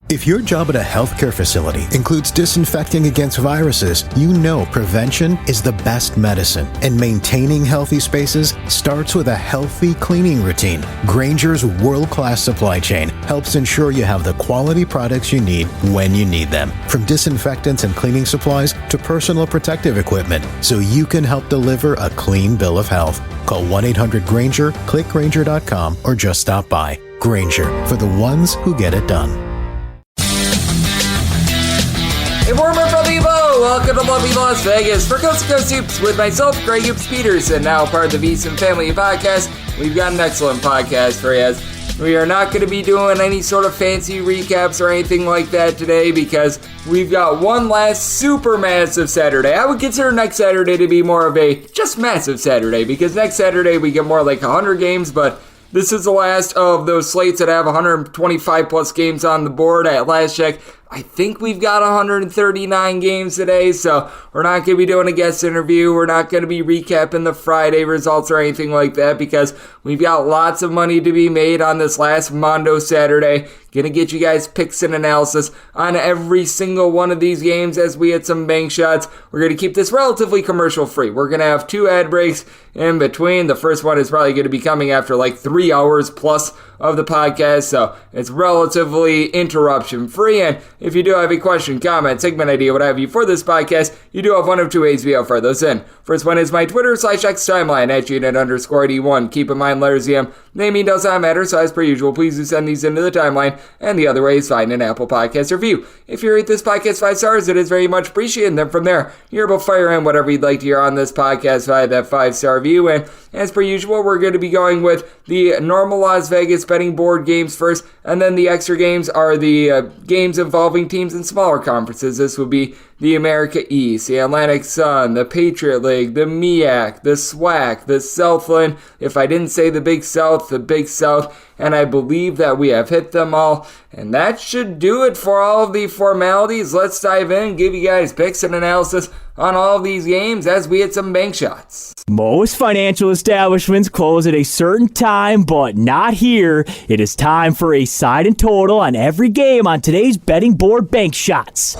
If your job at a healthcare facility includes disinfecting against viruses, you know prevention is the best medicine, and maintaining healthy spaces starts with a healthy cleaning routine. Grainger's world-class supply chain helps ensure you have the quality products you need when you need them, from disinfectants and cleaning supplies to personal protective equipment, so you can help deliver a clean bill of health. Call 1-800-GRAINGER, click Grainger.com, or just stop by. Grainger, for the ones who get it done. Hey, Furman from Evo! Welcome to lovely Las Vegas for Coast to Coast Hoops with myself, Greg Hoops Peterson, now part of the VSiN Family Podcast. We've got an excellent podcast for you. We are not going to be doing any sort of fancy recaps or anything like that today because we've got one last super massive Saturday. I would consider next Saturday to be more of a just massive Saturday because next Saturday we get more like 100 games, but this is the last of those slates that have 125 plus games on the board. At last check, I think we've got 139 games today, so we're not going to be doing a guest interview. We're not going to be recapping the Friday results or anything like that because we've got lots of money to be made on this last Mondo Saturday. Going to get you guys picks and analysis on every single one of these games as we hit some bank shots. We're going to keep this relatively commercial free. We're going to have 2 ad breaks in between. The first one is probably going to be coming after like 3 hours plus of the podcast, so it's relatively interruption free. And if you do have a question, comment, segment idea, what have you for this podcast, you do have one of 2 ways we offer those in. First one is my Twitter /X timeline at @unit_D1. Keep in mind, letters EM naming does not matter, so as per usual, please do send these into the timeline. And the other way is find an Apple Podcast review. If you rate this podcast 5 stars, it is very much appreciated. And then from there, you're able to fire in whatever you'd like to hear on this podcast via that 5-star review. And as per usual, we're going to be going with the normal Las Vegas betting board games first, and then the extra games are the games involving teams in smaller conferences. This would be the America East, the Atlantic Sun, the Patriot League, the MEAC, the SWAC, the Southland. If I didn't say the Big South, the Big South. And I believe that we have hit them all. And that should do it for all of the formalities. Let's dive in, give you guys picks and analysis on all of these games as we hit some bank shots. Most financial establishments close at a certain time, but not here. It is time for a side and total on every game on today's betting board bank shots.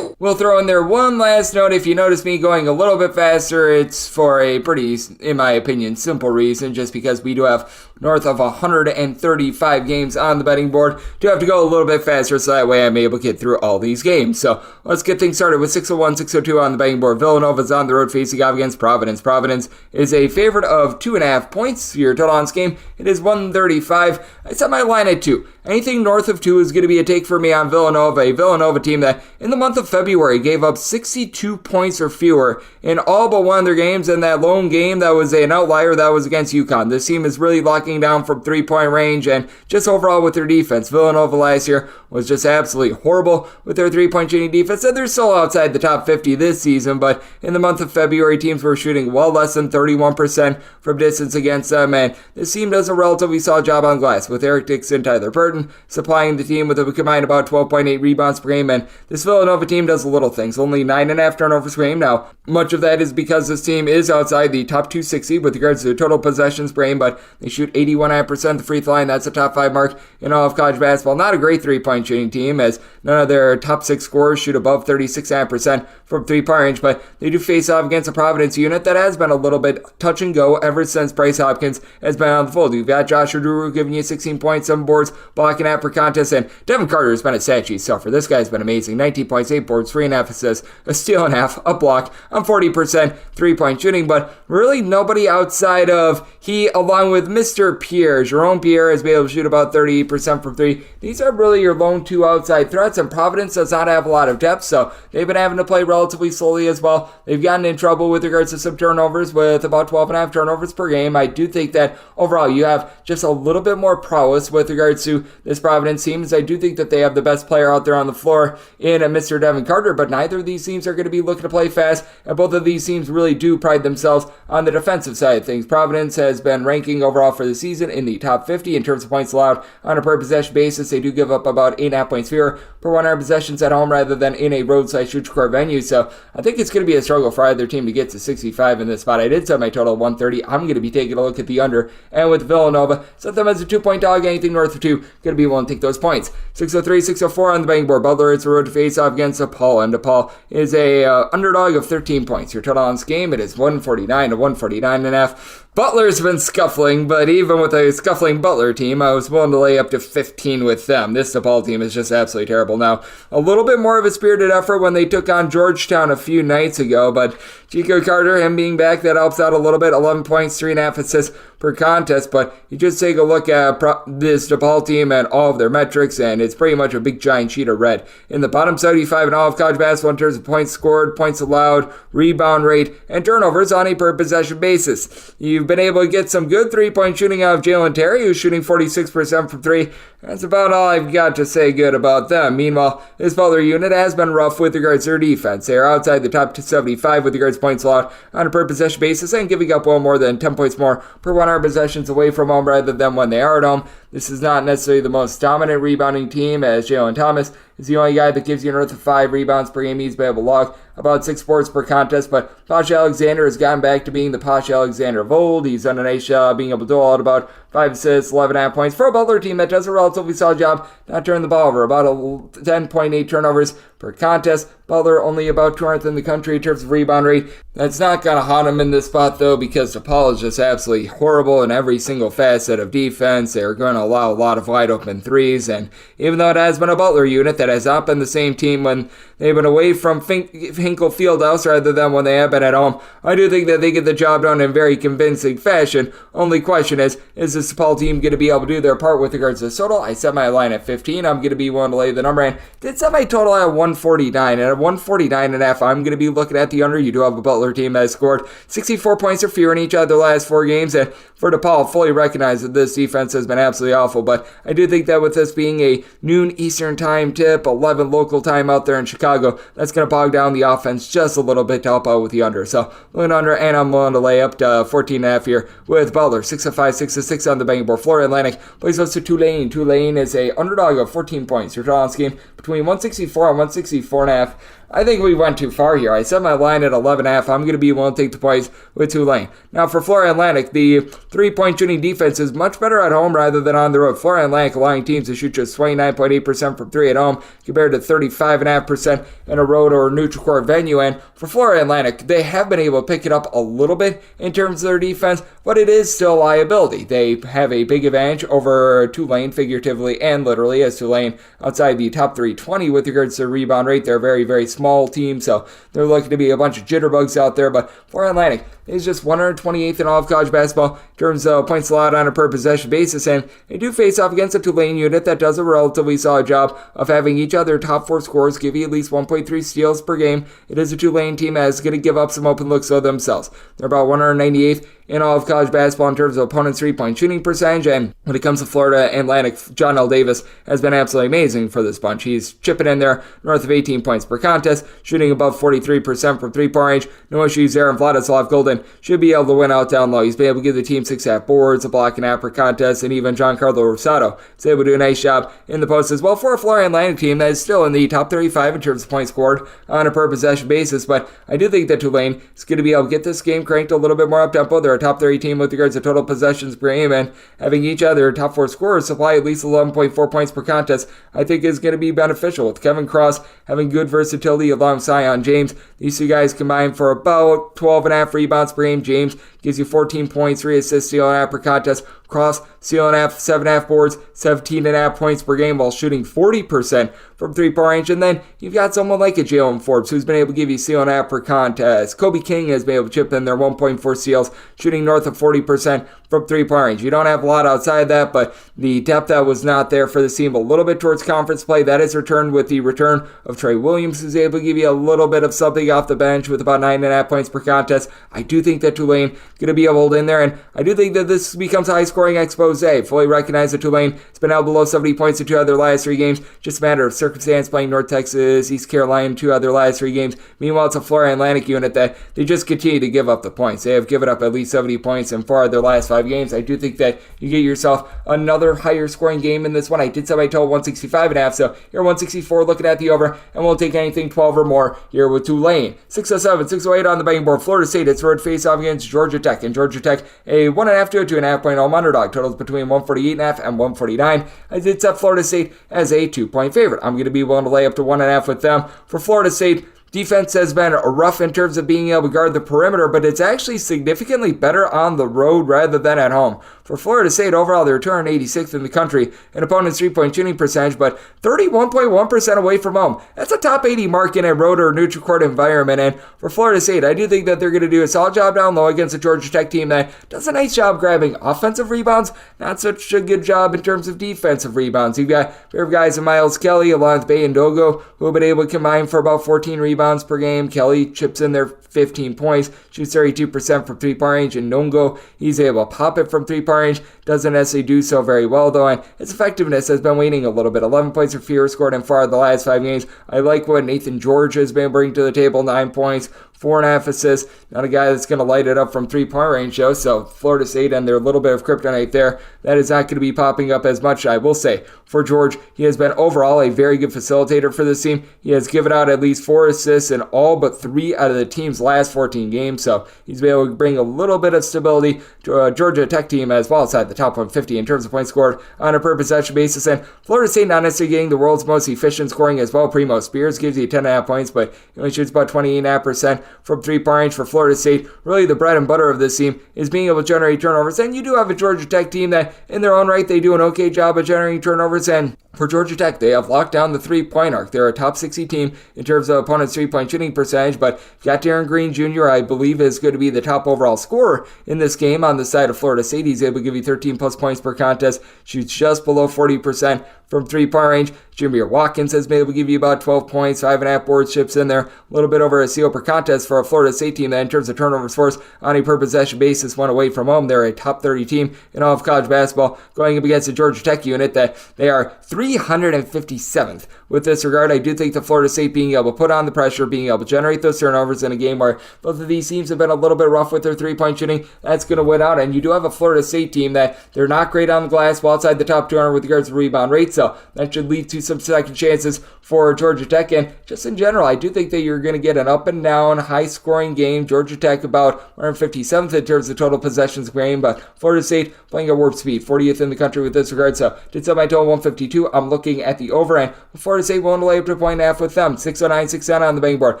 We'll throw in there one last note. If you notice me going a little bit faster, it's for a pretty, in my opinion, simple reason, just because we do have north of 135 games on the betting board. Do have to go a little bit faster so that way I'm able to get through all these games. So let's get things started with 601, 602 on the betting board. Villanova's on the road facing off against Providence. Providence is a favorite of 2.5 points. Your total on this game, it is 135. I set my line at 2. Anything north of 2 is going to be a take for me on Villanova, a Villanova team that in the month of February gave up 62 points or fewer in all but one of their games, and that lone game that was an outlier that was against UConn. This team is really locking down from 3-point range and just overall with their defense. Villanova last year was just absolutely horrible with their 3-point shooting defense, and they're still outside the top 50 this season, but in the month of February, teams were shooting well less than 31% from distance against them, and this team does a relatively solid job on glass with Eric Dixon, Tyler Burton, supplying the team with a combined about 12.8 rebounds per game, and this Villanova team does little things, only 9.5 turnovers per game. Now, much of that is because this team is outside the top 260 with regards to their total possessions per game, but they shoot 81.9% the free throw line. That's a top 5 mark in all of college basketball. Not a great 3-point shooting team, as none of their top 6 scorers shoot above 36.5% from 3-point range, but they do face off against a Providence unit that has been a little bit touch and go ever since Bryce Hopkins has been on the fold. You've got Josh Oduro giving you 16 points, 7 boards, blocking out per contest, and Devin Carter has been a statue suffer. This guy's been amazing. 19 points, 8 boards, 3.5 assists, a steal and a half, a block on 40% 3-point shooting, but really nobody outside of he, along with Mr. Pierre. Jerome Pierre has been able to shoot about 38% from 3. These are really your lone 2 outside threats, and Providence does not have a lot of depth, so they've been having to play relatively slowly as well. They've gotten in trouble with regards to some turnovers with about 12.5 turnovers per game. I do think that overall you have just a little bit more prowess with regards to this Providence team, as I do think that they have the best player out there on the floor in Mr. Devin Carter, but neither of these teams are going to be looking to play fast, and both of these teams really do pride themselves on the defensive side of things. Providence has been ranking overall for the season in the top 50 in terms of points allowed on a per possession basis. They do give up about 8.5 points fewer per 100 possessions at home rather than in a roadside-neutral venue. So I think it's going to be a struggle for either team to get to 65 in this spot. I did set my total at 130. I'm going to be taking a look at the under. And with Villanova, set them as a 2-point dog. Anything north of 2, going to be willing to take those points. 603, 604 on the betting board. Butler is a road to face off against DePaul. And DePaul is a underdog of 13 points. Your total on this game, it is 149 to 149.5. Butler's been scuffling, but even with a scuffling Butler team, I was willing to lay up to 15 with them. This DePaul team is just absolutely terrible. Now, a little bit more of a spirited effort when they took on Georgetown a few nights ago, but Chico Carter, him being back, that helps out a little bit. 11 points, 3.5 assists per contest, but you just take a look at this DePaul team and all of their metrics, and it's pretty much a big giant sheet of red. In the bottom 75 in all of college basketball in terms of points scored, points allowed, rebound rate, and turnovers on a per possession basis. You've been able to get some good three-point shooting out of Jalen Terry, who's shooting 46% from three. That's about all I've got to say good about them. Meanwhile, this Butler unit has been rough with regards to their defense. They are outside the top 75 with regards to points allowed on a per possession basis and giving up well more than 10 points more per 100 possessions away from home rather than when they are at home. This is not necessarily the most dominant rebounding team, as Jalen Thomas is the only guy that gives you north of 5 rebounds per game. He's been able to log about 6 boards per contest, but Posh Alexander has gotten back to being the Posh Alexander of old. He's done a nice job being able to do out about 5 assists, 11.5 points for a Butler team that does a relatively solid job not turning the ball over. About 10.8 turnovers per contest. Butler only about 200th in the country in terms of rebound rate. That's not going to haunt him in this spot, though, because DePaul is just absolutely horrible in every single facet of defense. They're going to allow a lot of wide open threes, and even though it has been a Butler unit that has not been the same team when they've been away from Hinkle Fieldhouse rather than when they have been at home, I do think that they get the job done in very convincing fashion. Only question is this DePaul team going to be able to do their part with regards to the total? I set my line at 15. I'm going to be willing to lay the number, and did set my total at 149. And at 149.5, I'm going to be looking at the under. You do have a Butler team that has scored 64 points or fewer in each of their last 4 games, and for DePaul, fully recognize that this defense has been absolutely awful, but I do think that with this being a noon Eastern time tip, 11 local time out there in Chicago, that's going to bog down the offense just a little bit to help out with the under. So, going under, and I'm willing to lay up to 14.5 here with Butler. 6-5, 6-6 on the betting board. Florida Atlantic plays us to Tulane. Tulane is a underdog of 14 points. Your total on this game between 164 and 164.5. I think we went too far here. I set my line at 11.5. I'm going to be willing to take the points with Tulane. Now for Florida Atlantic, the three-point shooting defense is much better at home rather than on the road. Florida Atlantic allowing teams to shoot just 29.8% from 3 at home compared to 35.5% in a road or neutral court venue. And for Florida Atlantic, they have been able to pick it up a little bit in terms of their defense, but it is still a liability. They have a big advantage over Tulane, figuratively and literally, as Tulane outside the top 320 with regards to rebound rate. They're very, very small team, so they're looking to be a bunch of jitterbugs out there, but Florida Atlantic is just 128th in all of college basketball in terms of points allowed on a per possession basis, and they do face off against a Tulane unit that does a relatively solid job of having each of their top 4 scorers give you at least 1.3 steals per game. It is a Tulane team that is going to give up some open looks of themselves. They're about 198th in all of college basketball in terms of opponents' three-point shooting percentage, and when it comes to Florida Atlantic, John L. Davis has been absolutely amazing for this bunch. He's chipping in there north of 18 points per contest, shooting above 43% from three-point range. No issues there, and Vladislav Golden should be able to win out down low. He's been able to give the team 6.5 boards, a block and a half per contest, and even Giancarlo Rosado is able to do a nice job in the post as well for a Florida Atlantic team that is still in the top 35 in terms of points scored on a per possession basis, but I do think that Tulane is going to be able to get this game cranked a little bit more up-tempo. They're a top 30 team with regards to total possessions per game, and having each other top 4 scorers supply at least 11.4 points per contest, I think is going to be beneficial. With Kevin Cross having good versatility along with Zion James, these two guys combine for about 12.5 rebounds per game. James gives you 14 points, 3 assists, steal and a half per contest. Cross, steal and a half, 7.5 boards, 17.5 points per game while shooting 40% from three-point range. And then you've got someone like a Jalen Forbes who's been able to give you steal and a half per contest. Kobe King has been able to chip in their 1.4 steals, shooting north of 40% from three-point range. You don't have a lot outside that, but the depth that was not there for the team a little bit towards conference play, that is returned with the return of Trey Williams, who's able to give you a little bit of something off the bench with about 9.5 points per contest. I do think that Tulane going to be able to hold in there, and I do think that this becomes a high-scoring scoring expose. Fully recognize that Tulane has been out below 70 points in 2 of their last 3 games. Just a matter of circumstance, playing North Texas, East Carolina, 2 of their last 3 games. Meanwhile, it's a Florida Atlantic unit that they just continue to give up the points. They have given up at least 70 points in 4 of their last 5 games. I do think that you get yourself another higher scoring game in this one. I did set my total 165.5, so here 164, looking at the over, and we'll take anything 12 or more here with Tulane. 607, 608 on the betting board. Florida State, its road face-off against Georgia Tech, and Georgia Tech a 1.5 to a 2.5 point home underdog. Totals between 148.5 and 149. I did set Florida State as a 2-point favorite. I'm going to be willing to lay up to 1.5 with them. For Florida State, defense has been rough in terms of being able to guard the perimeter, but it's actually significantly better on the road rather than at home. For Florida State, overall, they're 286th in the country in opponent's 3-point shooting percentage, but 31.1% away from home. That's a top 80 mark in a road or neutral court environment, and for Florida State, I do think that they're going to do a solid job down low against a Georgia Tech team that does a nice job grabbing offensive rebounds, not such a good job in terms of defensive rebounds. You've got a pair of guys in Miles Kelly along with Bay and Dogo who have been able to combine for about 14 rebounds per game. Kelly chips in their 15 points, shoots 32% from 3-point range, and Nongo, he's able to pop it from 3-point range. Doesn't necessarily do so very well, though, and his effectiveness has been waning a little bit. 11 points or fewer scored in 4 of the last 5 games. I like what Nathan George has been bringing to the table, 9 points, 4.5 assists. Not a guy that's going to light it up from 3-point range, though, so Florida State and their little bit of kryptonite there, that is not going to be popping up as much, I will say. For George, he has been overall a very good facilitator for this team. He has given out at least 4 assists in all but 3 out of the team's last 14 games, so he's been able to bring a little bit of stability to a Georgia Tech team as well outside the top 150 in terms of points scored on a per possession basis. And Florida State not necessarily getting the world's most efficient scoring as well. Primo Spears gives you 10.5 points, but he only shoots about 28.5% from 3-point range for Florida State. Really, the bread and butter of this team is being able to generate turnovers. And you do have a Georgia Tech team that, in their own right, they do an okay job of generating turnovers. And for Georgia Tech, they have locked down the 3-point arc. They're a top 60 team in terms of opponent's 3-point shooting percentage, but you've got Darren Green Jr., I believe, is going to be the top overall scorer in this game on the side of Florida State. He's able to give you 13 plus points per contest, shoots just below 40% from 3-point range. Jameer Watkins has been able to give you about 12 points, 5.5 boards, chips in there, a little bit over a steal per contest for a Florida State team that in terms of turnovers forced on a per possession basis went away from home. They're a top 30 team in all of college basketball, going up against the Georgia Tech unit that they are 357th. With this regard, I do think the Florida State being able to put on the pressure, being able to generate those turnovers in a game where both of these teams have been a little bit rough with their 3-point shooting, that's going to win out. And you do have a Florida State team that they're not great on the glass, well outside the top 200 with regards to rebound rate, so that should lead to some second chances for Georgia Tech. And just in general, I do think that you're going to get an up and down, high scoring game. Georgia Tech about 157th in terms of total possessions game, but Florida State playing at warp speed, 40th in the country with this regard. So did set my total 152. I'm looking at the over end. Florida State willing to lay up to 1.5 with them. 609, 610 on the betting board.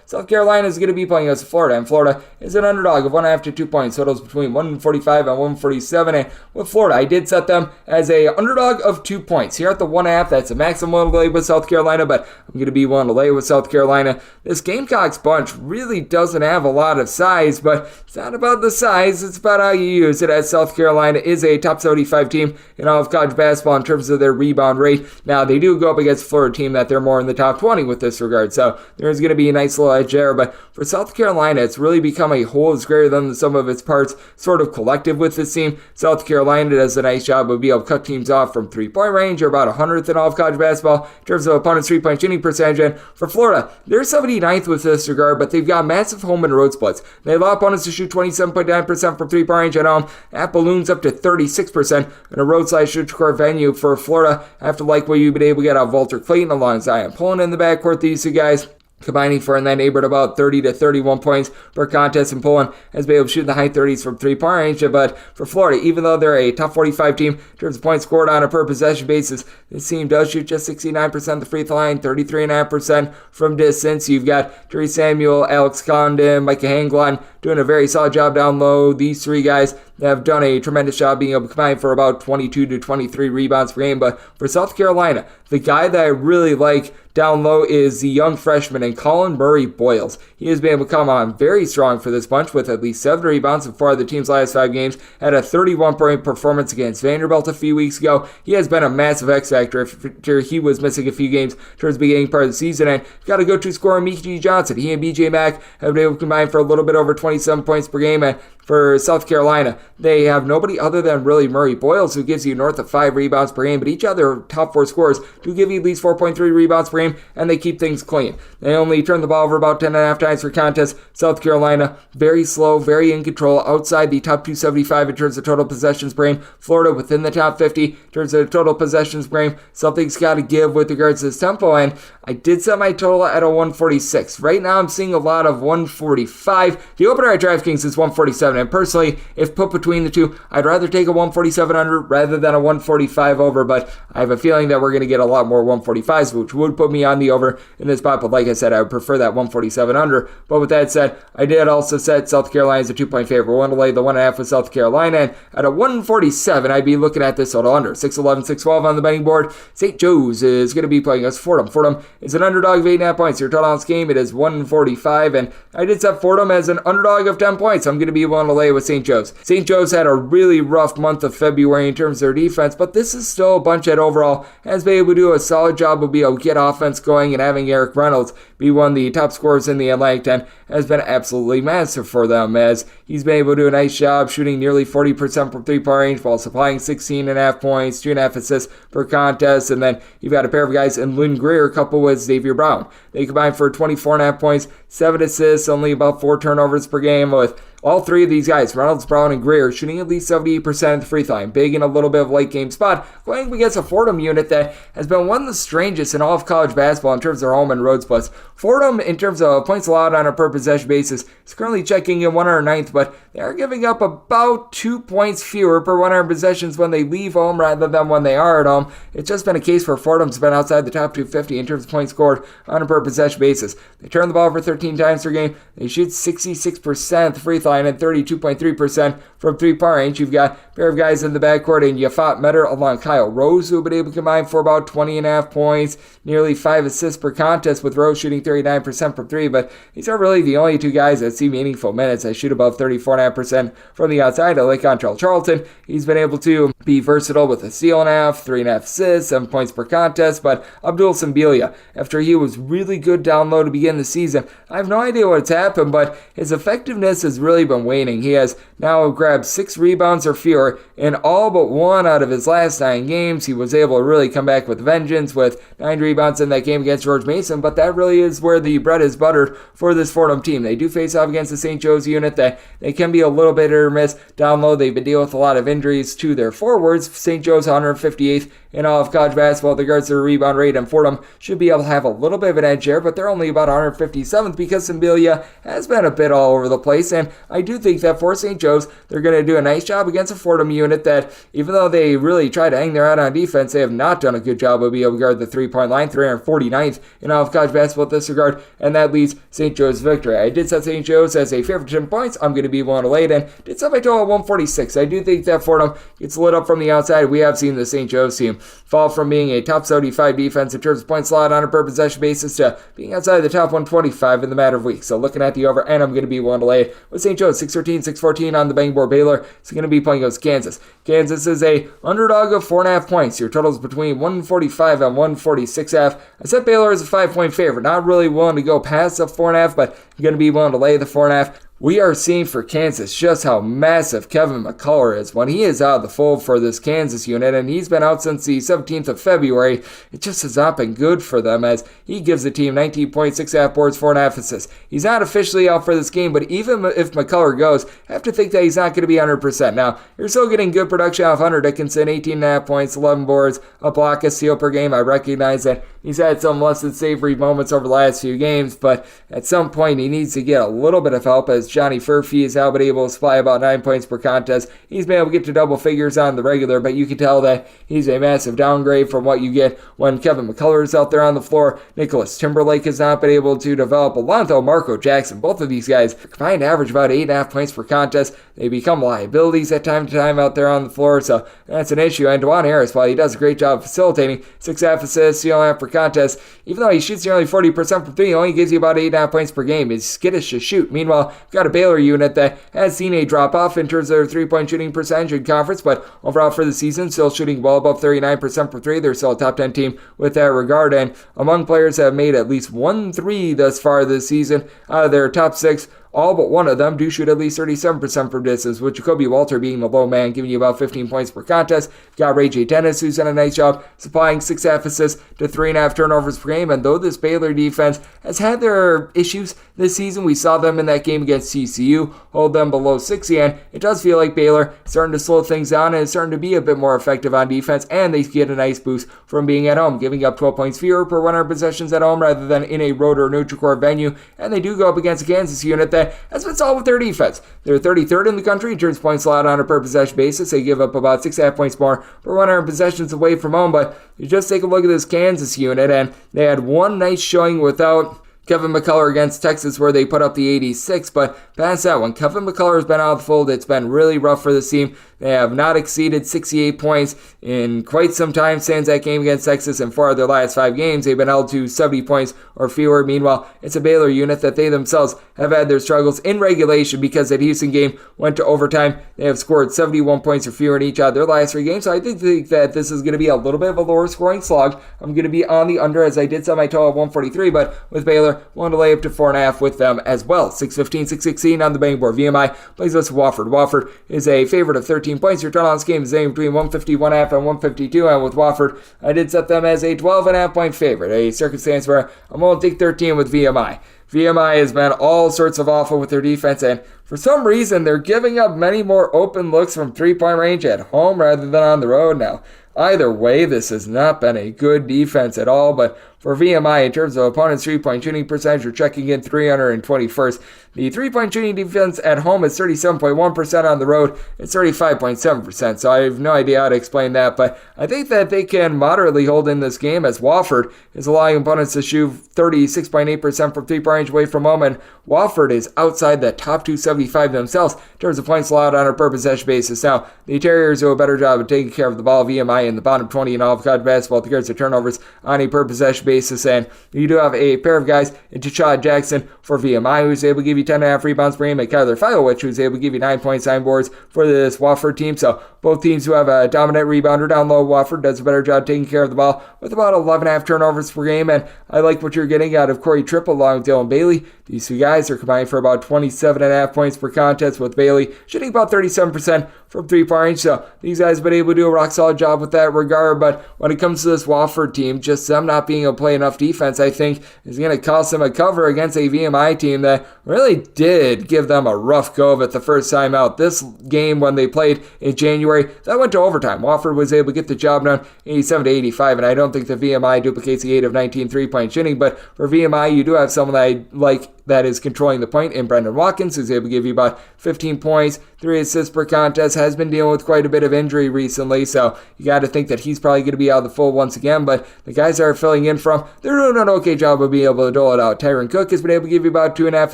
South Carolina is going to be playing against Florida, and Florida is an underdog of 1.5 to 2 points. Totals between 145 and 147. And with Florida, I did set them as a underdog of 2 points. Here at the 1.5, that's a maximum willing to lay with South Carolina, but I'm going to be willing to lay with South Carolina. This Gamecocks bunch really doesn't have a lot of size, but it's not about the size, it's about how you use it, as South Carolina is a top 75 team in all of college basketball in terms of their rebound rate. Now, they do go up against a Florida team that they're more in the top 20 with this regard, so there's going to be a nice little edge there, but for South Carolina, it's really become a whole is greater than the sum of its parts sort of collective with this team. South Carolina does a nice job of being able to cut teams off from 3-point range, or about 100th in all of college basketball in terms of opponent's 3-point shooting percentage. And for Florida, they're 79th with this regard, but they've got massive home and road splits. They allow opponents to shoot 27.9% from 3-point range at home. That balloons up to 36% in a roadside court venue for Florida. I have to like what you've been able to get out of Walter Clayton along Zion Pullen in the backcourt. These two guys combining for in that neighborhood about 30 to 31 points per contest, and Poland has been able to shoot in the high 30s from 3-point range. But for Florida, even though they're a top 45 team in terms of points scored on a per possession basis, this team does shoot just 69% of the free throw line, 33.5% from distance. You've got Jerry Samuel, Alex Condon, Micah Hanglon doing a very solid job down low. These three guys have done a tremendous job being able to combine for about 22 to 23 rebounds per game. But for South Carolina, the guy that I really like down low is the young freshman and Colin Murray Boyles. He has been able to come on very strong for this bunch with at least 7 rebounds in 4 of the team's last 5 games. Had a 31-point performance against Vanderbilt a few weeks ago. He has been a massive X factor after he was missing a few games towards the beginning part of the season. And got to go to scorer Miki Johnson. He and BJ Mack have been able to combine for a little bit over 27 points per game. And for South Carolina. They have nobody other than really Murray Boyles, who gives you north of 5 rebounds per game, but each other top 4 scorers do give you at least 4.3 rebounds per game, and they keep things clean. They only turn the ball over about 10.5 times per contest. South Carolina, very slow, very in control, outside the top 275 in terms of total possessions per game. Florida within the top 50 in terms of total possessions per game. Something's got to give with regards to this tempo, and I did set my total at a 146. Right now, I'm seeing a lot of 145. The opener at DraftKings is 147, and personally, if put between the two, I'd rather take a 147 under rather than a 145 over, but I have a feeling that we're going to get a lot more 145s, which would put me on the over in this spot, but like I said, I would prefer that 147 under. But with that said, I did also set South Carolina as a 2-point favorite. We're going to lay the 1.5 with South Carolina, and at a 147, I'd be looking at this total under. 6-11, 6-12 on the betting board. St. Joe's is going to be playing against Fordham. Fordham is an underdog of 8.5 points. Your total on this game, it is 145, and I did set Fordham as an underdog of 10 points. I'm going to be willing to lay with St. Joe's. St. Joe's had a really rough month of February in terms of their defense, but this is still a bunch that overall has been able to do a solid job of being able to get offense going, and having Eric Reynolds be one of the top scorers in the Atlantic 10 has been absolutely massive for them, as he's been able to do a nice job shooting nearly 40% from three-point range while supplying 16.5 points, 2.5 assists per contest, and then you've got a pair of guys in Lynn Greer coupled with Xavier Brown. They combine for 24.5 points, 7 assists, only about 4 turnovers per game, with all three of these guys, Reynolds, Brown, and Greer, shooting at least 78% of the free throw line. Big in a little bit of late game spot, going against a Fordham unit that has been one of the strangest in all of college basketball in terms of their home and road splits. Fordham, in terms of points allowed on a per possession basis, is currently checking in 109th, but they are giving up about 2 points fewer per 100 possessions when they leave home rather than when they are at home. It's just been a case where Fordham's been outside the top 250 in terms of points scored on a per possession basis. They turn the ball over 13 times per game. They shoot 66% at the free throw line and 32.3% from three-point range. You've got a pair of guys in the backcourt in Yafat Metter along Kyle Rose, who have been able to combine for about 20.5 points, nearly 5 assists per contest, with Rose shooting 39% from three, but these are really the only two guys that see meaningful minutes. They shoot above 34.5% from the outside. Like Contrail Charlton, he's been able to be versatile with a steal and a half, 3.5 assists, 7 points per contest, but Abdul Sambilia, after he was really good down low to begin the season, I have no idea what's happened, but his effectiveness has really been waning. He has now grabbed 6 rebounds or fewer in all but 1 out of his last 9 games. He was able to really come back with vengeance with 9 rebounds in that game against George Mason, but that really is where the bread is buttered for this Fordham team. They do face off against the St. Joe's unit that they can be a little bit hit or miss down low. They've been dealing with a lot of injuries to their forwards. St. Joe's 158th in all of college basketball with regards to their rebound rate, and Fordham should be able to have a little bit of an edge here, but they're only about 157th because Sambilia has been a bit all over the place, and I do think that for St. Joe's, they're going to do a nice job against a Fordham unit that, even though they really try to hang their hat on defense, they have not done a good job of being able to guard the three-point line. 349th in all of college basketball in this regard, and that leads St. Joe's victory. I did set St. Joe's as a favorite 10 points. I'm going to be willing to lay it, and did set my total at 146. I do think that Fordham gets lit up from the outside. We have seen the St. Joe's team fall from being a top 75 defense in terms of points allowed on a per possession basis to being outside the top 125 in the matter of weeks. So looking at the over, and I'm going to be willing to lay it with St. Joe's. 6-13, 6-14 on the betting board. Baylor is going to be playing against Kansas. Kansas is a underdog of 4.5 points. Your total is between 145 and 146.5. I set Baylor as a 5-point favorite. Not really willing to go past the 4.5, but I'm going to be willing to lay the 4.5. We are seeing for Kansas just how massive Kevin McCullough is when he is out of the fold for this Kansas unit, and he's been out since the 17th of February. It just has not been good for them, as he gives the team 19.6 half boards, 4.5 assists. He's not officially out for this game, but even if McCullough goes, I have to think that he's not going to be 100%. Now, you're still getting good production off Hunter Dickinson, 18.5 points, 11 boards, a block, a steal per game. I recognize that he's had some less than savory moments over the last few games, but at some point he needs to get a little bit of help, as Johnny Furphy has now been able to supply about 9 points per contest. He's been able to get to double figures on the regular, but you can tell that he's a massive downgrade from what you get when Kevin McCullough is out there on the floor. Nicholas Timberlake has not been able to develop. Alonzo Marco Jackson, both of these guys combined to average about 8.5 points per contest. They become liabilities at time to time out there on the floor, so that's an issue. And DeJuan Harris, while he does a great job facilitating, 6.5 assists, steal half per contest, even though he shoots nearly 40% from 3, he only gives you about 8.5 points per game. He's skittish to shoot. Meanwhile, we've got a Baylor unit that has seen a drop-off in terms of their three-point shooting percentage in conference, but overall for the season, still shooting well above 39% from 3. They're still a top 10 team with that regard, and among players that have made at least 1 3 thus far this season, out of their top 6, all but one of them do shoot at least 37% from distance, with Jacoby Walter being the low man, giving you about 15 points per contest. You've got Ray J. Dennis, who's done a nice job supplying 6.5 assists to 3.5 turnovers per game. And though this Baylor defense has had their issues this season, we saw them in that game against TCU hold them below 60, and it does feel like Baylor is starting to slow things down and is starting to be a bit more effective on defense, and they get a nice boost from being at home, giving up 12 points fewer per 100 possessions at home rather than in a road or neutral court venue. And they do go up against a Kansas unit that has been solid with their defense. They're 33rd in the country in terms of points allowed on a per possession basis. They give up about 6.5 points more per 100 possessions away from home, but you just take a look at this Kansas unit, and they had one nice showing without Kevin McCullough against Texas, where they put up the 86, but past that one, Kevin McCullough has been out of the fold. It's been really rough for this team. They have not exceeded 68 points in quite some time since that game against Texas, and 4 of their last 5 games, they've been held to 70 points or fewer. Meanwhile, it's a Baylor unit that they themselves have had their struggles in regulation, because that Houston game went to overtime. They have scored 71 points or fewer in each of their last 3 games, so I think that this is going to be a little bit of a lower scoring slog. I'm going to be on the under, as I did set my total at 143, but with Baylor, willing to lay up to 4.5 with them as well. 615, 616 on the betting board. VMI plays us Wofford. Wofford is a favorite of 13 points. Your total on this game is anywhere between 150.5 and 152, and with Wofford, I did set them as a 12.5 point favorite, a circumstance where I'm going to take 13 with VMI. VMI has been all sorts of awful with their defense, and for some reason, they're giving up many more open looks from 3-point range at home rather than on the road now. Either way, this has not been a good defense at all, but for VMI, in terms of opponents' 3-point shooting percentage, you're checking in 321st. The 3-point shooting defense at home is 37.1%, on the road it's 35.7%, so I have no idea how to explain that, but I think that they can moderately hold in this game, as Wofford is allowing opponents to shoot 36.8% from 3-point range away from home, and Wofford is outside the top 275 themselves in terms of points allowed on a per possession basis. Now, the Terriers do a better job of taking care of the ball. VMI in the bottom 20 in all of college basketball with regards to turnovers on a per possession basis, and you do have a pair of guys in T'Challa Jackson for VMI, who's able to give you 10.5 rebounds per game, and Kyler Filowich, who's able to give you 9 points, 9 boards for this Wofford team. So both teams who have a dominant rebounder down low. Wofford does a better job taking care of the ball with about 11.5 turnovers per game, and I like what you're getting out of Corey Tripp along with Dylan Bailey. These two guys are combined for about 27.5 points per contest, with Bailey shooting about 37% from 3-point range. So these guys have been able to do a rock solid job with that regard, but when it comes to this Wofford team, just them not being able to play enough defense, I think, is going to cost them a cover against a VMI team that really did give them a rough go of it the first time out. This game, when they played in January, that went to overtime. Wofford was able to get the job done 87-85, and I don't think the VMI duplicates the 8 of 19 3-point shooting, but for VMI, you do have someone that I like that is controlling the point in Brendan Watkins, who's able to give you about 15 points, 3 assists per contest, has been dealing with quite a bit of injury recently, so you got to think that he's probably going to be out of the fold once again, but the guys that are filling in from, they're doing an okay job of being able to dole it out. Tyron Cook has been able to give you about 2.5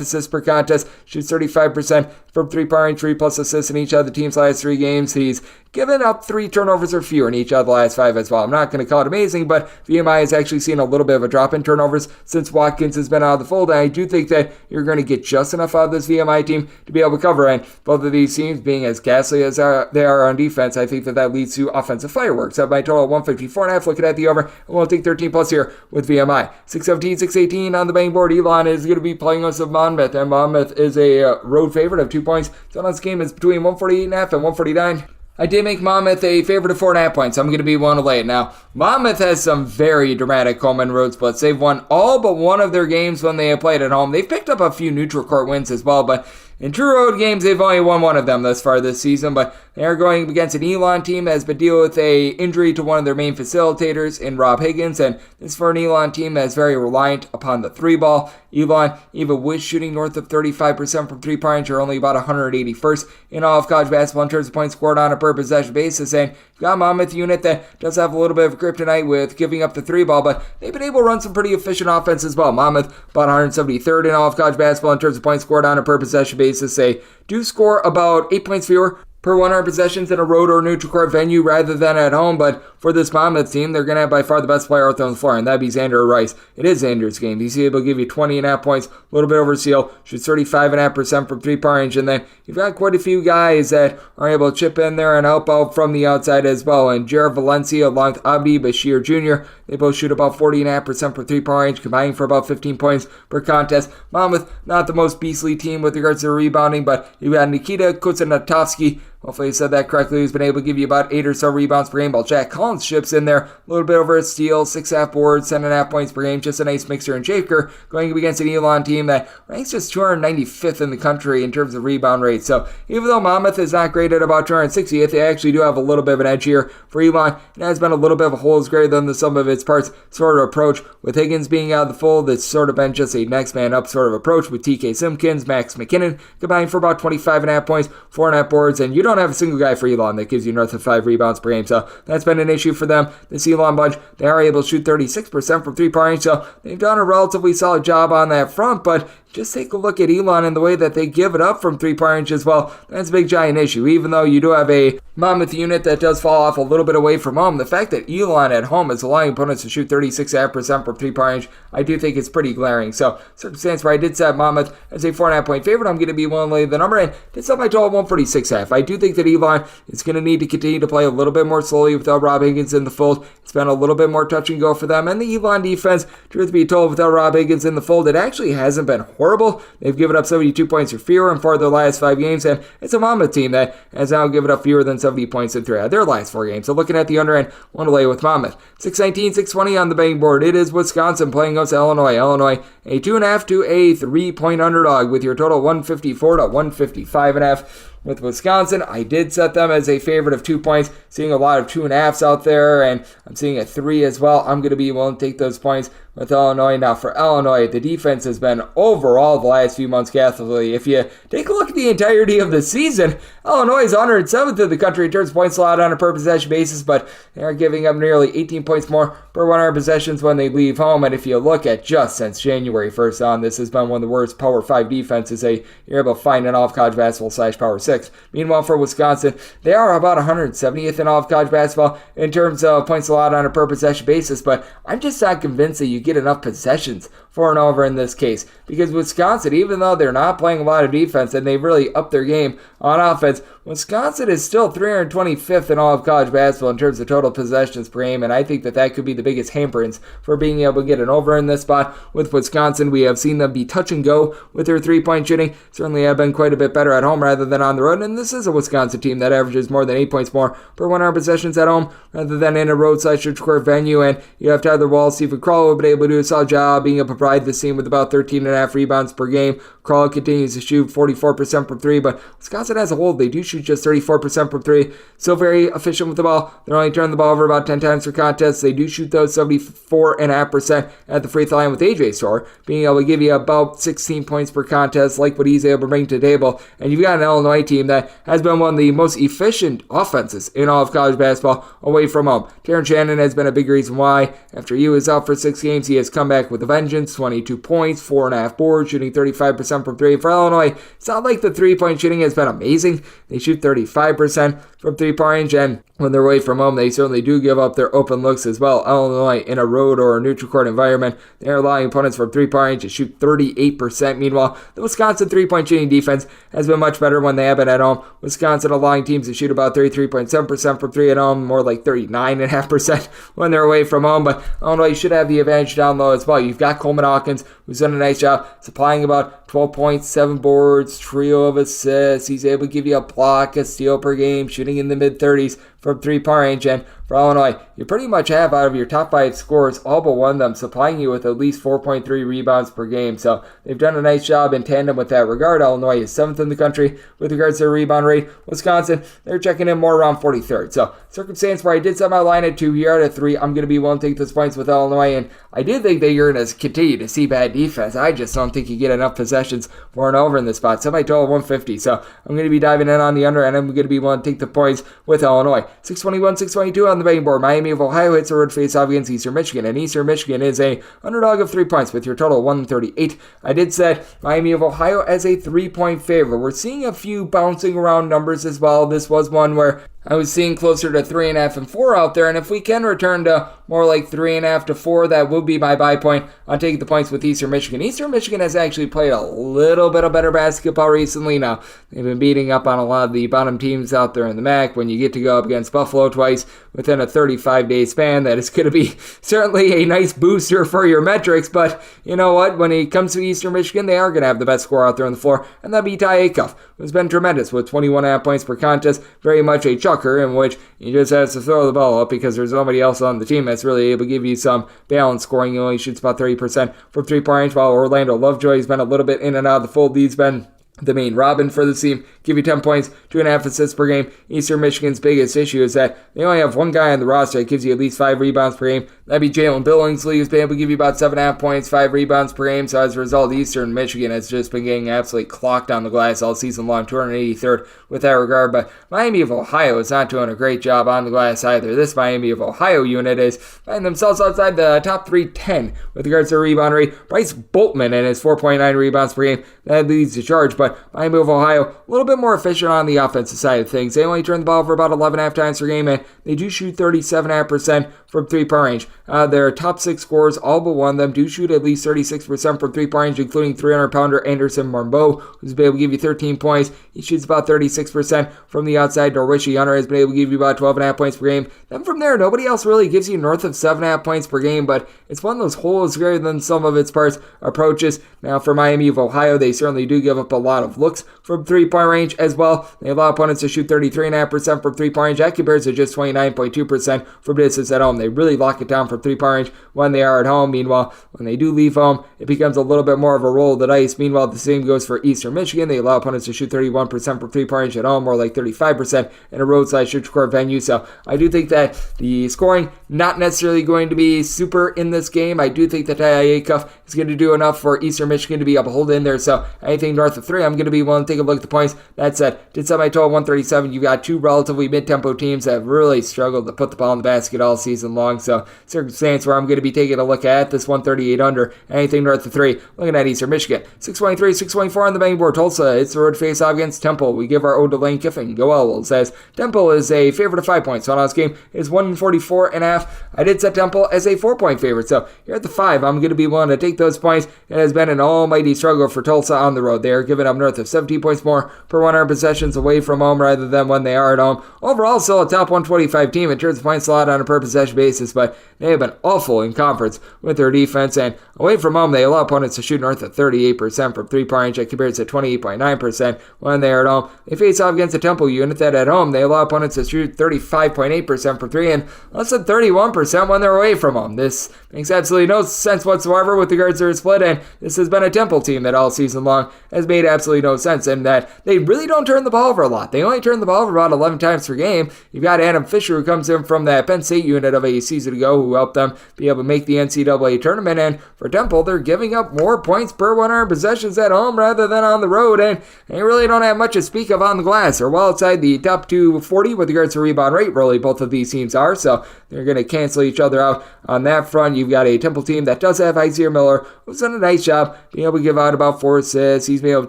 assists per contest, shoots 35% from 3-point range, 3+ assists in each of the team's last 3 games. He's given up 3 turnovers or fewer in each of the last 5 as well. I'm not going to call it amazing, but VMI has actually seen a little bit of a drop in turnovers since Watkins has been out of the fold, and I do think that you're going to get just enough out of this VMI team to be able to cover, and both of these teams being as ghastly as they are on defense, I think that leads to offensive fireworks. At my total 154.5, looking at the over, and we'll take 13 plus here with VMI. 617, 618 on the betting board. Elon is going to be playing us of Monmouth, and Monmouth is a road favorite of 2 points. So on this game is between 148.5 and 149. I did make Monmouth a favorite of 4.5 points. I'm going to be one to lay it. Now, Monmouth has some very dramatic home and road splits. They've won all but one of their games when they have played at home. They've picked up a few neutral court wins as well, but in true road games, they've only won one of them thus far this season, but they are going against an Elon team that has been dealing with a injury to one of their main facilitators in Rob Higgins, and this is for an Elon team that is very reliant upon the 3-ball. Elon, even with shooting north of 35% from 3-point range, are only about 181st in all of college basketball in terms of points scored on a per possession basis, and you've got a Monmouth unit that does have a little bit of kryptonite with giving up the 3-ball, but they've been able to run some pretty efficient offense as well. Monmouth about 173rd in all of college basketball in terms of points scored on a per possession basis. They do score about 8 points fewer per 100 possessions in a road or neutral court venue rather than at home. But for this Monmouth team, they're going to have by far the best player out there on the floor, and that'd be Xander Rice. It is Xander's game. He's able to give you 20.5 points, a little bit over seal, shoots 35.5% from three-point range, and then you've got quite a few guys that are able to chip in there and help out from the outside as well. And Jared Valencia along with Abdi Bashir Jr., they both shoot about 40.5% per three-point range, combining for about 15 points per contest. Monmouth, not the most beastly team with regards to rebounding, but you've got Nikita Kuznetsovsky. Hopefully I said that correctly. He's been able to give you about 8 or so rebounds per game, while Jack Collins ships in there a little bit over a steal, 6.5 boards, 10.5 points per game. Just a nice mixer and shaker going up against an Elon team that ranks just 295th in the country in terms of rebound rate. So even though Monmouth is not great at about 260th, they actually do have a little bit of an edge here for Elon. It has been a little bit of a whole is greater than the sum of its parts sort of approach. With Higgins being out of the fold, it's sort of been just a next man up sort of approach with TK Simpkins, Max McKinnon combining for about 25.5 points, 4.5 boards, and you don't have a single guy for Elon that gives you north of 5 rebounds per game. So that's been an issue for them. This Elon bunch, they are able to shoot 36% from three-point range, so they've done a relatively solid job on that front, but just take a look at Elon and the way that they give it up from three-point range as well. That's a big giant issue. Even though you do have a Monmouth unit that does fall off a little bit away from home, the fact that Elon at home is allowing opponents to shoot 36.5% from three-point range, I do think it's pretty glaring. So, circumstance where I did set Monmouth as a 4.5 point favorite, I'm going to be willing to lay the number, and did set my total at 146.5. I do think that Elon is going to need to continue to play a little bit more slowly without Rob Higgins in the fold. It's been a little bit more touch and go for them, and the Elon defense, truth be told, without Rob Higgins in the fold, it actually hasn't been horrible. They've given up 72 points or fewer in 4 of their last 5 games, and it's a Monmouth team that has now given up fewer than 70 points in 3 out of their last 4 games. So looking at the under end, want to lay with Monmouth. 619, 620 on the betting board. It is Wisconsin playing against Illinois. Illinois, a 2.5 to a 3-point underdog with your total 154 to 155.5. With Wisconsin, I did set them as a favorite of 2 points, seeing a lot of 2.5s out there, and I'm seeing a 3 as well. I'm going to be willing to take those points with Illinois. Now, for Illinois, the defense has been overall the last few months catholic. If you take a look at the entirety of the season, Illinois is 107th in the country in terms of points allowed on a per possession basis, but they are giving up nearly 18 points more per 100 possessions when they leave home. And if you look at just since January 1st on, this has been one of the worst Power 5 defenses you're able to find in all of college basketball / Power 6. Meanwhile, for Wisconsin, they are about 170th in all of college basketball in terms of points allowed on a per possession basis, but I'm just not convinced that you get enough possessions for and over in this case, because Wisconsin, even though they're not playing a lot of defense and they've really upped their game on offense, Wisconsin is still 325th in all of college basketball in terms of total possessions per game, and I think that could be the biggest hamperings for being able to get an over in this spot. With Wisconsin, we have seen them be touch and go with their three-point shooting. Certainly have been quite a bit better at home rather than on the road, and this is a Wisconsin team that averages more than 8 points more per 100 possessions at home rather than in a road / court venue. And you have Tyler Wall, Stephen Crowell have been able to do a solid job being able to provide this team with about 13.5 rebounds per game. Crowell continues to shoot 44% from 3, but Wisconsin as a whole, they do shoot just 34% from 3. Still very efficient with the ball. They're only turning the ball over about 10 times per contest. They do shoot those 74.5% at the free throw line, with AJ Storr being able to give you about 16 points per contest, like what he's able to bring to the table. And you've got an Illinois team that has been one of the most efficient offenses in all of college basketball away from home. Terrence Shannon has been a big reason why. After he was out for 6 games, he has come back with a vengeance. 22 points, 4.5 boards, shooting 35% from 3. For Illinois, it's not like the 3-point shooting has been amazing. They shoot 35% from 3-point range, and when they're away from home, they certainly do give up their open looks as well. Illinois, in a road or a neutral court environment, they're allowing opponents from 3-point range to shoot 38%. Meanwhile, the Wisconsin 3-point shooting defense has been much better when they have been at home. Wisconsin allowing teams to shoot about 33.7% from 3 at home, more like 39.5% when they're away from home. But Illinois should have the advantage down low as well. You've got Coleman Hawkins, who's done a nice job supplying about 12 points, 7 boards, trio of assists. He's able to give you a block, a steal per game, shooting in the mid-30s from 3-point range. And for Illinois, you pretty much have out of your top 5 scorers, all but one of them supplying you with at least 4.3 rebounds per game. So they've done a nice job in tandem with that regard. Illinois is 7th in the country with regards to their rebound rate. Wisconsin, they're checking in more around 43rd. So circumstance where I did set my line at 2 here out of 3, I'm going to be willing to take those points with Illinois. And I do think that you're going to continue to see bad defense, I just don't think you get enough possessions for an over in this spot. Semi-total 150. So I'm going to be diving in on the under, and I'm going to be willing to take the points with Illinois. 621, 622 on the betting board. Miami of Ohio hits a road face-off against Eastern Michigan, and Eastern Michigan is a underdog of 3 points with your total 138. I did set Miami of Ohio as a 3-point favorite. We're seeing a few bouncing around numbers as well. This was one where I was seeing closer to 3.5 and 4 out there, and if we can return to more like 3.5 to 4, that would be my buy point. I'll take the points with Eastern Michigan. Eastern Michigan has actually played a little bit of better basketball recently. Now, they've been beating up on a lot of the bottom teams out there in the MAC. When you get to go up against Buffalo twice within a 35-day span, that is going to be certainly a nice booster for your metrics. But you know what? When it comes to Eastern Michigan, they are going to have the best scorer out there on the floor, and that'd be Ty Acuff, who's been tremendous with 21.5 points per contest. Very much a chucker in which you just have to throw the ball up because there's nobody else on the team that's really able to give you some balanced scoring. He only shoots about 30% from 3-point range, while Orlando Lovejoy has been a little bit in and out of the fold. He's been the main Robin for the team. Give you 10 points, 2.5 assists per game. Eastern Michigan's biggest issue is that they only have one guy on the roster that gives you at least 5 rebounds per game. That'd be Jalen Billingsley, who's been able to give you about 7.5 points, 5 rebounds per game. So as a result, Eastern Michigan has just been getting absolutely clocked on the glass all season long, 283rd with that regard. But Miami of Ohio is not doing a great job on the glass either. This Miami of Ohio unit is finding themselves outside the top 310 with regards to rebound rate. Bryce Boltman and his 4.9 rebounds per game, that leads the charge. But Miami of Ohio, a little bit more efficient on the offensive side of things. They only turn the ball over about 11.5 times per game, and they do shoot 37.5% from 3-point range. Their top 6 scorers, all but one of them, do shoot at least 36% from 3-point range, including 300-pounder Anderson Marmot, who's been able to give you 13 points. He shoots about 36% from the outside. Norwishi Hunter has been able to give you about 12.5 points per game. Then from there, nobody else really gives you north of 7.5 points per game, but it's one of those wholes greater than some of its parts approaches. Now, for Miami of Ohio, they certainly do give up a lot of looks from 3-point range as well. They allow opponents to shoot 33.5% from 3-point range. That compares to just 29.2% from distance at home. They really lock it down from 3-point range when they are at home. Meanwhile, when they do leave home, it becomes a little bit more of a roll of the dice. Meanwhile, the same goes for Eastern Michigan. They allow opponents to shoot 31% from 3-point range at home, more like 35% in a roadside shoot court venue. So I do think that the scoring not necessarily going to be super in this game. I do think that Ty Acuff is going to do enough for Eastern Michigan to be able to hold in there. So anything north of 3, I'm going to be willing to take a look at the points. That said, did semi-total 137. You've got two relatively mid-tempo teams that have really struggled to put the ball in the basket all season long. So circumstance where I'm going to be taking a look at this 138 under. Anything north of 3. Looking at Eastern Michigan. 623, 624 on the betting board. Tulsa, it's the road face-off against Temple. We give our ode to Lane Kiffin. Go Owls, as Temple is a favorite of 5 points. So on this game is 144.5. I did set Temple as a 4-point favorite. So here at the 5, I'm going to be willing to take those points. It has been an almighty struggle for Tulsa on the road. They are giving up north of 17 points more per 100 possessions away from home rather than when they are at home. Overall, still a top 125 team in terms of points allowed on a per possession basis, but they have been awful in conference with their defense, and away from home, they allow opponents to shoot north of 38% from 3-point range. That compares to 28.9% when they are at home. They face off against a Temple unit that at home, they allow opponents to shoot 35.8% from 3 and less than 31% when they're away from home. This makes absolutely no sense whatsoever with regards to their split, and this has been a Temple team that all season long has made absolutely no sense, and that they really don't turn the ball over a lot. They only turn the ball over about 11 times per game. You've got Adam Fisher, who comes in from that Penn State unit of a season ago, who helped them be able to make the NCAA tournament, and for Temple, they're giving up more points per 100 possessions at home rather than on the road, and they really don't have much to speak of on the glass. They're well outside the top 240 with regards to rebound rate. Really, both of these teams are, so they're going to cancel each other out on that front. You've got a Temple team that does have Isaiah Miller, who's done a nice job being able to give out about 4 assists. He's been able to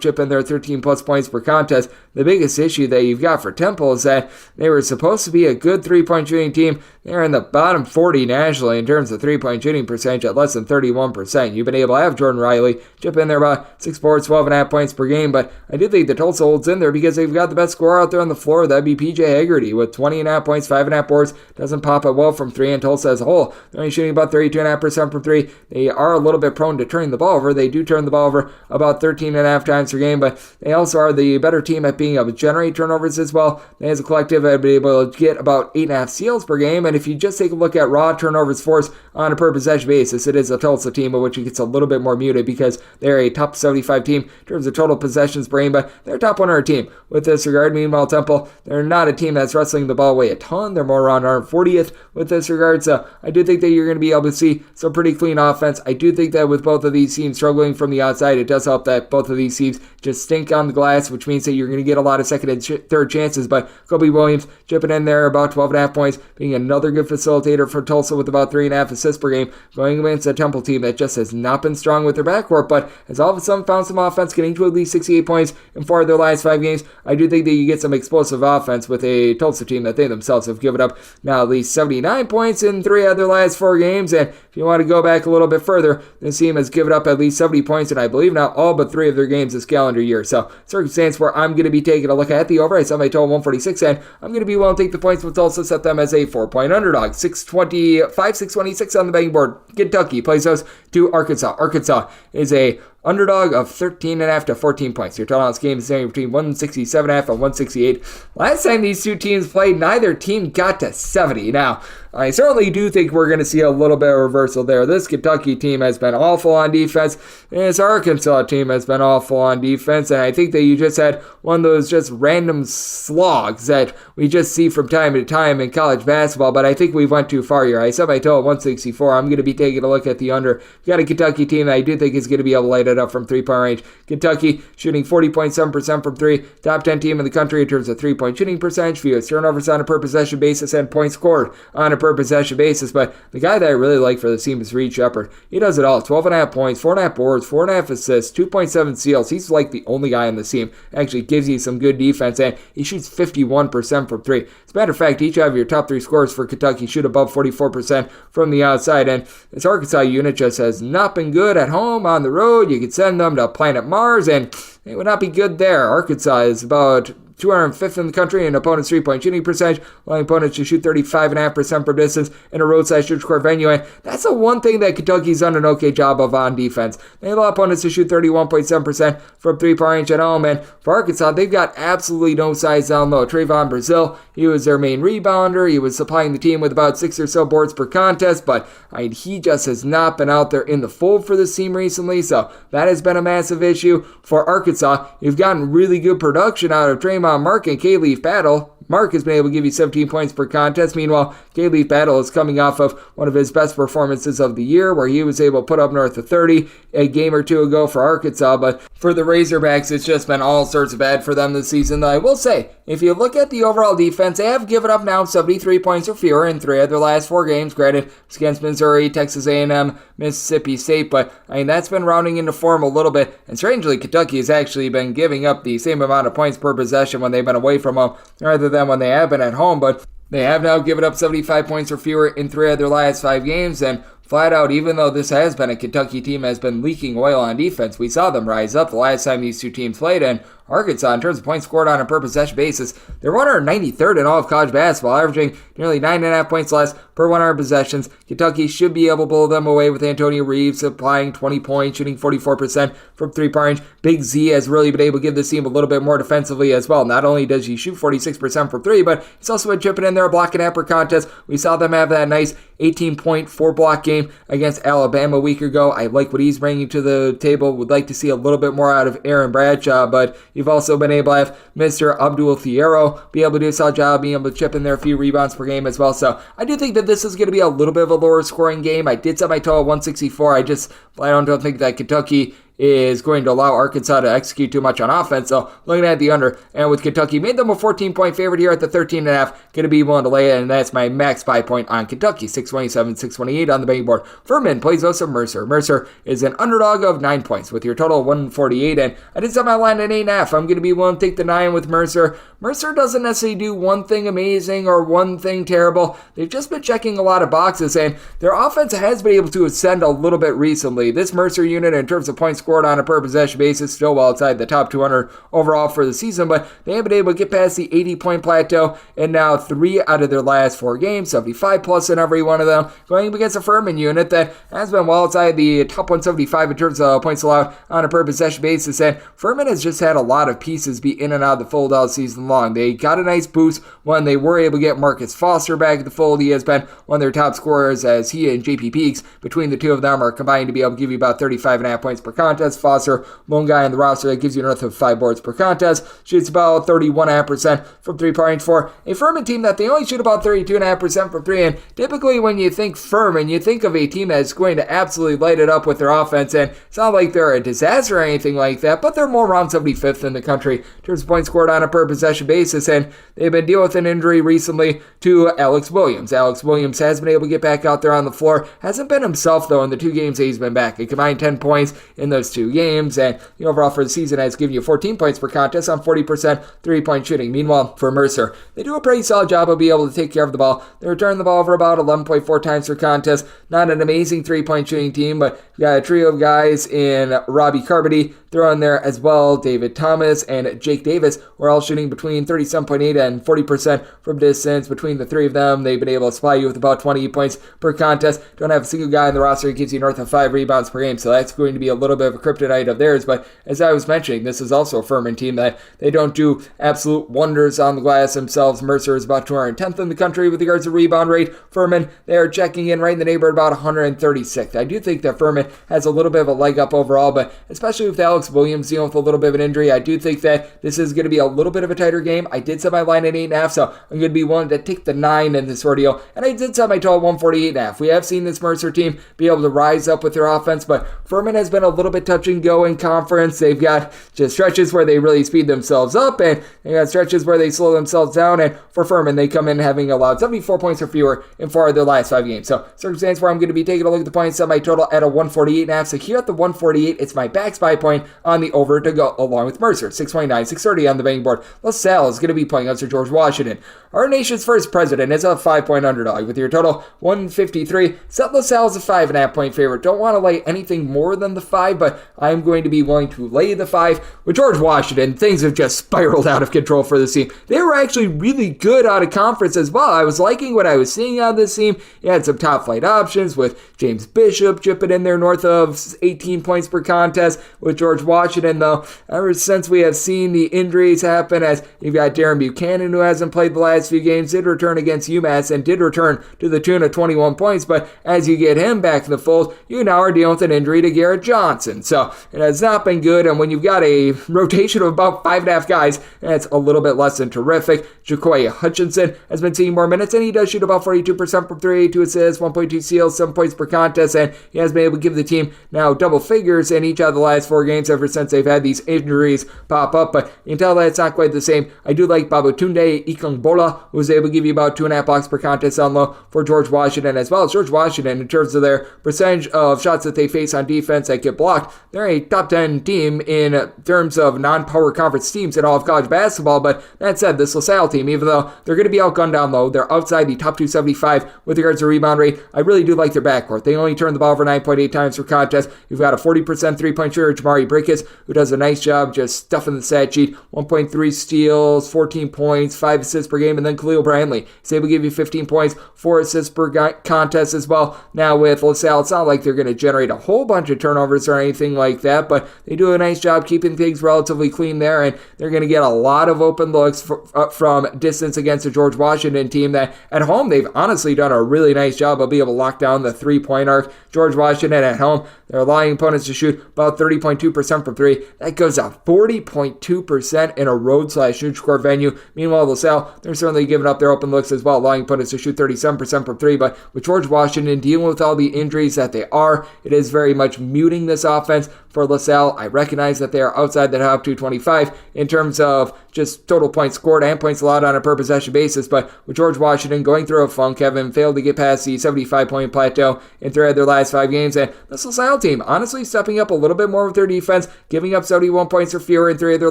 chip in there 13 plus points per contest. The biggest issue that you've got for Temple is that they were supposed to be a good 3-point shooting team. They're in the bottom 40 nationally in terms of 3-point shooting percentage at less than 31%. You've been able to have Jordan Riley chip in there about 6 boards, 12.5 points per game, but I do think the Tulsa holds in there because they've got the best scorer out there on the floor. That'd be PJ Haggerty with 20.5 points, 5.5 boards. Doesn't pop it well from 3, and Tulsa as a whole, they're only shooting about 32.5% from 3. They are a little bit prone to turning the ball over. They do turn the ball over about 13.5 times per game, but they also are the better team at being able to generate turnovers as well. They as a collective have been able to get about 8.5 steals per game, and if you just take a look at raw turnovers forced on a per possession basis, it is a Tulsa team, but which gets a little bit more muted because they're a top 75 team in terms of total possessions per game, but they're a top 100 team with this regard. Meanwhile, Temple, they're not a team that's wrestling the ball away a ton. They're more around 140th with this regard, so I do think that you're going to be able to see some pretty clean offense. I do think that with both of these teams struggling from the outside, it does help that both of these teams just stink on the glass, which means that you're going to get a lot of second and third chances, but Kobe Williams chipping in there about 12.5 points, being another good facilitator for Tulsa with about 3.5 assists per game, going against a Temple team that just has not been strong with their backcourt, but has all of a sudden found some offense, getting to at least 68 points in 4 of their last 5 games. I do think that you get some explosive offense with a Tulsa team that they themselves have given up now at least 79 points in 3 of their last 4 games, and if you want to go back a little bit further, this team has given up at least 70 points in, I believe, now all but 3 of their games this calendar year. So, circumstance where I'm going to be taking a look at the over. I set my total 146, and I'm going to be willing to take the points with Tulsa, set them as a 4-point underdog. 626 on the betting board. Kentucky plays those to Arkansas. Arkansas is a underdog of 13.5 to 14 points. Your total on this game is anywhere between 167.5 and 168. Last time these two teams played, neither team got to 70. Now, I certainly do think we're going to see a little bit of reversal there. This Kentucky team has been awful on defense, and this Arkansas team has been awful on defense, and I think that you just had one of those just random slogs that we just see from time to time in college basketball, but I think we went too far here. I set my total at 164. I'm going to be taking a look at the under. You got a Kentucky team that I do think is going to be able to light it up from 3-point range. Kentucky shooting 40.7% from 3, top 10 team in the country in terms of 3-point shooting percentage, fewest turnovers on a per possession basis, and points scored on a per possession basis. But the guy that I really like for the team is Reed Shepherd. He does it all. 12.5 points, 4.5 boards, 4.5 assists, 2.7 steals. He's like the only guy on the team. Actually gives you some good defense, and he shoots 51% from 3. As a matter of fact, each of your top 3 scorers for Kentucky shoot above 44% from the outside, and this Arkansas unit just has not been good at home. On the road, you could send them to planet Mars, and it would not be good there. Arkansas is about 205th in the country in opponents' 3-point shooting percentage, allowing opponents to shoot 35.5% per distance in a roadside stretch court venue, and that's the one thing that Kentucky's done an okay job of on defense. They allow opponents to shoot 31.7% from 3-point range at home, and for Arkansas, they've got absolutely no size down low. Trayvon Brazile, he was their main rebounder. He was supplying the team with about 6 or so boards per contest, but he just has not been out there in the fold for this team recently, so that has been a massive issue for Arkansas. You've gotten really good production out of Draymond Mark and Kayleaf Battle. Mark has been able to give you 17 points per contest. Meanwhile, Kayleaf Battle is coming off of one of his best performances of the year, where he was able to put up north of 30 a game or two ago for Arkansas. But for the Razorbacks, it's just been all sorts of bad for them this season. I will say, if you look at the overall defense, they have given up now 73 points or fewer in 3 of their last 4 games. Granted, it's against Missouri, Texas A&M, Mississippi State, but that's been rounding into form a little bit. And strangely, Kentucky has actually been giving up the same amount of points per possession when they've been away from them, rather than when they have been at home. But they have now given up 75 points or fewer in 3 of their last 5 games, and flat out, even though this has been a Kentucky team that has been leaking oil on defense, we saw them rise up the last time these two teams played, and Arkansas, in terms of points scored on a per possession basis, they're 193rd in all of college basketball, averaging nearly 9.5 points less per 100 possessions. Kentucky should be able to blow them away with Antonio Reeves supplying 20 points, shooting 44% from 3-point range. Big Z has really been able to give this team a little bit more defensively as well. Not only does he shoot 46% from 3, but he's also been chipping in there a block and half per contest. We saw them have that nice 18-point 4-block game against Alabama a week ago. I like what he's bringing to the table. Would like to see a little bit more out of Aaron Bradshaw, but you've also been able to have Mr. Abdul Fierro be able to do a solid job, being able to chip in there a few rebounds per game as well. So I do think that this is going to be a little bit of a lower scoring game. I did set my total at 164. I don't think that Kentucky is going to allow Arkansas to execute too much on offense. So looking at the under, and with Kentucky, made them a 14-point favorite here at the 13.5. Going to be willing to lay it, and that's my max buy point on Kentucky. 627, 628 on the betting board. Furman plays us of Mercer. Mercer is an underdog of 9 points with your total 148, and I did set my line at 8.5. I'm going to be willing to take the 9 with Mercer. Mercer doesn't necessarily do one thing amazing or one thing terrible. They've just been checking a lot of boxes, and their offense has been able to ascend a little bit recently. This Mercer unit, in terms of points scored on a per possession basis, still well outside the top 200 overall for the season, but they have been able to get past the 80-point plateau, and now 3 out of their last 4 games, 75 plus in every one of them, going up against a Furman unit that has been well outside the top 175 in terms of points allowed on a per possession basis, and Furman has just had a lot of pieces be in and out of the fold all season long. They got a nice boost when they were able to get Marcus Foster back in the fold. He has been one of their top scorers, as he and JP Peaks, between the two of them, are combined to be able to give you about 35.5 points per contest. Foster, lone guy on the roster that gives you north of 5 boards per contest, shoots about 31.5% from 3 points for a Furman team that they only shoot about 32.5% from 3, and typically when you think Furman, you think of a team that's going to absolutely light it up with their offense, and it's not like they're a disaster or anything like that, but they're more around 75th in the country in terms of points scored on a per possession basis, and they've been dealing with an injury recently to Alex Williams. Alex Williams has been able to get back out there on the floor, hasn't been himself though in the 2 games that he's been back. He combined 10 points in those 2 games, and overall for the season has given you 14 points per contest on 40% 3-point shooting. Meanwhile, for Mercer, they do a pretty solid job of being able to take care of the ball. They return the ball over about 11.4 times per contest. Not an amazing 3-point shooting team, but you got a trio of guys in Robbie Carmody, throw in there as well David Thomas and Jake Davis, who are all shooting between 37.8 and 40% from distance. Between the 3 of them, they've been able to supply you with about 28 points per contest. Don't have a single guy in the roster who gives you north of 5 rebounds per game, so that's going to be a little bit of a kryptonite of theirs. But as I was mentioning, this is also a Furman team that they don't do absolute wonders on the glass themselves. Mercer is about 210th in the country with regards to rebound rate. Furman, they are checking in right in the neighborhood about 136th. I do think that Furman has a little bit of a leg up overall, but especially with Alex Williams dealing with a little bit of an injury, I do think that this is going to be a little bit of a tighter game. I did set my line at 8.5, so I'm going to be willing to take the 9 in this ordeal, and I did set my total at 148.5. We have seen this Mercer team be able to rise up with their offense, but Furman has been a little bit touch and go in conference. They've got just stretches where they really speed themselves up, and they got stretches where they slow themselves down, and for Furman, they come in having allowed 74 points or fewer in 4 of their last 5 games. So, circumstance where I'm going to be taking a look at the points, set my total at a 148.5. So here at the 148, it's my back spy point on the over to go along with Mercer. 629, 630 on the betting board. LaSalle is going to be playing against George Washington. Our nation's first president is a 5-point underdog with your total 153. Set LaSalle as a 5.5 point favorite. Don't want to lay anything more than the 5, but I'm going to be willing to lay the 5. With George Washington, things have just spiraled out of control for this team. They were actually really good out of conference as well. I was liking what I was seeing out of this team. You had some top flight options with James Bishop chipping in there north of 18 points per contest. With George Washington, though, ever since we have seen the injuries happen, as you've got Darren Buchanan, who hasn't played the last few games, did return against UMass and did return to the tune of 21 points, but as you get him back in the fold, you now are dealing with an injury to Garrett Johnson. So it has not been good, and when you've got a rotation of about 5.5 guys, that's a little bit less than terrific. Jaquay Hutchinson has been seeing more minutes, and he does shoot about 42% from 3, 2 assists, 1.2 steals, 7 points per contest, and he has been able to give the team now double figures in each of the last 4 games ever since they've had these injuries pop up, but you can tell that it's not quite the same. I do like Babatunde Ikongbola, who was able to give you about 2.5 blocks per contest on low for George Washington, as well as George Washington in terms of their percentage of shots that they face on defense that get blocked. They're a top 10 team in terms of non-power conference teams in all of college basketball, but that said, this LaSalle team, even though they're going to be outgunned down low, they're outside the top 275 with regards to rebound rate. I really do like their backcourt. They only turn the ball over 9.8 times per contest. You've got a 40% 3-point shooter, Jamari Brickes, who does a nice job just stuffing the stat sheet. 1.3 steals, 14 points, 5 assists per game, and then Khalil Brantley is able to give you 15 points, 4 assists per contest as well. Now with LaSalle, it's not like they're going to generate a whole bunch of turnovers or anything like that, but they do a nice job keeping things relatively clean there, and they're going to get a lot of open looks from distance against the George Washington team that at home they've honestly done a really nice job of being able to lock down the 3-point arc. George Washington at home, they're allowing opponents to shoot about 30.2% from 3. That goes up 40.2% in a road/neutral court venue. Meanwhile, LaSalle, they're certainly giving up their open looks as well, allowing opponents to shoot 37% from 3. But with George Washington dealing with all the injuries that they are, it is very much muting this offense for LaSalle. I recognize that they are outside the top 225 in terms of just total points scored and points allowed on a per possession basis, but with George Washington going through a funk, having failed to get past the 75-point plateau in 3 of their last 5 games, and this LaSalle team honestly stepping up a little bit more with their defense, giving up 71 points or fewer in 3 of their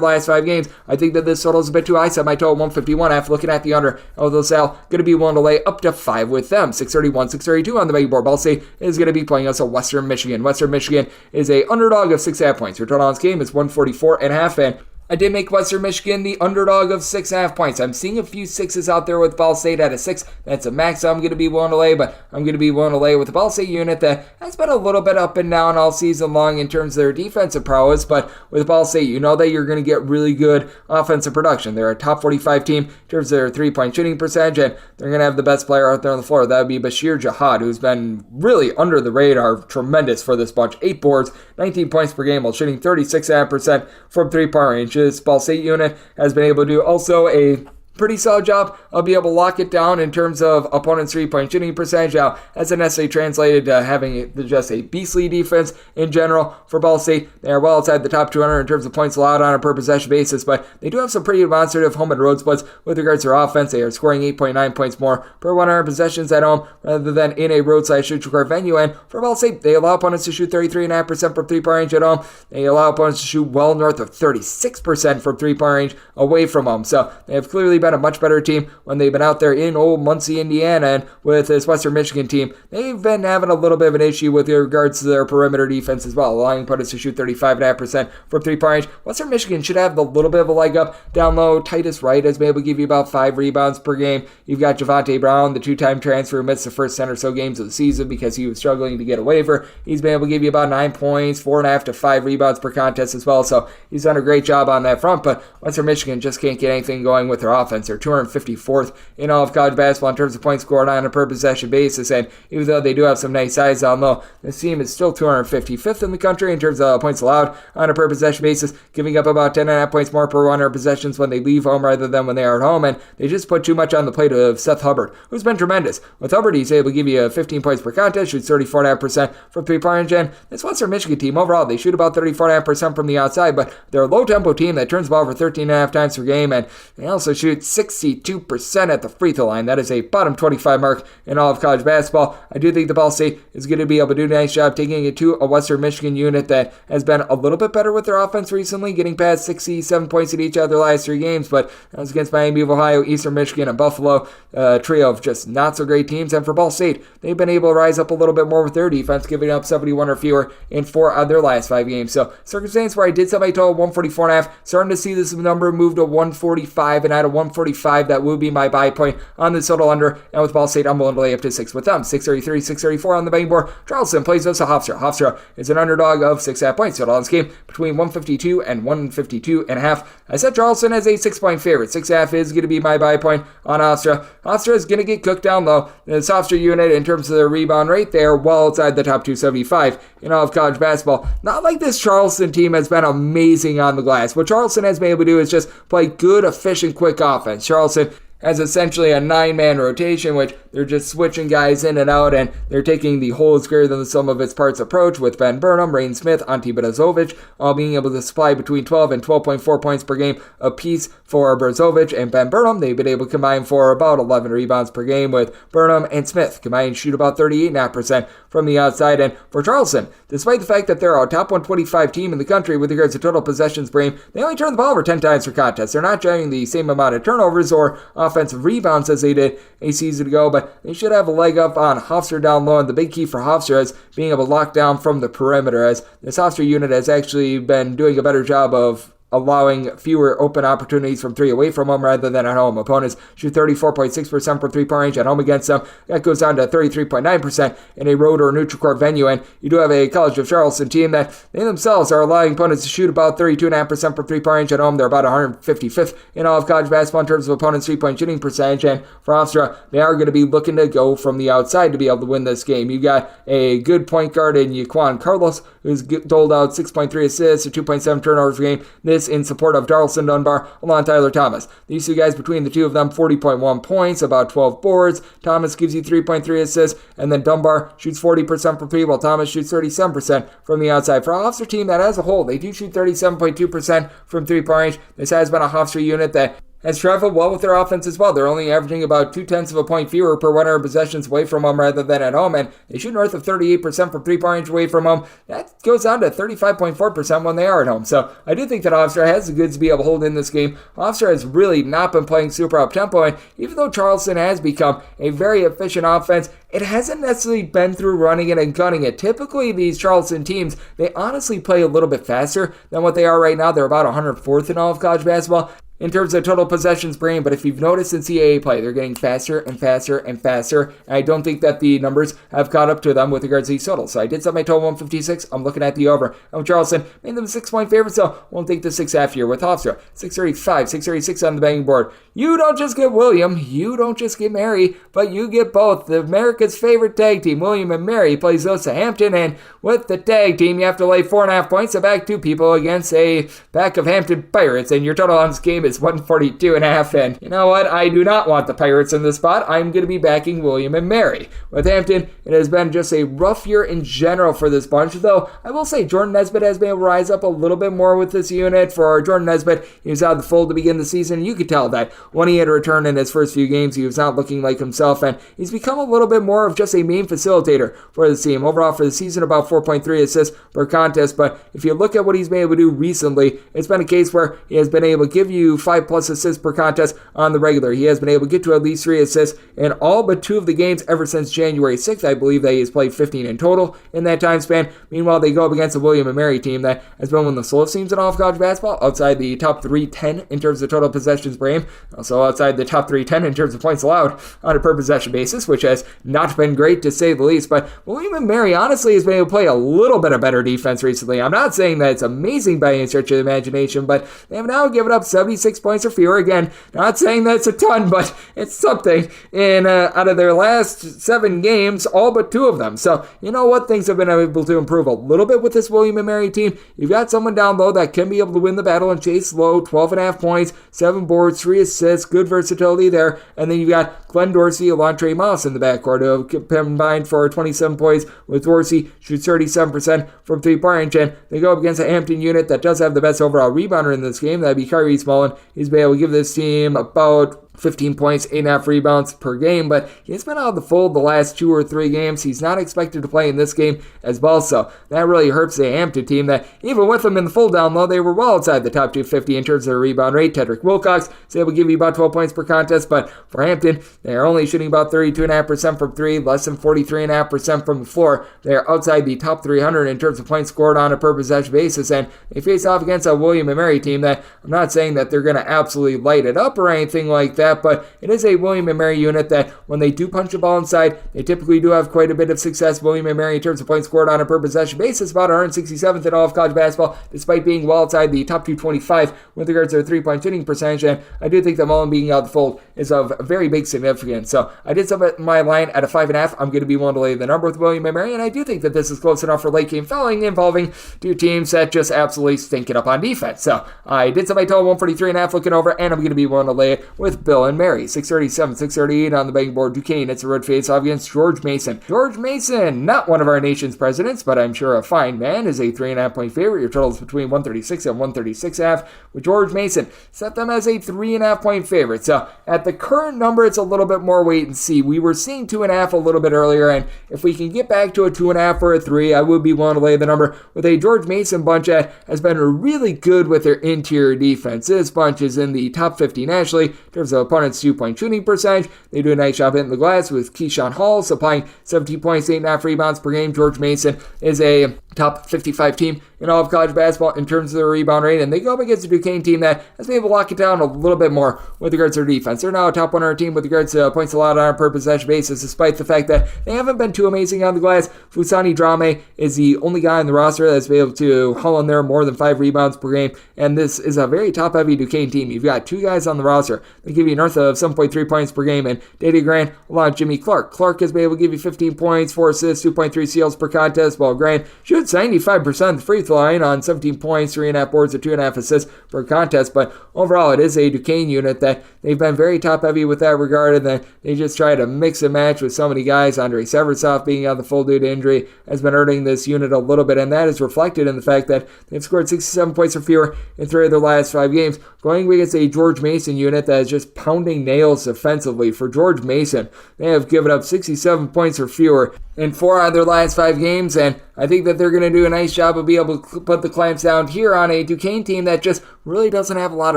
last 5 games. I think that this total is a bit too high. Set my total 151 after looking at the under. With LaSalle, going to be willing to lay up to 5 with them. 631, 632 on the betting board. Ball State is going to be playing us a Western Michigan. Western Michigan is a underdog of 6.5 points. Your total on this game is 144.5, and I did make Western Michigan the underdog of 6.5 points. I'm seeing a few sixes out there with Ball State at a 6. That's a max I'm going to be willing to lay, but I'm going to be willing to lay with the Ball State unit that has been a little bit up and down all season long in terms of their defensive prowess, but with Ball State, you know that you're going to get really good offensive production. They're a top 45 team in terms of their three-point shooting percentage, and they're going to have the best player out there on the floor. That would be Bashir Jihad, who's been really under the radar, tremendous for this bunch. 8 boards, 19 points per game while shooting 36.5% from three-point range. This Ball State unit has been able to do also a pretty solid job. I'll be able to lock it down in terms of opponent's three-point shooting percentage. Now, hasn't necessarily translated to having just a beastly defense in general for Ball State. They are well outside the top 200 in terms of points allowed on a per possession basis, but they do have some pretty demonstrative home and road splits with regards to their offense. They are scoring 8.9 points more per 100 possessions at home rather than in a roadside shoot-to-court venue. And for Ball State, they allow opponents to shoot 33.5% from three-point range at home. They allow opponents to shoot well north of 36% from three-point range away from home. So they have clearly been a much better team when they've been out there in old Muncie, Indiana, and with this Western Michigan team, they've been having a little bit of an issue with regards to their perimeter defense as well, allowing opponents to shoot 35.5% from three-point range. Western Michigan should have a little bit of a leg up down low. Titus Wright has been able to give you about 5 rebounds per game. You've got Javonte Brown, the two-time transfer who missed the first 10 or so games of the season because he was struggling to get a waiver. He's been able to give you about 9 points, 4.5 to 5 rebounds per contest as well, so he's done a great job on that front, but Western Michigan just can't get anything going with their offense. They're 254th in all of college basketball in terms of points scored on a per possession basis, and even though they do have some nice size down low, this team is still 255th in the country in terms of points allowed on a per possession basis, giving up about 10.5 points more per 100 possessions when they leave home rather than when they are at home, and they just put too much on the plate of Seth Hubbard, who's been tremendous. With Hubbard, he's able to give you 15 points per contest, shoots 34.5% from three-point range, and this Western Michigan team overall, they shoot about 34.5% from the outside, but they're a low-tempo team that turns the ball over 13.5 times per game, and they also shoot 62% at the free throw line. That is a bottom 25 mark in all of college basketball. I do think the Ball State is going to be able to do a nice job taking it to a Western Michigan unit that has been a little bit better with their offense recently, getting past 67 points in each of their last 3 games, but that was against Miami of Ohio, Eastern Michigan, and Buffalo, a trio of just not so great teams. And for Ball State, they've been able to rise up a little bit more with their defense, giving up 71 or fewer in 4 of their last 5 games. So circumstance where I did set my total 144.5, starting to see this number move to 145, and at a 145, that will be my buy point on the total under, and with Ball State, I'm willing to lay up to 6 with them. 633, 634 on the betting board. Charleston plays us a Hofstra. Hofstra is an underdog of 6.5 points. Total on this game between 152 and 152.5. I set Charleston as a 6-point favorite. 6.5 is going to be my buy point on Hofstra. Hofstra is going to get cooked down, though. This Hofstra unit, in terms of their rebound rate, they are well outside the top 275 in all of college basketball. Not like this Charleston team has been amazing on the glass. What Charleston has been able to do is just play good, efficient, quick offense. Charleston has essentially a 9-man rotation, which they're just switching guys in and out, and they're taking the whole is greater than the sum of its parts approach with Ben Burnham, Rain Smith, Ante Brazovic, all being able to supply between 12 and 12.4 points per game apiece for Brazovic and Ben Burnham. They've been able to combine for about 11 rebounds per game, with Burnham and Smith combined shoot about 38.5% from the outside. And for Charleston, despite the fact that they're a top 125 team in the country with regards to total possessions per game, they only turn the ball over 10 times per contest. They're not generating the same amount of turnovers or offensive rebounds as they did a season ago, but they should have a leg up on Hofstra down low, and the big key for Hofstra is being able to lock down from the perimeter, as this Hofstra unit has actually been doing a better job of allowing fewer open opportunities from 3 away from them rather than at home. Opponents shoot 34.6% from three-point range at home against them. That goes down to 33.9% in a road or neutral court venue, and you do have a College of Charleston team that they themselves are allowing opponents to shoot about 32.5% from three-point range at home. They're about 155th in all of college basketball in terms of opponents' three-point shooting percentage, and for Hofstra, they are going to be looking to go from the outside to be able to win this game. You got a good point guard in Yaquan Carlos, who's doled out 6.3 assists and 2.7 turnovers per game. This in support of Darlston Dunbar, along Tyler Thomas. These two guys, between the two of them, 40.1 points, about 12 boards. Thomas gives you 3.3 assists, and then Dunbar shoots 40% from 3, while Thomas shoots 37% from the outside. For a Hofstra team that as a whole, they do shoot 37.2% from 3-point range. This has been a Hofstra unit that has traveled well with their offense as well. They're only averaging about 0.2 of a point fewer per 100 possessions away from home rather than at home, and they shoot north of 38% from three-point range away from home. That goes down to 35.4% when they are at home. So I do think that Hofstra has the goods to be able to hold in this game. Hofstra has really not been playing super up-tempo, and even though Charleston has become a very efficient offense, it hasn't necessarily been through running it and gunning it. Typically, these Charleston teams, they honestly play a little bit faster than what they are right now. They're about 104th in all of college basketball in terms of total possessions per game, but if you've noticed in CAA play, they're getting faster and faster and faster, and I don't think that the numbers have caught up to them with regards to these totals. So I did set my total 156. I'm looking at the over. And with Charleston, made them a 6-point favorite, so won't take the 6.5 here with Hofstra. 635, 636 on the betting board. You don't just get William, you don't just get Mary, but you get both. The America's favorite tag team, William and Mary, plays those to Hampton, and with the tag team, you have to lay 4.5 points to back two people against a pack of Hampton Pirates, and your total on this game is 142.5, and you know what? I do not want the Pirates in this spot. I'm going to be backing William and Mary. With Hampton, it has been just a rough year in general for this bunch, though I will say Jordan Nesbitt has been able to rise up a little bit more with this unit. For Jordan Nesbitt, he was out of the fold to begin the season. You could tell that when he had a return in his first few games, he was not looking like himself, and he's become a little bit more of just a main facilitator for the team. Overall for the season, about 4.3 assists per contest, but if you look at what he's been able to do recently, it's been a case where he has been able to give you 5+ assists per contest on the regular. He has been able to get to at least 3 assists in all but 2 of the games ever since January 6th. I believe that he has played 15 in total in that time span. Meanwhile, they go up against the William and Mary team that has been one of the slowest teams in all of college basketball, outside the top 310 in terms of total possessions per game, also outside the top 310 in terms of points allowed on a per possession basis, which has not been great to say the least. But William and Mary honestly has been able to play a little bit of better defense recently. I'm not saying that it's amazing by any stretch of the imagination, but they have now given up 76 points or fewer. Again, not saying that's a ton, but it's something in out of their last 7 games, all but 2 of them. So you know what? Things have been able to improve a little bit with this William and Mary team. You've got someone down low that can be able to win the battle, and Chase Lowe, 12.5 points, 7 boards, 3 assists, good versatility there. And then you've got Glenn Dorsey, Elon Moss in the backcourt, who combined for 27 points with Dorsey, shoots 37% from 3-point range, and they go up against a Hampton unit that does have the best overall rebounder in this game. That'd be Kyrie Smallin. He's been able to give this team about 15 points, 8.5 rebounds per game, but he's been out of the fold the last 2 or 3 games. He's not expected to play in this game as well, so that really hurts the Hampton team that, even with him in the fold down low, they were well outside the top 250 in terms of their rebound rate. Tedrick Wilcox is able to give you about 12 points per contest, but for Hampton, they are only shooting about 32.5% from 3, less than 43.5% from the floor. They are outside the top 300 in terms of points scored on a per possession basis, and they face off against a William and Mary team that, I'm not saying that they're going to absolutely light it up or anything like that, but it is a William and Mary unit that when they do punch the ball inside, they typically do have quite a bit of success. William and Mary in terms of points scored on a per possession basis, about 167th in all of college basketball, despite being well outside the top 225 with regards to their 3-point shooting percentage, and I do think that Mullen being out of the fold is of very big significance. So I did set my line at a 5.5. I'm going to be willing to lay the number with William and Mary, and I do think that this is close enough for late game fouling involving 2 teams that just absolutely stink it up on defense. So I did set my total 143.5 looking over, and I'm going to be willing to lay it with Bill and Mary. 637, 638 on the betting board. Duquesne, it's a road face-off against George Mason. George Mason, not one of our nation's presidents, but I'm sure a fine man, is a 3.5-point favorite. Your total is between 136 and 136.5. With George Mason, set them as a 3.5-point favorite. So at the current number, it's a little bit more wait and see. We were seeing 2.5 a little bit earlier, and if we can get back to a 2.5 or a 3, I would be willing to lay the number with a George Mason bunch that has been really good with their interior defense. This bunch is in the top 50 nationally in terms of opponents' 2-point shooting percentage. They do a nice job hitting the glass with Keyshawn Hall supplying 17 points, 8.5 rebounds per game. George Mason is a top 55 team in all of college basketball in terms of their rebound rate, and they go up against a Duquesne team that has been able to lock it down a little bit more with regards to their defense. They're now a top 100 team with regards to points allowed on a per possession basis, despite the fact that they haven't been too amazing on the glass. Fusani Drame is the only guy on the roster that's been able to haul in there more than 5 rebounds per game, and this is a very top-heavy Duquesne team. You've got 2 guys on the roster that give you north of 7.3 points per game, and Dady Grant along with Jimmy Clark. Clark has been able to give you 15 points, 4 assists, 2.3 steals per contest, while Grant shoots shoots 95% of the free throw line on 17 points, 3.5 boards, and 2.5 assists per contest. But overall, it is a Duquesne unit that they've been very top-heavy with that regard, and then they just try to mix and match with so many guys. Andre Seversoff being on the full due to injury has been hurting this unit a little bit, and that is reflected in the fact that they've scored 67 points or fewer in 3 of their last 5 games, going against a George Mason unit that is just pounding nails defensively. For George Mason, they have given up 67 points or fewer in 4 out of their last 5 games, and I think that they're going to do a nice job of being able to put the clamps down here on a Duquesne team that just really doesn't have a lot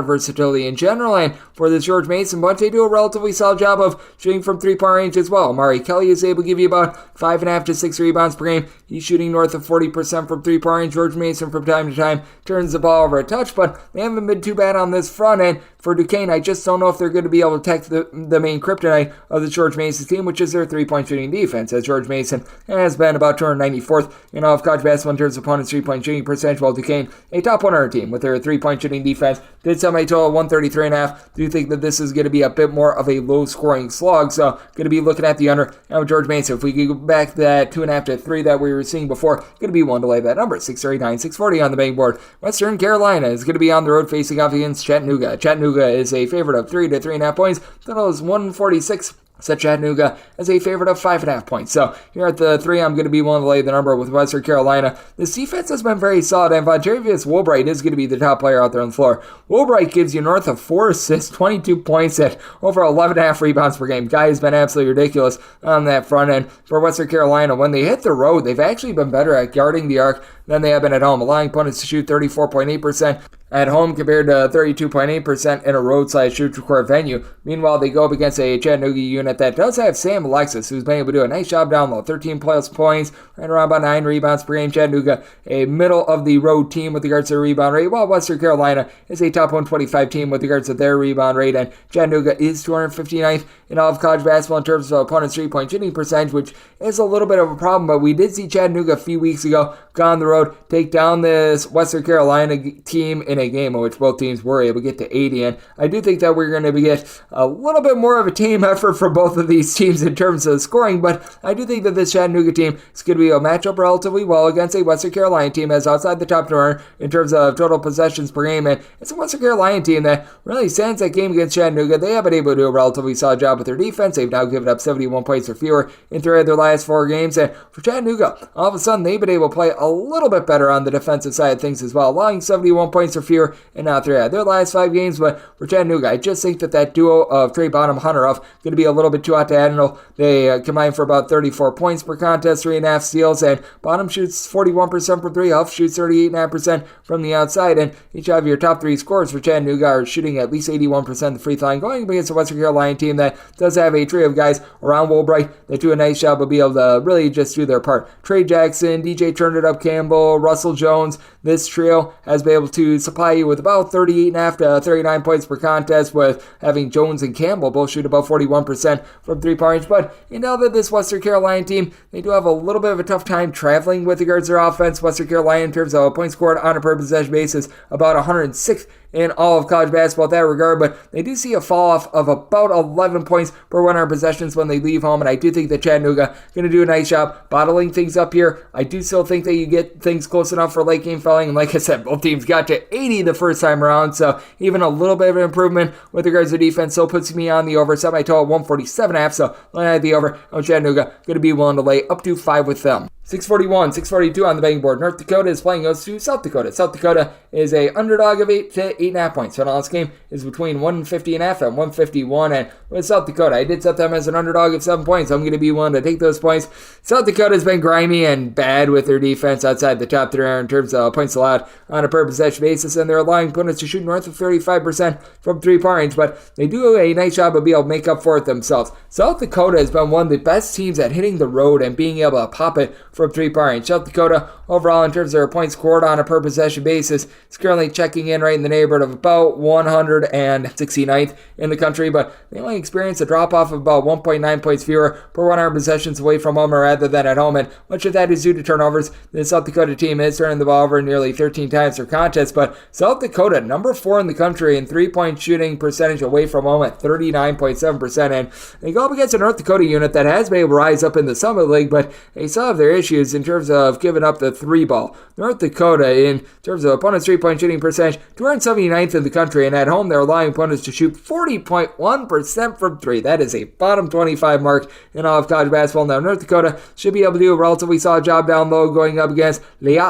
of versatility in general. And for this George Mason bunch, they do a relatively solid job of shooting from 3-point range as well. Amari Kelly is able to give you about 5.5 to 6 rebounds per game. He's shooting north of 40% from 3-point range. George Mason from time to time turns the ball over a touch, but they haven't been too bad on this front end. For Duquesne, I just don't know if they're going to be able to attack the main kryptonite of the George Mason team, which is their 3-point shooting defense, as George Mason has been about 294th in all of college basketball in terms of opponents' 3-point shooting percentage, while Duquesne, a top 100 team with their 3-point shooting defense, did semi-total 133.5. Do you think that this is going to be a bit more of a low-scoring slog? So, going to be looking at the under. And with George Mason, if we could go back to that 2.5 to 3 that we were seeing before, going to be one to lay that number, 639, 640 on the betting board. Western Carolina is going to be on the road facing off against Chattanooga. Chattanooga is a favorite of 3 to 3.5 points. Total is 146. Set Chattanooga as a favorite of 5.5 points. So here at the 3, I'm going to be willing to lay the number with Western Carolina. This defense has been very solid, and Vontavious Woolbright is going to be the top player out there on the floor. Woolbright gives you north of 4 assists, 22 points at over 11.5 rebounds per game. Guy has been absolutely ridiculous on that front end. For Western Carolina, when they hit the road, they've actually been better at guarding the arc than they have been at home, allowing opponents to shoot 34.8% at home compared to 32.8% in a roadside-shoot-record venue. Meanwhile, they go up against a Chattanooga unit that does have Sam Alexis, who's been able to do a nice job down low. 13-plus points, right around about 9 rebounds per game. Chattanooga, a middle-of-the-road team with regards to their rebound rate, while Western Carolina is a top 125 team with regards to their rebound rate, and Chattanooga is 259th in all of college basketball in terms of opponents' 3-point shooting percentage, which is a little bit of a problem, but we did see Chattanooga a few weeks ago go on the road, take down this Western Carolina team in a game in which both teams were able to get to 80, and I do think that we're going to get a little bit more of a team effort for both of these teams in terms of scoring, but I do think that this Chattanooga team is going to be a matchup relatively well against a Western Carolina team that's outside the top 200 in terms of total possessions per game, and it's a Western Carolina team that really stands that game against Chattanooga. They have been able to do a relatively solid job with their defense. They've now given up 71 points or fewer in 3 of their last 4 games, and for Chattanooga, all of a sudden they've been able to play a little bit better on the defensive side of things as well, allowing 71 points or fewer in now 3 out of their last 5 games. But for Chattanooga, I just think that duo of Trey Bonham, Hunter Huff, going to be a little bit too hot to handle. They combine for about 34 points per contest, 3.5 steals, and Bonham shoots 41% from 3. Huff shoots 38.5% from the outside, and each of your top 3 scorers for Chattanooga are shooting at least 81% of the free throw line, going against a Western Carolina team that does have a trio of guys around Woolbright that do a nice job of being able to really just do their part. Trey Jackson, DJ Turn It Up Campbell, Russell Jones, this trio has been able to supply you with about 38.5 to 39 points per contest, with having Jones and Campbell both shoot about 41% from 3-point range. But you know that this Western Carolina team, they do have a little bit of a tough time traveling with regards to their offense. Western Carolina, in terms of points scored on a per possession basis, about 106th in all of college basketball in that regard, but they do see a fall off of about 11 points per 100 possessions when they leave home, and I do think that Chattanooga going to do a nice job bottling things up here. I do still think that you get things close enough for late game fouling, and like I said, both teams got to 80 the first time around, so even a little bit of an improvement with regards to defense still puts me on the over. Semi-total 147.5, so laying at the over on Chattanooga, going to be willing to lay up to 5 with them. 641, 642 on the betting board. North Dakota is playing us to South Dakota. South Dakota is a underdog of 8 to 8.5 points. So now this game is between 150.5 and 151. And with South Dakota, I did set them as an underdog of 7 points. I'm going to be willing to take those points. South Dakota has been grimy and bad with their defense outside the top 3 in terms of points allowed on a per possession basis, and they're allowing opponents to shoot north of 35% from 3-point range, but they do a nice job of being able to make up for it themselves. South Dakota has been one of the best teams at hitting the road and being able to pop it from 3-point range. South Dakota, overall, in terms of their points scored on a per possession basis, is currently checking in right in the neighborhood of about 169th in the country, but they only experienced a drop-off of about 1.9 points fewer per 100 possessions away from home rather than at home, and much of that is due to turnovers. The South Dakota team is turning the ball over nearly 13 times per contest, but South Dakota, number 4 in the country in 3-point shooting percentage away from home at 39.7%, and they go up against a North Dakota unit that has been able to rise up in the Summit League, but they still have their issues issues in terms of giving up the three ball. North Dakota, in terms of opponents' three-point shooting percentage, 279th in the country, and at home they're allowing opponents to shoot 40.1% from three. That is a bottom 25 mark in all of college basketball. Now, North Dakota should be able to do a relatively solid job down low going up against Leat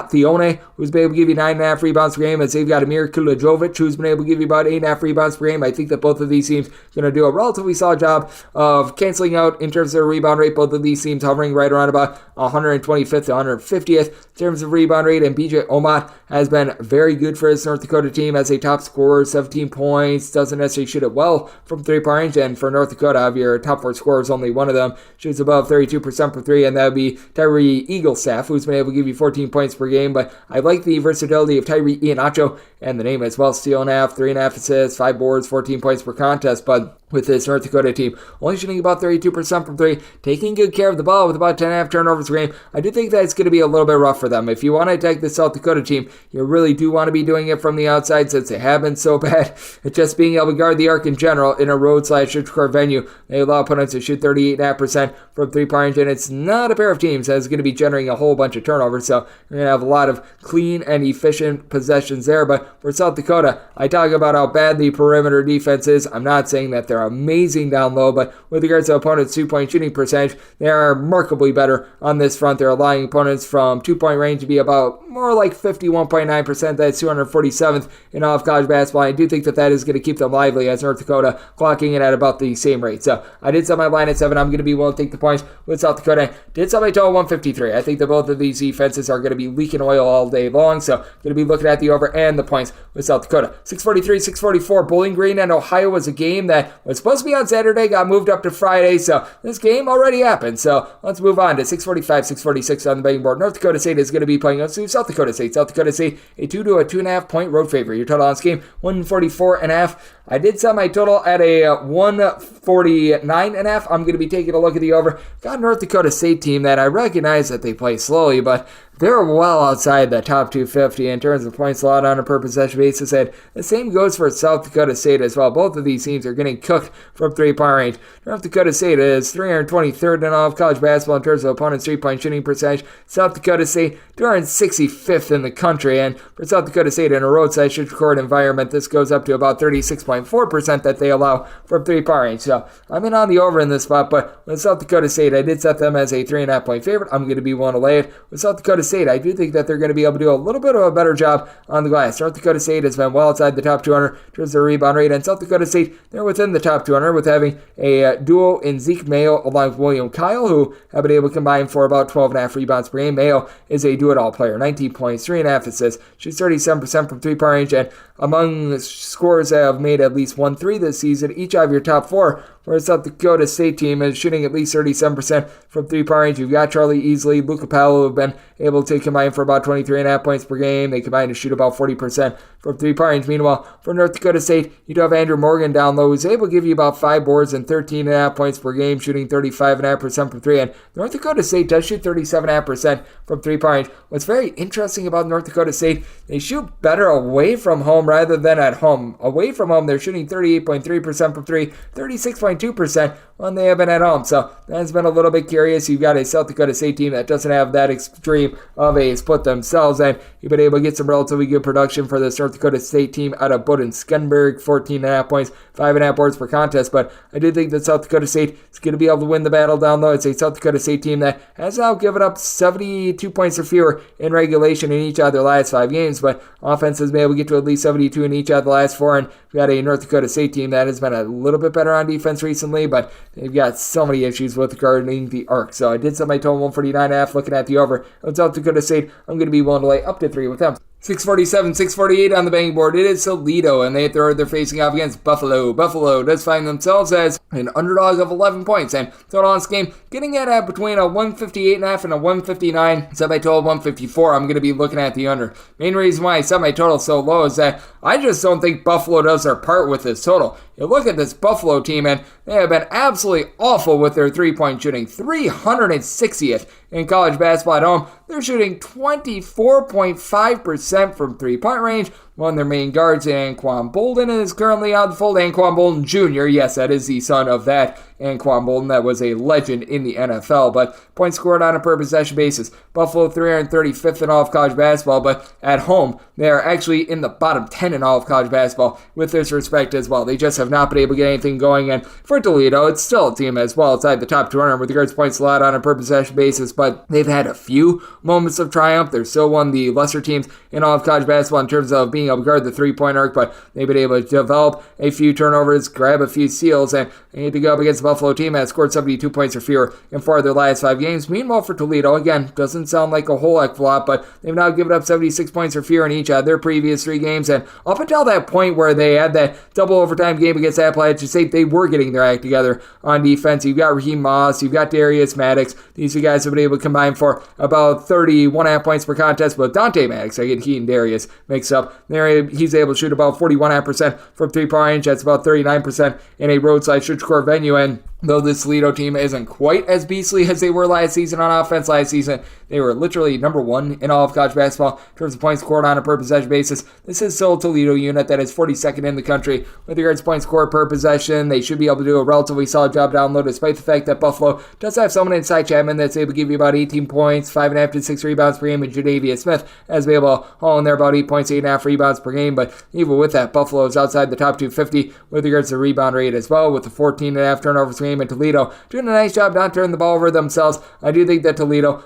who's been able to give you 9.5 rebounds per game, as they've got Amir Kulajovic, who's been able to give you about 8.5 rebounds per game. I think that both of these teams are going to do a relatively solid job of canceling out in terms of their rebound rate. Both of these teams hovering right around about 125th to 150th in terms of rebound rate, and BJ Omat has been very good for his North Dakota team as a top scorer, 17 points, doesn't necessarily shoot it well from three-point range, and for North Dakota, of your top four scorers, only one of them shoots above 32% for three, and that would be Tyree Eaglestaff, who's been able to give you 14 points per game. But I like the versatility of Tyree Iheanacho and the name as well. Steal and a half, 3.5 assists, 5 boards, 14 points per contest. But with this North Dakota team only shooting about 32% from three, taking good care of the ball with about 10.5 turnovers per game, I do think that it's going to be a little bit rough for them. If you want to attack the South Dakota team, you really do want to be doing it from the outside, since they have been so bad at just being able to guard the arc in general in a road/court venue. They allow opponents to shoot 38.5% from three-point range, and it's not a pair of teams that's going to be generating a whole bunch of turnovers, so you're going to have a lot of clean and efficient possessions there. But for South Dakota, I talk about how bad the perimeter defense is. I'm not saying that they're amazing down low, but with regards to opponents' two-point shooting percentage, they are remarkably better on this front. They're allowing opponents from two-point range to be about more like 51.9%. That's 247th in all of college basketball. I do think that that is going to keep them lively, as North Dakota clocking in at about the same rate. So I did set my line at 7. I'm going to be willing to take the points with South Dakota. Did set my total 153. I think that both of these defenses are going to be leaking oil all day long, so going to be looking at the over and the points with South Dakota. 643, 644. Bowling Green and Ohio was a game that was supposed to be on Saturday, got moved up to Friday, so this game already happened. So let's move on to 645, 646 on the betting board. North Dakota State is going to be playing against South Dakota State. South Dakota State, a 2 to a 2.5 point road favorite. Your total on this game, 144.5. I did set my total at a 149.5. I'm going to be taking a look at the over. Got North Dakota State team that I recognize that they play slowly, but they're well outside the top 250 in terms of points allowed on a per possession basis, and the same goes for South Dakota State as well. Both of these teams are getting cooked from three-point range. North Dakota State is 323rd in all of college basketball in terms of opponents' three-point shooting percentage. South Dakota State 265th in the country, and for South Dakota State in a road/court environment, this goes up to about 36.4% that they allow from three-point range. So I'm in on the over in this spot, but with South Dakota State, I did set them as a 3.5 point favorite. I'm going to be willing to lay it. With South Dakota State, I do think that they're going to be able to do a little bit of a better job on the glass. North Dakota State has been well outside the top 200 in terms of their rebound rate, and South Dakota State, they're within the top 200 with having a duo in Zeke Mayo along with William Kyle, who have been able to combine for about 12.5 rebounds per game. Mayo is a do-it-all player, 19 points, 3.5 assists, shoots 37% from three-point range, and among scorers that have made at least 1 3 this season, each of your top 4, where the South Dakota State team is shooting at least 37% from three-point range. You've got Charlie Easley, Luca Paolo, who have been able to combine for about 23.5 points per game. They combine to shoot about 40% from three-point range. Meanwhile, for North Dakota State, you do have Andrew Morgan down low, who's able to give you about 5 boards and 13.5 points per game, shooting 35.5% from three. And North Dakota State does shoot 37.5% from three-point range. What's very interesting about North Dakota State, they shoot better away from home rather than at home. Away from home, they're shooting 38.3% from three, 36.2% when they have been at home. So that's been a little bit curious. You've got a South Dakota State team that doesn't have that extreme of a split themselves, and you've been able to get some relatively good production for this North Dakota State team out of Buden Skenberg, 14.5 points, 5.5 boards per contest. But I do think that South Dakota State is going to be able to win the battle down low. It's a South Dakota State team that has now given up 72 points or fewer in regulation in each of their last 5 games, but offense has been able to get to at least 72 in each of the last 4, and we've got a North Dakota State team that has been a little bit better on defense recently, but they've got so many issues with guarding the arc. So I did set my total 149.5, looking at the over. With South Dakota State, I'm going to be willing to lay up to 3 with them. 647, 648 on the betting board. It is Toledo, and they're facing off against Buffalo. Buffalo does find themselves as an underdog of 11 points, and total on this game getting it at between a 158.5 and a 159. Set my total 154. I'm going to be looking at the under. Main reason why I set my total so low is that I just don't think Buffalo does their part with this total. You look at this Buffalo team, and they have been absolutely awful with their three-point shooting. 360th in college basketball at home. They're shooting 24.5% from three-point range, one of their main guards, Anquan Bolden, is currently out of the fold. Anquan Bolden Jr., yes, that is the son of that Anquan Bolden that was a legend in the NFL, but points scored on a per possession basis. Buffalo 335th in all of college basketball, but at home, they are actually in the bottom 10 in all of college basketball with this respect as well. They just have not been able to get anything going, and for Toledo, it's still a team as well outside the top 200 with regards to points allowed on a per possession basis, but they've had a few moments of triumph. They're still one of the lesser teams in all of college basketball in terms of being able to guard the three-point arc, but they've been able to develop a few turnovers, grab a few steals, and they need to go up against the Buffalo team that has scored 72 points or fewer in 4 of their last 5 games. Meanwhile, for Toledo, again, doesn't sound like a whole heck of a lot, but they've now given up 76 points or fewer in each of their previous 3 games, and up until that point where they had that double overtime game against Appalachian State, they were getting their act together on defense. You've got Raheem Moss, you've got Darius Maddox. These 2 guys have been able to combine for about 31.5 points per contest, but Dante Maddox, I get he and Darius mixed up. He's able to shoot about 41.5% from 3-point range. That's about 39% in a roadside shoot score venue, and though this Toledo team isn't quite as beastly as they were last season on offense last season, they were literally number 1 in all of college basketball in terms of points scored on a per possession basis. This is still a Toledo unit that is 42nd in the country with regards to points scored per possession. They should be able to do a relatively solid job down low, despite the fact that Buffalo does have someone inside Chapman that's able to give you about 18 points, 5.5 to 6 rebounds per game, and Jadavius Smith has been able to haul in there about 8 points, 8.5 rebounds per game. But even with that, Buffalo is outside the top 250 with regards to rebound rate as well, with the 14.5 turnovers per game, and Toledo doing a nice job not turning the ball over themselves. I do think that Toledo,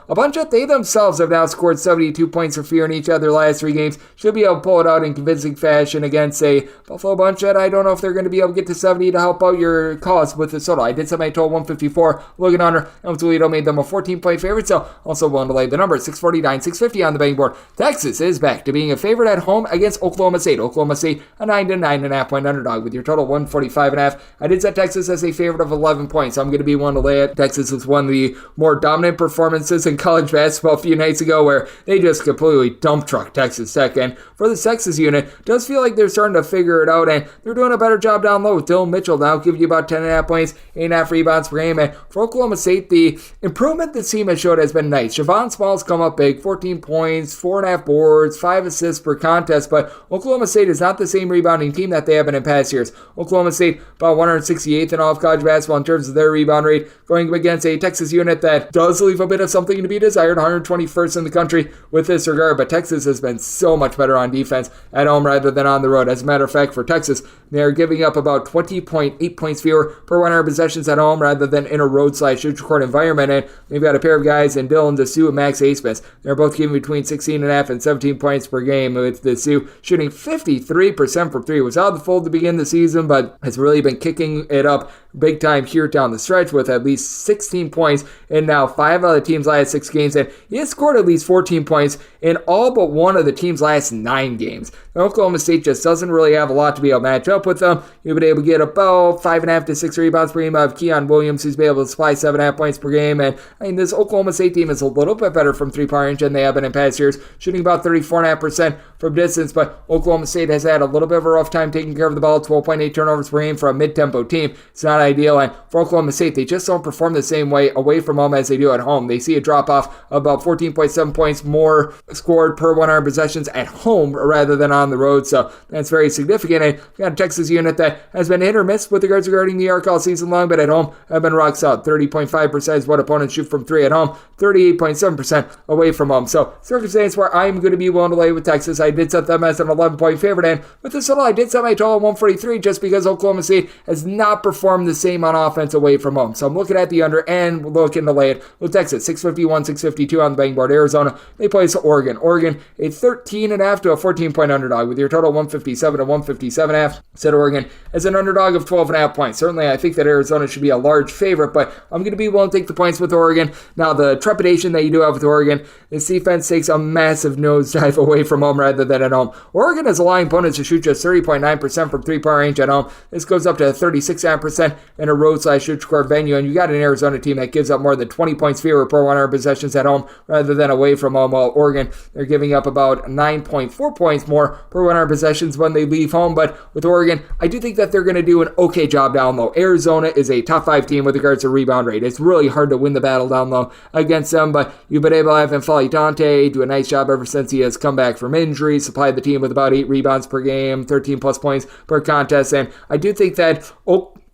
they themselves have now scored 72 points or fewer in each of their last 3 games. Should be able to pull it out in convincing fashion against a Buffalo bunch that I don't know if they're going to be able to get to 70 to help out your cause with the total. I did set my total 154, looking under, and Toledo made them a 14-point favorite, so also willing to lay the number 649, 650 on the betting board. Texas is back to being a favorite at home against Oklahoma State. Oklahoma State, a 9 to 9.5 point underdog with your total 145.5. I did set Texas as a favorite of 11 points, so I'm going to be one to lay it. Texas was one of the more dominant performances in college basketball a few nights ago where they just completely dump trucked Texas Tech, and for the Texas unit, does feel like they're starting to figure it out, and they're doing a better job down low with Dylan Mitchell now giving you about 10.5 points, 8.5 rebounds per game, and for Oklahoma State, the improvement the team has showed has been nice. Javon Small's come up big, 14 points, 4.5 boards, 5 assists per contest, but Oklahoma State is not the same rebounding team that they have been in past years. Oklahoma State about 168th in all of college basketball in terms of their rebound rate, going against a Texas unit that does leave a bit of something to be desired, 121st in the country with this regard, but Texas has been so much better on defense at home rather than on the road. As a matter of fact, for Texas, they're giving up about 20.8 points fewer per 100 possessions at home rather than in a roadside shoot court environment, and they've got a pair of guys in Dylan DeSue and Max Asmus. They're both giving between 16.5 and 17 points per game, with DeSue shooting 53% from 3. Was out of the fold to begin the season, but has really been kicking it up big time here down the stretch with at least 16 points in now 5 out of the team's last 6 games, and he has scored at least 14 points in all but one of the team's last 9 games. Oklahoma State just doesn't really have a lot to be able to match up with them. You've been able to get about 5.5 to 6 rebounds per game out of Keon Williams, who's been able to supply 7.5 points per game, and this Oklahoma State team is a little bit better from 3-point range than they have been in past years, shooting about 34.5% from distance, but Oklahoma State has had a little bit of a rough time taking care of the ball, 12.8 turnovers per game for a mid-tempo team. It's not ideal, and for Oklahoma State, they just don't perform the same way away from home as they do at home. They see a drop-off of about 14.7 points more scored per 100 possessions at home rather than on the road, so that's very significant. And we've got a Texas unit that has been hit or miss with regards regarding the arc all season long, but at home have been rock solid. 30.5% is what opponents shoot from 3 at home, 38.7% away from home. So circumstance where I'm going to be willing to lay with Texas. I did set them as an 11-point favorite, and with this total, I did set my total at 143 just because Oklahoma State has not performed the same on offense away from home. So I'm looking at the under and looking to lay it with Texas, 651, 652 on the betting board. Arizona, they play Oregon. Oregon, a 13.5 to a 14-point underdog with your total 157 to 157.5. Set Oregon as an underdog of 12.5 points. Certainly, I think that Arizona should be a large favorite, but I'm going to be willing to take the points with Oregon. Now, the trepidation that you do have with Oregon, this defense takes a massive nosedive away from home rather than at home. Oregon is allowing opponents to shoot just 30.9% from 3-point range at home. This goes up to 36.5% in a roadside shoot court venue, and you got an Arizona team that gives up more than 20 points fewer per 100 possessions at home rather than away from home, while Oregon Oregon. They're giving up about 9.4 points more per 100 possessions when they leave home. But with Oregon, I do think that they're going to do an okay job down low. Arizona is a top 5 team with regards to rebound rate. It's really hard to win the battle down low against them, but you've been able to have N'Faly Dante do a nice job ever since he has come back from injury, supplied the team with about 8 rebounds per game, 13 plus points per contest, and I do think that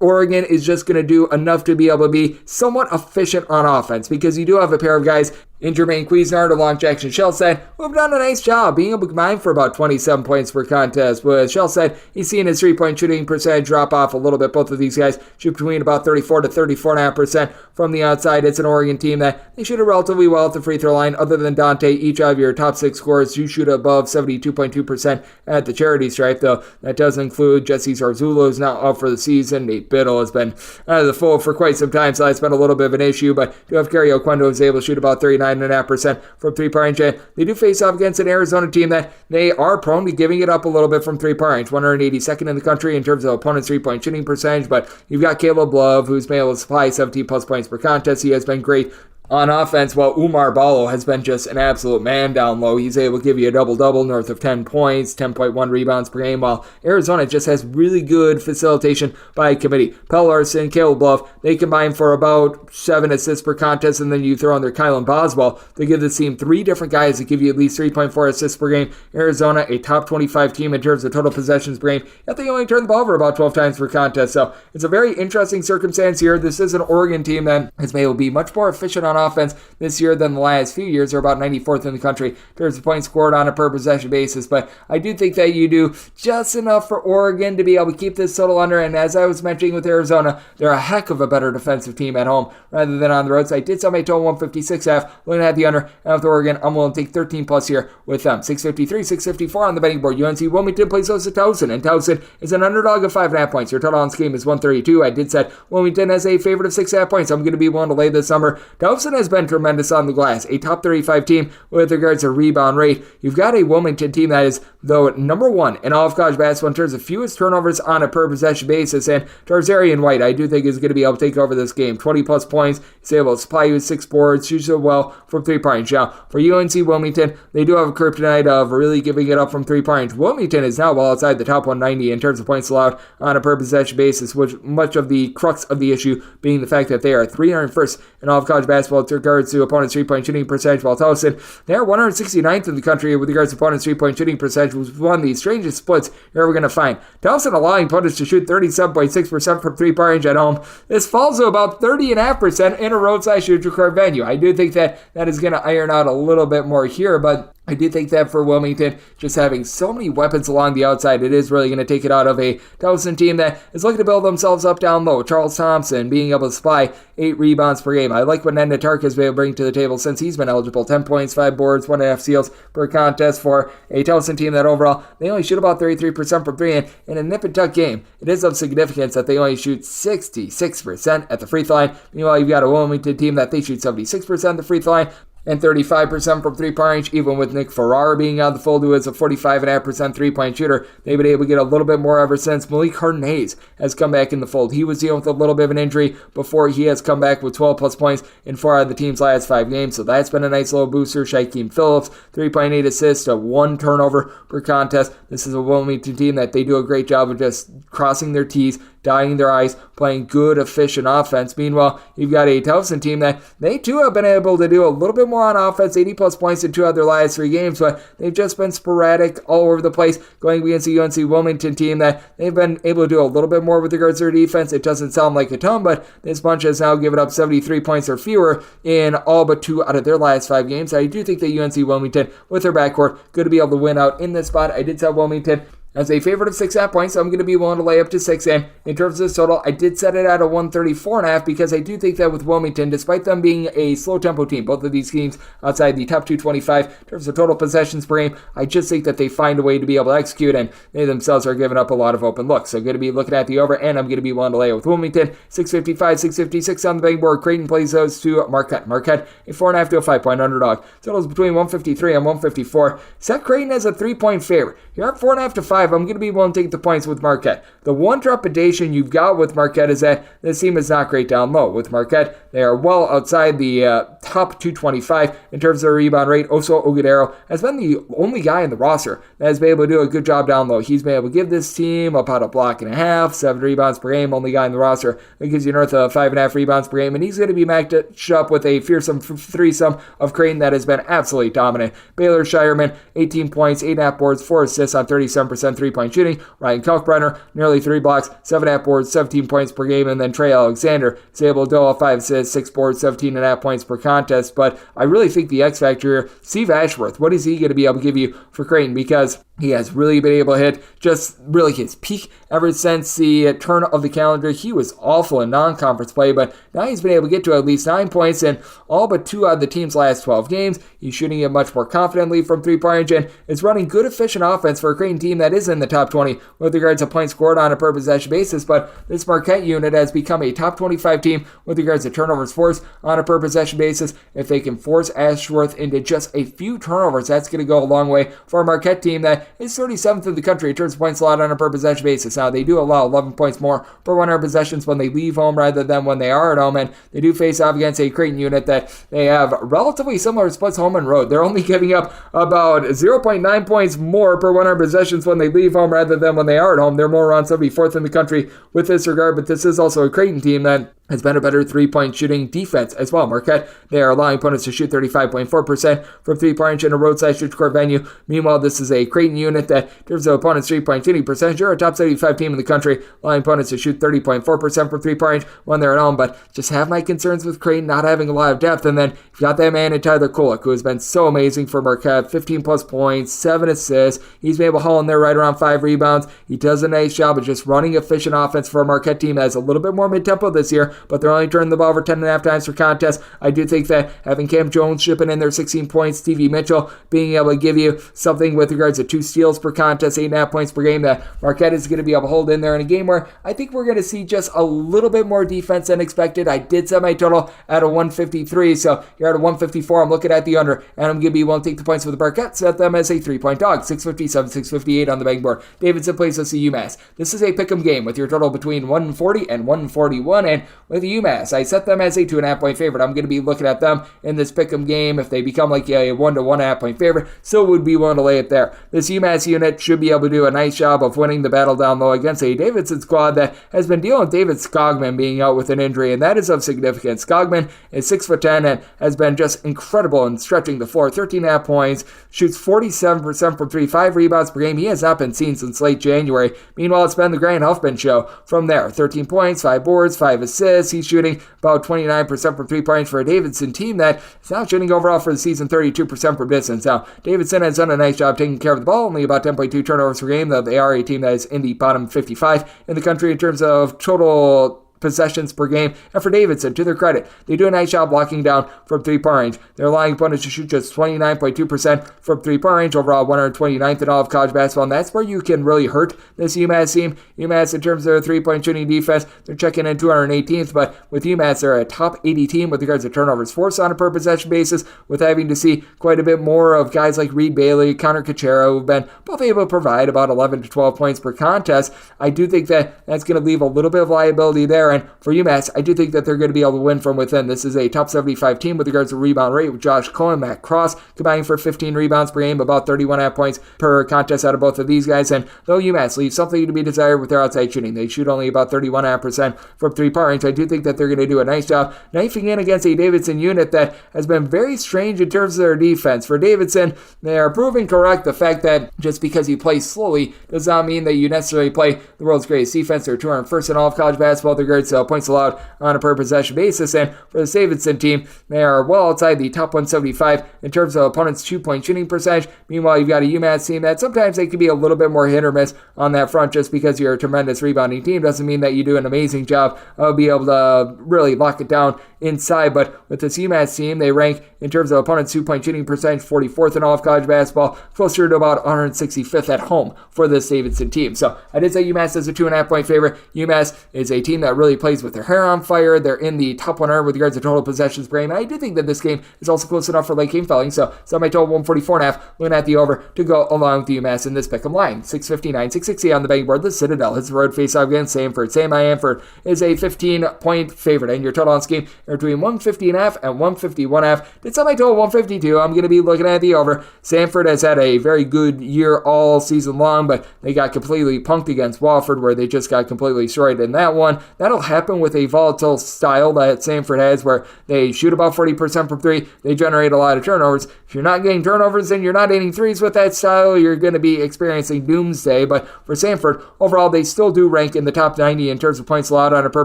Oregon is just going to do enough to be able to be somewhat efficient on offense, because you do have a pair of guys in Jermaine Cuisinart along Jackson Shellstead, who have done a nice job being able to combine for about 27 points per contest. With Shellstead, he's seen his three-point shooting percentage drop off a little bit. Both of these guys shoot between about 34 to 34.5% from the outside. It's an Oregon team that they shoot it relatively well at the free throw line. Other than Dante, each of your top 6 scorers do shoot above 72.2% at the charity stripe, though that does include Jesse Zarzula, who's now out for the season. Nate Biddle has been out of the fold for quite some time, so that's been a little bit of an issue, but you have Gary Oquendo, who's able to shoot about 39.5% from three-point range. They do face off against an Arizona team that they are prone to giving it up a little bit from three-point range, 182nd in the country in terms of opponent's three-point shooting percentage, but you've got Caleb Love, who's been able to supply 17 plus points per contest. He has been great on offense, while Umar Ballo has been just an absolute man down low. He's able to give you a double-double north of 10 points, 10.1 rebounds per game, while Arizona just has really good facilitation by committee. Pell Larson, Caleb Love, they combine for about 7 assists per contest, and then you throw in their Kylan Boswell. They give this team 3 different guys that give you at least 3.4 assists per game. Arizona, a top 25 team in terms of total possessions per game, yet they only turn the ball over about 12 times per contest. So it's a very interesting circumstance here. This is an Oregon team that has been able to be much more efficient on offense this year than the last few years. They're about 94th in the country in terms of points scored on a per possession basis, but I do think that you do just enough for Oregon to be able to keep this total under, and as I was mentioning with Arizona, they're a heck of a better defensive team at home rather than on the road, so I did sell my total 156.5, looking at the under, and with Oregon, I'm willing to take 13 plus here with them. 653, 654 on the betting board. UNC Wilmington plays host to Towson, and Towson is an underdog of 5.5 points. Your total on this game is 132. I did set Wilmington as a favorite of 6.5 points. I'm going to be willing to lay this number. Towson has been tremendous on the glass, a top 35 team with regards to rebound rate. You've got a Wilmington team that is, though, number 1 in all of college basketball in terms of fewest turnovers on a per possession basis, and Tarzarian White, I do think, is going to be able to take over this game. 20 plus points, he's able to supply you with 6 boards, shoots so well from 3-point. Now, for UNC Wilmington, they do have a kryptonite of really giving it up from 3-point. Wilmington is now well outside the top 190 in terms of points allowed on a per possession basis, which much of the crux of the issue being the fact that they are 301st in all of college basketball with regards to opponents' 3-point shooting percentage, while Towson, they are 169th in the country with regards to opponents' 3-point shooting percentage, which was one of the strangest splits you're ever going to find. Towson allowing opponents to shoot 37.6% from 3-point range at home. This falls to about 30.5% in a roadside shoot required venue. I do think that is going to iron out a little bit more here, but I do think that for Wilmington, just having so many weapons along the outside, it is really going to take it out of a Towson team that is looking to build themselves up down low. Charles Thompson being able to supply 8 rebounds per game. I like what Ned Natark has been able to bring to the table since he's been eligible. 10 points, 5 boards, 1.5 steals per contest for a Towson team that overall, they only shoot about 33% from 3, and in a nip and tuck game, it is of significance that they only shoot 66% at the free throw line. Meanwhile, you've got a Wilmington team that they shoot 76% at the free throw line and 35% from 3-point range, even with Nick Farrar being out of the fold, who is a 45.5% 3-point shooter. They've been able to get a little bit more ever since Malik Harden-Hayes has come back in the fold. He was dealing with a little bit of an injury before he has come back with 12 plus points in 4 out of the team's last 5 games, so that's been a nice little booster. Shaquem Phillips, 3.8 assists, 1 turnover per contest. This is a Wilmington team that they do a great job of just crossing their T's, dotting their I's, playing good, efficient offense. Meanwhile, you've got a Towson team that they too have been able to do a little bit more on offense, 80 plus points in 2 of their last 3 games, but they've just been sporadic all over the place, going against the UNC Wilmington team that they've been able to do a little bit more with regards to their defense. It doesn't sound like a ton, but this bunch has now given up 73 points or fewer in all but 2 out of their last 5 games. I do think that UNC Wilmington, with their backcourt, going to be able to win out in this spot. I did tell Wilmington as a favorite of 6.5 points, so I'm going to be willing to lay up to 6. And in terms of this total, I did set it at a 134.5 because I do think that with Wilmington, despite them being a slow tempo team, both of these teams outside the top 225 in terms of total possessions per game, I just think that they find a way to be able to execute, and they themselves are giving up a lot of open looks. So I'm going to be looking at the over, and I'm going to be willing to lay it with Wilmington. 655, 656 on the betting board. Creighton plays those to Marquette. Marquette, a 4.5 to a 5-point underdog. Totals between 153 and 154. Set Creighton as a 3-point favorite. You're at 4.5 to 5. 5, I'm going to be willing to take the points with Marquette. The one trepidation you've got with Marquette is that this team is not great down low. With Marquette, they are well outside the top 225 in terms of their rebound rate. Oso Ogudero has been the only guy in the roster that has been able to do a good job down low. He's been able to give this team about a block and a half, 7 rebounds per game, only guy in the roster that gives you north of 5.5 rebounds per game, and he's going to be matched up with a fearsome threesome of Creighton that has been absolutely dominant. Baylor Shireman, 18 points, 8.5 boards, 4 assists on 37% three-point shooting. Ryan Kalkbrenner, nearly 3 blocks, 7.5 boards, 17 points per game, and then Trey Alexander is able to do all 5 assists, 6 boards, 17.5 points per contest. But I really think the X factor here, Steve Ashworth, what is he going to be able to give you for Creighton? Because he has really been able to hit just really his peak ever since the turn of the calendar. He was awful in non-conference play, but now he's been able to get to at least 9 points in all but 2 out of the team's last 12 games. He's shooting it much more confidently from three-point range and is running good, efficient offense for a Creighton team that is in the top 20 with regards to points scored on a per possession basis. But this Marquette unit has become a top 25 team with regards to turnovers forced on a per possession basis. If they can force Ashworth into just a few turnovers, that's going to go a long way for a Marquette team that is 37th in the country in terms of points allowed on a per possession basis. Now, they do allow 11 points more per 100 possessions when they leave home rather than when they are at home, and they do face off against a Creighton unit that they have relatively similar splits home and road. They're only giving up about 0.9 points more per 100 possessions when they leave home rather than when they are at home. They're more around 74th in the country with this regard, but this is also a Creighton team that has been a better three-point shooting defense as well. Marquette, they are allowing opponents to shoot 35.4% from three-point range in a roadside court venue. Meanwhile, this is a Creighton unit that, in terms of opponents' three-point shooting percentage, you're a top 75 team in the country, allowing opponents to shoot 30.4% from three-point range when they're at home. But just have my concerns with Creighton not having a lot of depth. And then you've got that man in Tyler Kolek, who has been so amazing for Marquette, 15-plus points, 7 assists. He's been able to haul in there right around 5 rebounds. He does a nice job of just running efficient offense for a Marquette team that has a little bit more mid-tempo this year, but they're only turning the ball over 10.5 times per contest. I do think that having Cam Jones shipping in there 16 points, Stevie Mitchell being able to give you something with regards to 2 steals per contest, 8.5 points per game, that Marquette is going to be able to hold in there in a game where I think we're going to see just a little bit more defense than expected. I did set my total at a 153, so you're at a 154. I'm looking at the under, and I'm going to be willing to take the points with the Marquette, set them as a 3-point dog, 657, 658 on the betting board. Davidson plays us the UMass. This is a pick'em game with your total between 140 and 141, and with UMass, I set them as a 2.5-point favorite. I'm going to be looking at them in this pick'em game. If they become like a 1 to 1.5-point favorite, still would be willing to lay it there. This UMass unit should be able to do a nice job of winning the battle down low against a Davidson squad that has been dealing with David Skogman being out with an injury, and that is of significance. Skogman is 6'10" and has been just incredible in stretching the floor. 13.5 points, shoots 47% from 3, 5 rebounds per game. He has not been seen since late January. Meanwhile, it's been the Grant Huffman show from there. 13 points, 5 boards, 5 assists. He's shooting about 29% from 3 points for a Davidson team that is now shooting overall for the season 32% from distance. Now, Davidson has done a nice job taking care of the ball, only about 10.2 turnovers per game, though they are a team that is in the bottom 55 in the country in terms of total possessions per game. And for Davidson, to their credit, they do a nice job blocking down from 3-point range. They're allowing opponents to shoot just 29.2% from 3-point range, overall 129th in all of college basketball, and that's where you can really hurt this UMass team. UMass, in terms of their 3-point shooting defense, they're checking in 218th, but with UMass, they're a top 80 team with regards to turnovers forced on a per possession basis, with having to see quite a bit more of guys like Reed Bailey, Connor Cachero, who've been both able to provide about 11 to 12 points per contest. I do think that that's going to leave a little bit of liability there. And for UMass, I do think that they're going to be able to win from within. This is a top 75 team with regards to rebound rate, with Josh Cohen, Matt Cross combining for 15 rebounds per game, about 31.5 points per contest out of both of these guys. And though UMass leaves something to be desired with their outside shooting, they shoot only about 31.5% from 3-point range. I do think that they're going to do a nice job knifing in against a Davidson unit that has been very strange in terms of their defense. For Davidson, they are proving correct the fact that just because you play slowly does not mean that you necessarily play the world's greatest defense. They're 201st in all of college basketball with regards to points allowed on a per possession basis. And for the Davidson team, they are well outside the top 175 in terms of opponents' 2-point shooting percentage. Meanwhile, you've got a UMass team that sometimes they can be a little bit more hit or miss on that front. Just because you're a tremendous rebounding team doesn't mean that you do an amazing job of being able to really lock it down inside. But with this UMass team, they rank in terms of opponents' 2-point shooting percentage 44th in all of college basketball, closer to about 165th at home for this Davidson team. So I did say UMass is a 2.5-point favorite. UMass is a team that really plays with their hair on fire. They're in the top 100 with regards to total possessions per game. I do think that this game is also close enough for late game felling. So my total 144.5, looking at the over to go along with the UMass in this pick'em line. 659, 660 on the betting board. The Citadel hits the road face-off against Samford. Sam Amford is a 15-point favorite, and your total on this game are between 150.5 and 151.5. Did set my total 152. I'm going to be looking at the over. Samford has had a very good year all season long, but they got completely punked against Wofford, where they just got completely destroyed in that one. That'll happen with a volatile style that Samford has, where they shoot about 40% from three. They generate a lot of turnovers. If you're not getting turnovers and you're not hitting threes with that style, you're going to be experiencing doomsday. But for Samford, overall, they still do rank in the top 90 in terms of points allowed on a per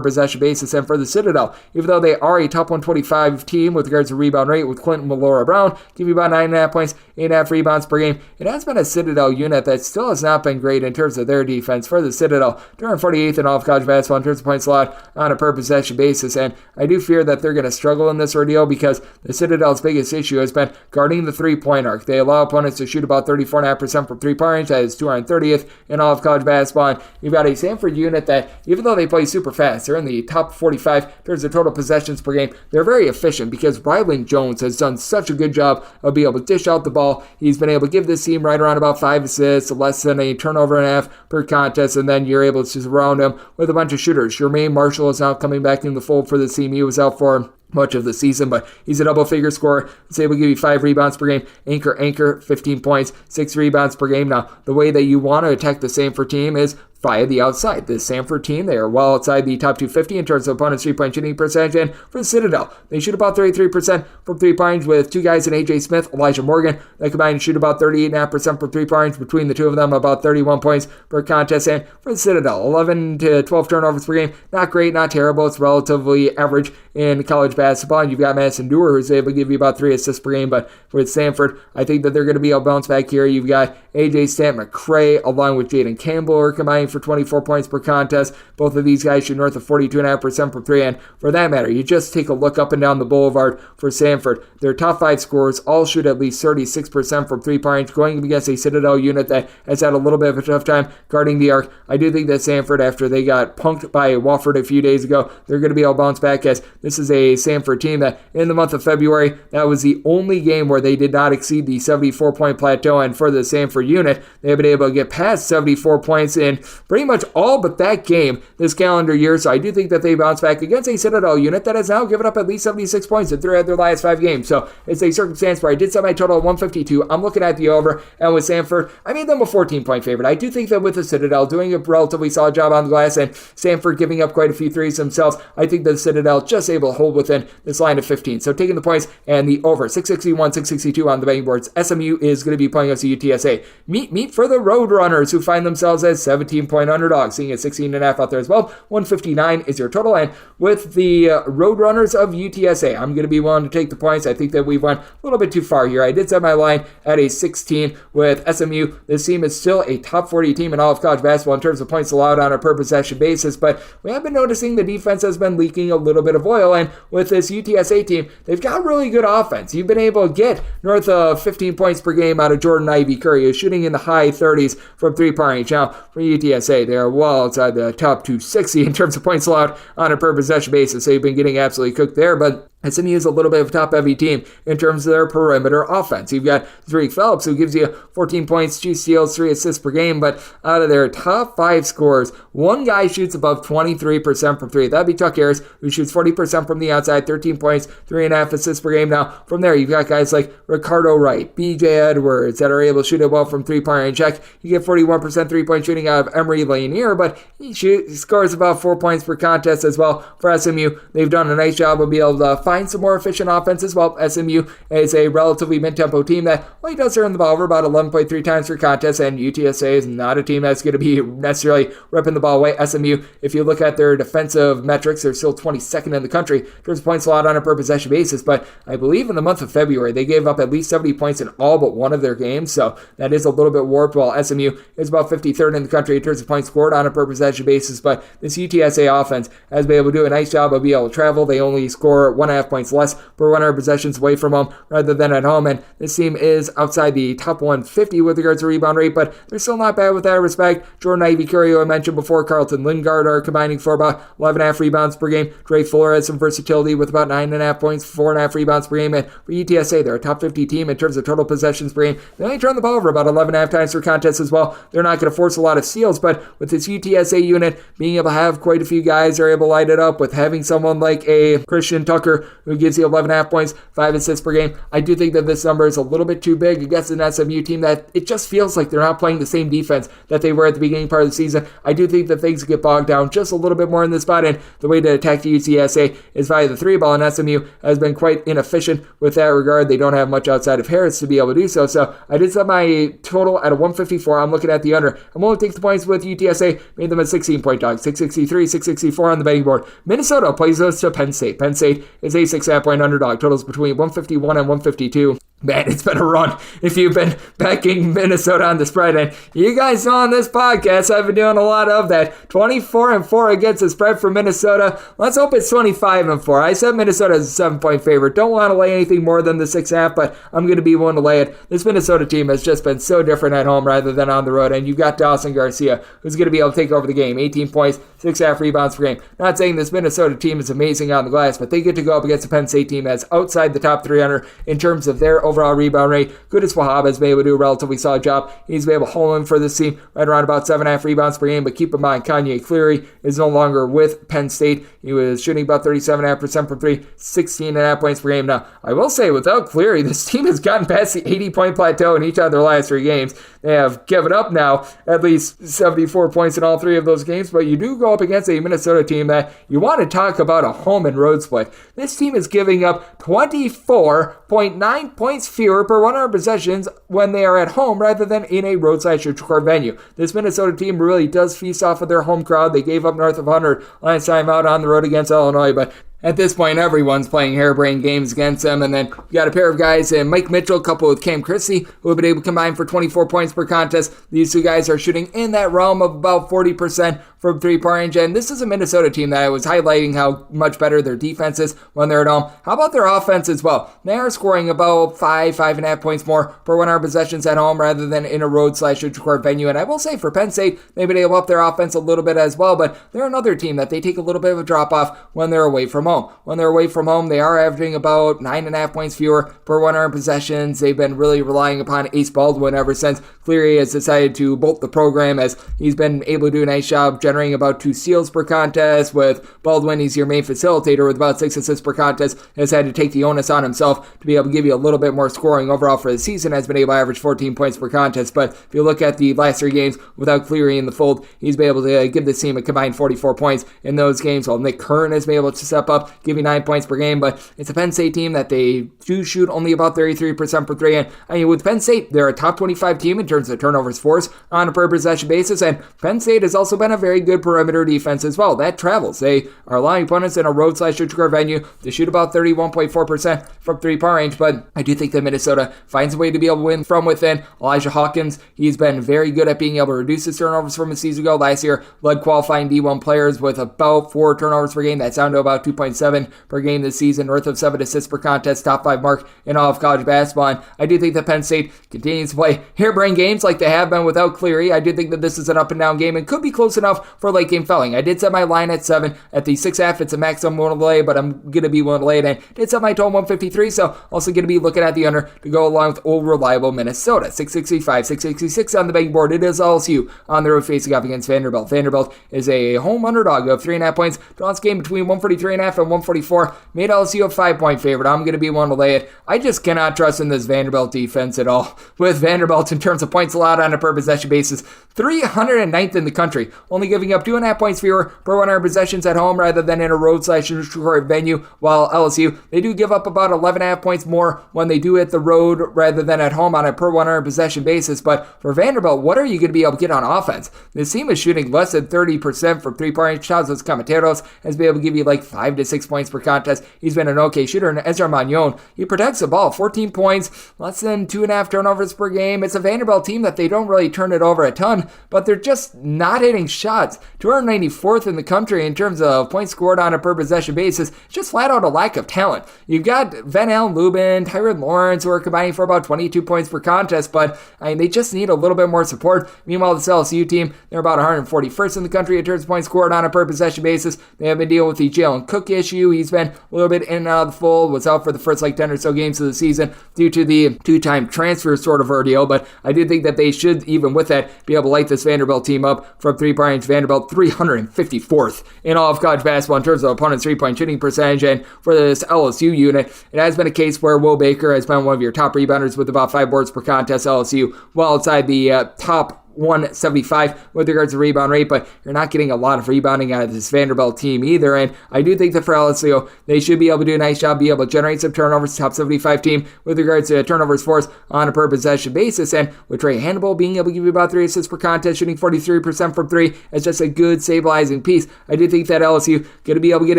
possession basis. And for the Citadel, even though they are a top 125 team with regards to rebound rate, with Clinton Malora Brown, give you about 9.5 points, 8.5 rebounds per game. It has been a Citadel unit that still has not been great in terms of their defense. For the Citadel, they're in 48th in all of college basketball in terms of points allowed on a per possession basis. And I do fear that they're going to struggle in this ordeal because the Citadel's biggest issue has been guarding the three-point arc. They allow opponents to shoot about 34.5% from three-point range. That is 230th in all of college basketball. And you've got a Samford unit that, even though they play super fast, they're in the top 45 in terms of total possessions per game. They're very efficient because Ryland Jones has done such a good job of being able to dish out the ball. He's been able to give this team right around about 5 assists, less than a turnover and a half per contest, and then you're able to surround him with a bunch of shooters. Jermaine Marshall is now coming back in the fold for the team. He was out for much of the season, but he's a double-figure scorer. He's able to give you 5 rebounds per game. Anchor, 15 points, 6 rebounds per game. Now, the way that you want to attack the Samford team is via the outside. The Samford team, they are well outside the top 250 in terms of opponent's 3-point shooting percentage. And for the Citadel, they shoot about 33% from 3-point with two guys in A.J. Smith, Elijah Morgan. They combine to shoot about 38.5% from 3-point between the two of them, about 31 points per contest. And for the Citadel, 11 to 12 turnovers per game. Not great, not terrible. It's relatively average in college basketball. And you've got Madison Dewar, who's able to give you about 3 assists per game. But with Samford, I think that they're going to be able to bounce back here. You've got A.J. Stant McCray along with Jaden Campbell are combining for 24 points per contest. Both of these guys shoot north of 42.5% from 3. And for that matter, you just take a look up and down the boulevard for Samford. Their top 5 scorers all shoot at least 36% from 3-point, going against a Citadel unit that has had a little bit of a tough time guarding the arc. I do think that Samford, after they got punked by Wofford a few days ago, they're going to be able to bounce back, as this is a Samford team that in the month of February, that was the only game where they did not exceed the 74-point plateau. And for the Samford unit, they've been able to get past 74 points in pretty much all but that game this calendar year. So I do think that they bounce back against a Citadel unit that has now given up at least 76 points in 3 of their last 5 games. So it's a circumstance where I did set my total at 152. I'm looking at the over, and with Samford, I made them a 14-point favorite. I do think that with the Citadel doing a relatively solid job on the glass and Samford giving up quite a few threes themselves, I think the Citadel just able to hold within this line of 15. So taking the points and the over, 661, 662 on the betting boards. SMU is going to be playing us the UTSA. Meet for the Roadrunners, who find themselves as 17-point underdogs, seeing at 16.5 out there as well. 159 is your total. And with the Roadrunners of UTSA, I'm going to be willing to take the points. I think that we've went a little bit too far here. I did set my line at a 16 with SMU. This team is still a top 40 team in all of college basketball in terms of points allowed on a per possession basis, but we have been noticing the defense has been leaking a little bit of oil. And with this UTSA team, they've got really good offense. You've been able to get north of 15 points per game out of Jordan Ivy Curry, who's shooting in the high 30s from 3-point range. Now, for UTSA, they're well outside the top 260 in terms of points allowed on a per possession basis. They've been getting absolutely cooked there, but SMU is a little bit of a top-heavy team in terms of their perimeter offense. You've got Drake Phelps, who gives you 14 points, 2 steals, 3 assists per game, but out of their top 5 scorers, one guy shoots above 23% from 3. That'd be Tuck Harris, who shoots 40% from the outside, 13 points, 3.5 assists per game. Now, from there, you've got guys like Ricardo Wright, B.J. Edwards, that are able to shoot it well from 3-point range. Check, you get 41% 3-point shooting out of Emery Lanier, but he scores about 4 points per contest as well for SMU. They've done a nice job of being able to find some more efficient offenses. Well, SMU is a relatively mid-tempo team that only does turn the ball over about 11.3 times per contest, and UTSA is not a team that's going to be necessarily ripping the ball away. SMU, if you look at their defensive metrics, they're still 22nd in the country in terms of points allowed on a per possession basis, but I believe in the month of February, they gave up at least 70 points in all but one of their games, so that is a little bit warped, while SMU is about 53rd in the country in terms of points scored on a per possession basis, but this UTSA offense has been able to do a nice job of being able to travel. They only score 1.5 points less per 100 possessions away from home rather than at home, and this team is outside the top 150 with regards to rebound rate, but they're still not bad with that respect. Jordan Ivy-Curry, I mentioned before, Carlton Lingard are combining for about 11.5 rebounds per game. Dre Fuller has some versatility with about 9.5 points, 4.5 rebounds per game, and for UTSA, they're a top 50 team in terms of total possessions per game. They only turn the ball over about 11.5 times per contest as well. They're not going to force a lot of steals, but with this UTSA unit being able to have quite a few guys they're able to light it up with having someone like a Christian Tucker who gives you 11.5 points, 5 assists per game, I do think that this number is a little bit too big against an SMU team that it just feels like they're not playing the same defense that they were at the beginning part of the season. I do think that things get bogged down just a little bit more in this spot, and the way to attack the UTSA is via the 3-ball, and SMU has been quite inefficient with that regard. They don't have much outside of Harris to be able to do so, so I did set my total at a 154. I'm looking at the under. I'm going to take the points with UTSA, made them a 16-point dog, 663, 664 on the betting board. Minnesota plays us to Penn State. Penn State is a 6.5-point underdog. Totals between 151 and 152. Man, it's been a run if you've been backing Minnesota on the spread. And you guys know on this podcast, I've been doing a lot of that. 24-4 against the spread for Minnesota. Let's hope it's 25-4. I said Minnesota is a 7-point favorite. Don't want to lay anything more than the 6.5, but I'm going to be willing to lay it. This Minnesota team has just been so different at home rather than on the road. And you've got Dawson Garcia, who's going to be able to take over the game. 18 points, 6.5 rebounds per game. Not saying this Minnesota team is amazing on the glass, but they get to go up against a Penn State team that's outside the top 300 in terms of their overall rebound rate. Goodis Wahab has been able to do a relatively solid job. He's been able to hold in for this team right around about 7.5 rebounds per game, but keep in mind, Kanye Cleary is no longer with Penn State. He was shooting about 37.5% from 3, 16.5 points per game. Now, I will say, without Cleary, this team has gotten past the 80-point plateau in each of their last 3 games. They have given up now at least 74 points in all 3 of those games, but you do go up against a Minnesota team that you want to talk about a home and road split. This team is giving up 24.9 points fewer per 100 possessions when they are at home rather than in a roadside/court venue. This Minnesota team really does feast off of their home crowd. They gave up north of 100 last time out on the road against Illinois, but at this point, everyone's playing harebrained games against them, and then you got a pair of guys in Mike Mitchell coupled with Cam Christie who have been able to combine for 24 points per contest. These 2 guys are shooting in that realm of about 40% from 3-point range, and this is a Minnesota team that I was highlighting how much better their defense is when they're at home. How about their offense as well? They are scoring about 5.5 points more per 100 possessions at home rather than in a road/court venue, and I will say for Penn State, they've been able to up their offense a little bit as well, but they're another team that they take a little bit of a drop-off when they're away from home. When they're away from home, they are averaging about 9.5 points fewer per 100 possessions. They've been really relying upon Ace Baldwin ever since Cleary has decided to bolt the program, as he's been able to do a nice job generating about 2 steals per contest. With Baldwin, he's your main facilitator with about 6 assists per contest. Has had to take the onus on himself to be able to give you a little bit more scoring overall for the season. Has been able to average 14 points per contest, but if you look at the last 3 games without Cleary in the fold, he's been able to give this team a combined 44 points in those games, while Nick Kern has been able to step up, giving 9 points per game, but it's a Penn State team that they do shoot only about 33% per 3, and I mean, with Penn State, they're a top 25 team in terms of turnovers forced on a per possession basis, and Penn State has also been a very good perimeter defense as well. That travels. They are allowing opponents in a road/court venue to shoot about 31.4% from 3-point range, but I do think that Minnesota finds a way to be able to win from within. Elijah Hawkins, he's been very good at being able to reduce his turnovers from a season ago. Last year, led qualifying D1 players with about 4 turnovers per game. That's down to about 2.7 per game this season, north of 7 assists per contest, top 5 mark in all of college basketball. And I do think that Penn State continues to play harebrained games like they have been without Cleary. I do think that this is an up and down game and could be close enough for late game felling. I did set my line at 7 at the 6.5. It's a max I'm willing to lay, but I'm going to be willing to lay it, and did set my total 153, so also going to be looking at the under to go along with old reliable Minnesota. 665, 666 on the betting board. It is LSU on the road facing up against Vanderbilt. Vanderbilt is a home underdog of 3.5 points. Draws game between 143.5 and 144 made LSU a 5-point favorite. I'm going to be one to lay it. I just cannot trust in this Vanderbilt defense at all. With Vanderbilt in terms of points allowed on a per possession basis, 309th in the country, only giving up 2.5 points fewer per 100 possessions at home rather than in a road/neutral venue, while LSU, they do give up about 11.5 points more when they do hit the road rather than at home on a per 100 possession basis. But for Vanderbilt, what are you going to be able to get on offense? This team is shooting less than 30% from three-point range. Chazos Camateros has been able to give you like 5 to 6 points per contest. He's been an okay shooter. And Ezra Magnon, he protects the ball, 14 points, less than 2.5 turnovers per game. It's a Vanderbilt team that they don't really turn it over a ton, but they're just not hitting shots. 294th in the country in terms of points scored on a per possession basis. Just flat out a lack of talent. You've got Van Allen Lubin, Tyron Lawrence, who are combining for about 22 points per contest, but they just need a little bit more support. Meanwhile, this LSU team, they're about 141st in the country in terms of points scored on a per possession basis. They have been dealing with the Jalen Cook issue. He's been a little bit in and out of the fold, was out for the first 10 or so games of the season due to the two-time transfer sort of ordeal, but I do think that they should, even with that, be able to light this Vanderbilt team up from three-point range. Vanderbilt 354th in all of college basketball in terms of opponent's three-point shooting percentage, and for this LSU unit, it has been a case where Will Baker has been one of your top rebounders with about 5 boards per contest. LSU well outside the top 175 with regards to rebound rate, but you're not getting a lot of rebounding out of this Vanderbilt team either. And I do think that for LSU, they should be able to do a nice job, be able to generate some turnovers, top 75 team with regards to turnovers forced on a per possession basis. And with Trey Hannibal being able to give you about 3 assists per contest, shooting 43% from 3, is just a good stabilizing piece. I do think that LSU going to be able to get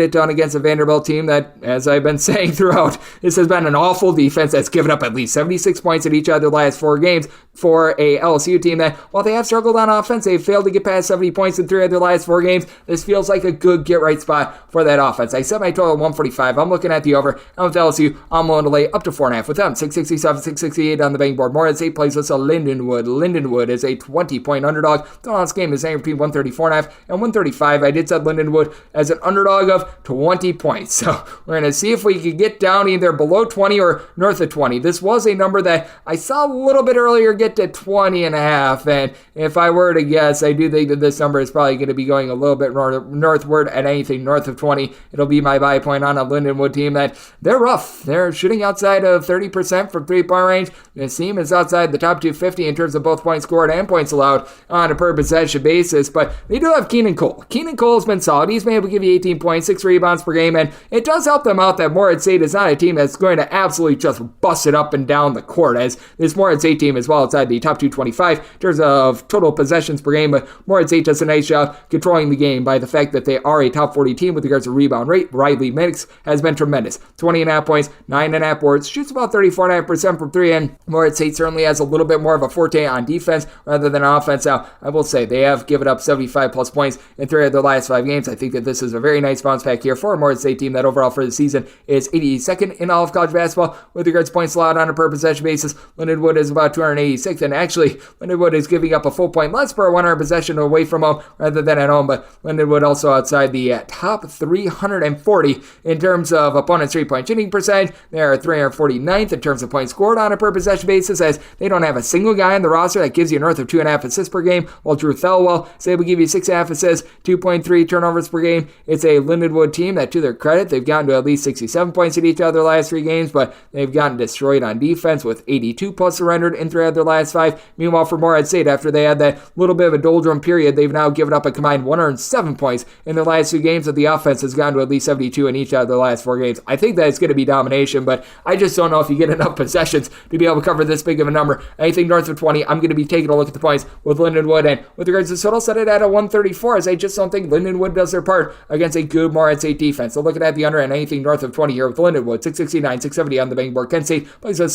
it done against a Vanderbilt team that, as I've been saying throughout, this has been an awful defense that's given up at least 76 points in each of their last 4 games for a LSU team that, while they have struggled on offense, they've failed to get past 70 points in 3 of their last 4 games. This feels like a good get-right spot for that offense. I set my total at 145. I'm looking at the over. And with LSU, I'm willing to lay up to 4.5 with them. 667, 668 on the betting board. Morehead St plays us a Lindenwood. Lindenwood is a 20-point underdog. The last game is anywhere between 134.5 and 135. I did set Lindenwood as an underdog of 20 points. So we're going to see if we can get down either below 20 or north of 20. This was a number that I saw a little bit earlier get to 20.5, and if I were to guess, I do think that this number is probably going to be going a little bit northward at anything north of 20. It'll be my buy point on a Lindenwood team that they're rough. They're shooting outside of 30% from three-point range. This team is outside the top 250 in terms of both points scored and points allowed on a per possession basis, but they do have Keenan Cole. Keenan Cole has been solid. He's been able to give you 18 points, 6 rebounds per game, and it does help them out that Morehead St is not a team that's going to absolutely just bust it up and down the court, as this Morehead St team is well outside the top 225 in terms of total possessions per game, but Morehead St does a nice job controlling the game by the fact that they are a top 40 team with regards to rebound rate. Riley Minix has been tremendous. 20.5 points, 9.5 boards, shoots about 34.5% from 3, and Morehead St certainly has a little bit more of a forte on defense rather than offense. Now, I will say they have given up 75 plus points in 3 of their last 5 games. I think that this is a very nice bounce back here for a Morehead St team that overall for the season is 82nd in all of college basketball with regards to points allowed on a per possession basis. Lindenwood is about 286th, and actually Lindenwood is giving up a full point less per 100 possession away from home rather than at home, but Lindenwood also outside the top 340 in terms of opponent's three-point shooting percentage. They are 349th in terms of points scored on a per possession basis, as they don't have a single guy on the roster that gives you north of 2.5 assists per game, while Drew Thelwell is able to give you 6.5 assists, 2.3 turnovers per game. It's a Lindenwood team that, to their credit, they've gotten to at least 67 points in each of their last 3 games, but they've gotten destroyed on defense with 82 plus surrendered in 3 of their last 5. Meanwhile, for Morehead State, after they had that little bit of a doldrum period, they've now given up a combined 107 points in their last 2 games, that the offense has gone to at least 72 in each of their last 4 games. I think that it's going to be domination, but I just don't know if you get enough possessions to be able to cover this big of a number. Anything north of 20, I'm going to be taking a look at the points with Lindenwood, and with regards to total, set it at a 134, as I just don't think Lindenwood does their part against a good Morehead State defense. So looking at the under and anything north of 20 here with Lindenwood, 669, 670 on the betting board. Penn State plays us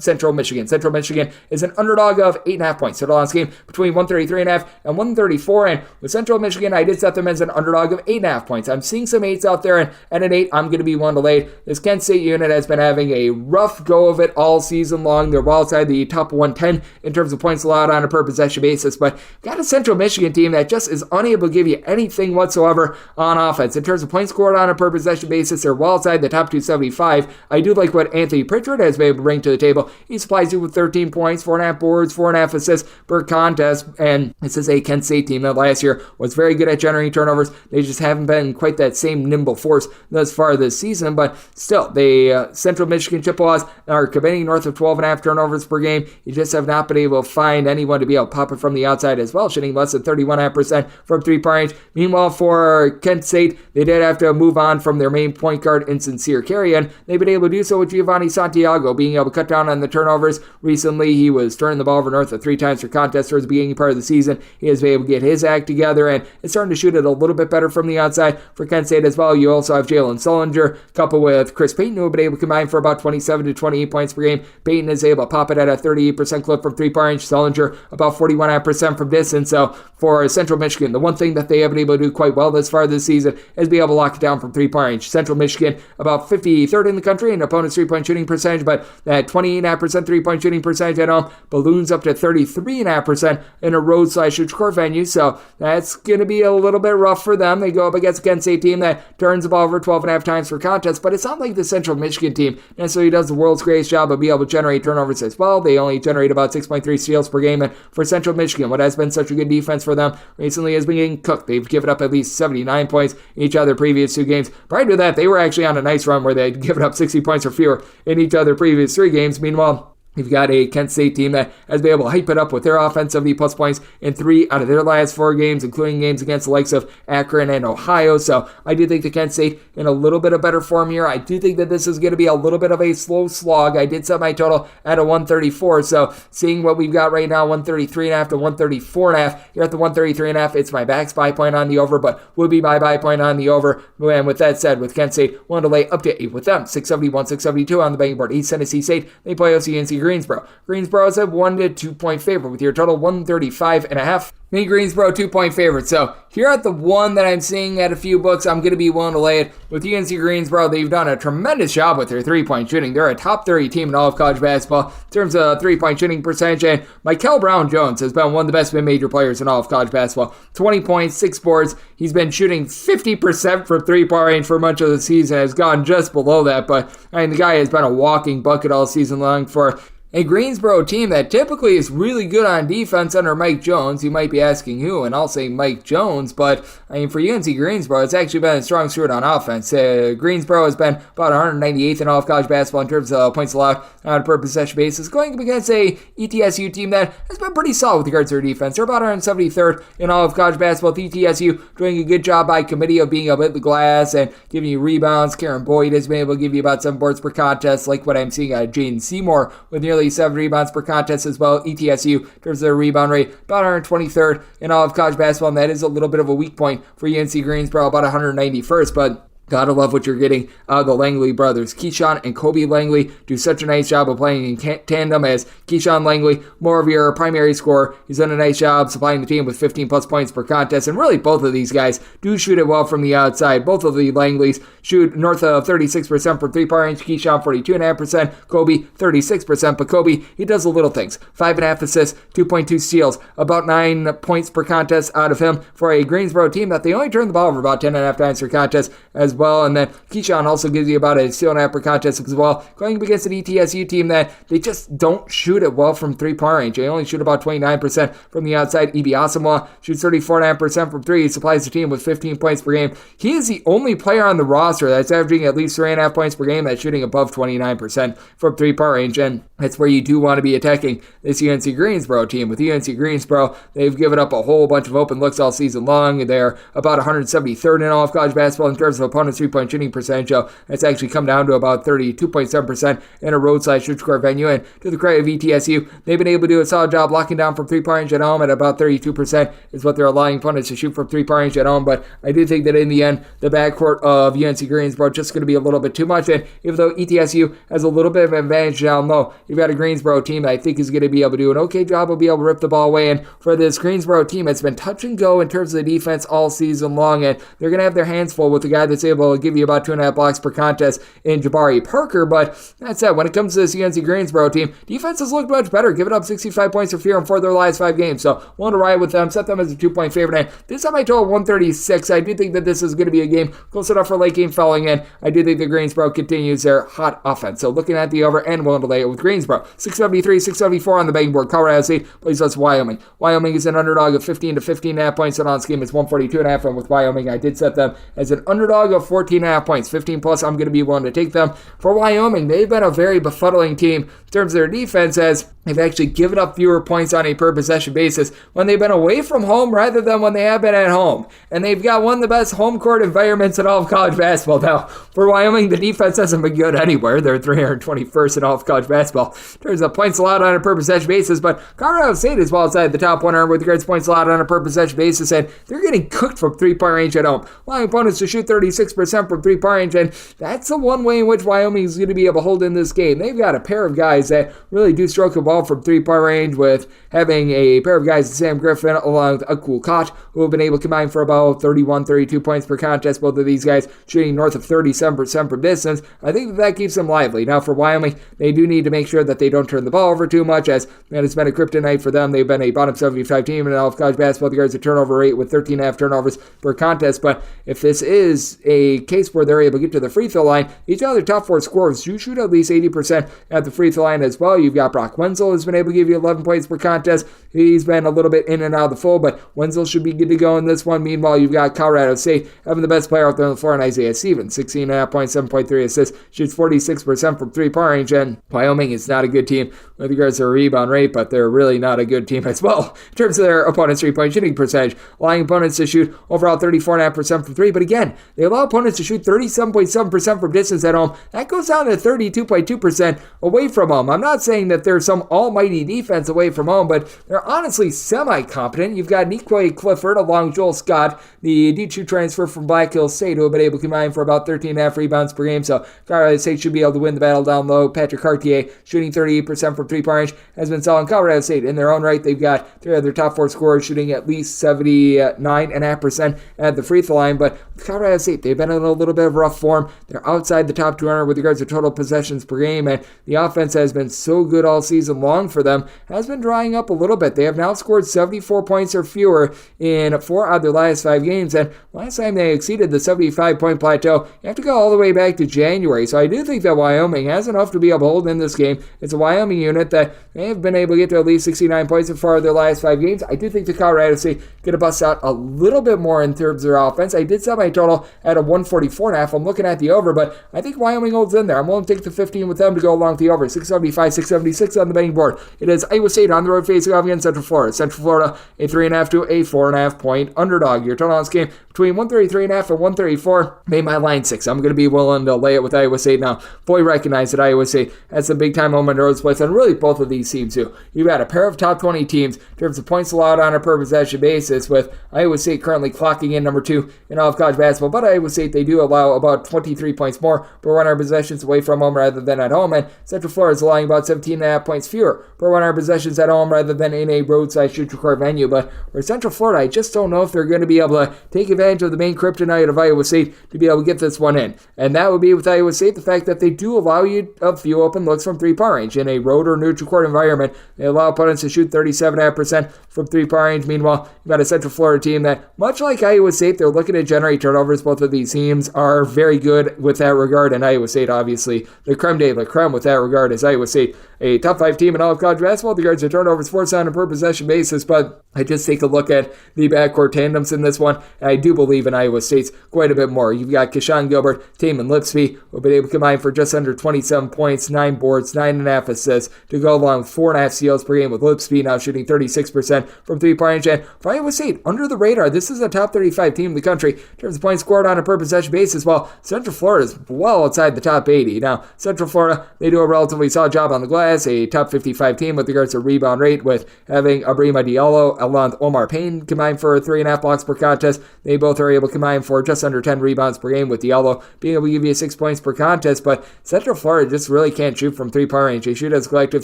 Central Michigan. Central Michigan is an underdog of 8.5 points. Total on this game between 133.5 and 134, and with Central Michigan, I did set them as an underdog of 8.5 points. I'm seeing some 8s out there, and at an 8, I'm going to be one to lay. This Kent State unit has been having a rough go of it all season long. They're well outside the top 110 in terms of points allowed on a per possession basis, but got a Central Michigan team that just is unable to give you anything whatsoever on offense. In terms of points scored on a per possession basis, they're well outside the top 275. I do like what Anthony Pritchard has been able to bring to the table. He supplies you with 13 points, 4.5 4.5 boards, 4.5 assists per contest, and this is a Kent State team that last year was very good at generating turnovers. They just haven't been quite that same nimble force thus far this season, but still, the Central Michigan Chippewas are committing north of 12.5 turnovers per game. You just have not been able to find anyone to be able to pop it from the outside as well, shooting less than 31.5% from three-point range. Meanwhile, for Kent State, they did have to move on from their main point guard, Insincere Carey, and they've been able to do so with Giovanni Santiago being able to cut down on the turnovers. Recently, he was turning the ball over north of 3 times per contest towards the beginning part of the season. He has been able to get his act together and is starting to shoot it a little bit better from the outside for Kent State as well. You also have Jalen Sullinger coupled with Chris Payton, who have been able to combine for about 27 to 28 points per game. Payton is able to pop it at a 38% clip from three-point range. Sullinger about 41% from distance. So for Central Michigan, the one thing that they have been able to do quite well this far this season is be able to lock it down from three-point range. Central Michigan about 53rd in the country in opponent's three-point shooting percentage, but that 28.5% three-point shooting percentage at home balloons up to 33.5% in a road/shoot court venue. So that's going to be a little bit rough for them. They go up against a Kent State team that turns the ball over 12.5 times per contest, but it's not like the Central Michigan team necessarily does the world's greatest job of being able to generate turnovers as well. They only generate about 6.3 steals per game, and for Central Michigan, what has been such a good defense for them recently has been getting cooked. They've given up at least 79 points in each of their previous 2 games. Prior to that, they were actually on a nice run where they'd given up 60 points or fewer in each of their previous 3 games. Meanwhile, you've got a Kent State team that has been able to hype it up with their offense, 70-plus points in 3 out of their last 4 games, including games against the likes of Akron and Ohio. So I do think the Kent State in a little bit of better form here. I do think that this is going to be a little bit of a slow slog. I did set my total at a 134. So seeing what we've got right now, 133.5 to 134.5. Here at the 133.5, it's my back spy point on the over, but would be my buy point on the over. And with that said, with Kent State, wanted to lay up to 8 with them. 671, 672 on the betting board. East Tennessee State, they play NC Greensboro. Greensboro is a 1 to 2 point favorite with your total 135.5. Me, Greensboro, 2-point favorite. So here at the one that I'm seeing at a few books, I'm going to be willing to lay it with UNC Greensboro. They've done a tremendous job with their 3-point shooting. They're a top 30 team in all of college basketball in terms of 3-point shooting percentage. And Michael Brown-Jones has been one of the best mid-major players in all of college basketball. 20 points, 6 boards. He's been shooting 50% from 3-point range for much of the season. Has gone just below that, but I mean, the guy has been a walking bucket all season long for a Greensboro team that typically is really good on defense under Mike Jones. You might be asking who, and I'll say Mike Jones, but I mean, for UNC Greensboro, it's actually been a strong suit on offense. Greensboro has been about 198th in all of college basketball in terms of points allowed on a per possession basis, going up against a ETSU team that has been pretty solid with regards to their defense. They're about 173rd in all of college basketball. The ETSU doing a good job by committee of being able to hit the glass and giving you rebounds. Karen Boyd has been able to give you about 7 boards per contest, like what I'm seeing out of Jaden Seymour with nearly 7 rebounds per contest as well. ETSU, in terms of their rebound rate, about 123rd in all of college basketball, and that is a little bit of a weak point for UNC Greensboro, about 191st, but gotta love what you're getting out of the Langley brothers. Keyshawn and Kobe Langley do such a nice job of playing in tandem, as Keyshawn Langley, more of your primary scorer. He's done a nice job supplying the team with 15-plus points per contest, and really both of these guys do shoot it well from the outside. Both of the Langleys shoot north of 36% from three-point range. Keyshawn, 42.5%. Kobe, 36%, but Kobe, he does the little things. 5.5 assists, 2.2 steals, about 9 points per contest out of him for a Greensboro team that they only turn the ball over about 10.5 times per contest as well. And then Keyshawn also gives you about a steal and a half per contest as well, going up against an ETSU team that they just don't shoot it well from three-point range. They only shoot about 29% from the outside. Ibi Asamoah shoots 34.5% from 3. He supplies the team with 15 points per game. He is the only player on the roster that's averaging at least 3.5 points per game that's shooting above 29% from three-point range, and that's where you do want to be attacking this UNC Greensboro team. With UNC Greensboro, they've given up a whole bunch of open looks all season long. They're about 173rd in all of college basketball in terms of opponents' three-point shooting percentage. That's actually come down to about 32.7% in a roadside shoot venue. And to the credit of ETSU, they've been able to do a solid job locking down from three-point range at home at about 32% is what they're allowing opponents to shoot from three-point range at home. But I do think that in the end, the backcourt of UNC Greensboro just going to be a little bit too much. And even though ETSU has a little bit of an advantage down low, you've got a Greensboro team that I think is going to be able to do an okay job of being able to rip the ball away. And for this Greensboro team, it's been touch and go in terms of the defense all season long, and they're going to have their hands full with the guy that's able able to give you about 2.5 blocks per contest in Jabari Parker. But that said, when it comes to this UNC Greensboro team, defense has looked much better, giving up 65 points or fewer in 4 of their last 5 games. So willing to ride with them, set them as a 2-point favorite. And this time I total 136. I do think that this is going to be a game close enough for late game falling in. I do think that Greensboro continues their hot offense. So looking at the over and willing to lay it with Greensboro. 673, 674 on the betting board. Colorado State plays us Wyoming. Wyoming is an underdog of 15 to 15.5 points. And on this game is 142.5. And with Wyoming, I did set them as an underdog of 14.5 points. 15 plus, I'm going to be willing to take them. For Wyoming, they've been a very befuddling team in terms of their defense, as they've actually given up fewer points on a per possession basis when they've been away from home rather than when they have been at home. And they've got one of the best home court environments in all of college basketball. Now, for Wyoming, the defense hasn't been good anywhere. They're 321st in all of college basketball in terms of points allowed on a per possession basis. But Colorado State is well outside the top 100 with regards to points allowed on a per possession basis, and they're getting cooked from three-point range at home, allowing opponents to shoot 36% from three-point range. And that's the one way in which Wyoming is going to be able to hold in this game. They've got a pair of guys that really do stroke the ball from three-point range, with having a pair of guys, Sam Griffin along with Akul Koch, who have been able to combine for about 31, 32 points per contest. Both of these guys shooting north of 37% from distance. I think that keeps them lively. Now for Wyoming, they do need to make sure that they don't turn the ball over too much, as that has been a kryptonite for them. They've been a bottom 75 team in all of college basketball with regards to turnover rate, with 13.5 turnovers per contest. But if this is a case where they're able to get to the free throw line, each of their top 4 scorers do shoot at least 80% at the free throw line as well. You've got Brock Wenzel, who's been able to give you 11 points per contest. He's been a little bit in and out of the fold, but Wenzel should be good to go in this one. Meanwhile, you've got Colorado State having the best player out there on the floor in Isaiah Stevens. 16.5 points, 7.3 assists, shoots 46% from three-point range. And Wyoming is not a good team with regards to their rebound rate, but they're really not a good team as well in terms of their opponent's three-point shooting percentage, allowing opponents to shoot overall 34.5% from three. But again, they allow opponents to shoot 37.7% from distance at home. That goes down to 32.2% away from home. I'm not saying that there's some almighty defense away from home, but they're honestly semi-competent. You've got Nikwe Clifford along with Joel Scott, the D2 transfer from Black Hills State, who have been able to combine for about 13.5 rebounds per game. So Colorado State should be able to win the battle down low. Patrick Cartier, shooting 38% from three-point range, has been solid. Colorado State, in their own right, they've got 3 of their top 4 scorers shooting at least 79.5% at the free throw line. But with Colorado State, they've been in a little bit of rough form. They're outside the top 200 with regards to total possessions per game, and the offense has been so good all season long for them, has been drying up a little bit. They have now scored 74 points or fewer in 4 out of their last 5 games, and last time they exceeded the 75-point plateau, you have to go all the way back to January. So I do think that Wyoming has enough to be able to hold in this game. It's a Wyoming unit that they have been able to get to at least 69 points in 4 of their last 5 games. I do think the Colorado State going to bust out a little bit more in terms of their offense. I did set my total at a 144.5. I'm looking at the over, but I think Wyoming holds in there. I'm willing to take the 15 with them to go along with the over. 675, 676 on the betting board. It is Iowa State on the road facing off against Central Florida. Central Florida, a 3.5 to a 4.5 point underdog. Your total on this game between 133.5 and 134. Made my line 6. I'm going to be willing to lay it with Iowa State now. Fully recognize that Iowa State has some big time home and road splits, and really both of these teams too. You've got a pair of top 20 teams in terms of points allowed on a per possession basis, with Iowa State currently clocking in number 2 in all of college basketball. But Iowa State, they do allow about 23 points more per 100 possessions away from home rather than at home, and Central Florida is allowing about 17.5 points fewer per 100 possessions at home rather than in a roadside shoot record venue. But for Central Florida, I just don't know if they're going to be able to take advantage of the main kryptonite of Iowa State to be able to get this one in. And that would be with Iowa State the fact that they do allow you a few open looks from three-point range. In a road or neutral court environment, they allow opponents to shoot 37.5% from three-point range. Meanwhile, you've got a Central Florida team that, much like Iowa State, they're looking to generate turnovers. Both of these teams are very good with that regard, and Iowa State, obviously, the creme de la creme with that regard is Iowa State, a top 5 team in all of college basketball with regards to turnovers forced on a per possession basis. But I just take a look at the backcourt tandems in this one, and I do believe in Iowa State's quite a bit more. You've got Keshawn Gilbert, Taman Lipsby, who have been able to combine for just under 27 points, 9 boards, 9.5 assists, to go along with 4.5 steals per game, with Lipsby now shooting 36% from three-point range. And for Iowa State, under the radar, this is a top 35 team in the country in terms of points scored on a per possession basis, while Central Florida is well outside the top 80. Now, Central Florida, they do a relatively solid job on the glass, a top 55 team with regards to rebound rate, with having Abrima Diallo along with Omar Payne combined for 3.5 blocks per contest. contest. They both are able to combine for just under 10 rebounds per game, with Yellow being able to give you 6 points per contest. But Central Florida just really can't shoot from 3-point range. They shoot as a collective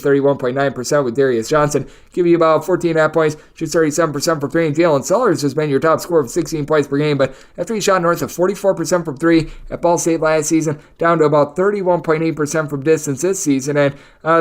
31.9% with Darius Johnson, give you about 14.5 points, shoots 37% from 3, and Jalen Sellers has been your top scorer with 16 points per game. But after he shot north of 44% from 3 at Ball State last season, down to about 31.8% from distance this season, and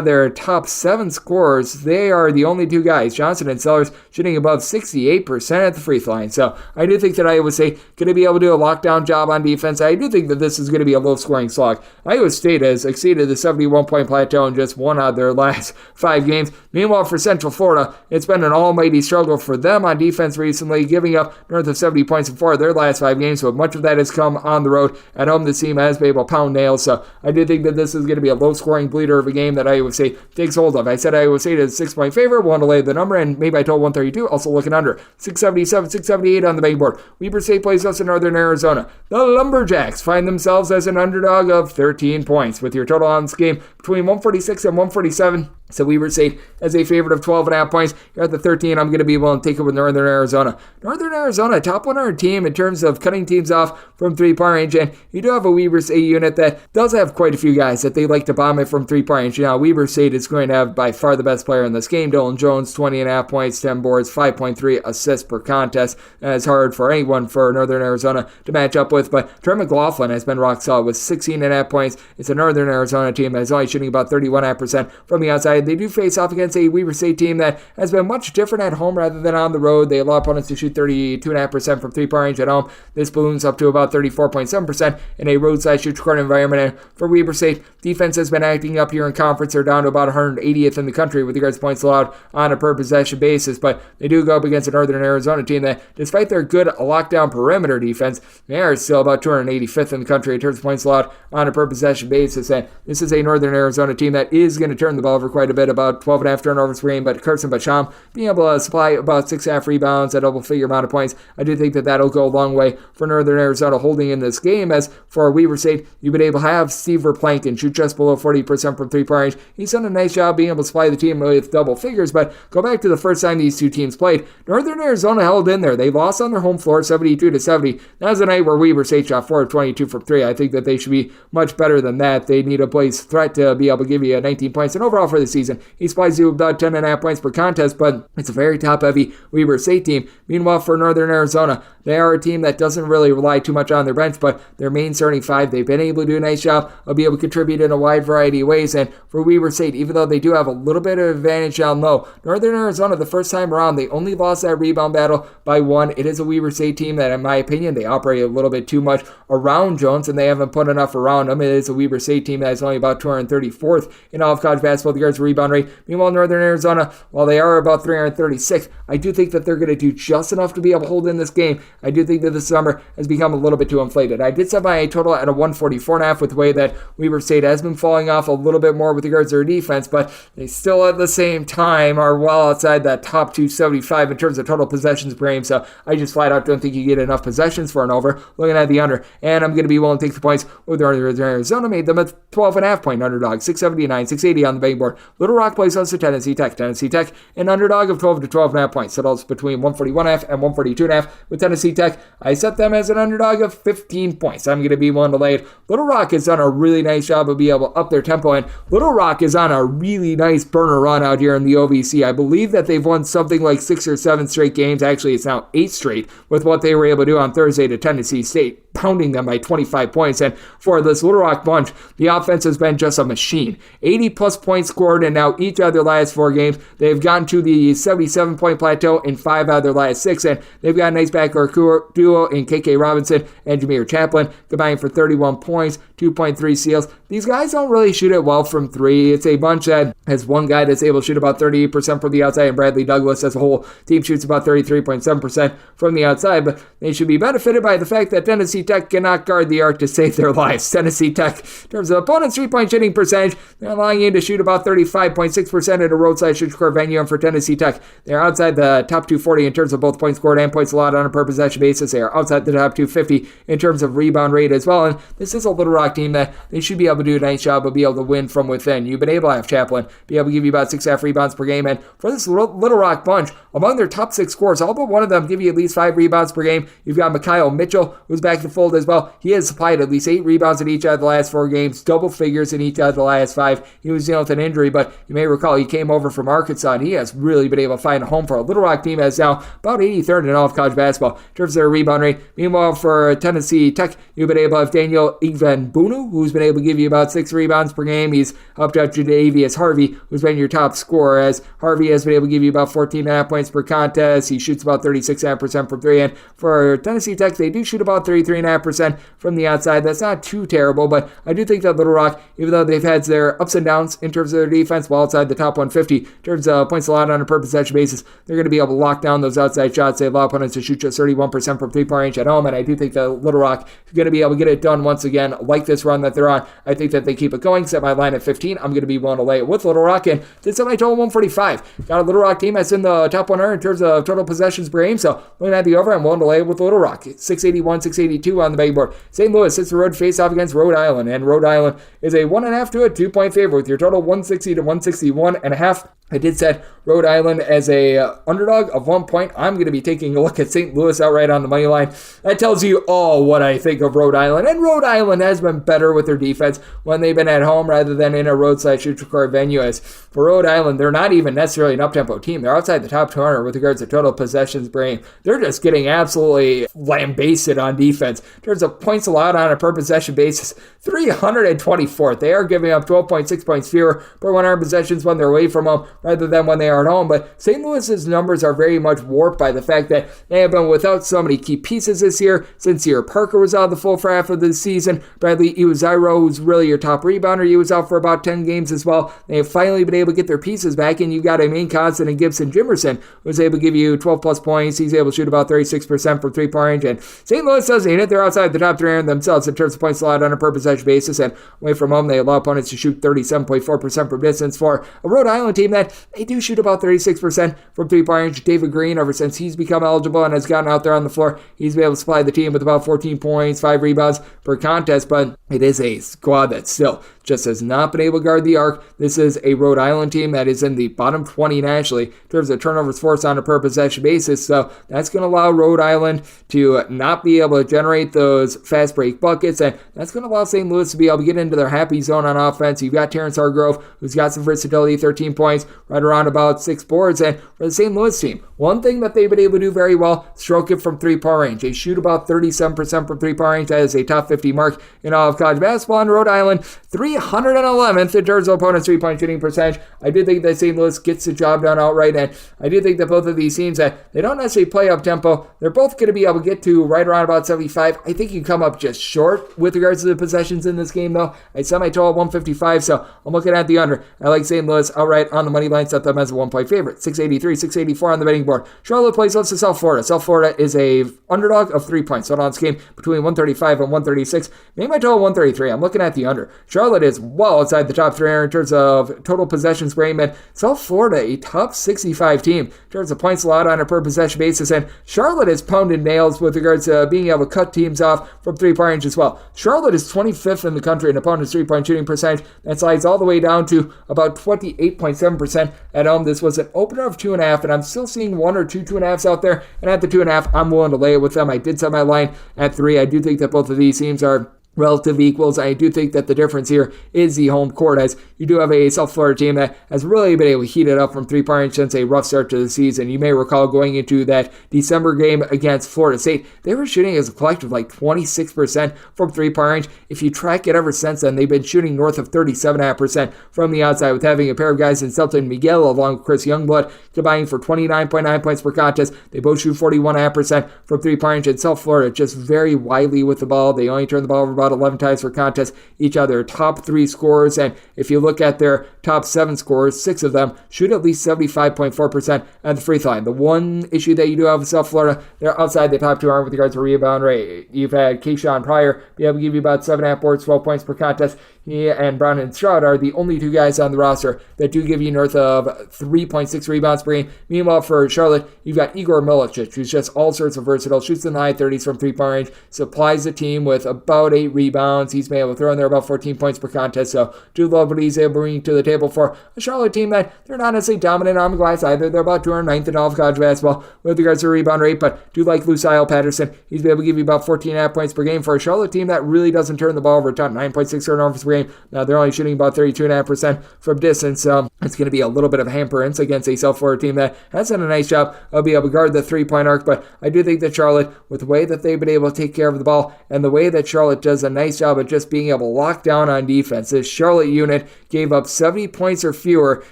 their top 7 scorers, they are the only two guys, Johnson and Sellers, shooting above 68% at the free throw line. So I do think that Iowa State going to be able to do a lockdown job on defense. I do think that this is going to be a low-scoring slog. Iowa State has exceeded the 71-point plateau in just 1 out of their last 5 games. Meanwhile, for Central Florida, it's been an almighty struggle for them on defense recently, giving up north of 70 points in 4 of their last 5 games, so much of that has come on the road. At home, this team has been able to pound nails, so I do think that this is going to be a low-scoring bleeder of a game that Iowa State takes hold of. I said Iowa State is a 6-point favorite, want to lay the number, and maybe I told 132, also looking under. 677, 678 on the big board. Weber State plays us in Northern Arizona. The Lumberjacks find themselves as an underdog of 13 points, with your total on this game between 146 and 147. So Weber State as a favorite of 12.5 points. You're at the 13. I'm going to be willing to take it with Northern Arizona. Northern Arizona, top 100 team in terms of cutting teams off from 3-point range. And you do have a Weber State unit that does have quite a few guys that they like to bomb it from 3-point range. Now, Weber State is going to have by far the best player in this game. Dylan Jones, 20.5 points, 10 boards, 5.3 assists per contest. It's hard for anyone for Northern Arizona to match up with. But Trent McLaughlin has been rock solid with 16.5 points. It's a Northern Arizona team that is only shooting about 31.5% from the outside. They do face off against a Weber State team that has been much different at home rather than on the road. They allow opponents to shoot 32.5% from 3-point range at home. This balloons up to about 34.7% in a roadside shoot-to-court environment. And for Weber State, defense has been acting up here in conference. They're down to about 180th in the country with regards to points allowed on a per-possession basis. But they do go up against a Northern Arizona team that, despite their good lockdown perimeter defense, they are still about 285th in the country in terms of points allowed on a per-possession basis. And this is a Northern Arizona team that is going to turn the ball over quite a bit, about 12.5 turnovers per game, but Carson Bacham being able to supply about 6.5 rebounds, a double-figure amount of points. I do think that that'll go a long way for Northern Arizona holding in this game. As for Weber State, you've been able to have Steve Verplanken shoot just below 40% from 3-point range. He's done a nice job being able to supply the team with double figures, but go back to the first time these two teams played. Northern Arizona held in there. They lost on their home floor 72-70. That was a night where Weber State shot 4 of 22 from 3. I think that they should be much better than that. They need a Blaze threat to be able to give you 19 points. And overall for the season, he supplies you about 10.5 points per contest, but it's a very top-heavy Weber State team. Meanwhile, for Northern Arizona, they are a team that doesn't really rely too much on their bench, but their main starting 5, they've been able to do a nice job of being able to contribute in a wide variety of ways. And for Weber State, even though they do have a little bit of advantage down low, Northern Arizona, the first time around, they only lost that rebound battle by 1. It is a Weber State team that, in my opinion, they operate a little bit too much around Jones, and they haven't put enough around him. It is a Weber State team that is only about 234th in all of college basketball with regards to rebound rate. Meanwhile, Northern Arizona, while they are about 336, I do think that they're going to do just enough to be able to hold in this game. I do think that this number has become a little bit too inflated. I did set my total at a 144.5 with the way that Weber State has been falling off a little bit more with regards to their defense, but they still at the same time are well outside that top 275 in terms of total possessions per game, so I just flat out don't think you get enough possessions for an over. Looking at the under, and I'm going to be willing to take the points with Northern Arizona. Made them a 12.5 point underdog, 679, 680 on the big board. Little Rock plays us to Tennessee Tech. Tennessee Tech, an underdog of 12 to 12.5 points. Settles between 141.5 and 142.5. With Tennessee Tech, I set them as an underdog of 15 points. I'm going to be willing to lay it. Little Rock has done a really nice job of being able to up their tempo, and Little Rock is on a really nice burner run out here in the OVC. I believe that they've won something like 6 or 7 straight games. Actually, it's now 8 straight with what they were able to do on Thursday to Tennessee State, pounding them by 25 points. And for this Little Rock bunch, the offense has been just a machine. 80-plus points scored, and now each of their last 4 games, they've gotten to the 77-point plateau in 5 out of their last 6, and they've got a nice backcourt duo in KK Robinson and Jameer Chaplin, combining for 31 points, 2.3 steals. These guys don't really shoot it well from 3. It's a bunch that has one guy that's able to shoot about 38% from the outside, and Bradley Douglas as a whole team shoots about 33.7% from the outside, but they should be benefited by the fact that Tennessee Tech cannot guard the arc to save their lives. Tennessee Tech, in terms of opponents' 3-point shooting percentage, they're allowing you to shoot about 35% 35.6% at a roadside shooting venue. And for Tennessee Tech, they're outside the top 240 in terms of both points scored and points allowed on a per possession basis. They are outside the top 250 in terms of rebound rate as well. And this is a Little Rock team that they should be able to do a nice job of being able to win from within. You've been able to have Chaplin be able to give you about 6.5 rebounds per game. And for this Little Rock bunch, among their top 6 scorers, all but one of them give you at least 5 rebounds per game. You've got Mikhail Mitchell, who's back in the fold as well. He has supplied at least 8 rebounds in each of the last 4 games, double figures in each of the last 5. He was dealing with an injury, but you may recall he came over from Arkansas, and he has really been able to find a home for a Little Rock team that's now about 83rd in all of college basketball in terms of their rebound rate. Meanwhile, for Tennessee Tech, you've been able to have Daniel Igbenbunu, who's been able to give you about 6 rebounds per game. He's up to Jadavius Harvey, who's been your top scorer, as Harvey has been able to give you about 14.5 points per contest. He shoots about 36.5% from 3, and for Tennessee Tech, they do shoot about 33.5% from the outside. That's not too terrible, but I do think that Little Rock, even though they've had their ups and downs in terms of their defense, while outside the top 150 in terms of points allowed on a per possession basis, they're going to be able to lock down those outside shots. They allow opponents to shoot just 31% from 3-point range at home, and I do think that Little Rock is going to be able to get it done once again, like this run that they're on. I think that they keep it going. Set my line at 15. I'm going to be willing to lay it with Little Rock, and did set my total 145. Got a Little Rock team that's in the top 100 in terms of total possessions per game, so looking at the over, I'm willing to lay it with Little Rock. 681, 682 on the betting board. St. Louis hits the road face-off against Rhode Island, and Rhode Island is a 1.5 to a 2-point favorite with your total 160 to 161.5. I did set Rhode Island as a underdog of 1 point. I'm going to be taking a look at St. Louis outright on the money line. That tells you all what I think of Rhode Island. And Rhode Island has been better with their defense when they've been at home rather than in a roadside shoot-to-court venue. As for Rhode Island, they're not even necessarily an up-tempo team. They're outside the top 200 with regards to total possessions per game. They're just getting absolutely lambasted on defense. In terms of points allowed on a per-possession basis, 324th. They are giving up 12.6 points fewer per 100 possessions when they're away from home rather than when they are at home. But St. Louis's numbers are very much warped by the fact that they have been without so many key pieces this year. Sincere Parker was out of the full for half of the season. Bradley Iwuzairo, who's really your top rebounder, he was out for about 10 games as well. They have finally been able to get their pieces back, and you've got a main constant in Gibson Jimerson, who was able to give you 12 plus points. He's able to shoot about 36% from 3-point range, and St. Louis doesn't hit it. They're outside the top 300 themselves in terms of points allowed on a per possession basis, and away from home, they allow opponents to shoot 37.4% from distance. For a Rhode Island team that they do shoot about 36% from 3-point range. David Green, ever since he's become eligible and has gotten out there on the floor, he's been able to supply the team with about 14 points, 5 rebounds per contest, but it is a squad that still just has not been able to guard the arc. This is a Rhode Island team that is in the bottom 20 nationally in terms of turnovers forced on a per possession basis, so that's going to allow Rhode Island to not be able to generate those fast break buckets, and that's going to allow St. Louis to be able to get into their happy zone on offense. You've got Terrence Hargrove, who's got some versatility, 13 points, right around about 6 boards, and for the St. Louis team, one thing that they've been able to do very well, stroke it from 3-point range. They shoot about 37% from 3-point range. That is a top 50 mark in all of college basketball. In Rhode Island, 311th in terms of opponent's 3-point shooting percentage. I do think that St. Louis gets the job done outright, and I do think that both of these teams, that they don't necessarily play up tempo. They're both going to be able to get to right around about 75. I think you come up just short with regards to the possessions in this game, though. I set my total at 155, so I'm looking at the under. I like St. Louis outright on the money line, set them as a 1-point favorite. 683, 684 on the betting board. Charlotte plays close to South Florida. South Florida is a underdog of 3 points. So on this game between 135 and 136. Made my total 133. I'm looking at the under. Charlotte is well outside the top 300 in terms of total possessions per game, and South Florida, a top 65 team in terms of points allowed on a per possession basis, and Charlotte is pounding nails with regards to being able to cut teams off from 3-point range as well. Charlotte is 25th in the country in opponent's 3-point shooting percentage. That slides all the way down to about 28.7% at home. This was an opener of 2.5, and I'm still seeing 1 or 2.5s out there, and at the 2.5, I'm willing to lay it with them. I did set my line at 3. I do think that both of these teams are relative equals. I do think that the difference here is the home court, as you do have a South Florida team that has really been able to heat it up from 3-point range since a rough start to the season. You may recall going into that December game against Florida State, they were shooting as a collective like 26% from 3-point range. If you track it ever since then, they've been shooting north of 37.5% from the outside, with having a pair of guys in Selton Miguel along with Chris Youngblood combining for 29.9 points per contest. They both shoot 41.5% from 3-point range, and South Florida just very wily with the ball. They only turn the ball over about 11 times per contest. Each other top 3 scorers, and if you look at their top 7 scorers, 6 of them shoot at least 75.4% at the free throw line. The one issue that you do have with South Florida, they're outside the top 2 arm with regards to rebound rate. You've had Keyshawn Pryor be able to give you about 7.5 boards, 12 points per contest. He and Brown and Stroud are the only 2 guys on the roster that do give you north of 3.6 rebounds per game. Meanwhile, for Charlotte, you've got Igor Milicic, who's just all sorts of versatile, shoots in the high 30s from 3-point range, supplies the team with about 8 rebounds. He's been able to throw in there about 14 points per contest, so do love what he's able to bring to the table for a Charlotte team that they're not necessarily dominant on the glass either. They're about 209th in all of college basketball with regards to rebound rate, but do like Lucial Patterson. He's been able to give you about 14.5 points per game for a Charlotte team that really doesn't turn the ball over a ton. 9.6 turnovers per game. Now they're only shooting about 32.5% from distance. It's going to be a little bit of a hamperance against a South Florida team that has done a nice job of being able to guard the 3-point arc, but I do think that Charlotte, with the way that they've been able to take care of the ball and the way that Charlotte does a nice job of just being able to lock down on defense, this Charlotte unit gave up 70 points or fewer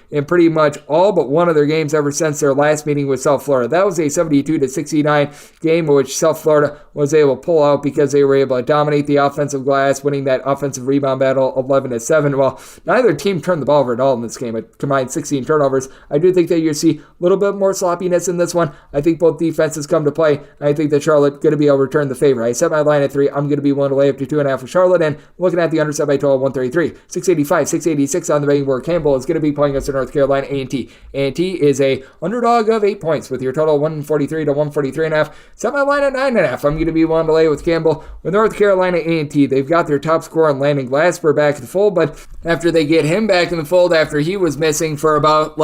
in pretty much all but one of their games ever since their last meeting with South Florida. That was a 72-69 game in which South Florida was able to pull out because they were able to dominate the offensive glass, winning that offensive rebound battle 11-7. Well, neither team turned the ball over at all in this game. It combined 16 turnovers. I do think that you see a little bit more sloppiness in this one. I think both defenses come to play. I think that Charlotte going to be able to return the favor. I set my line at 3. I'm going to be willing to lay up to 2.5 with Charlotte, and looking at the underset by total 133. 685, 686 on the betting board. Campbell is going to be playing us in North Carolina A&T. A&T is a underdog of 8 points with your total 143 to 143.5. Set my line at 9.5. I'm going to be willing to lay with Campbell. With North Carolina A&T, they've got their top scorer on Landon Glasper back in the fold, but after they get him back in the fold after he was missing for about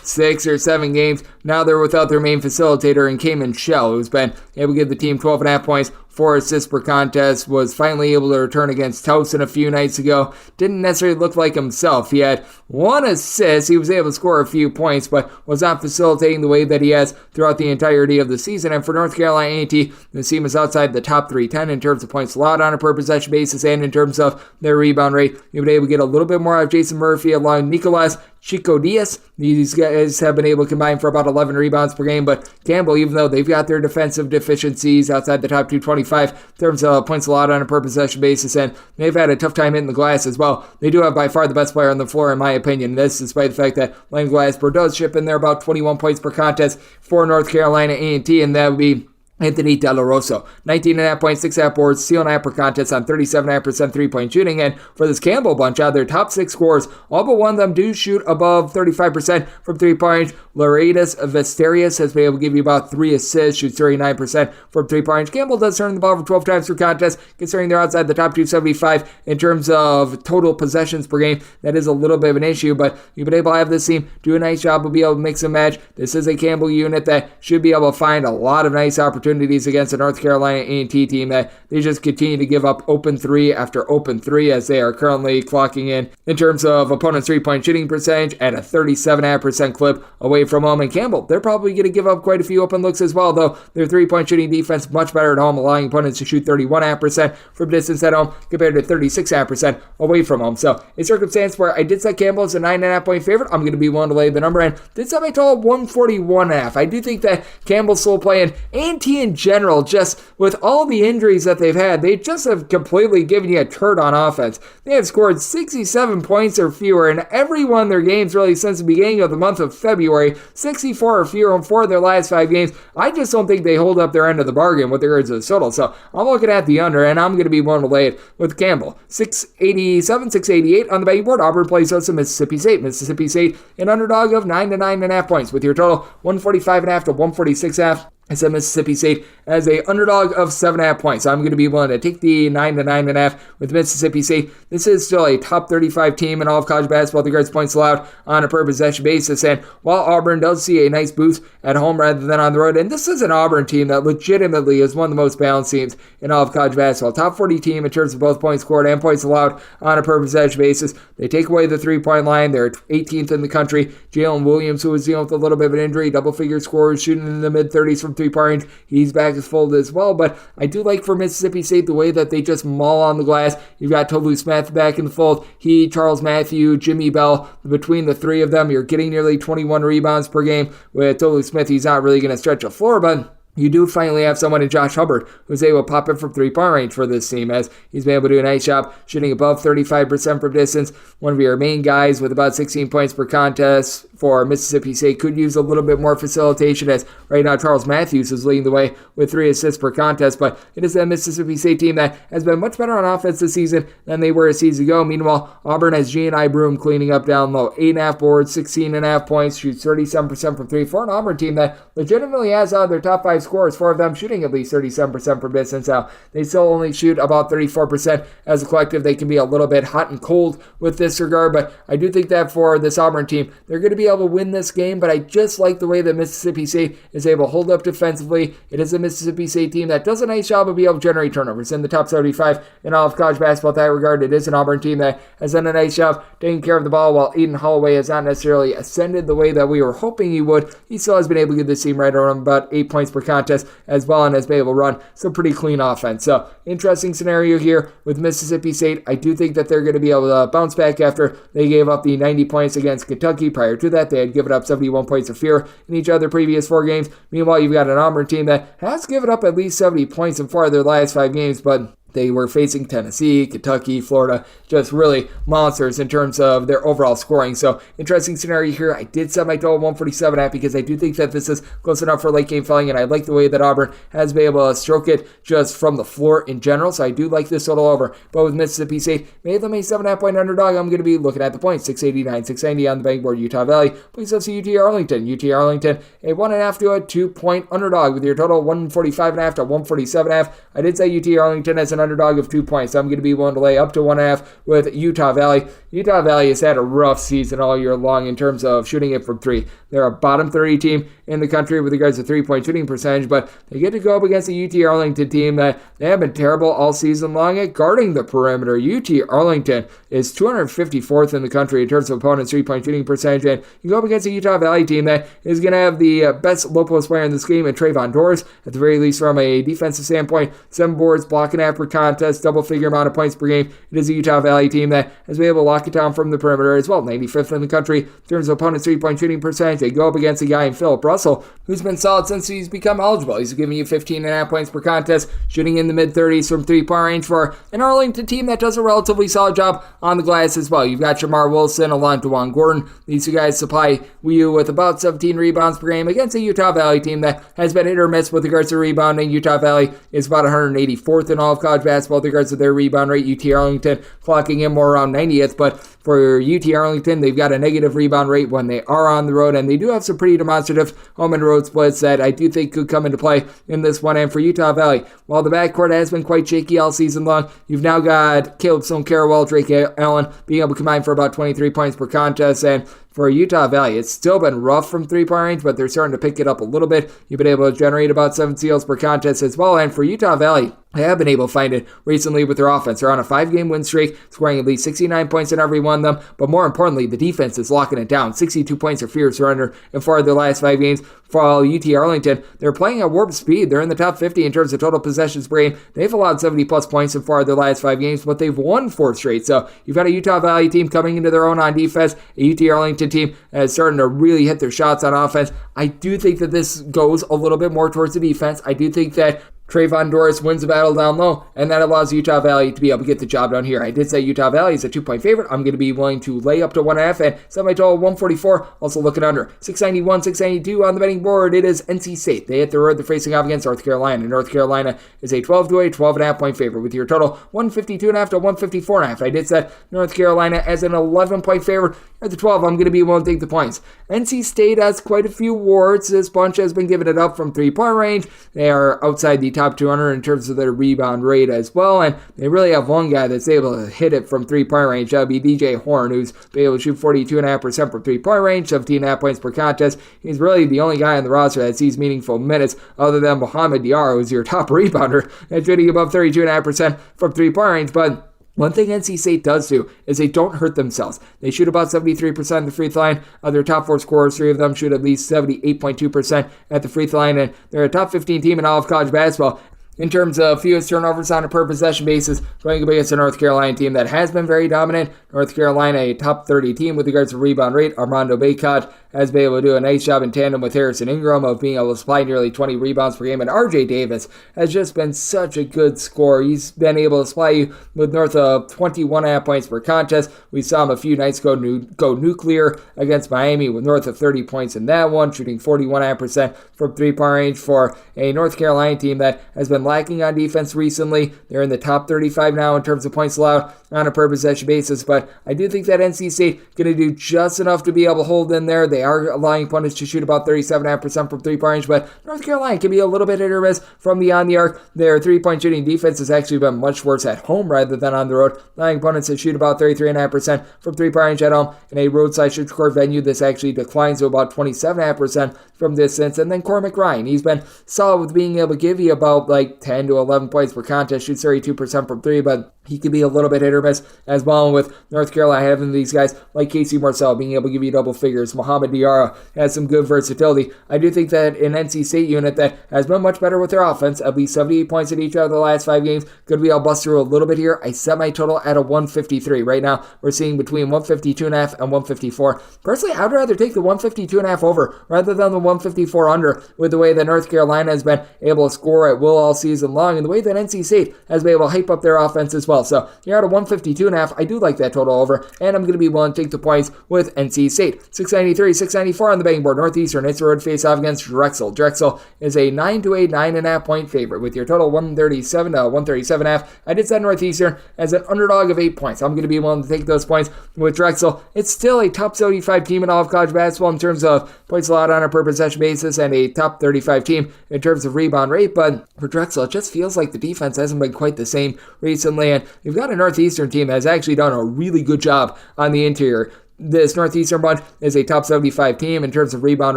6 or 7 games, now they're without their main facilitator in Cayman Shell, who's been able to give the team 12.5 points, 4 assists per contest, was finally able to return against Tulsa a few nights ago. Didn't necessarily look like himself. He had 1 assist. He was able to score a few points, but was not facilitating the way that he has throughout the entirety of the season. And for North Carolina A&T, the team is outside the top 310 in terms of points allowed on a per possession basis and in terms of their rebound rate. You've been able to get a little bit more out of Jason Murphy along Nicolas Chico Diaz. These guys have been able to combine for about 11 rebounds per game, but Campbell, even though they've got their defensive deficiencies outside the top 225 in terms of points allowed on a per possession basis, and they've had a tough time hitting the glass as well, they do have by far the best player on the floor, in my opinion. This despite the fact that Landon Glasper does ship in there about 21 points per contest for North Carolina A&T, and that would be Anthony De La Rosa, 19.5 points, 6.5 boards, steal and a half per contest on 37.5% three-point shooting. And for this Campbell bunch, out of their top 6 scorers, all but one of them do shoot above 35% from three-point range. Loredas Vesterius has been able to give you about 3 assists, shoots 39% from three-point range. Campbell does turn the ball over 12 times per contest, considering they're outside the top 275 in terms of total possessions per game. That is a little bit of an issue, but you've been able to have this team do a nice job of being able to mix and match. This is a Campbell unit that should be able to find a lot of nice opportunities against the North Carolina A&T team that they just continue to give up open 3 after open 3, as they are currently clocking in terms of opponent's three-point shooting percentage at a 37.5% clip away from home. And Campbell, they're probably going to give up quite a few open looks as well, though their three-point shooting defense much better at home, allowing opponents to shoot 31.5% from distance at home compared to 36.5% away from home. So a circumstance where I did set Campbell as a 9.5 point favorite, I'm going to be willing to lay the number, and did set my total 141.5. I do think that Campbell's still playing. A&T in general, just with all the injuries that they've had, they just have completely given you a turd on offense. They have scored 67 points or fewer in every one of their games really since the beginning of the month of February, 64 or fewer in 4 of their last 5 games. I just don't think they hold up their end of the bargain with regards to the total, so I'm looking at the under, and I'm going to be willing to lay it with Campbell. 687, 688 on the betting board. Auburn plays us to Mississippi State. Mississippi State, an underdog of 9 to 9.5 points with your total 145.5 to 146.5. I said Mississippi State as a underdog of 7.5 points. So I'm going to be willing to take the 9 to 9.5 with Mississippi State. This is still a top 35 team in all of college basketball with regards to points allowed on a per possession basis. And while Auburn does see a nice boost at home rather than on the road, and this is an Auburn team that legitimately is one of the most balanced teams in all of college basketball. Top 40 team in terms of both points scored and points allowed on a per possession basis. They take away the three-point line. They're 18th in the country. Jalen Williams, who was dealing with a little bit of an injury, double-figure scorers, shooting in the mid-30s from three-point range. He's back as fold as well, but I do like for Mississippi State the way that they just maul on the glass. You've got Tolu Smith back in the fold. He, Charles Matthew, Jimmy Bell, between the 3 of them, you're getting nearly 21 rebounds per game. With Tolu Smith, he's not really going to stretch a floor, but you do finally have someone in Josh Hubbard who's able to pop in from three-point range for this team, as he's been able to do a nice job shooting above 35% from distance. One of your main guys with about 16 points per contest for Mississippi State could use a little bit more facilitation, as right now Charles Matthews is leading the way with 3 assists per contest, but it is that Mississippi State team that has been much better on offense this season than they were a season ago. Meanwhile, Auburn has G&I Broom cleaning up down low. 8.5 boards, 16.5 points, shoots 37% from 3 for an Auburn team that legitimately has out of their top 5 scorers, 4 of them shooting at least 37% from distance. Now, they still only shoot about 34% as a collective. They can be a little bit hot and cold with this regard, but I do think that for this Auburn team, they're going to be able to win this game, but I just like the way that Mississippi State is able to hold up defensively. It is a Mississippi State team that does a nice job of being able to generate turnovers in the top 75 in all of college basketball. In that regard, it is an Auburn team that has done a nice job taking care of the ball, while Aiden Holloway has not necessarily ascended the way that we were hoping he would. He still has been able to get this team right around about 8 points per contest as well, and has been able to run some pretty clean offense. So, interesting scenario here with Mississippi State. I do think that they're going to be able to bounce back after they gave up the 90 points against Kentucky. Prior to that, they had given up 71 points of fear in each of their previous 4 games. Meanwhile, you've got an Auburn team that has given up at least 70 points in 4 of their last 5 games, but they were facing Tennessee, Kentucky, Florida, just really monsters in terms of their overall scoring. So, interesting scenario here. I did set my total 147 at, because I do think that this is close enough for late game filling, and I like the way that Auburn has been able to stroke it just from the floor in general. So, I do like this total over. But with Mississippi State, made them a 7.5 point underdog. I'm going to be looking at the points. 689, 690 on the betting board. Utah Valley. Please also UT Arlington. UT Arlington, a 1.5 to a 2 point underdog with your total 145.5 to 147.5. I did say UT Arlington as an underdog of 2 points. So I'm going to be willing to lay up to 1.5 with Utah Valley. Utah Valley has had a rough season all year long in terms of shooting it from 3. They're a bottom 30 team in the country with regards to 3-point shooting percentage, but they get to go up against a UT Arlington team that they have been terrible all season long at guarding the perimeter. UT Arlington is 254th in the country in terms of opponents' 3-point shooting percentage, and you go up against a Utah Valley team that is going to have the best low post player in this game, and Trayvon Doris, at the very least from a defensive standpoint. 7 boards, blocking half per contest, double-figure amount of points per game. It is a Utah Valley team that has been able to lock it down from the perimeter as well. 95th in the country in terms of opponents' 3-point shooting percentage. They go up against a guy in Philip Russell, who's been solid since he's become eligible. He's giving you 15.5 points per contest, shooting in the mid-30s from 3-point range for an Arlington team that does a relatively solid job on the glass as well. You've got Jamar Wilson, along with DeJuan Gordon. These 2 guys supply you with about 17 rebounds per game against a Utah Valley team that has been hit or miss with regards to rebounding. Utah Valley is about 184th in all of college basketball with regards to their rebound rate. UT Arlington clocking in more around 90th, but for UT Arlington, they've got a negative rebound rate when they are on the road, and they do have some pretty demonstrative home and road splits that I do think could come into play in this one. And for Utah Valley, while the backcourt has been quite shaky all season long, you've now got Caleb Stone-Carrawell, Drake Allen being able to combine for about 23 points per contest, and for Utah Valley, it's still been rough from 3-point range, but they're starting to pick it up a little bit. You've been able to generate about 7 steals per contest as well. And for Utah Valley, they have been able to find it recently with their offense. They're on a 5-game win streak, scoring at least 69 points in every one of them. But more importantly, the defense is locking it down. 62 points of fear surrender in 4 of their last 5 games. For UT Arlington, they're playing at warp speed. They're in the top 50 in terms of total possessions per game. They've allowed 70-plus points in 4 of their last 5 games, but they've won 4 straight. So you've got a Utah Valley team coming into their own on defense, a UT Arlington team that is starting to really hit their shots on offense. I do think that this goes a little bit more towards the defense. I do think that Trayvon Doris wins the battle down low, and that allows Utah Valley to be able to get the job done here. I did say Utah Valley is a 2-point favorite. I'm going to be willing to lay up to 1.5 and set my total 144, also looking under. 691, 692 on the betting board. It is NC State. They hit the road. They're facing off against North Carolina. North Carolina is a 12 to a 12.5 point favorite with your total 152.5 to 154.5. I did set North Carolina as an 11-point favorite. At the 12, I'm going to be willing to take the points. NC State has quite a few warts. This bunch has been giving it up from 3-point range. They are outside the top 200 in terms of their rebound rate as well, and they really have one guy that's able to hit it from 3-point range. That would be DJ Horn, who's been able to shoot 42.5% from 3-point range, 17.5 points per contest. He's really the only guy on the roster that sees meaningful minutes other than Mohamed Diarra, who's your top rebounder, and shooting above 32.5% from 3-point range, but one thing NC State does do is they don't hurt themselves. They shoot about 73% of the free throw line. Of their top 4 scorers, 3 of them shoot at least 78.2% at the free throw line, and they're a top 15 team in all of college basketball in terms of fewest turnovers on a per possession basis, going up against a North Carolina team that has been very dominant. North Carolina, a top 30 team with regards to rebound rate. Armando Bacot has been able to do a nice job in tandem with Harrison Ingram of being able to supply nearly 20 rebounds per game. And RJ Davis has just been such a good scorer. He's been able to supply you with north of 21.5 points per contest. We saw him a few nights ago go nuclear against Miami with north of 30 points in that one, shooting 41.5% from three-point range for a North Carolina team that has been lacking on defense recently. They're in the top 35 now in terms of points allowed on a per possession basis, but I do think that NC State going to do just enough to be able to hold in there. They are allowing opponents to shoot about 37.5% from three-point range, but North Carolina can be a little bit hit or miss from beyond the arc. Their three-point shooting defense has actually been much worse at home rather than on the road, allowing opponents to shoot about 33.5% from three-point range at home. In a roadside shoot court venue, this actually declines to about 27.5% from distance. And then Cormac Ryan, he's been solid with being able to give you about 10 to 11 points per contest, shoots 32% from three, but he could be a little bit hit or miss as well, with North Carolina having these guys like Casey Marcel being able to give you double figures. Mohamed Diarra has some good versatility. I do think that an NC State unit that has been much better with their offense, at least 78 points in each of the last 5 games, could be able to bust through a little bit here. I set my total at a 153. Right now, we're seeing between 152.5 and 154. Personally, I'd rather take the 152.5 over rather than the 154 under, with the way that North Carolina has been able to score at will all season long, and the way that NC State has been able to hype up their offense as well. So you're at a 152.5. I do like that total over, and I'm going to be willing to take the points with NC State. 693, 694 on the betting board. Northeastern, it's a road face-off against Drexel. Drexel is a 9 to a 9.5 point favorite with your total 137 to 137.5. I did set Northeastern as an underdog of 8 points. I'm going to be willing to take those points with Drexel. It's still a top 75 team in all of college basketball in terms of points allowed on a per possession basis, and a top 35 team in terms of rebound rate. But for Drexel, it just feels like the defense hasn't been quite the same recently, and you've got a Northeastern team that has actually done a really good job on the interior. This Northeastern bunch is a top 75 team in terms of rebound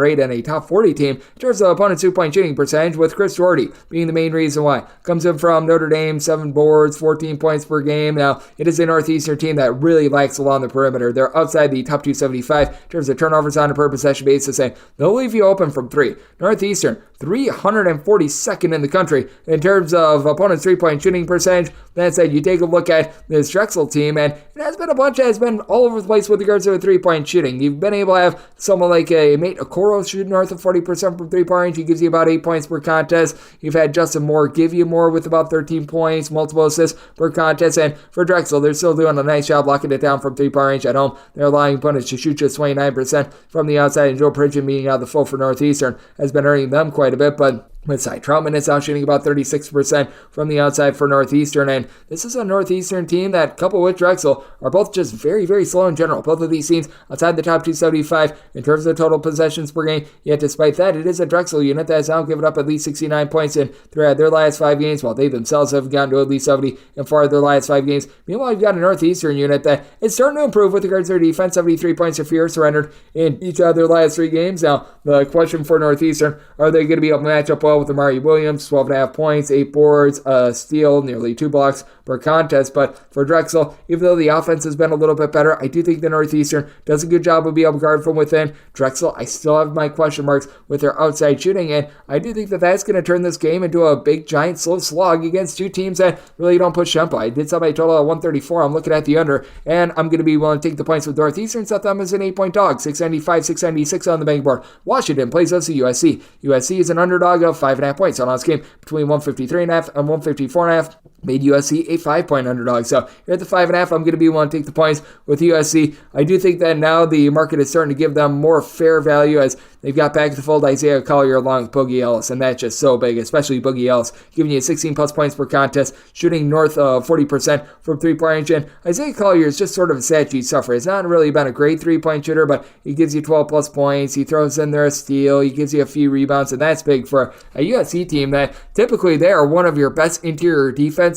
rate and a top 40 team in terms of opponent's two-point shooting percentage, with Chris Doherty being the main reason why. Comes in from Notre Dame, 7 boards, 14 points per game. Now, it is a Northeastern team that really lacks along the perimeter. They're outside the top 275 in terms of turnovers on a per possession basis, and they'll leave you open from 3. Northeastern, 342nd in the country in terms of opponent's three-point shooting percentage. That said, you take a look at this Drexel team, and it has been a bunch that has been all over the place with regards to three-point shooting. You've been able to have someone like a Mate Okoro shoot north of 40% from three-point range. He gives you about 8 points per contest. You've had Justin Moore give you more with about 13 points, multiple assists per contest. And for Drexel, they're still doing a nice job locking it down from three-point range at home. They're allowing opponents to shoot just 29% from the outside, and Joe Pridgeon being out the full for Northeastern has been hurting them quite a bit, but with Cy Troutman is out shooting about 36% from the outside for Northeastern, and this is a Northeastern team that, coupled with Drexel, are both just very, very slow in general. Both of these teams outside the top 275 in terms of total possessions per game, yet despite that, it is a Drexel unit that has now given up at least 69 points in their last 5 games, while they themselves have gotten to at least 70 in 4 of their last 5 games. Meanwhile, you've got a Northeastern unit that is starting to improve with regards to their defense. 73 points of fear surrendered in each of their last 3 games. Now, the question for Northeastern, are they going to be able to match up well with Amari Williams? 12.5 points, 8 boards, a steal, nearly 2 blocks per contest. But for Drexel, even though the offense has been a little bit better, I do think the Northeastern does a good job of being able to guard from within. Drexel, I still have my question marks with their outside shooting, and I do think that that's going to turn this game into a big, giant, slow slog against 2 teams that really don't push tempo. I did set my total at 134. I'm looking at the under, and I'm going to be willing to take the points with Northeastern. Set them as an 8-point dog. 695, 696 on the betting board. Washington plays us at USC. USC is an underdog of 5.5 points. On this game between 153.5 and 154.5. Made USC a 5-point underdog. So here at the 5.5, I'm going to be willing to take the points with USC. I do think that now the market is starting to give them more fair value as they've got back to the fold Isaiah Collier along with Boogie Ellis, and that's just so big, especially Boogie Ellis, giving you 16 plus points per contest, shooting north of 40% from three-point range. And Isaiah Collier is just sort of a stat sheet sufferer. He's not really been a great three-point shooter, but he gives you 12 plus points. He throws in there a steal. He gives you a few rebounds, and that's big for a USC team that typically they are one of your best interior defenses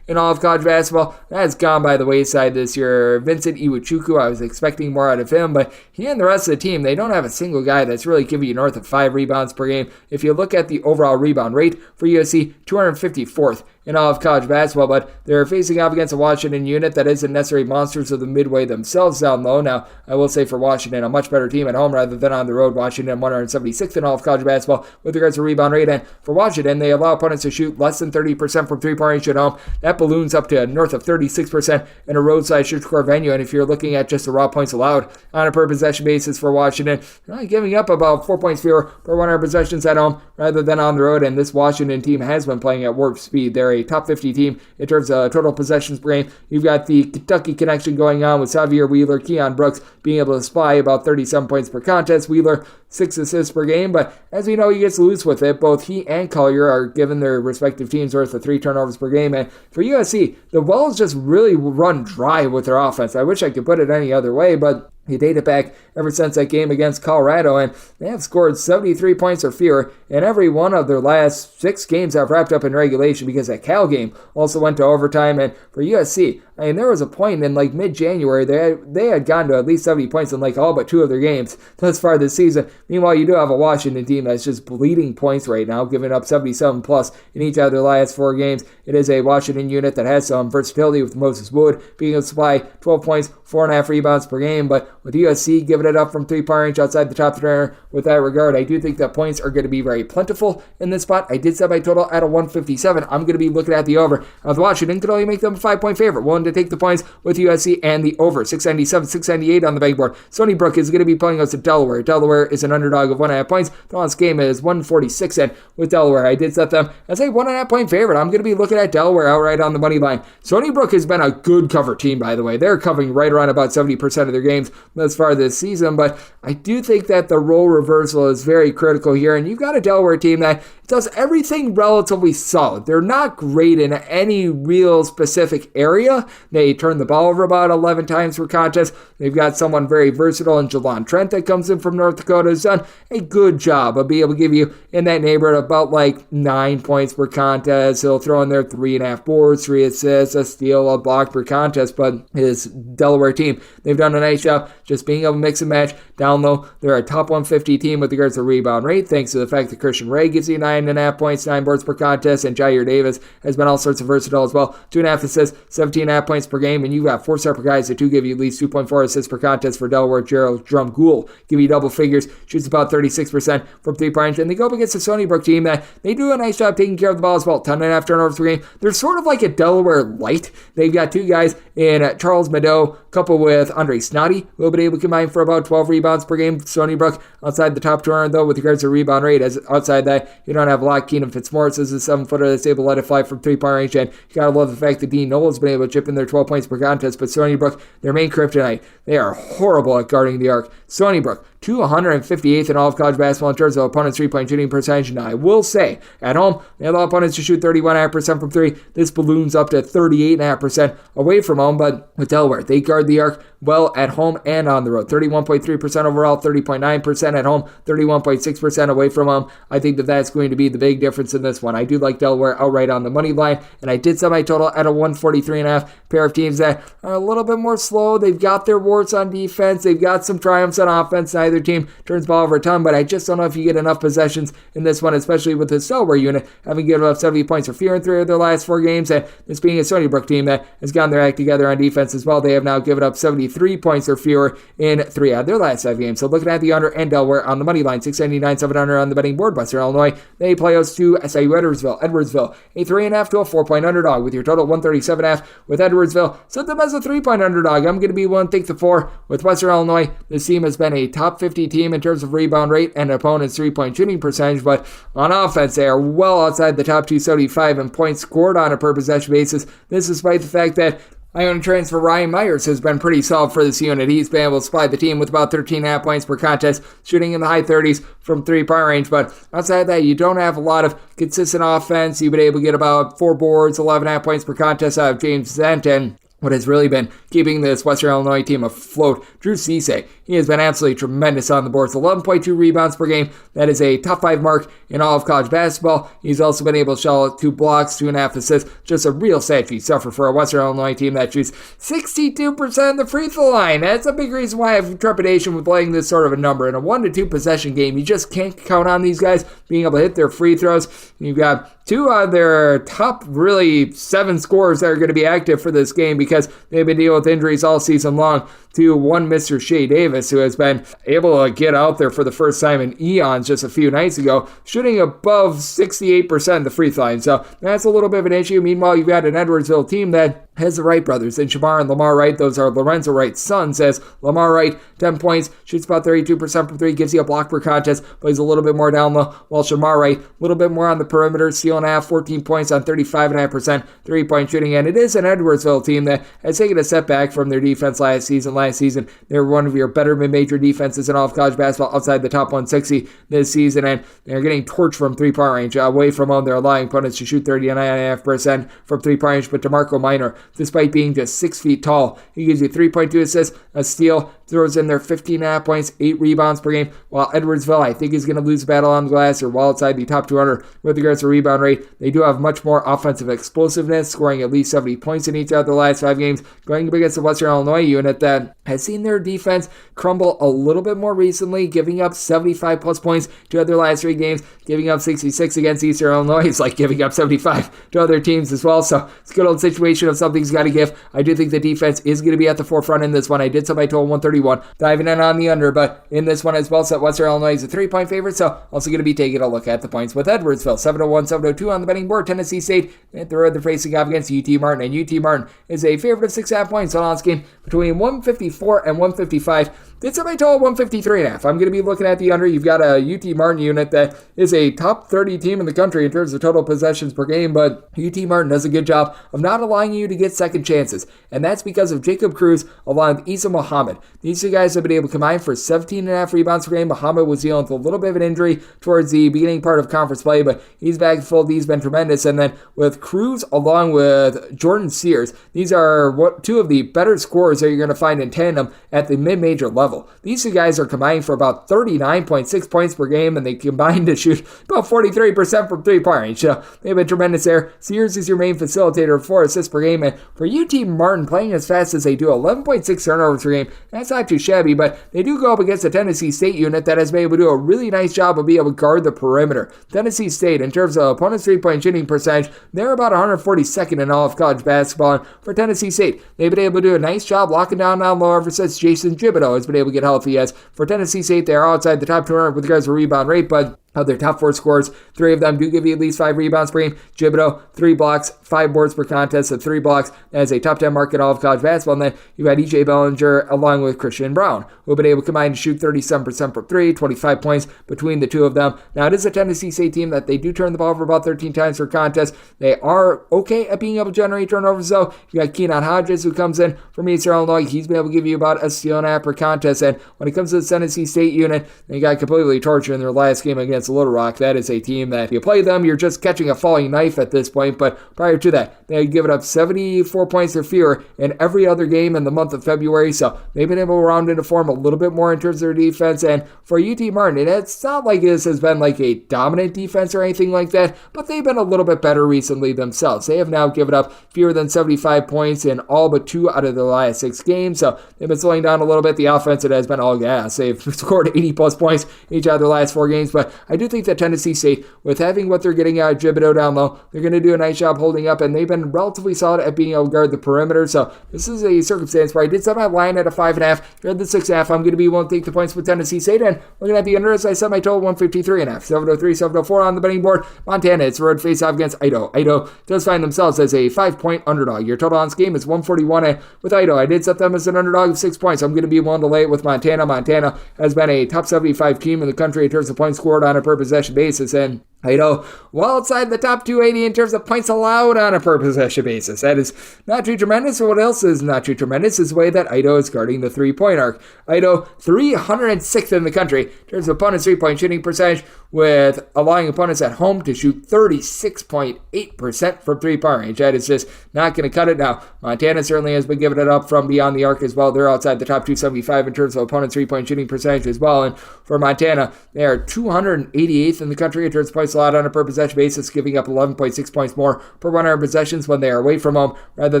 in all of college basketball. That has gone by the wayside this year. Vincent Iwuchukwu, I was expecting more out of him, but he and the rest of the team, they don't have a single guy that's really giving you north of 5 rebounds per game. If you look at the overall rebound rate for USC, 254th in all of college basketball, but they're facing off against a Washington unit that isn't necessarily monsters of the Midway themselves down low. Now, I will say for Washington, a much better team at home rather than on the road. Washington 176th in all of college basketball with regards to rebound rate, and for Washington, they allow opponents to shoot less than 30% from three-point range at home. That balloons up to north of 36% in a roadside shoot-score venue, and if you're looking at just the raw points allowed on a per-possession basis for Washington, giving up about 4 points fewer per 100 possessions at home rather than on the road, and this Washington team has been playing at warp speed. They're a top 50 team in terms of total possessions per game. You've got the Kentucky connection going on with Xavier Wheeler, Keon Brooks being able to supply about 37 points per contest. Wheeler 6 assists per game, but as we know, he gets loose with it. Both he and Collier are given their respective teams worth of 3 turnovers per game, and for USC, the wells just really run dry with their offense. I wish I could put it any other way, but you date it back ever since that game against Colorado, and they have scored 73 points or fewer in every one of their last 6 games that have wrapped up in regulation, because that Cal game also went to overtime. And for USC, there was a point in mid-January they had gotten to at least 70 points in all but 2 of their games thus far this season. Meanwhile, you do have a Washington team that's just bleeding points right now, giving up 77 plus in each of their last 4 games. It is a Washington unit that has some versatility, with Moses Wood being able to supply 12 points, 4.5 rebounds per game, but with USC giving it up from 3-point range outside the top 3 with that regard, I do think that points are going to be very plentiful in this spot. I did set my total at a 157. I'm going to be looking at the over. With Washington, could only make them a 5-point favorite. Willing to take the points with USC and the over. 697, 698 on the betting board. Stony Brook is going to be playing us to Delaware. Delaware is an underdog of 1.5 points. The last game is 146, and with Delaware, I did set them as a 1.5 point favorite. I'm going to be looking at Delaware outright on the money line. Stony Brook has been a good cover team, by the way. They're covering right around about 70% of their games thus far this season, but I do think that the role reversal is very critical here, and you've got a Delaware team that does everything relatively solid. They're not great in any real specific area. They turn the ball over about 11 times per contest. They've got someone very versatile in Jelon Trent that comes in from North Dakota, who's done a good job of being able to give you in that neighborhood about 9 points per contest. He'll throw in there 3.5 boards, 3 assists, a steal, a block per contest, but his Delaware team, they've done a nice job just being able to mix and match down low. They're a top 150 team with regards to rebound rate, thanks to the fact that Christian Ray gives you 9.5 points, 9 boards per contest, and Jair Davis has been all sorts of versatile as well. 2.5 assists, 17.5 points per game, and you've got 4 separate guys that do give you at least 2.4 assists per contest for Delaware. Gerald Drum Gould give you double figures, shoots about 36% from 3-point range, and they go up against a Stony Brook team that they do a nice job taking care of the ball as well. 10.5 turnovers per game. They're sort of like a Delaware light. They've got 2 guys in Charles Mado, coupled with Andre Snoddy, who will be able to combine for about 12 rebounds per game. Stony Brook outside the top 200, though, with regards to rebound rate, as outside that, you don't have a lot. Keenan Fitzmaurice is a 7-footer that's able to let it fly from 3-point range, and you gotta love the fact that Dean Noel has been able to chip in their 12 points per contest, but Stony Brook, their main kryptonite, they are horrible at guarding the arc. Stony Brook, 258th in all of college basketball in terms of opponents' 3-point shooting percentage. Now, I will say, at home, they allow opponents to shoot 31.5% from 3. This balloons up to 38.5% away from home, but with Delaware, they guard the arc well at home and on the road. 31.3% overall, 30.9% at home, 31.6% away from home. I think that that's going to be the big difference in this one. I do like Delaware outright on the money line, and I did set my total at a 143.5. Pair of teams that are a little bit more slow. They've got their warts on defense. They've got some triumphs on offense. Neither team turns the ball over a ton, but I just don't know if you get enough possessions in this one, especially with the Delaware unit having given up 70 points or fewer in 3 of their last 4 games, and this being a Stony Brook team that has gotten their act together on defense as well. They have now given up 73 points or fewer in 3 out of their last 5 games. So looking at the under and Delaware on the money line, 679, 700 on the betting board. Western Illinois, they play us to SIU Edwardsville. Edwardsville, a 3.5 to a 4-point underdog with your total 137.5 with Edwardsville. Set them as a 3-point underdog. I'm going to be willing to take the 4 with Western Illinois. This team has been a top 50 team in terms of rebound rate and opponent's 3-point shooting percentage, but on offense, they are well outside the top 275 in points scored on a per possession basis. This despite the fact that Iona transfer Ryan Myers has been pretty solid for this unit. He's been able to supply the team with about 13.5 points per contest, shooting in the high 30s from 3-point range. But outside of that, you don't have a lot of consistent offense. You've been able to get about 4 boards, 11.5 points per contest out of James Zent, and what has really been keeping this Western Illinois team afloat, Drew Cisse. He has been absolutely tremendous on the boards. 11.2 rebounds per game. That is a top 5 mark in all of college basketball. He's also been able to shell out 2 blocks, 2.5 assists. Just a real stat sheet stuffer for a Western Illinois team that shoots 62% of the free throw line. That's a big reason why I have trepidation with playing this sort of a number. In a 1 to 2 possession game, you just can't count on these guys being able to hit their free throws. You've got 2 of their top really 7 scorers that are going to be active for this game because they've been dealing with injuries all season long, to one Mr. Shea Davis, who has been able to get out there for the first time in eons just a few nights ago, shooting above 68% of the free throw line. So that's a little bit of an issue. Meanwhile, you've got an Edwardsville team that has the Wright brothers, and Shamar and Lamar Wright. Those are Lorenzo Wright's sons, as Lamar Wright, 10 points, shoots about 32% from 3, gives you a block per contest, plays a little bit more down low, while Shamar Wright, a little bit more on the perimeter, steal and a half, 14 points on 35.5% three-point shooting, and it is an Edwardsville team that has taken a step back from their defense last season. Last season, they were one of your better mid-major defenses in all of college basketball, outside the top 160 this season, and they're getting torched from three-point range. Away from home, they're allowing opponents to shoot 39.5% from three-point range, but DeMarco Minor, despite being just 6 feet tall, he gives you 3.2 assists, a steal, throws in their 15.5 points, 8 rebounds per game, while Edwardsville, I think, is going to lose the battle on the glass, or well outside the top 200 with regards to rebound rate. They do have much more offensive explosiveness, scoring at least 70 points in each of their last 5 games, going up against the Western Illinois unit that has seen their defense crumble a little bit more recently, giving up 75 plus points to their last 3 games, giving up 66 against Eastern Illinois. It's like giving up 75 to other teams as well, so it's a good old situation of something's got to give. I do think the defense is going to be at the forefront in this one. I did set my total 131, diving in on the under, but in this one as well, set Western Illinois is a 3-point favorite, so also going to be taking a look at the points with Edwardsville. 701, 702 on the betting board. Tennessee State, they're facing off against UT Martin, and UT Martin is a favorite of 6.5 points on this game between 154 and 155. Did set my total 153.5. I'm going to be looking at the under. You've got a UT Martin unit that is a top 30 team in the country in terms of total possessions per game, but UT Martin does a good job of not allowing you to get second chances, and that's because of Jacob Cruz along with Isa Muhammad. These 2 guys have been able to combine for 17.5 rebounds per game. Muhammad was dealing with a little bit of an injury towards the beginning part of conference play, but he's back full. He's been tremendous, and then with Cruz along with Jordan Sears, these are 2 of the better scorers that you're going to find in tandem at the mid-major level. These 2 guys are combining for about 39.6 points per game, and they combine to shoot about 43% from three-point range. So they've been tremendous there. Sears is your main facilitator, 4 assists per game, and for UT Martin, playing as fast as they do, 11.6 turnovers per game, that's not too shabby, but they do go up against a Tennessee State unit that has been able to do a really nice job of being able to guard the perimeter. Tennessee State, in terms of opponent's three-point shooting percentage, they're about 142nd in all of college basketball, and for Tennessee State, they've been able to do a nice job locking down low ever since Jason Thibodeau has been able to get healthy. As for Tennessee State, they are outside the top 200 with regards to rebound rate, but of their top 4 scorers, 3 of them do give you at least 5 rebounds per game. Thibodeau, 3 blocks, 5 boards per contest, so 3 blocks as a top 10 mark in all of college basketball. And then you've got E.J. Bellinger along with Christian Brown, who have been able to combine to shoot 37% from 3, 25 points between the 2 of them. Now, it is a Tennessee State team that they do turn the ball over about 13 times per contest. They are okay at being able to generate turnovers, though. You got Keenan Hodges, who comes in from Eastern Illinois. He's been able to give you about a steal and a half per contest. And when it comes to the Tennessee State unit, they got completely tortured in their last game against Little Rock. That is a team that if you play them, you're just catching a falling knife at this point. But prior to that, they had given up 74 points or fewer in every other game in the month of February. So they've been able to round into form a little bit more in terms of their defense. And for UT Martin, it's not like this has been like a dominant defense or anything like that, but they've been a little bit better recently themselves. They have now given up fewer than 75 points in all but 2 out of their last 6 games. So they've been slowing down a little bit. The offense, it has been all gas. They've scored 80 plus points each out of their last 4 games. But I do think that Tennessee State, with having what they're getting out of Thibodeau down low, they're going to do a nice job holding up, and they've been relatively solid at being able to guard the perimeter. So this is a circumstance where I did set my line at a 5.5. You're at the 6.5. I'm going to be willing to take the points with Tennessee State, and looking at the under, as I set my total 153.5. 703, 704 on the betting board. Montana, it's a road face-off against Idaho. Idaho does find themselves as a 5-point underdog. Your total on this game is 141, and with Idaho, I did set them as an underdog of 6 points. I'm going to be willing to lay it with Montana. Montana has been a top 75 team in the country in terms of points scored on a per possession basis, and Idaho, well outside the top 280 in terms of points allowed on a per possession basis. That is not too tremendous. So what else is not too tremendous is the way that Idaho is guarding the three-point arc. Idaho, 306th in the country in terms of opponents' three-point shooting percentage, with allowing opponents at home to shoot 36.8% from three-point range. That is just not going to cut it. Now, Montana certainly has been giving it up from beyond the arc as well. They're outside the top 275 in terms of opponents' three-point shooting percentage as well. And for Montana, they are 288th in the country in terms of points allowed on a per possession basis, giving up 11.6 points more per 100 possessions when they are away from home rather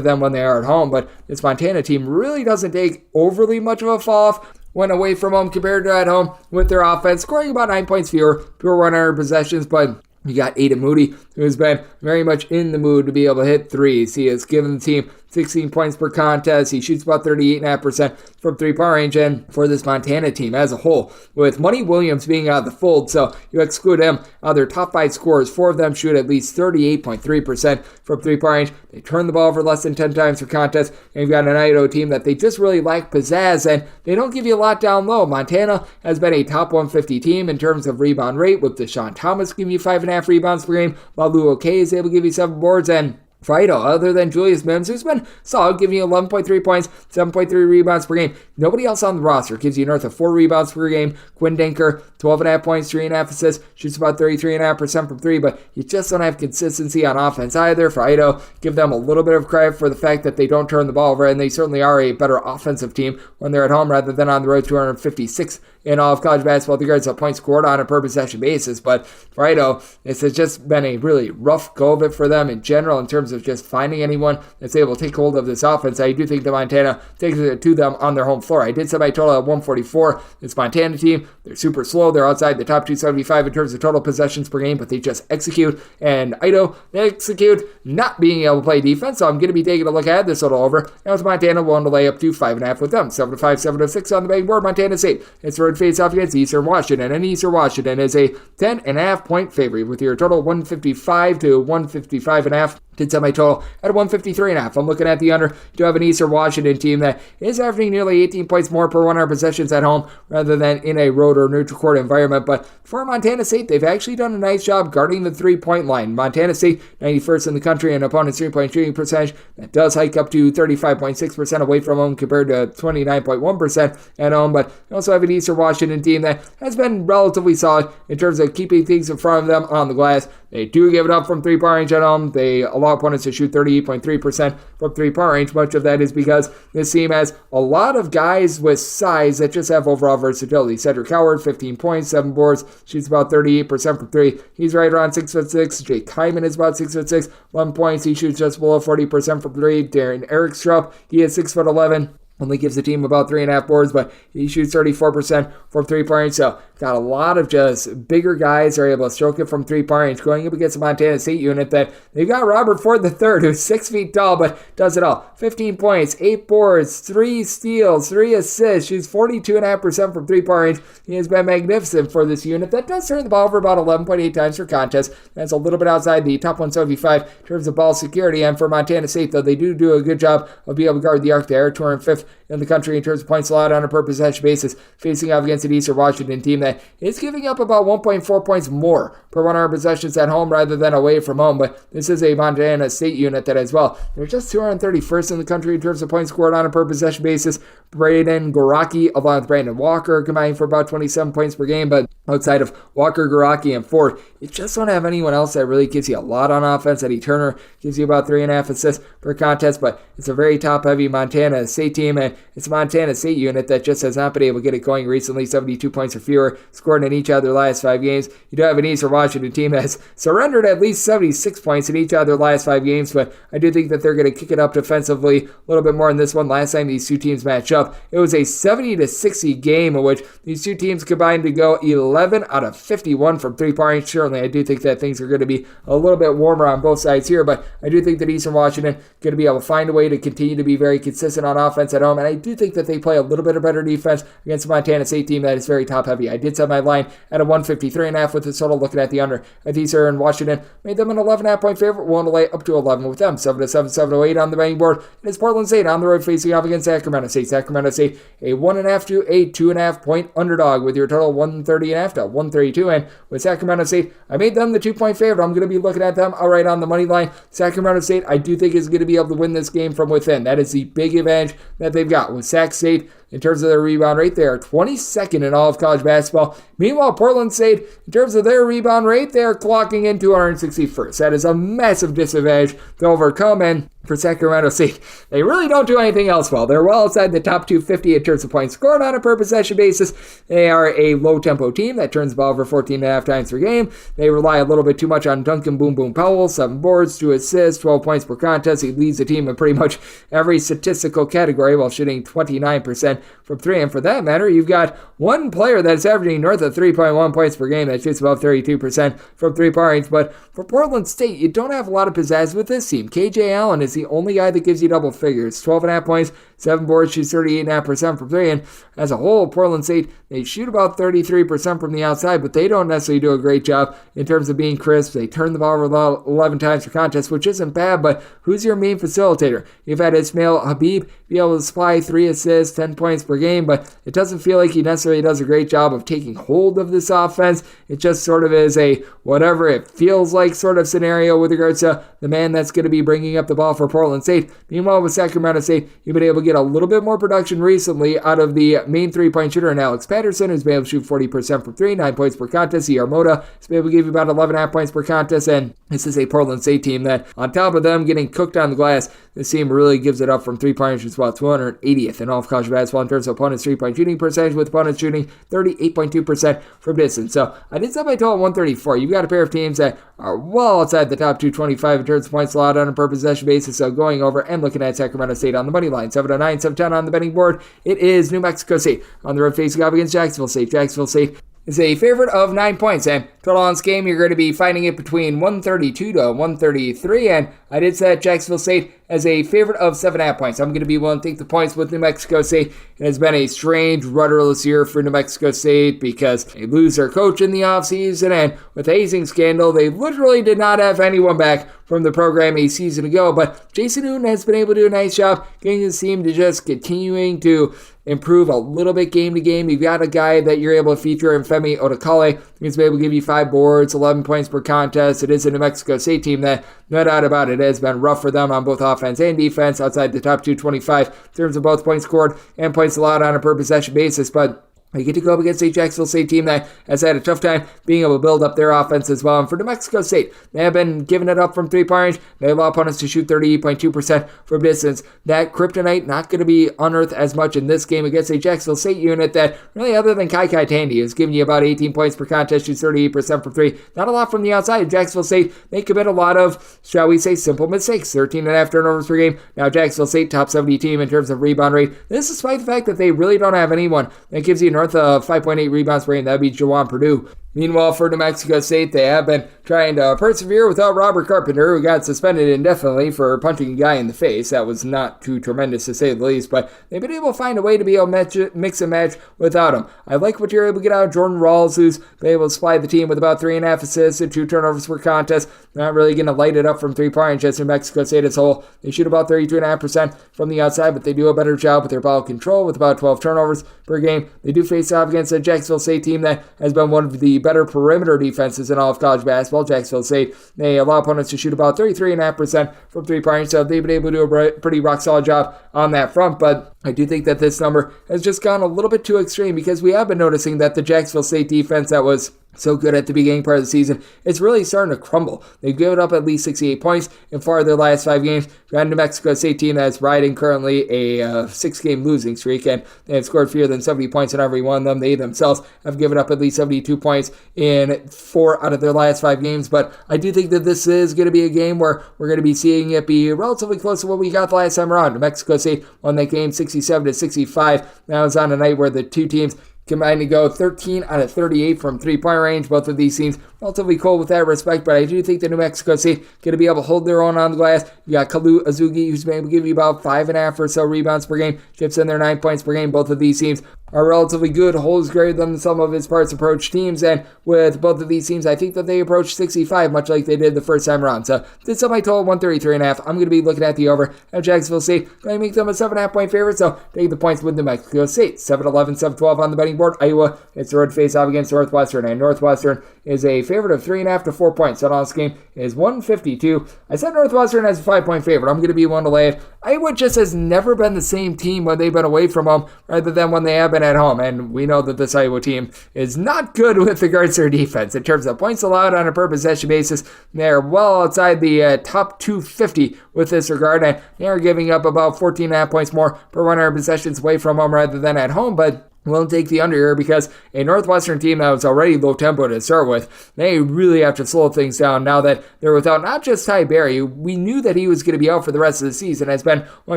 than when they are at home. But this Montana team really doesn't take overly much of a fall off when away from home compared to at home with their offense, scoring about 9 points fewer per 100 possessions. But you got Aiden Moody, who has been very much in the mood to be able to hit threes. He has given the team 16 points per contest. He shoots about 38.5% from three-point range. And for this Montana team as a whole, with Money Williams being out of the fold, so you exclude him, their top 5 scorers, 4 of them shoot at least 38.3% from three-point range. They turn the ball over less than 10 times per contest. And you've got an Idaho team that they just really lack pizzazz, and they don't give you a lot down low. Montana has been a top 150 team in terms of rebound rate, with Deshaun Thomas giving you 5.5 rebounds per game, while Lou O'Kay is able to give you 7 boards. And for Idaho, other than Julius Mims, who's been solid, giving you 11.3 points, 7.3 rebounds per game. Nobody else on the roster gives you north of 4 rebounds per game. Quinn Denker, 12.5 points, 3.5 assists, shoots about 33.5% from 3, but you just don't have consistency on offense either. For Idaho, give them a little bit of credit for the fact that they don't turn the ball over, and they certainly are a better offensive team when they're at home rather than on the road. 256 in all of college basketball regards to points scored on a per possession basis. But for Idaho, this has just been a really rough go of it for them in general in terms of just finding anyone that's able to take hold of this offense. I do think that Montana takes it to them on their home floor. I did set my total at 144. This Montana team, they're super slow. They're outside the top 275 in terms of total possessions per game, but they just execute. And Idaho, they execute not being able to play defense, so I'm going to be taking a look at this total over. Now it's Montana willing to lay up to 5.5 with them. 7-5, 7-6 on the betting board. Montana State, it's road face off against Eastern Washington, and Eastern Washington is a 10.5 point favorite with your total 155 to 155.5. Did set my total at 153.5. I'm looking at the under. You do have an Eastern Washington team that is averaging nearly 18 points more per 100 possessions at home rather than in a road or neutral court environment. But for Montana State, they've actually done a nice job guarding the three-point line. Montana State, 91st in the country in opponent's three-point shooting percentage. That does hike up to 35.6% away from home compared to 29.1% at home. But you also have an Eastern Washington team that has been relatively solid in terms of keeping things in front of them on the glass. They do give it up from three-point range at home. They allow opponents to shoot 38.3% from three-point range. Much of that is because this team has a lot of guys with size that just have overall versatility. Cedric Howard, 15 points, 7 boards, shoots about 38% from 3. He's right around 6'6". Jake Hyman is about 6'6", 11 points. He shoots just below 40% from 3. Darren Erickstrup, he is 6'11". Only gives the team about 3.5 boards, but he shoots 34% from three-point range. So got a lot of just bigger guys that are able to stroke it from three-point range. Going up against the Montana State unit that they've got Robert Ford III, who's 6 feet tall, but does it all. 15 points, 8 boards, 3 steals, 3 assists. Shoots 42.5% from three-point range. He has been magnificent for this unit that does turn the ball over about 11.8 times per contest. That's a little bit outside the top 175 in terms of ball security. And for Montana State, though, they do a good job of being able to guard the arc there. 205th in the country in terms of points allowed on a per possession basis, facing off against an Eastern Washington team that is giving up about 1.4 points more per 100 possessions at home rather than away from home. But this is a Montana State unit that as well, they're just 231st in the country in terms of points scored on a per possession basis. Braden Goraki along with Brandon Walker combined for about 27 points per game, but outside of Walker, Goraki, and Ford, you just don't have anyone else that really gives you a lot on offense. Eddie Turner gives you about 3.5 assists per contest, but it's a very top-heavy Montana State team, and it's a Montana State unit that just has not been able to get it going recently. 72 points or fewer scored in each of their last 5 games. You do have an Eastern Washington team that has surrendered at least 76 points in each of their last 5 games, but I do think that they're going to kick it up defensively a little bit more in this one. Last time these two teams matched up, it was a 70-60 game in which these two teams combined to go 11 out of 51 from three-point range. Certainly, I do think that things are going to be a little bit warmer on both sides here, but I do think that Eastern Washington is going to be able to find a way to continue to be very consistent on offense at home. And I do think that they play a little bit of better defense against the Montana State team that is very top-heavy. I did set my line at a 153.5 with the total looking at the under. I think Sir in Washington made them an 11.5 point favorite, willing to lay up to 11 with them. 7-7, 7-8 on the betting board. It is Portland State on the road facing off against Sacramento State. Sacramento State a 1.5 to a 2.5 point underdog with your total 130.5 to 132. And with Sacramento State, I made them the 2-point favorite. I'm going to be looking at them outright on the money line. Sacramento State, I do think is going to be able to win this game from within. That is the big advantage that they've got. With Sac State, in terms of their rebound rate, they are 22nd in all of college basketball. Meanwhile, Portland State, in terms of their rebound rate, they are clocking in 261st. That is a massive disadvantage to overcome, and for Sacramento State, they really don't do anything else well. They're well outside the top 250 in terms of points scored on a per possession basis. They are a low-tempo team that turns the ball over 14.5 times per game. They rely a little bit too much on Duncan Boom Boom Powell, 7 boards, 2 assists, 12 points per contest. He leads the team in pretty much every statistical category while shooting 29% from 3. And for that matter, you've got one player that's averaging north of 3.1 points per game that shoots above 32% from 3-point range. But for Portland State, you don't have a lot of pizzazz with this team. KJ Allen is the only guy that gives you double figures. 12.5 points, 7 boards, shoots 38.5% from 3. And as a whole, Portland State, they shoot about 33% from the outside, but they don't necessarily do a great job in terms of being crisp. They turn the ball over 11 times per contest, which isn't bad, but who's your main facilitator? You've had Ismail Habib be able to supply 3 assists, 10 points per game, but it doesn't feel like he necessarily does a great job of taking hold of this offense. It just sort of is a whatever it feels like sort of scenario with regards to the man that's going to be bringing up the ball for Portland State. Meanwhile, with Sacramento State, you've been able to get a little bit more production recently out of the main 3-point shooter in Alex Patterson, who's been able to shoot 40% from 3, 9 points per contest. Yarmoda has been able to give you about 11.5 points per contest, and this is a Portland State team that, on top of them getting cooked on the glass, this team really gives it up from 3-point range. It's about 280th in all of college basketball in terms of opponents' 3-point shooting percentage, with opponents shooting 38.2% from distance. So I did set my total at 134. You've got a pair of teams that are well outside the top 225 in terms of points allowed on a per possession basis. So going over and looking at Sacramento State on the money line, 7-9, 7-10 on the betting board. It is New Mexico State on the road facing off against Jacksonville State. Jacksonville State is a favorite of 9 points, and total on this game, you're going to be finding it between 132 to 133, and I did set Jacksonville State as a favorite of 7.5 points. I'm going to be willing to take the points with New Mexico State. It has been a strange, rudderless year for New Mexico State because they lose their coach in the offseason, and with the hazing scandal, they literally did not have anyone back from the program a season ago, but Jason Newton has been able to do a nice job getting his team to just continuing to improve a little bit game to game. You've got a guy that you're able to feature in Femi Odekale. He's been able to give you 5 boards, 11 points per contest. It is a New Mexico State team that, no doubt about it, has been rough for them on both offense and defense, outside the top 225 in terms of both points scored and points allowed on a per possession basis. But you get to go up against a Jacksonville State team that has had a tough time being able to build up their offense as well. And for New Mexico State, they have been giving it up from 3-point range. They allow opponents to shoot 38.2% from distance. That kryptonite not going to be unearthed as much in this game against a Jacksonville State unit that, really other than Kai Tandy, is giving you about 18 points per contest, shoots 38% from 3. Not a lot from the outside. Jacksonville State, they commit a lot of, shall we say, simple mistakes. 13.5 turnovers per game. Now Jacksonville State, top 70 team in terms of rebound rate. This is despite the fact that they really don't have anyone that gives you north of 5.8 rebounds per game. That would be Jawan Purdue. Meanwhile, for New Mexico State, they have been trying to persevere without Robert Carpenter, who got suspended indefinitely for punching a guy in the face. That was not too tremendous, to say the least, but they've been able to find a way to be able to mix and match without him. I like what you're able to get out of Jordan Rawls, who's been able to supply the team with about 3.5 assists and 2 turnovers per contest. Not really going to light it up from 3-point range. Just New Mexico State as a whole, they shoot about 32.5% from the outside, but they do a better job with their ball control with about 12 turnovers per game. They do face off against a Jacksonville State team that has been one of the better perimeter defenses in all of college basketball. Jacksonville State, they allow opponents to shoot about 33.5% from 3-point range, so they've been able to do a pretty rock-solid job on that front, but I do think that this number has just gone a little bit too extreme because we have been noticing that the Jacksonville State defense that was so good at the beginning part of the season, it's really starting to crumble. They've given up at least 68 points in 4 of their last 5 games. We've got a New Mexico State team that's riding currently a 6-game losing streak, and they have scored fewer than 70 points in every one of them. They themselves have given up at least 72 points in 4 out of their last 5 games, but I do think that this is going to be a game where we're going to be seeing it be relatively close to what we got the last time around. New Mexico State won that game 67-65. That was on a night where the two teams combined to go 13 out of 38 from 3-point range. Both of these teams relatively cold with that respect, but I do think that New Mexico State going to be able to hold their own on the glass. You got Kalu Azugi, who's been able to give you about 5.5 or so rebounds per game, chips in their 9 points per game. Both of these teams are relatively good, holds greater than the sum of its parts approach teams, and with both of these teams, I think that they approach 65, much like they did the first time around. So this is my total 133.5. I'm going to be looking at the over at Jacksonville State. Going to make them a 7.5 point favorite, so take the points with New Mexico State. 7-11, 7-12 on the betting board. Iowa gets the road face-off against Northwestern, and Northwestern is a favorite of 3.5 to 4 points. So on this game is 152. I said Northwestern as a 5-point favorite. I'm going to be one to lay it. Iowa just has never been the same team when they've been away from home rather than when they have been at home, and we know that this Iowa team is not good with regards to their defense. In terms of points allowed on a per possession basis, they're well outside the top 250 with this regard, and they're giving up about 14.5 points more per 100 possessions away from home rather than at home, but we'll take the under here because a Northwestern team that was already low tempo to start with, they really have to slow things down now that they're without not just Ty Berry. We knew that he was going to be out for the rest of the season, has been one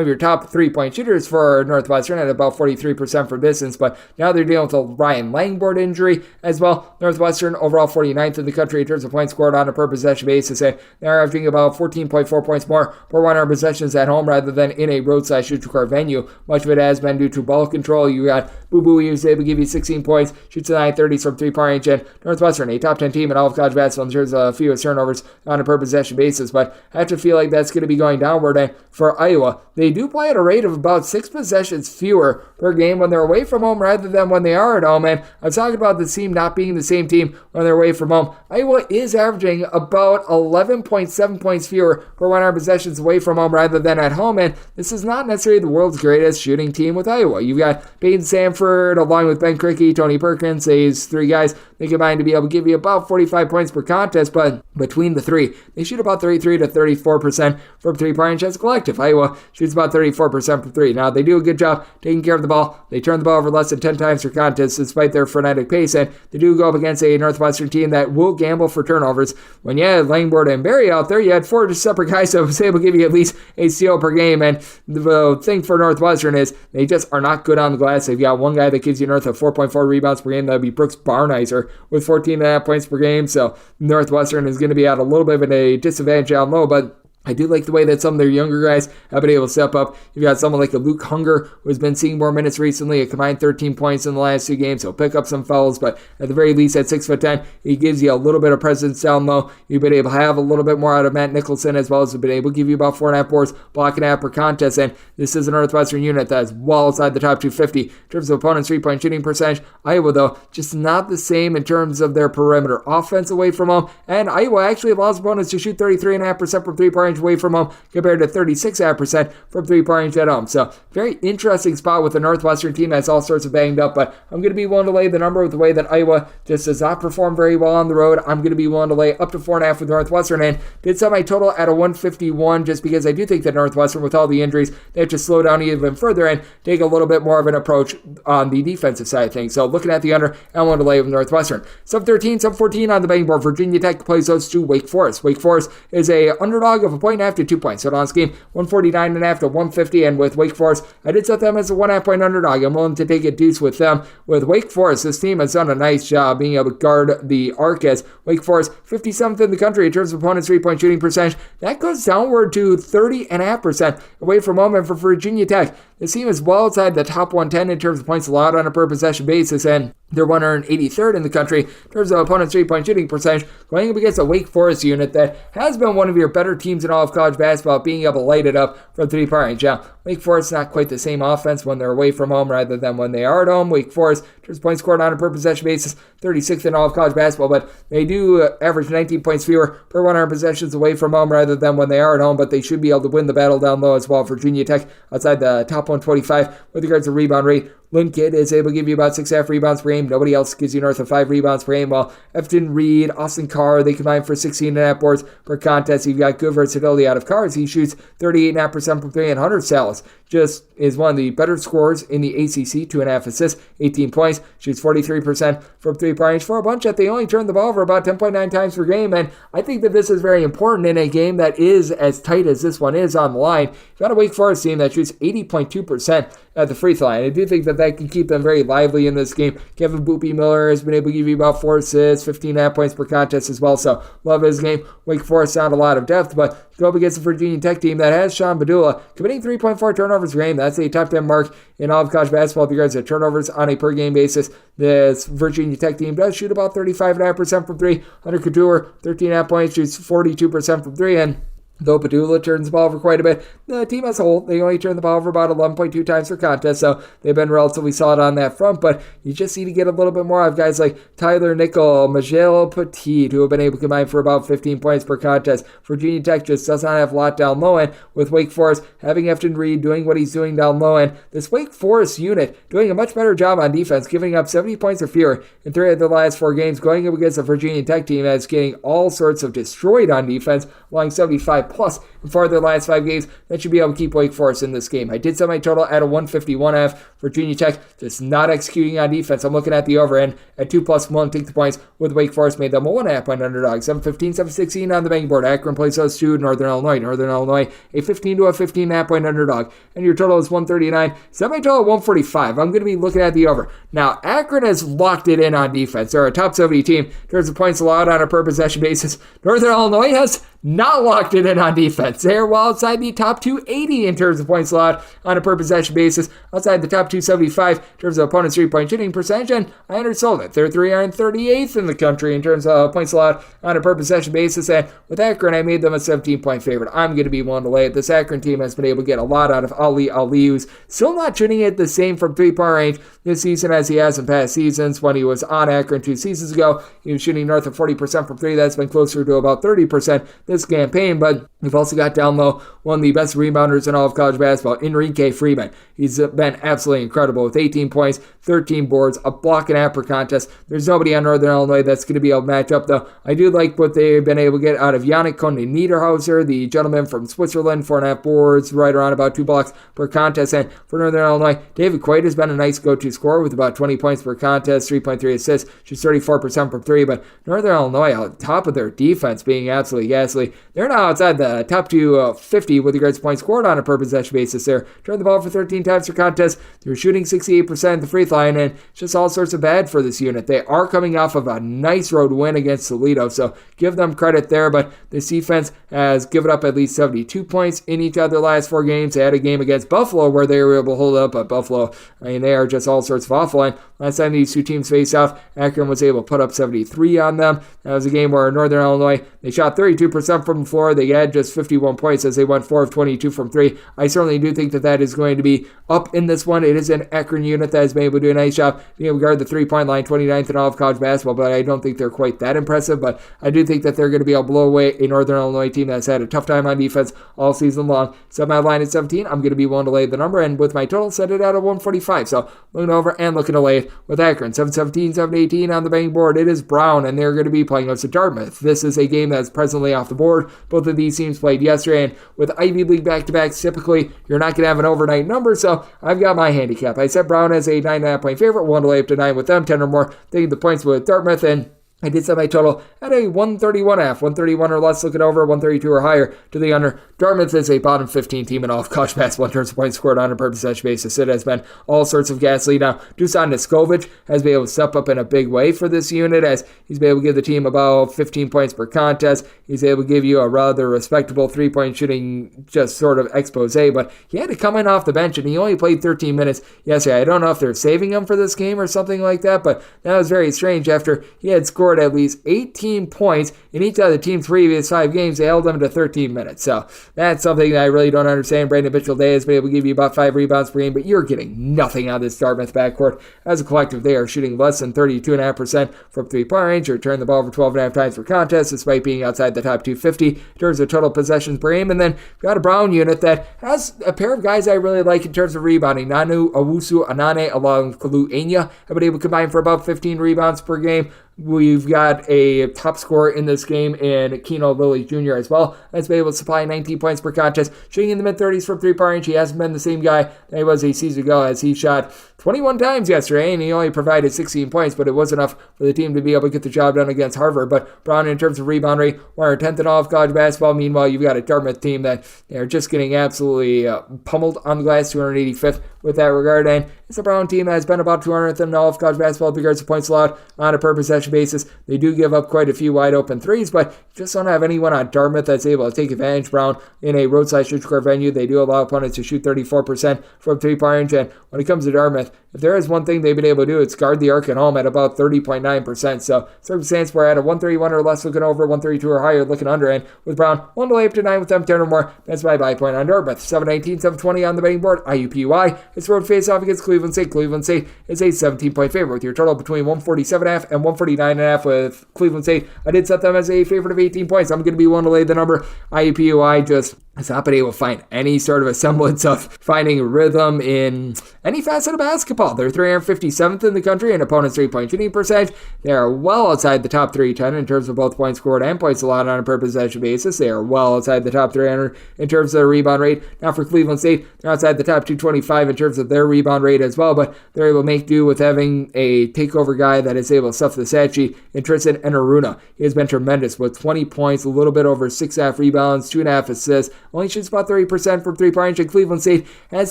of your top 3-point shooters for Northwestern at about 43% from distance, but now they're dealing with a Ryan Langford injury as well. Northwestern overall 49th in the country in terms of points scored on a per possession basis, and they're averaging about 14.4 points more per 100 possessions at home rather than in a roadside shoot-to-court venue. Much of it has been due to ball control. You got Boo Boo, he was able to give you 16 points, shoots the 930s from 3-point range, and Northwestern, a top 10 team in all of college basketball in terms of fewest turnovers on a per possession basis, but I have to feel like that's going to be going downward. And for Iowa, they do play at a rate of about 6 possessions fewer per game when they're away from home rather than when they are at home, and I'm talking about the team not being the same team when they're away from home. Iowa is averaging about 11.7 points fewer per 100 possessions away from home rather than at home, and this is not necessarily the world's greatest shooting team with Iowa. You've got Peyton Sanford along with Ben Krikke, Tony Perkins, these three guys, they combine to be able to give you about 45 points per contest, but between the three, they shoot about 33 to 34% from 3-point range as a collective. Iowa shoots about 34% from 3. Now, they do a good job taking care of the ball. They turn the ball over less than 10 times per contest despite their frenetic pace, and they do go up against a Northwestern team that will gamble for turnovers. When you had Langford and Berry out there, you had 4 separate guys that was able to give you at least a steal per game, and the thing for Northwestern is they just are not good on the glass. They've got one guy that gives you north of 4.4 rebounds per game. That would be Brooks Barnizer with 14.5 points per game. So Northwestern is going to be at a little bit of a disadvantage down low, but I do like the way that some of their younger guys have been able to step up. You've got someone like a Luke Hunger, who has been seeing more minutes recently, a combined 13 points in the last 2 games. He'll pick up some fouls, but at the very least, at 6'10", he gives you a little bit of presence down low. You've been able to have a little bit more out of Matt Nicholson, as well as been able to give you about 4.5 boards, block and a half per contest, and this is a Northwestern unit that is well outside the top 250 in terms of opponents' 3-point shooting percentage. Iowa, though, just not the same in terms of their perimeter offense away from home, and Iowa actually allows opponents to shoot 33.5% from 3-point range away from home, compared to 36.5% from 3-point range at home. So, very interesting spot with the Northwestern team that's all sorts of banged up, but I'm going to be willing to lay the number with the way that Iowa just does not perform very well on the road. I'm going to be willing to lay up to 4.5 with Northwestern, and did set my total at a 151 just because I do think that Northwestern, with all the injuries, they have to slow down even further and take a little bit more of an approach on the defensive side of things. So, looking at the under, I want to lay with Northwestern. Sub 13, sub 14 on the betting board. Virginia Tech plays those to Wake Forest. Wake Forest is a underdog of 1.5 to 2 points. So on this game, 149.5 to 150, and with Wake Forest, I did set them as a 1.5 point underdog. I'm willing to take a deuce with them. With Wake Forest, this team has done a nice job being able to guard the arc, as Wake Forest 57th in the country in terms of opponents' 3-point shooting percentage. That goes downward to 30.5% away from home. And for Virginia Tech, this team is well outside the top 110 in terms of points allowed on a per possession basis, and they're 183rd in the country in terms of opponents' 3-point shooting percentage, going up against a Wake Forest unit that has been one of your better teams in all of college basketball, being able to light it up from 3-point range. Now, Wake Forest not quite the same offense when they're away from home rather than when they are at home. Wake Forest, in terms of points scored on a per possession basis, 36th in all of college basketball, but they do average 19 points fewer per 100 possessions away from home rather than when they are at home, but they should be able to win the battle down low as well. Virginia Tech outside the top 125 with regards to rebound rate. Lynn Kidd is able to give you about 6.5 rebounds per game. Nobody else gives you north of 5 rebounds per game. While Efton Reed, Austin Carr, they combine for 16.5 boards per contest. You've got good versatility out of Carr. He shoots 38.5% from 3, and Hunter Salas just is one of the better scorers in the ACC. 2.5 assists, 18 points, shoots 43% from 3-point range for a bunch that they only turn the ball over about 10.9 times per game. And I think that this is very important in a game that is as tight as this one is on the line. You've got a Wake Forest team that shoots 80.2% at the free throw line. I do think that that can keep them very lively in this game. Kevin Boopy Miller has been able to give you about 4 assists, 15.5 points per contest as well, so love his game. Wake Forest not a lot of depth, but go up against the Virginia Tech team that has Sean Badula committing 3.4 turnovers per game. That's a top 10 mark in all of college basketball with regards to turnovers on a per game basis. This Virginia Tech team does shoot about 35.5% from 3. Hunter Couture, 13.5 points, shoots 42% from 3, and though Padula turns the ball over quite a bit, the team as a whole, they only turn the ball over about 11.2 times per contest, so they've been relatively solid on that front, but you just need to get a little bit more. I have guys like Tyler Nickel, Majel Petit, who have been able to combine for about 15 points per contest. Virginia Tech just does not have a lot down low, and with Wake Forest having Efton Reed doing what he's doing down low, and this Wake Forest unit doing a much better job on defense, giving up 70 points or fewer in 3 of their last 4 games, going up against a Virginia Tech team that's getting all sorts of destroyed on defense, allowing 75 plus in 4 of their last 5 games. That should be able to keep Wake Forest in this game. I did set my total at a 151.5. Virginia Tech just not executing on defense. I'm looking at the over end at 2+1. Take the points with Wake Forest. Made them a 1.5 point underdog. 7-15, 7-16 on the betting board. Akron plays those two. Northern Illinois. Northern Illinois a 15 to a 15.5 point underdog. And your total is 139. Set my total at 145. I'm going to be looking at the over. Now, Akron has locked it in on defense. They're a top 70 team in terms of points allowed on a per possession basis. Northern Illinois has not locked it in on defense. They're well outside the top 280 in terms of points allowed on a per possession basis, outside the top 275 in terms of opponent's 3-point shooting percentage, and I undersold it. They're 338th in the country in terms of points allowed on a per possession basis, and with Akron, I made them a 17-point favorite. I'm going to be willing to lay it. This Akron team has been able to get a lot out of Ali, who's still not shooting it the same from 3-point range this season as he has in past seasons. When he was on Akron 2 seasons ago, he was shooting north of 40% from 3. That's been closer to about 30% this campaign, but we've also got down low one of the best rebounders in all of college basketball, Enrique Freeman. He's been absolutely incredible with 18 points, 13 boards, a block and a half per contest. There's nobody on Northern Illinois that's going to be able to match up, though. I do like what they've been able to get out of Yannick Koenig-Niederhauser, the gentleman from Switzerland, 4.5 boards, right around about 2 blocks per contest. And for Northern Illinois, David Quaid has been a nice go-to scorer with about 20 points per contest, 3.3 assists, shoots 34% from 3. But Northern Illinois, on top of their defense being absolutely ghastly, they're now outside the top 250 with regards to points scored on a per possession basis. They're turning the ball for 13 times per contest. They're shooting 68% at the free throw line, and it's just all sorts of bad for this unit. They are coming off of a nice road win against Toledo, so give them credit there, but this defense has given up at least 72 points in each of their last 4 games. They had a game against Buffalo where they were able to hold up, but Buffalo, I mean, they are just all sorts of awful, and last time these two teams faced off, Akron was able to put up 73 on them. That was a game where Northern Illinois, they shot 32% from the floor. They had just 51 points as they went 4 of 22 from 3. I certainly do think that is going to be up in this one. It is an Akron unit that has been able to do a nice job being able to guard the 3-point line, 29th in all of college basketball, but I don't think they're quite that impressive. But I do think that they're going to be able to blow away a Northern Illinois team that's had a tough time on defense all season long. Set my line at 17. I'm going to be willing to lay the number, and with my total, set it out at 145. So looking over and looking to lay it with Akron. 7-17, 7-18 on the betting board. It is Brown, and they're going to be playing against Dartmouth. This is a game that's presently off the board. Both of these teams played yesterday, and with Ivy League back-to-backs, typically you're not going to have an overnight number, so I've got my handicap. I set Brown as a 9.5 point favorite, one to lay up to 9 with them, 10 or more. Taking the points with Dartmouth, and I did set my total at a 131.5, 131 or less, looking over, 132 or higher to the under. Dartmouth is a bottom 15 team in all of college basketball in terms of points scored on a per possession basis. It has been all sorts of ghastly. Now, Dusan Niskovich has been able to step up in a big way for this unit, as he's been able to give the team about 15 points per contest. He's able to give you a rather respectable 3-point shooting, just sort of expose, but he had to come in off the bench, and he only played 13 minutes yesterday. I don't know if they're saving him for this game or something like that, but that was very strange after he had scored at least 18 points in each of the team's previous 5 games. They held him to 13 minutes. So that's something that I really don't understand. Brandon Mitchell-Day has been able to give you about 5 rebounds per game, but you're getting nothing out of this Dartmouth backcourt. As a collective, they are shooting less than 32.5% from 3-point range, or turning the ball over 12.5 times per contest, despite being outside the top 250 in terms of total possessions per game. And then we've got a Brown unit that has a pair of guys I really like in terms of rebounding. Nanu Owusu Anane along with Kalu Enya have been able to combine for about 15 rebounds per game. We've got a top scorer in this game in Keno Lilly Jr. as well. That's been able to supply 19 points per contest, shooting in the mid-30s from three-point range. He hasn't been the same guy that he was a season ago, as he shot 21 times yesterday, and he only provided 16 points, but it was enough for the team to be able to get the job done against Harvard. But Brown, in terms of rebound rate, 110th in all of college basketball. Meanwhile, you've got a Dartmouth team that they're just getting absolutely pummeled on the glass, 285th with that regard. And it's a Brown team that has been about 200th in all of college basketball with regards to points allowed on a per possession basis. They do give up quite a few wide open threes, but just don't have anyone on Dartmouth that's able to take advantage. Brown, in a roadside-court venue, they do allow opponents to shoot 34% from three-point range. And when it comes to Dartmouth, if there is one thing they've been able to do, it's guard the arc at home at about 30.9%. So circumstance where at a 131 or less looking over, 132 or higher looking under, and with Brown, 1 to lay up to 9 with them 10 or more. That's my buy point on Dartmouth. 719, 720 on the betting board. IUPUI. It's road face-off against Cleveland St. Cleveland St is a 17-point favorite with your total between 147.5 and 149.5 with Cleveland St. I did set them as a favorite of 18 points. I'm going to be 1 to lay the number. IUPUI just has not been able to find any sort of a semblance of finding rhythm in any facet of basketball. They're 357th in the country in opponents' three-point shooting percentage. They are well outside the top 310 in terms of both points scored and points allowed on a per possession basis. They are well outside the top 300 in terms of their rebound rate. Now for Cleveland State, they're outside the top 225 in terms of their rebound rate as well, but they're able to make do with having a takeover guy that is able to stuff the stat sheet in Tristan Enaruna. He has been tremendous with 20 points, a little bit over 6.5 rebounds, 2.5 assists, only shoots about 30% from three-point range, and Cleveland State has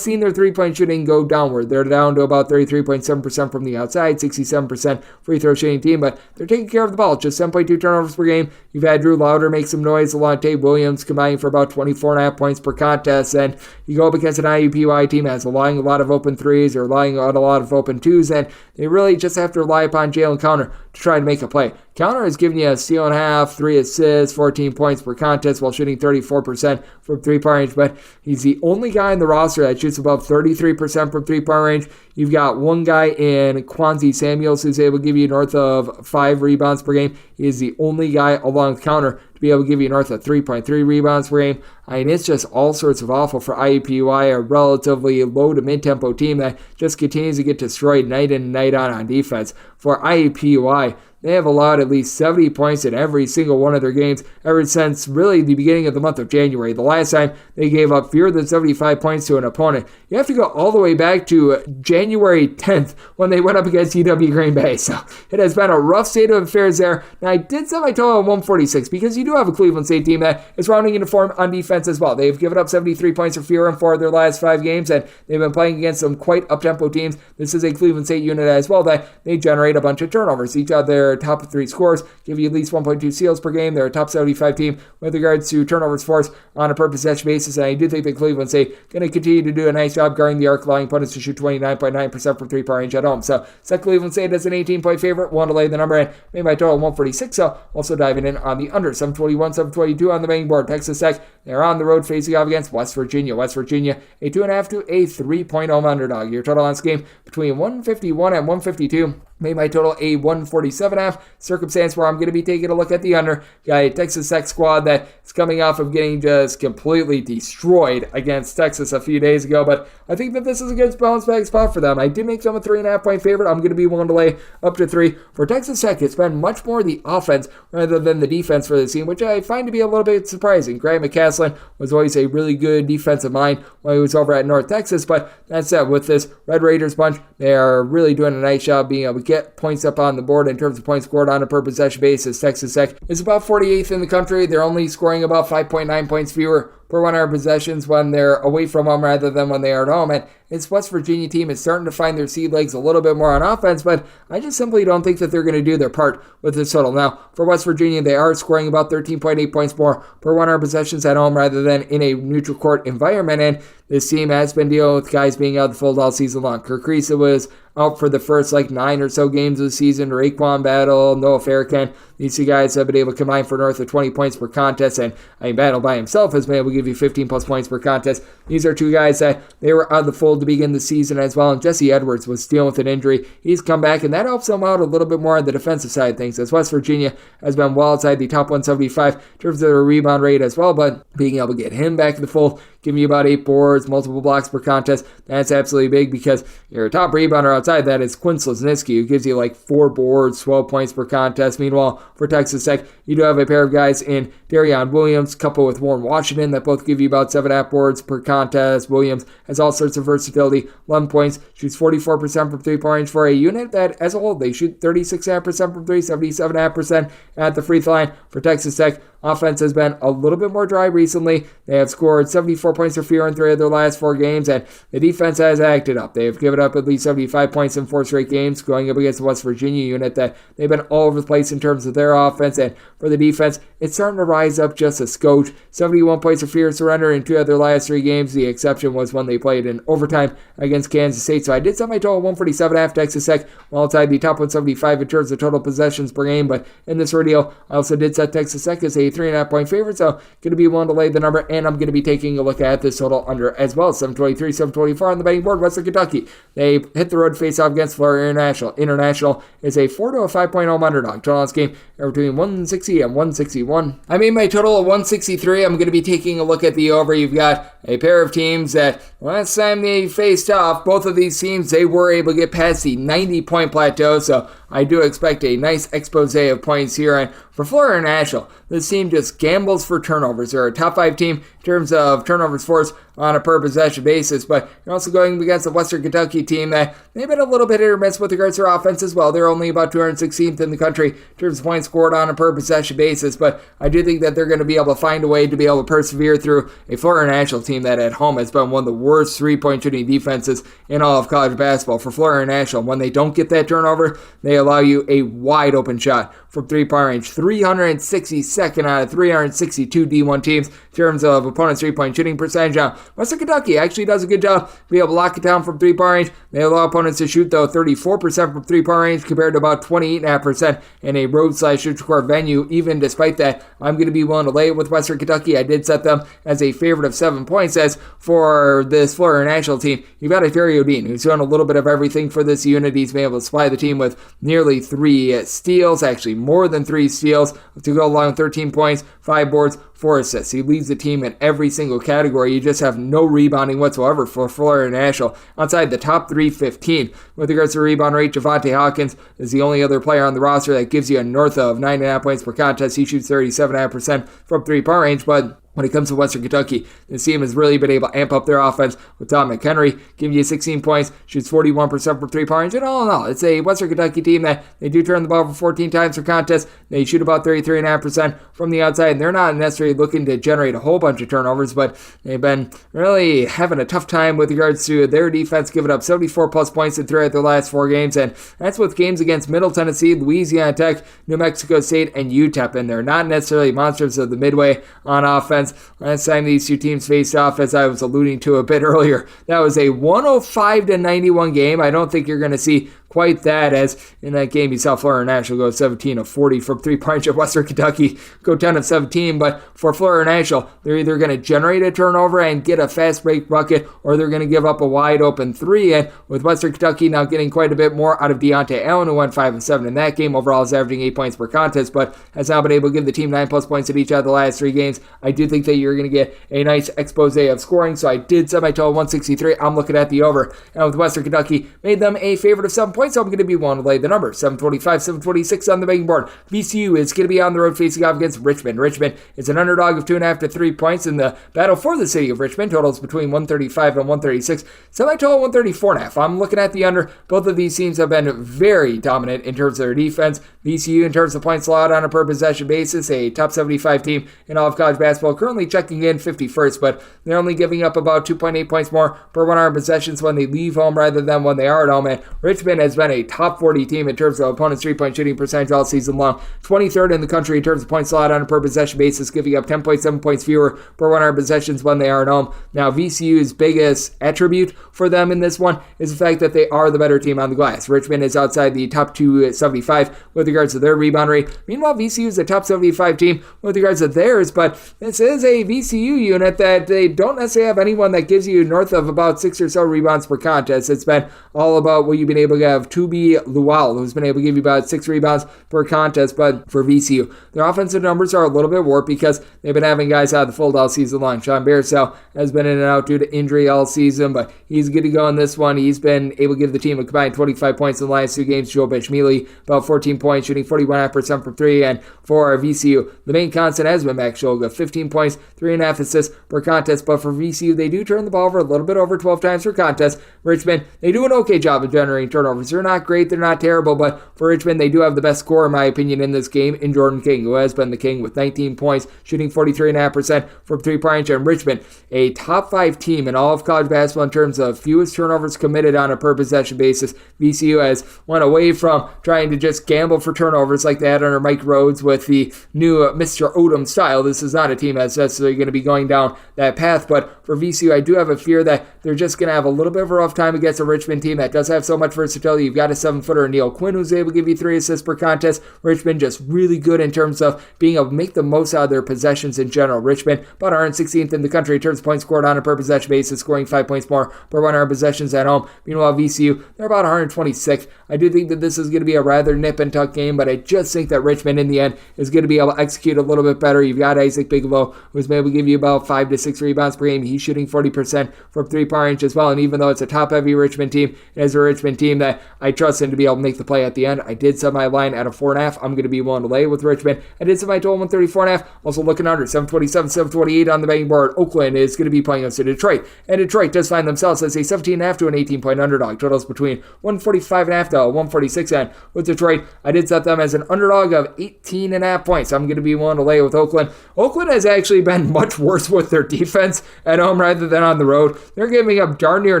seen their three-point shooting go downward. They're down to about 33.7% from the outside, 67% free throw shooting team, but they're taking care of the ball. Just 7.2 turnovers per game. You've had Drew Lauder make some noise, Alontae Williams combining for about 24.5 points per contest, and you go up against an IUPUI team that's allowing a lot of open threes or relying on a lot of open twos, and they really just have to rely upon Jalen Counter to try and make a play. Counter is giving you a steal and a half, 3 assists, 14 points per contest while shooting 34% from three-point range, but he's the only guy in the roster that shoots above 33% from three-point range. You've got one guy in Quanzi Samuels who's able to give you north of 5 rebounds per game. He is the only guy along with Counter to be able to give you north of 3.3 rebounds per game. I mean, it's just all sorts of awful for IUPUI, a relatively low to mid-tempo team that just continues to get destroyed night in and night out on defense. For IUPUI, they have allowed at least 70 points in every single one of their games ever since really the beginning of the month of January. The last time they gave up fewer than 75 points to an opponent, you have to go all the way back to January 10th when they went up against UW Green Bay. So it has been a rough state of affairs there. Now, I did set my total at 146 because you do have a Cleveland State team that is rounding into form on defense as well. They've given up 73 points or fewer in 4 of their last 5 games, and they've been playing against some quite up-tempo teams. This is a Cleveland State unit as well that they generate a bunch of turnovers. Each of their top 3 scores give you at least 1.2 steals per game. They're a top 75 team with regards to turnovers forced on a per possession basis, and I do think that Cleveland State going to continue to do a nice job guarding the arc, allowing opponents to shoot 29.9% from three-point range at home. So set Cleveland State as an 18-point favorite, 1 to lay the number, and made my total 146. So also diving in on the under, 721, 722 on the betting board. Texas Tech, they're on the road facing off against West Virginia. West Virginia, a 2.5 to a 3-point home underdog. Your total on this game between 151 and 152. Made my total a 147.5. Circumstance where I'm going to be taking a look at the under. Got a Texas Tech squad that is coming off of getting just completely destroyed against Texas a few days ago, but I think that this is a good bounce back spot for them. I did make them a 3.5-point favorite. I'm going to be willing to lay up to 3. For Texas Tech, it's been much more the offense rather than the defense for this team, which I find to be a little bit surprising. Grant McCaslin was always a really good defensive mind while he was over at North Texas, but that said, with this Red Raiders bunch, they are really doing a nice job being able to get points up on the board in terms of points scored on a per possession basis. Texas Tech is about 48th in the country. They're only scoring about 5.9 points fewer per 100 possessions when they're away from home rather than when they are at home. And this West Virginia team is starting to find their seed legs a little bit more on offense, but I just simply don't think that they're going to do their part with this total. Now, for West Virginia, they are scoring about 13.8 points more per 100 possessions at home rather than in a neutral court environment, and this team has been dealing with guys being out of the fold all season long. Kirk Kriisa was out for the first 9 or so games of the season. Raekwon Battle, Noah Farrakhan, these two guys have been able to combine for north of 20 points per contest, and Battle by himself has been able to give you 15 plus points per contest. These are two guys that they were out of the fold to begin the season as well, and Jesse Edwards was dealing with an injury. He's come back, and that helps him out a little bit more on the defensive side of things, as West Virginia has been well outside the top 175 in terms of their rebound rate as well, but being able to get him back in the fold giving you about 8 boards, multiple blocks per contest. That's absolutely big because your top rebounder outside that is Quinn Slesniski, who gives you like 4 boards, 12 points per contest. Meanwhile, for Texas Tech, you do have a pair of guys in Darion Williams, coupled with Warren Washington, that both give you about 7.5 boards per contest. Williams has all sorts of versatility, 11 points, shoots 44% from three-point range for a unit that, as a whole, they shoot 36.5% from three, 77.5% at the free throw line. For Texas Tech, offense has been a little bit more dry recently. They have scored 74 points or fewer in 3 of their last 4 games, and the defense has acted up. They have given up at least 75 points in 4 straight games, going up against the West Virginia unit that they've been all over the place in terms of their offense, and for the defense, it's starting to rise up just a skosh. 71 points or fewer surrender in 2 of their last 3 games. The exception was when they played in overtime against Kansas State, so I did set my total 147.5. Texas Tech, well outside the top 175 in terms of total possessions per game, but in this radio, I also did set Texas Tech as a 3.5 point favorite, so going to be willing to lay the number, and I'm going to be taking a look at this total under as well. 723, 724 on the betting board. Western Kentucky, they hit the road face-off against Florida International. International is a 4 to a 5-point home underdog. Total on this game are between 160 and 161. I made my total of 163. I'm going to be taking a look at the over. You've got a pair of teams that last time they faced off, both of these teams, they were able to get past the 90-point plateau, so I do expect a nice expose of points here. And for Florida International, this team just gambles for turnovers. They're a top 5 team in terms of turnovers forced on a per possession basis, but you're also going against a Western Kentucky team that they've been a little bit hit or miss with regards to their offense as well. They're only about 216th in the country in terms of points scored on a per possession basis, but I do think that they're going to be able to find a way to be able to persevere through a Florida International team that at home has been one of the worst 3-point shooting defenses in all of college basketball. For Florida International, when they don't get that turnover, they allow you a wide open shot from 3-point range. 362nd out of 362 D1 teams in terms of opponents' 3-point shooting percentage. Now, Western Kentucky actually does a good job to be able to lock it down from 3-point range. They allow opponents to shoot, though, 34% from 3-point range compared to about 28.5% in a road/shoot-to-court venue. Even despite that, I'm going to be willing to lay it with Western Kentucky. I did set them as a favorite of 7 points. As for this Florida International team, you've got a Terry O'Dean, who's done a little bit of everything for this unit. He's been able to supply the team with nearly 3 steals, actually more than 3 steals, to go along with 13 points, 5 boards, 4 assists. He leads the team in every single category. You just have no rebounding whatsoever for Florida International. Outside the top 315 with regards to rebound rate, Javante Hawkins is the only other player on the roster that gives you a north of 9.5 points per contest. He shoots 37.5% from 3-point range, but when it comes to Western Kentucky, this team has really been able to amp up their offense with Tom McHenry, giving you 16 points, shoots 41% from 3-point range. And all in all, it's a Western Kentucky team that they do turn the ball over 14 times per contest. They shoot about 33.5% from the outside, and they're not necessarily looking to generate a whole bunch of turnovers, but they've been really having a tough time with regards to their defense, giving up 74-plus points in 3 of their last 4 games, and that's with games against Middle Tennessee, Louisiana Tech, New Mexico State, and UTEP, and they're not necessarily monsters of the midway on offense. Last time these 2 teams faced off, as I was alluding to a bit earlier, that was a 105-91 game. I don't think you're going to see quite that, as in that game you saw Florida International go 17 of 40 from 3-point range. Western Kentucky go 10 of 17, but for Florida International, they're either going to generate a turnover and get a fast break bucket, or they're going to give up a wide open 3, and with Western Kentucky now getting quite a bit more out of Deontay Allen, who went 5 of 7 in that game. Overall is averaging 8 points per contest, but has now been able to give the team 9+ points at each of the last 3 games. I do think that you're going to get a nice expose of scoring, so I did set my total 163. I'm looking at the over, and with Western Kentucky, made them a favorite of 7 points, so I'm going to be willing to lay the number. 725, 726 on the betting board. VCU is going to be on the road facing off against Richmond. Richmond is an underdog of 2.5 to 3 points in the battle for the city of Richmond. Totals between 135 and 136. Semi-total 134.5. I'm looking at the under. Both of these teams have been very dominant in terms of their defense. VCU, in terms of points allowed on a per possession basis, a top 75 team in all of college basketball, currently checking in 51st, but they're only giving up about 2.8 points more per 100 possessions when they leave home rather than when they are at home. And Richmond has been a top 40 team in terms of opponents' 3-point shooting percentage all season long. 23rd in the country in terms of points allowed on a per possession basis, giving up 10.7 points fewer per 100 possessions when they are at home. Now, VCU's biggest attribute for them in this one is the fact that they are the better team on the glass. Richmond is outside the top 275 with regards to their rebound rate. Meanwhile, VCU is a top 75 team with regards to theirs, but this is a VCU unit that they don't necessarily have anyone that gives you north of about 6 or so rebounds per contest. It's been all about what you've been able to have Tubi Lual, who's been able to give you about 6 rebounds per contest. But for VCU, their offensive numbers are a little bit warped because they've been having guys out of the fold all season long. Sean Bearsell has been in and out due to injury all season, but he's good to go in this one. He's been able to give the team a combined 25 points in the last 2 games. Joe Bishmili, about 14 points, shooting 41.5% from 3. And for VCU, the main constant has been Max Shulga, 15 points, 3.5 assists per contest. But for VCU, they do turn the ball over a little bit over 12 times per contest. Richmond, they do an okay job of generating turnovers. They're not great, they're not terrible, but for Richmond, they do have the best scorer, in my opinion, in this game, in Jordan King, who has been the king with 19 points, shooting 43.5% from 3-point range. And Richmond, a top 5 team in all of college basketball in terms of fewest turnovers committed on a per possession basis. VCU has went away from trying to just gamble for turnovers like they had under Mike Rhodes with the new Mr. Odom style. This is not a team that's necessarily going to be going down that path, but for VCU, I do have a fear that they're just going to have a little bit of a rough time against a Richmond team that does have so much versatility. You've got a 7-footer, Neil Quinn, who's able to give you 3 assists per contest. Richmond just really good in terms of being able to make the most out of their possessions in general. Richmond, about 116th in the country in terms of points scored on a per possession basis, scoring 5 points more per 100 possessions at home. Meanwhile, VCU, they're about 126th. I do think that this is going to be a rather nip and tuck game, but I just think that Richmond in the end is going to be able to execute a little bit better. You've got Isaac Bigelow, who's been able to give you about 5 to 6 rebounds per game. He's shooting 40% from 3-point range as well, and even though it's a top-heavy Richmond team, it is a Richmond team that I trust in to be able to make the play at the end. I did set my line at a 4.5. I'm going to be willing to lay with Richmond. I did set my total 134.5. Also looking under 727, 728 on the betting board. Oakland is going to be playing against Detroit, and Detroit does find themselves as a 17.5 to an 18-point underdog. Totals between 145.5 to 146. And with Detroit, I did set them as an underdog of 18.5 points. I'm going to be willing to lay with Oakland. Oakland has actually been much worse with their defense at home rather than on the road. They're giving up darn near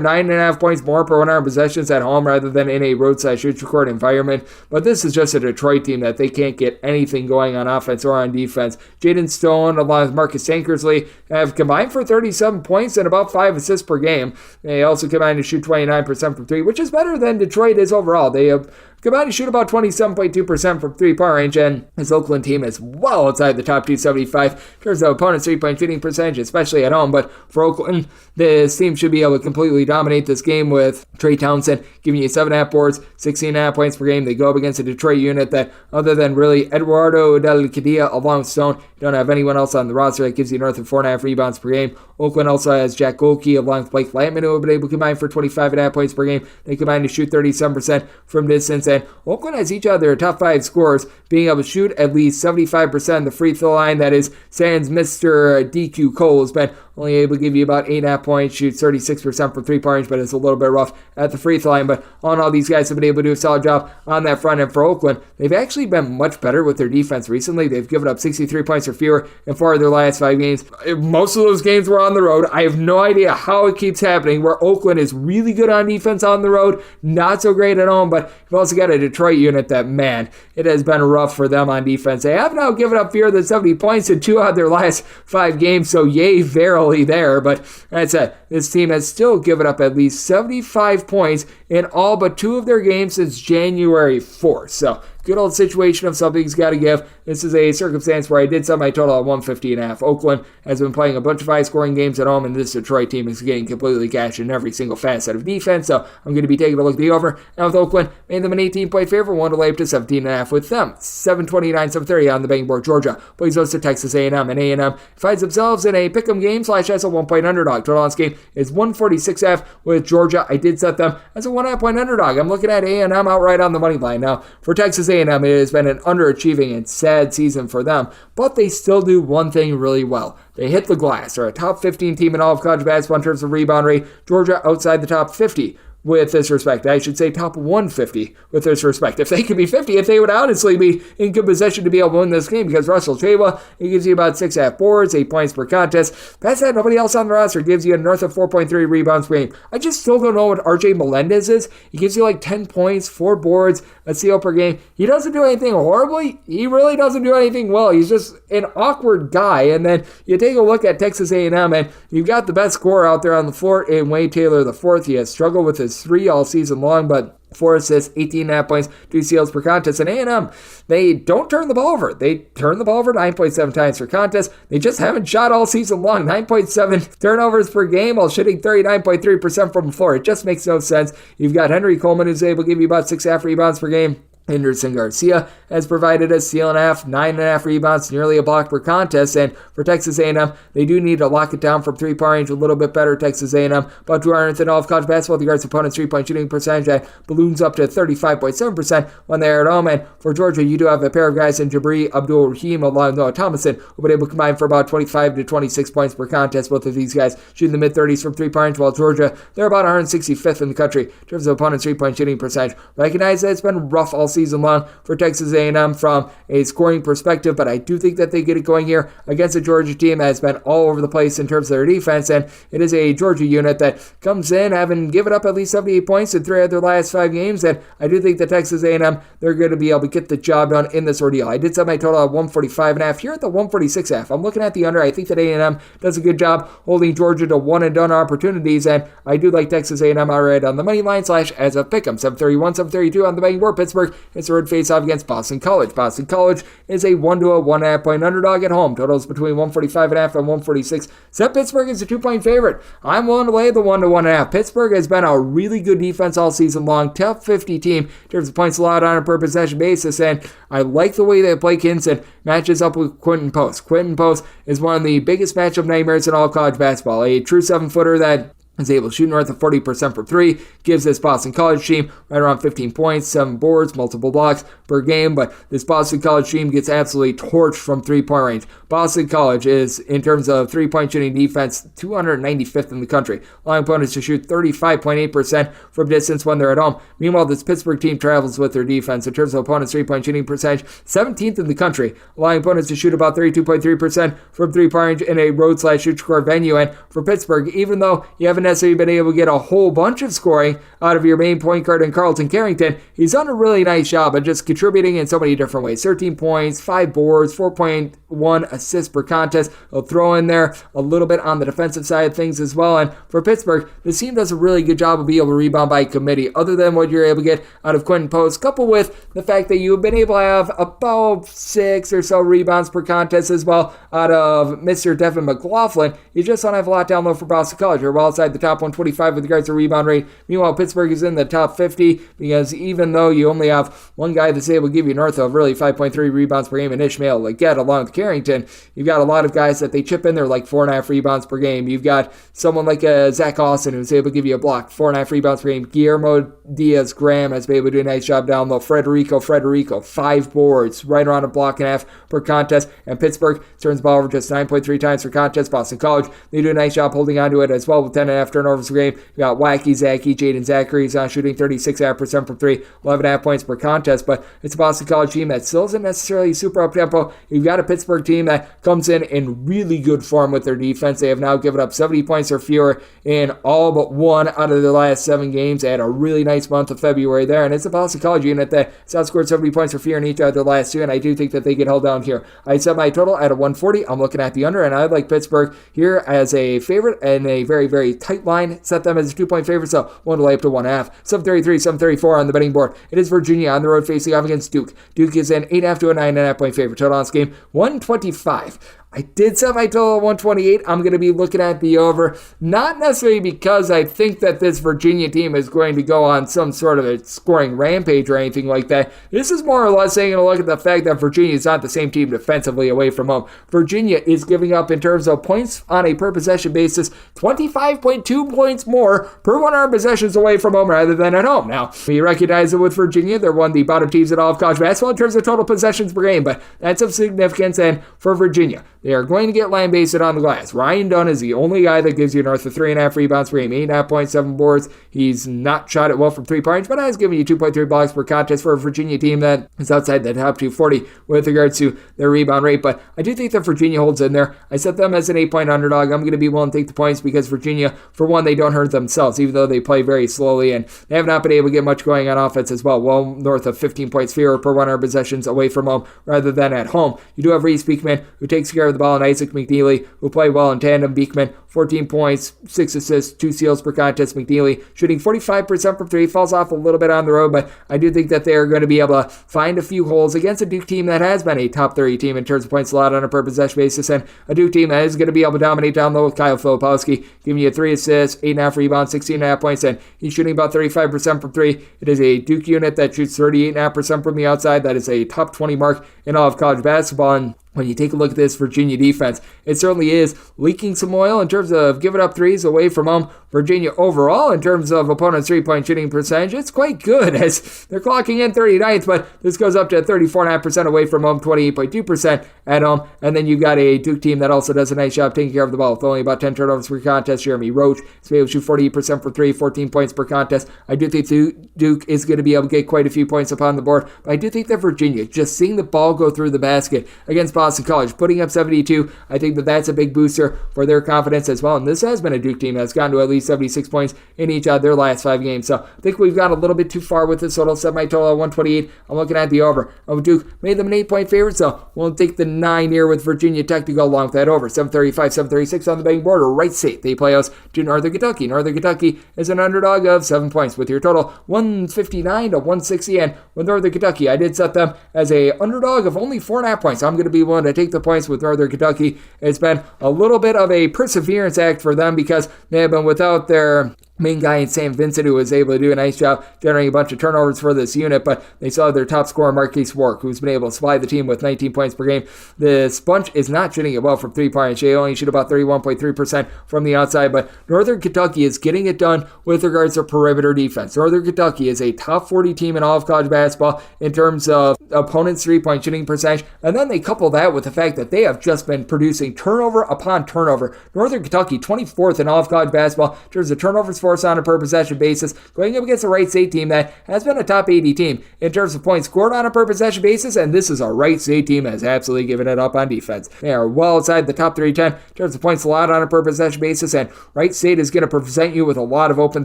9.5 points more per 100 possessions at home rather than in a roadside shoot record environment. But this is just a Detroit team that they can't get anything going on offense or on defense. Jaden Stone, along with Marcus Sankersley, have combined for 37 points and about 5 assists per game. They also combined to shoot 29% from 3, which is better than Detroit is overall. They have combined to shoot about 27.2% from 3-point range, and this Oakland team is well outside the top 275 in terms of opponents' 3-point shooting percentage, especially at home. But for Oakland, this team should be able to completely dominate this game with Trey Townsend giving you 7.5 boards, 16.5 points per game. They go up against a Detroit unit that, other than really Eduardo Del Cadilla along with Stone, you don't have anyone else on the roster that gives you north of 4.5 rebounds per game. Oakland also has Jack Golke along with Blake Lampman, who have been able to combine for 25.5 points per game. They combine to shoot 37% from distance, and Oakland has each of their top 5 scorers being able to shoot at least 75% of the free throw line. That is, sans Mr. DQ Cole has been only able to give you about 8.5 points, shoots 36% from 3-point range, but it's a little bit rough at the free throw line. But all in all, these guys have been able to do a solid job on that front end for Oakland. They've actually been much better with their defense recently. They've given up 63 points or fewer in 4 of their last 5 games. Most of those games were on the road. I have no idea how it keeps happening, where Oakland is really good on defense on the road, not so great at home, but you've also got a Detroit unit that, man, it has been rough for them on defense. They have now given up fewer than 70 points in 2 out of their last 5 games, so yay, verily there. But that's it. This team has still given up at least 75 points in all but 2 of their games since January 4th. So good old situation of something's got to give. This is a circumstance where I did set my total at 150.5. Oakland has been playing a bunch of high-scoring games at home, and this Detroit team is getting completely gashed in every single facet of defense. So I'm going to be taking a look at the over. Now with Oakland, made them an 18-point favorite, one to lay up to 17.5 with them. 729, 730 on the betting board. Georgia plays host to Texas A&M, and A&M finds themselves in a pick'em game / as a 1-point underdog. Total on this game is 146.5 with Georgia. I did set them as a 1.5-point underdog. I'm looking at A&M outright on the money line. Now for Texas A&M, it has been an underachieving and sad season for them, but they still do one thing really well. They hit the glass. They're a top 15 team in all of college basketball in terms of rebound rate. Georgia outside the top 50 with this respect. I should say top 150 with this respect. If they could be 50th, they would honestly be in good position to be able to win this game, because Russell Chewa, he gives you about 6.5 boards, 8 points per contest. Past that, nobody else on the roster gives you a north of 4.3 rebounds per game. I just still don't know what RJ Melendez is. He gives you like 10 points, 4 boards, a steal per game. He doesn't do anything horribly. He really doesn't do anything well. He's just an awkward guy. And then you take a look at Texas A&M, and you've got the best scorer out there on the floor in Wayne Taylor IV. He has struggled with his has 3 all season long, but 4 assists, 18.5 points, 2 steals per contest. And A&M, they don't turn the ball over. They turn the ball over 9.7 times per contest. They just haven't shot all season long. 9.7 turnovers per game while shooting 39.3% from the floor. It just makes no sense. You've got Henry Coleman, who's able to give you about 6.5 rebounds per game. Henderson Garcia has provided a steal and a half, 9.5 rebounds, nearly a block per contest. And for Texas A&M, they do need to lock it down from three-point range a little bit better. Texas A&M, about 200th in all of college basketball. The guards' opponent's three-point shooting percentage that balloons up to 35.7% when they're at home. And for Georgia, you do have a pair of guys in Jabri Abdul-Rahim along with Noah Thomason, who've been able to combine for about 25 to 26 points per contest. Both of these guys shooting the mid-30s from three-point range, while Georgia, they're about 165th in the country in terms of opponent's three-point shooting percentage. Recognize that it's been rough all season long for Texas A&M from a scoring perspective, but I do think that they get it going here against a Georgia team that has been all over the place in terms of their defense, and it is a Georgia unit that comes in having given up at least 78 points in 3 of their last 5 games, and I do think that Texas A&M, they're going to be able to get the job done in this ordeal. I did set my total at 145.5. Here at the 146.5, I'm looking at the under. I think that A&M does a good job holding Georgia to one-and-done opportunities, and I do like Texas A&M outright on the money line / as a pick 'em. 731, 732 on the betting board. Pittsburgh, it's a road face-off against Boston College. Boston College is a 1 to a 1.5 point underdog at home. Totals between 145.5 and 146. Set Pittsburgh is a 2-point favorite. I'm willing to lay the 1 to 1.5. Pittsburgh has been a really good defense all season long. Top 50 team in terms of points allowed on a per possession basis, and I like the way that Blake Hinson matches up with Quentin Post. Quentin Post is one of the biggest matchup nightmares in all of college basketball. A true 7-footer that is able to shoot north of 40% from 3, gives this Boston College team right around 15 points, 7 boards, multiple blocks per game, but this Boston College team gets absolutely torched from three-point range. Boston College is, in terms of three-point shooting defense, 295th in the country, allowing opponents to shoot 35.8% from distance when they're at home. Meanwhile, this Pittsburgh team travels with their defense. In terms of opponents' three-point shooting percentage, 17th in the country, allowing opponents to shoot about 32.3% from three-point range in a road/shoot-score venue. And for Pittsburgh, even though you haven't necessarily been able to get a whole bunch of scoring out of your main point guard in Carlton Carrington, he's done a really nice job of just contributing in so many different ways. 13 points, 5 boards, 4.1 assists per contest. He'll throw in there a little bit on the defensive side of things as well. And for Pittsburgh, the team does a really good job of being able to rebound by committee, other than what you're able to get out of Quentin Post, coupled with the fact that you've been able to have about 6 or so rebounds per contest as well out of Mr. Devin McLaughlin. You just don't have a lot down low for Boston College. You're well outside the top 125 with regards to rebound rate. Meanwhile, Pittsburgh is in the top 50 because even though you only have one guy that's able to give you north of really 5.3 rebounds per game in Ishmael Leggett along with Carrington, you've got a lot of guys that they chip in there like 4.5 rebounds per game. You've got someone like Zach Austin who's able to give you a block, 4.5 rebounds per game. Guillermo Diaz-Graham has been able to do a nice job down low. Frederico, 5 boards, right around a block and a half per contest. And Pittsburgh turns the ball over just 9.3 times per contest. Boston College, they do a nice job holding on to it as well with 10.5 turnovers per game. You got Wacky Zachy, Jaden Zachary's shooting 36.5% from 3, 11.5 points per contest. But it's a Boston College team that still isn't necessarily super up-tempo. You've got a Pittsburgh team that comes in really good form with their defense. They have now given up 70 points or fewer in all but 1 out of their last 7 games. They had a really nice month of February there, and it's a Boston College unit that has outscored 70 points or fewer in each of their last 2, and I do think that they get held down here. I set my total at a 140. I'm looking at the under, and I like Pittsburgh here as a favorite and a very, very tight line. Set them as a 2-point favorite, so 1 to lay up to 1.5. 733, 734 on the betting board. It is Virginia on the road facing off against Duke. Duke is an 8.5 to a 9.5 point favorite. Total on this game, 125. I did set my total at 128. I'm going to be looking at the over, not necessarily because I think that this Virginia team is going to go on some sort of a scoring rampage or anything like that. This is more or less taking a look at the fact that Virginia is not the same team defensively away from home. Virginia is giving up, in terms of points on a per possession basis, 25.2 points more per 100 possessions away from home rather than at home. Now, we recognize it with Virginia. They're one of the bottom teams in all of college basketball in terms of total possessions per game, but that's of significance. And for Virginia, they are going to get lambasted on the glass. Ryan Dunn is the only guy that gives you north of 3.5 rebounds per game, 8.5 points, 7 boards. He's not shot it well from 3-point range, but has given you 2.3 blocks per contest for a Virginia team that is outside the top 240 with regards to their rebound rate. But I do think that Virginia holds in there. I set them as an 8-point underdog. I'm going to be willing to take the points because Virginia, for one, they don't hurt themselves, even though they play very slowly, and they have not been able to get much going on offense as well. Well north of 15 points fewer per 100 possessions away from home rather than at home. You do have Reese Beekman, who takes care of of the ball, and Isaac McNeely, who play well in tandem. Beekman, 14 points, 6 assists, 2 steals per contest. McNeely shooting 45% from 3, falls off a little bit on the road, but I do think that they're going to be able to find a few holes against a Duke team that has been a top 30 team in terms of points allowed on a per possession basis, and a Duke team that is going to be able to dominate down low with Kyle Filipowski, giving you 3 assists, 8.5 rebounds, 16.5 points, and he's shooting about 35% from 3. It is a Duke unit that shoots 38.5% from the outside. That is a top 20 mark in all of college basketball, and when you take a look at this Virginia defense, it certainly is leaking some oil in terms of giving up threes away from home. Virginia overall, in terms of opponents' three-point shooting percentage, it's quite good as they're clocking in 39th, but this goes up to 34.5% away from home, 28.2% at home. And then you've got a Duke team that also does a nice job taking care of the ball with only about 10 turnovers per contest. Jeremy Roach is able to shoot 48% for 3, 14 points per contest. I do think Duke is going to be able to get quite a few points upon the board, but I do think that Virginia, just seeing the ball go through the basket against Boston College, putting up 72, I think that that's a big booster for their confidence as well. And this has been a Duke team that's gotten to at least 76 points in each of their last 5 games. So I think we've gone a little bit too far with this total. Set my total at 128. I'm looking at the over. Duke made them an 8-point favorite, so we'll take the 9 here with Virginia Tech to go along with that over. 735, 736 on the betting board. Wright State, they play us to Northern Kentucky. Northern Kentucky is an underdog of 7 points with your total 159 to 160. And with Northern Kentucky, I did set them as a underdog of only 4.5 points. I'm going to be willing to take the points with Northern Kentucky. It's been a little bit of a perseverance act for them because they have been without their main guy in Sam Vincent, who was able to do a nice job generating a bunch of turnovers for this unit, but they still have their top scorer, Marquise Wark, who's been able to supply the team with 19 points per game. This bunch is not shooting it well from 3-point. They only shoot about 31.3% from the outside, but Northern Kentucky is getting it done with regards to perimeter defense. Northern Kentucky is a top 40 team in all of college basketball in terms of opponents' 3-point shooting percentage, and then they couple that with the fact that they have just been producing turnover upon turnover. Northern Kentucky, 24th in all of college basketball in terms of turnovers forced on a per possession basis, going up against a Wright State team that has been a top 80 team in terms of points scored on a per possession basis, and this is a Wright State team that has absolutely given it up on defense. They are well outside the top 310 in terms of points allowed on a per possession basis, and Wright State is going to present you with a lot of open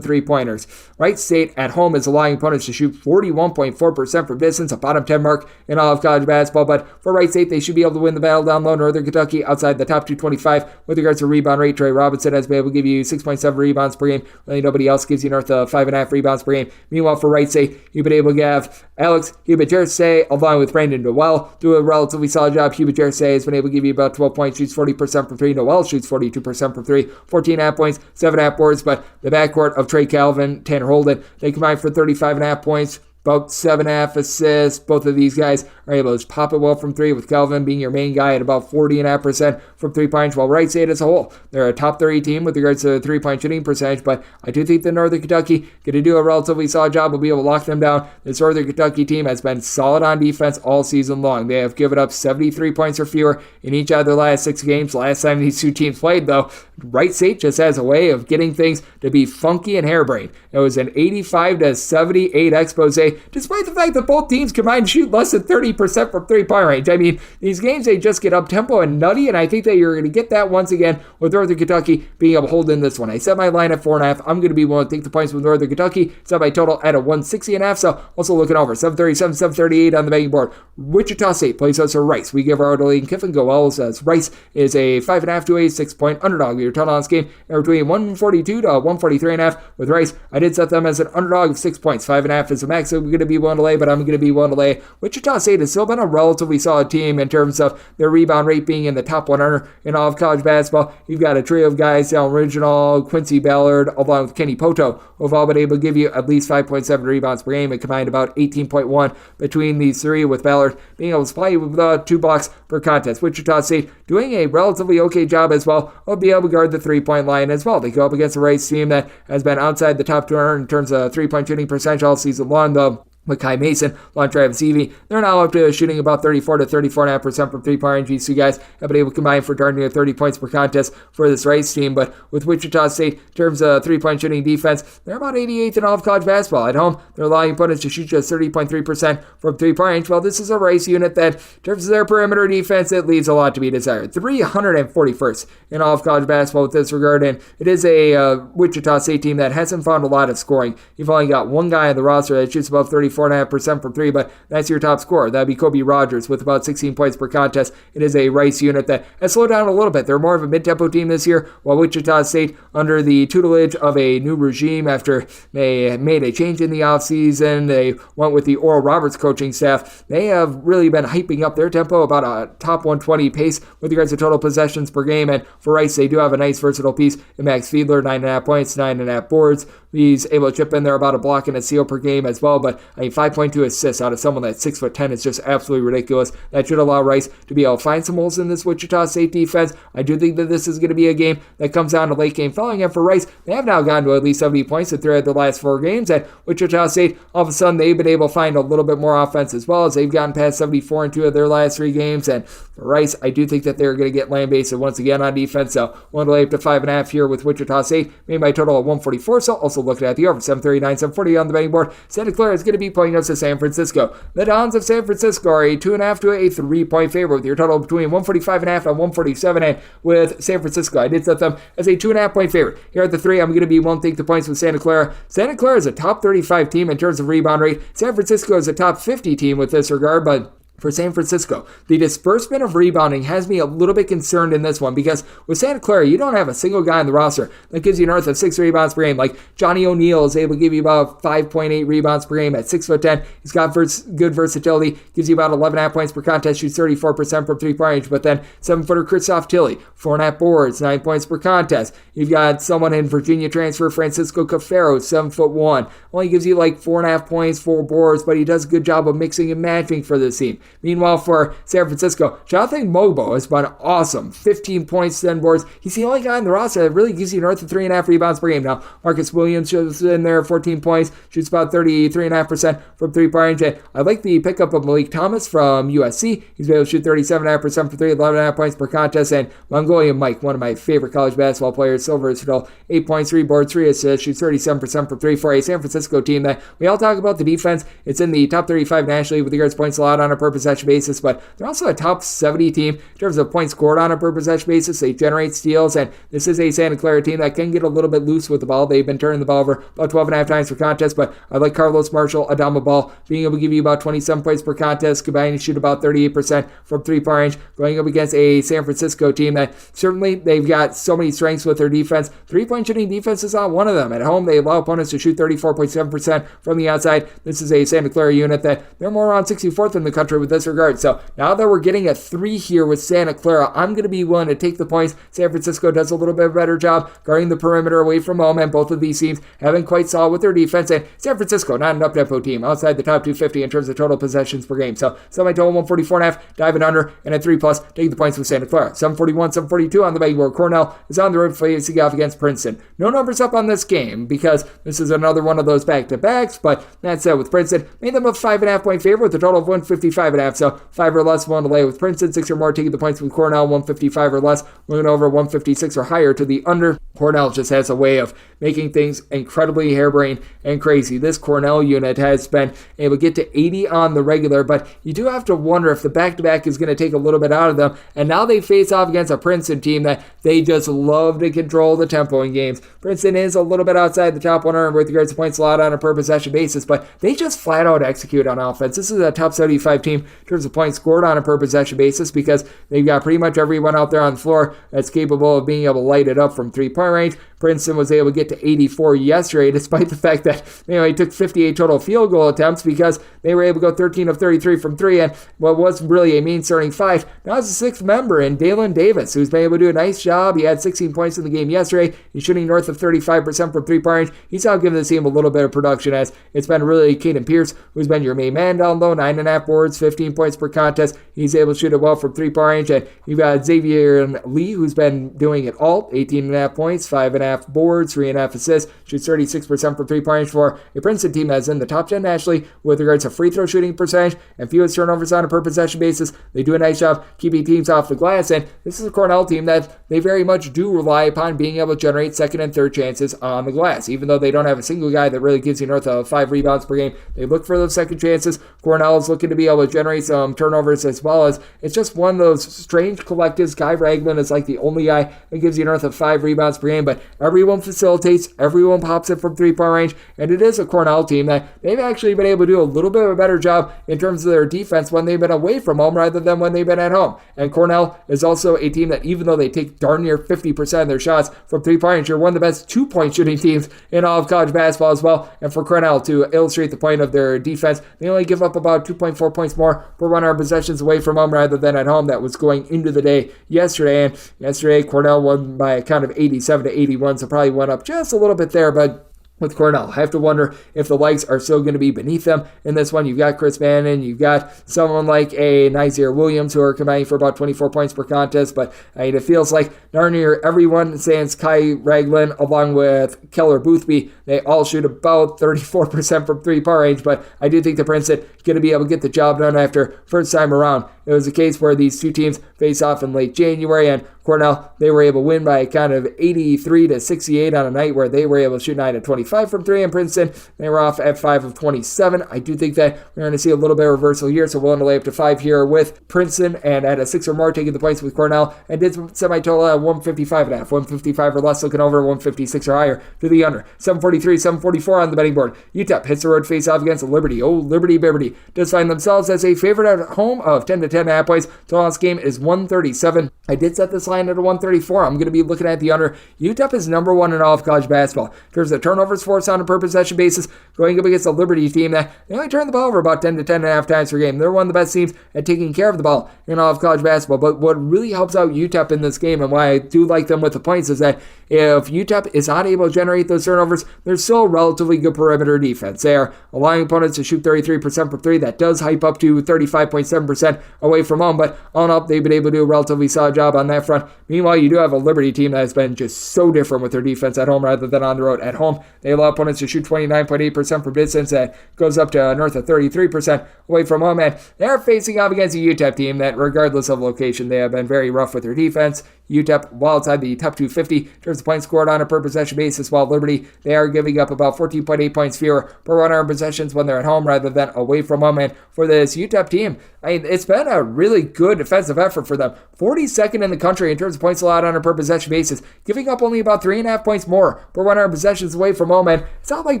three-pointers. Wright State at home is allowing opponents to shoot 41.4% from distance, a bottom 10 mark in all of college basketball, but for Wright State, they should be able to win the battle down low. Northern Kentucky outside the top 225 with regards to rebound rate. Trey Robinson has been able to give you 6.7 rebounds per game. Really nobody else gives you north of 5.5 rebounds per game. Meanwhile, for Wright State, you've been able to have Alex Hubert-Jersey along with Brandon Noel do a relatively solid job. Hubert-Jersey has been able to give you about 12 points, shoots 40% from 3. Noel shoots 42% from 3, 14.5 points, 7.5 boards, but the backcourt of Trey Calvin, Tanner Holden, they combine for 35.5 points, about 7.5 assists. Both of these guys are able to just pop it well from 3, with Calvin being your main guy at about 40.5% from 3 points, while Wright State as a whole, they're a top 30 team with regards to the 3-point shooting percentage, but I do think that Northern Kentucky going to do a relatively solid job. Will be able to lock them down. This Northern Kentucky team has been solid on defense all season long. They have given up 73 points or fewer in each of their last 6 games. Last time these two teams played, though, Wright State just has a way of getting things to be funky and harebrained. It was an 85-78 expose, despite the fact that both teams combined to shoot less than 30% from 3-point range. I mean, these games, they just get up-tempo and nutty, and I think that you're going to get that once again with Northern Kentucky being able to hold in this one. I set my line at 4.5. I'm going to be willing to take the points with Northern Kentucky. Set my total at a 160.5, so also looking over. 737, 738 on the betting board. Wichita State plays us a Rice. We give our Elon Kiffin go well, as Rice is a 5.5 to a 6-point underdog. Your total on this game are between 142 to 143.5 with Rice. I did set them as an underdog of 6 points. 5.5 is the max that we're going to be willing to lay, but I'm going to be willing to lay. Wichita State has still been a relatively solid team in terms of their rebound rate being in the top 100 in all of college basketball. You've got a trio of guys, Dallin Original, Quincy Ballard, along with Kenny Poto, who have all been able to give you at least 5.7 rebounds per game and combined about 18.1 between these three, with Ballard being able to supply with 2 blocks per contest. Wichita State doing a relatively okay job as well of being able to guard the 3-point line as well. They go up against a Rice team that has been outside the top 200 in terms of 3-point shooting percentage all season long, though. Makai Mason, along Travis Evie, they're now up to shooting about 34 to 34.5% from 3-point range. These two guys have been able to combine for darn near 30 points per contest for this Rice team. But with Wichita State, in terms of 3-point shooting defense, they're about 88th in all of college basketball. At home, they're allowing opponents to shoot just 30.3% from 3-point range. Well, this is a Rice unit that, in terms of their perimeter defense, it leaves a lot to be desired. 341st in all of college basketball with this regard, and it is a Wichita State team that hasn't found a lot of scoring. You've only got one guy on the roster that shoots above 35% 44.5% from three, but that's your top scorer. That'd be Kobe Rogers with about 16 points per contest. It is a Rice unit that has slowed down a little bit. They're more of a mid-tempo team this year, while Wichita State, under the tutelage of a new regime after they made a change in the offseason, they went with the Oral Roberts coaching staff. They have really been hyping up their tempo about a top 120 pace with regards to total possessions per game, and for Rice, they do have a nice versatile piece in Max Fiedler, 9.5 points, 9.5 boards. He's able to chip in there about a block and a steal per game as well, but 5.2 assists out of someone that's 6'10" is just absolutely ridiculous. That should allow Rice to be able to find some holes in this Wichita State defense. I do think that this is going to be a game that comes down to late game following, and for Rice, they have now gotten to at least 70 points in 3 of the last 4 games, and Wichita State, all of a sudden, they've been able to find a little bit more offense as well, as they've gotten past 74 in 2 of their last 3 games, and for Rice, I do think that they're going to get land-based once again on defense, so 1 to lay up to 5.5 here with Wichita State, made by a total of 144, so also looking at the over 739, 740 on the betting board. Santa Clara is going to be playing us to San Francisco. The Dons of San Francisco are a 2.5 to a 3-point favorite with your total between 145.5 and 147, and with San Francisco, I did set them as a 2.5-point favorite. Here at the 3, I'm going to be won't take the points with Santa Clara. Santa Clara is a top 35 team in terms of rebound rate. San Francisco is a top 50 team with this regard, but for San Francisco, the disbursement of rebounding has me a little bit concerned in this one, because with Santa Clara, you don't have a single guy on the roster that gives you north of 6 rebounds per game. Like Johnny O'Neal is able to give you about 5.8 rebounds per game at 6'10". He's got good versatility, gives you about 11.5 points per contest, shoots 34% from 3-point range, but then 7-footer Christoph Tilley, 4.5 boards, 9 points per contest. You've got someone in Virginia transfer, Francisco Cafaro, 7'1", only gives you like 4.5 points, 4 boards, but he does a good job of mixing and matching for this team. Meanwhile, for San Francisco, Jonathan Mogbo has been awesome. 15 points, 10 boards. He's the only guy in the roster that really gives you north of 3.5 rebounds per game. Now, Marcus Williams shows in there 14 points, shoots about 33.5% from 3-point range. I like the pickup of Malik Thomas from USC. He's been able to shoot 37.5% from 3, 11.5 points per contest. And Mongolian Mike, one of my favorite college basketball players, so versatile, 8 points, 3 boards, 3 assists, shoots 37% from 3 for a San Francisco team that we all talk about the defense. It's in the top 35 nationally with regards to points allowed on a per possession basis, but they're also a top 70 team in terms of points scored on a per possession basis. They generate steals, and this is a Santa Clara team that can get a little bit loose with the ball. They've been turning the ball over about 12.5 times per contest, but I like Carlos Marshall, Adama Ball, being able to give you about 27 points per contest, combining to shoot about 38% from 3-point range, going up against a San Francisco team that certainly they've got so many strengths with their defense. 3-point shooting defense is not one of them. At home, they allow opponents to shoot 34.7% from the outside. This is a Santa Clara unit that they're more around 64th in the country with this regard. So now that we're getting a 3 here with Santa Clara, I'm going to be willing to take the points. San Francisco does a little bit better job guarding the perimeter away from home, and both of these teams haven't quite solid with their defense. And San Francisco, not an up-tempo team, outside the top 250 in terms of total possessions per game. So semi-total 144.5, diving under, and at 3+, take the points with Santa Clara. 741, 742 on the betting board. Cornell is on the road facing off against Princeton. No numbers up on this game because this is another one of those back-to-backs, but that said, with Princeton, made them a 5.5-point favorite with a total of 155.5, so 5 or less, 1 to lay with Princeton, 6 or more taking the points with Cornell, 155 or less, moving over 156 or higher to the under. Cornell just has a way of making things incredibly harebrained and crazy. This Cornell unit has been able to get to 80 on the regular, but you do have to wonder if the back-to-back is going to take a little bit out of them, and now they face off against a Princeton team that they just love to control the tempo in games. Princeton is a little bit outside the top 100 with regards to points allowed on a per possession basis, but they just flat out execute on offense. This is a top 75 team in terms of points scored on a per possession basis because they've got pretty much everyone out there on the floor that's capable of being able to light it up from 3-point range. Princeton was able to get to 84 yesterday, despite the fact that he took 58 total field goal attempts because they were able to go 13 of 33 from 3, and what was really a mean starting 5 now is a 6th member in Dalen Davis, who's been able to do a nice job. He had 16 points in the game yesterday. He's shooting north of 35% from 3-point range. He's now giving the team a little bit of production, as it's been really Caden Pierce who's been your main man down low, 9.5 boards, 15 points per contest. He's able to shoot it well from 3-point range, and you've got Xavier Lee, who's been doing it all, 18.5 points, 5.5 boards, 3.5 assists, shoots 36% from 3-point range for a Princeton team that's in the top 10 nationally with regards to free throw shooting percentage and fewest turnovers on a per possession basis. They do a nice job keeping teams off the glass, and this is a Cornell team that they very much do rely upon being able to generate second and third chances on the glass. Even though they don't have a single guy that really gives you north of 5 rebounds per game, they look for those second chances. Cornell is looking to be able to generate some turnovers as well, as it's just one of those strange collectives. Guy Ragland is like the only guy that gives you north of 5 rebounds per game, but everyone facilitates, everyone pops it from three-point range, and it is a Cornell team that they've actually been able to do a little bit of a better job in terms of their defense when they've been away from home rather than when they've been at home. And Cornell is also a team that, even though they take darn near 50% of their shots from three-point range, are one of the best two-point shooting teams in all of college basketball as well. And for Cornell, to illustrate the point of their defense, they only give up about 2.4 points more per 100 possessions away from home rather than at home. That was going into the day yesterday. And yesterday, Cornell won by a count of 87-81, so probably went up just a little bit there, but with Cornell, I have to wonder if the legs are still going to be beneath them in this one. You've got Chris Bannon, you've got someone like a Nazir Williams who are combining for about 24 points per contest, but it feels like darn near everyone, sans Kai Ragland, along with Keller Boothby, they all shoot about 34% from three-point range, but I do think the Princeton going to be able to get the job done after first time around. It was a case where these two teams face off in late January, and Cornell, they were able to win by a count of 83-68 on a night where they were able to shoot 9 of 25 from 3, and Princeton, they were off at 5 of 27. I do think that we're going to see a little bit of reversal here, so willing to lay up to 5 here with Princeton, and at a 6 or more taking the points with Cornell, and did semi-total at 155.5, 155 or less, looking over 156 or higher to the under. 743, 744 on the betting board. UTEP hits the road face-off against Liberty. Oh, Liberty Biberty does find themselves as a favorite at home of 10 to 10.5 points. Total this game is 137. I did set this line at a 134. I'm going to be looking at the under. UTEP is number 1 in all of college basketball. In terms of turnovers forced on a per possession basis, going up against a Liberty team that they only turn the ball over about 10 to 10.5 times per game. They're one of the best teams at taking care of the ball in all of college basketball. But what really helps out UTEP in this game, and why I do like them with the points, is that if UTEP is not able to generate those turnovers, they're still a relatively good perimeter defense. They are allowing opponents to shoot 33% from 3. That does hype up to 35.7% away from home, but on up, they've been able to do a relatively solid job on that front. Meanwhile, you do have a Liberty team that has been just so different with their defense at home rather than on the road. At home, they allow opponents to shoot 29.8% from distance. That goes up to north of 33% away from home, and they're facing off against a UTEP team that, regardless of location, they have been very rough with their defense. UTEP, while outside the top 250 in terms of points scored on a per possession basis, while Liberty, they are giving up about 14.8 points fewer per 100 possessions when they're at home rather than away from home. And for this UTEP team, it's been a really good defensive effort for them. 42nd in the country in terms of points allowed on a per possession basis, giving up only about 3.5 points more per 100 possessions away from home. And it's not like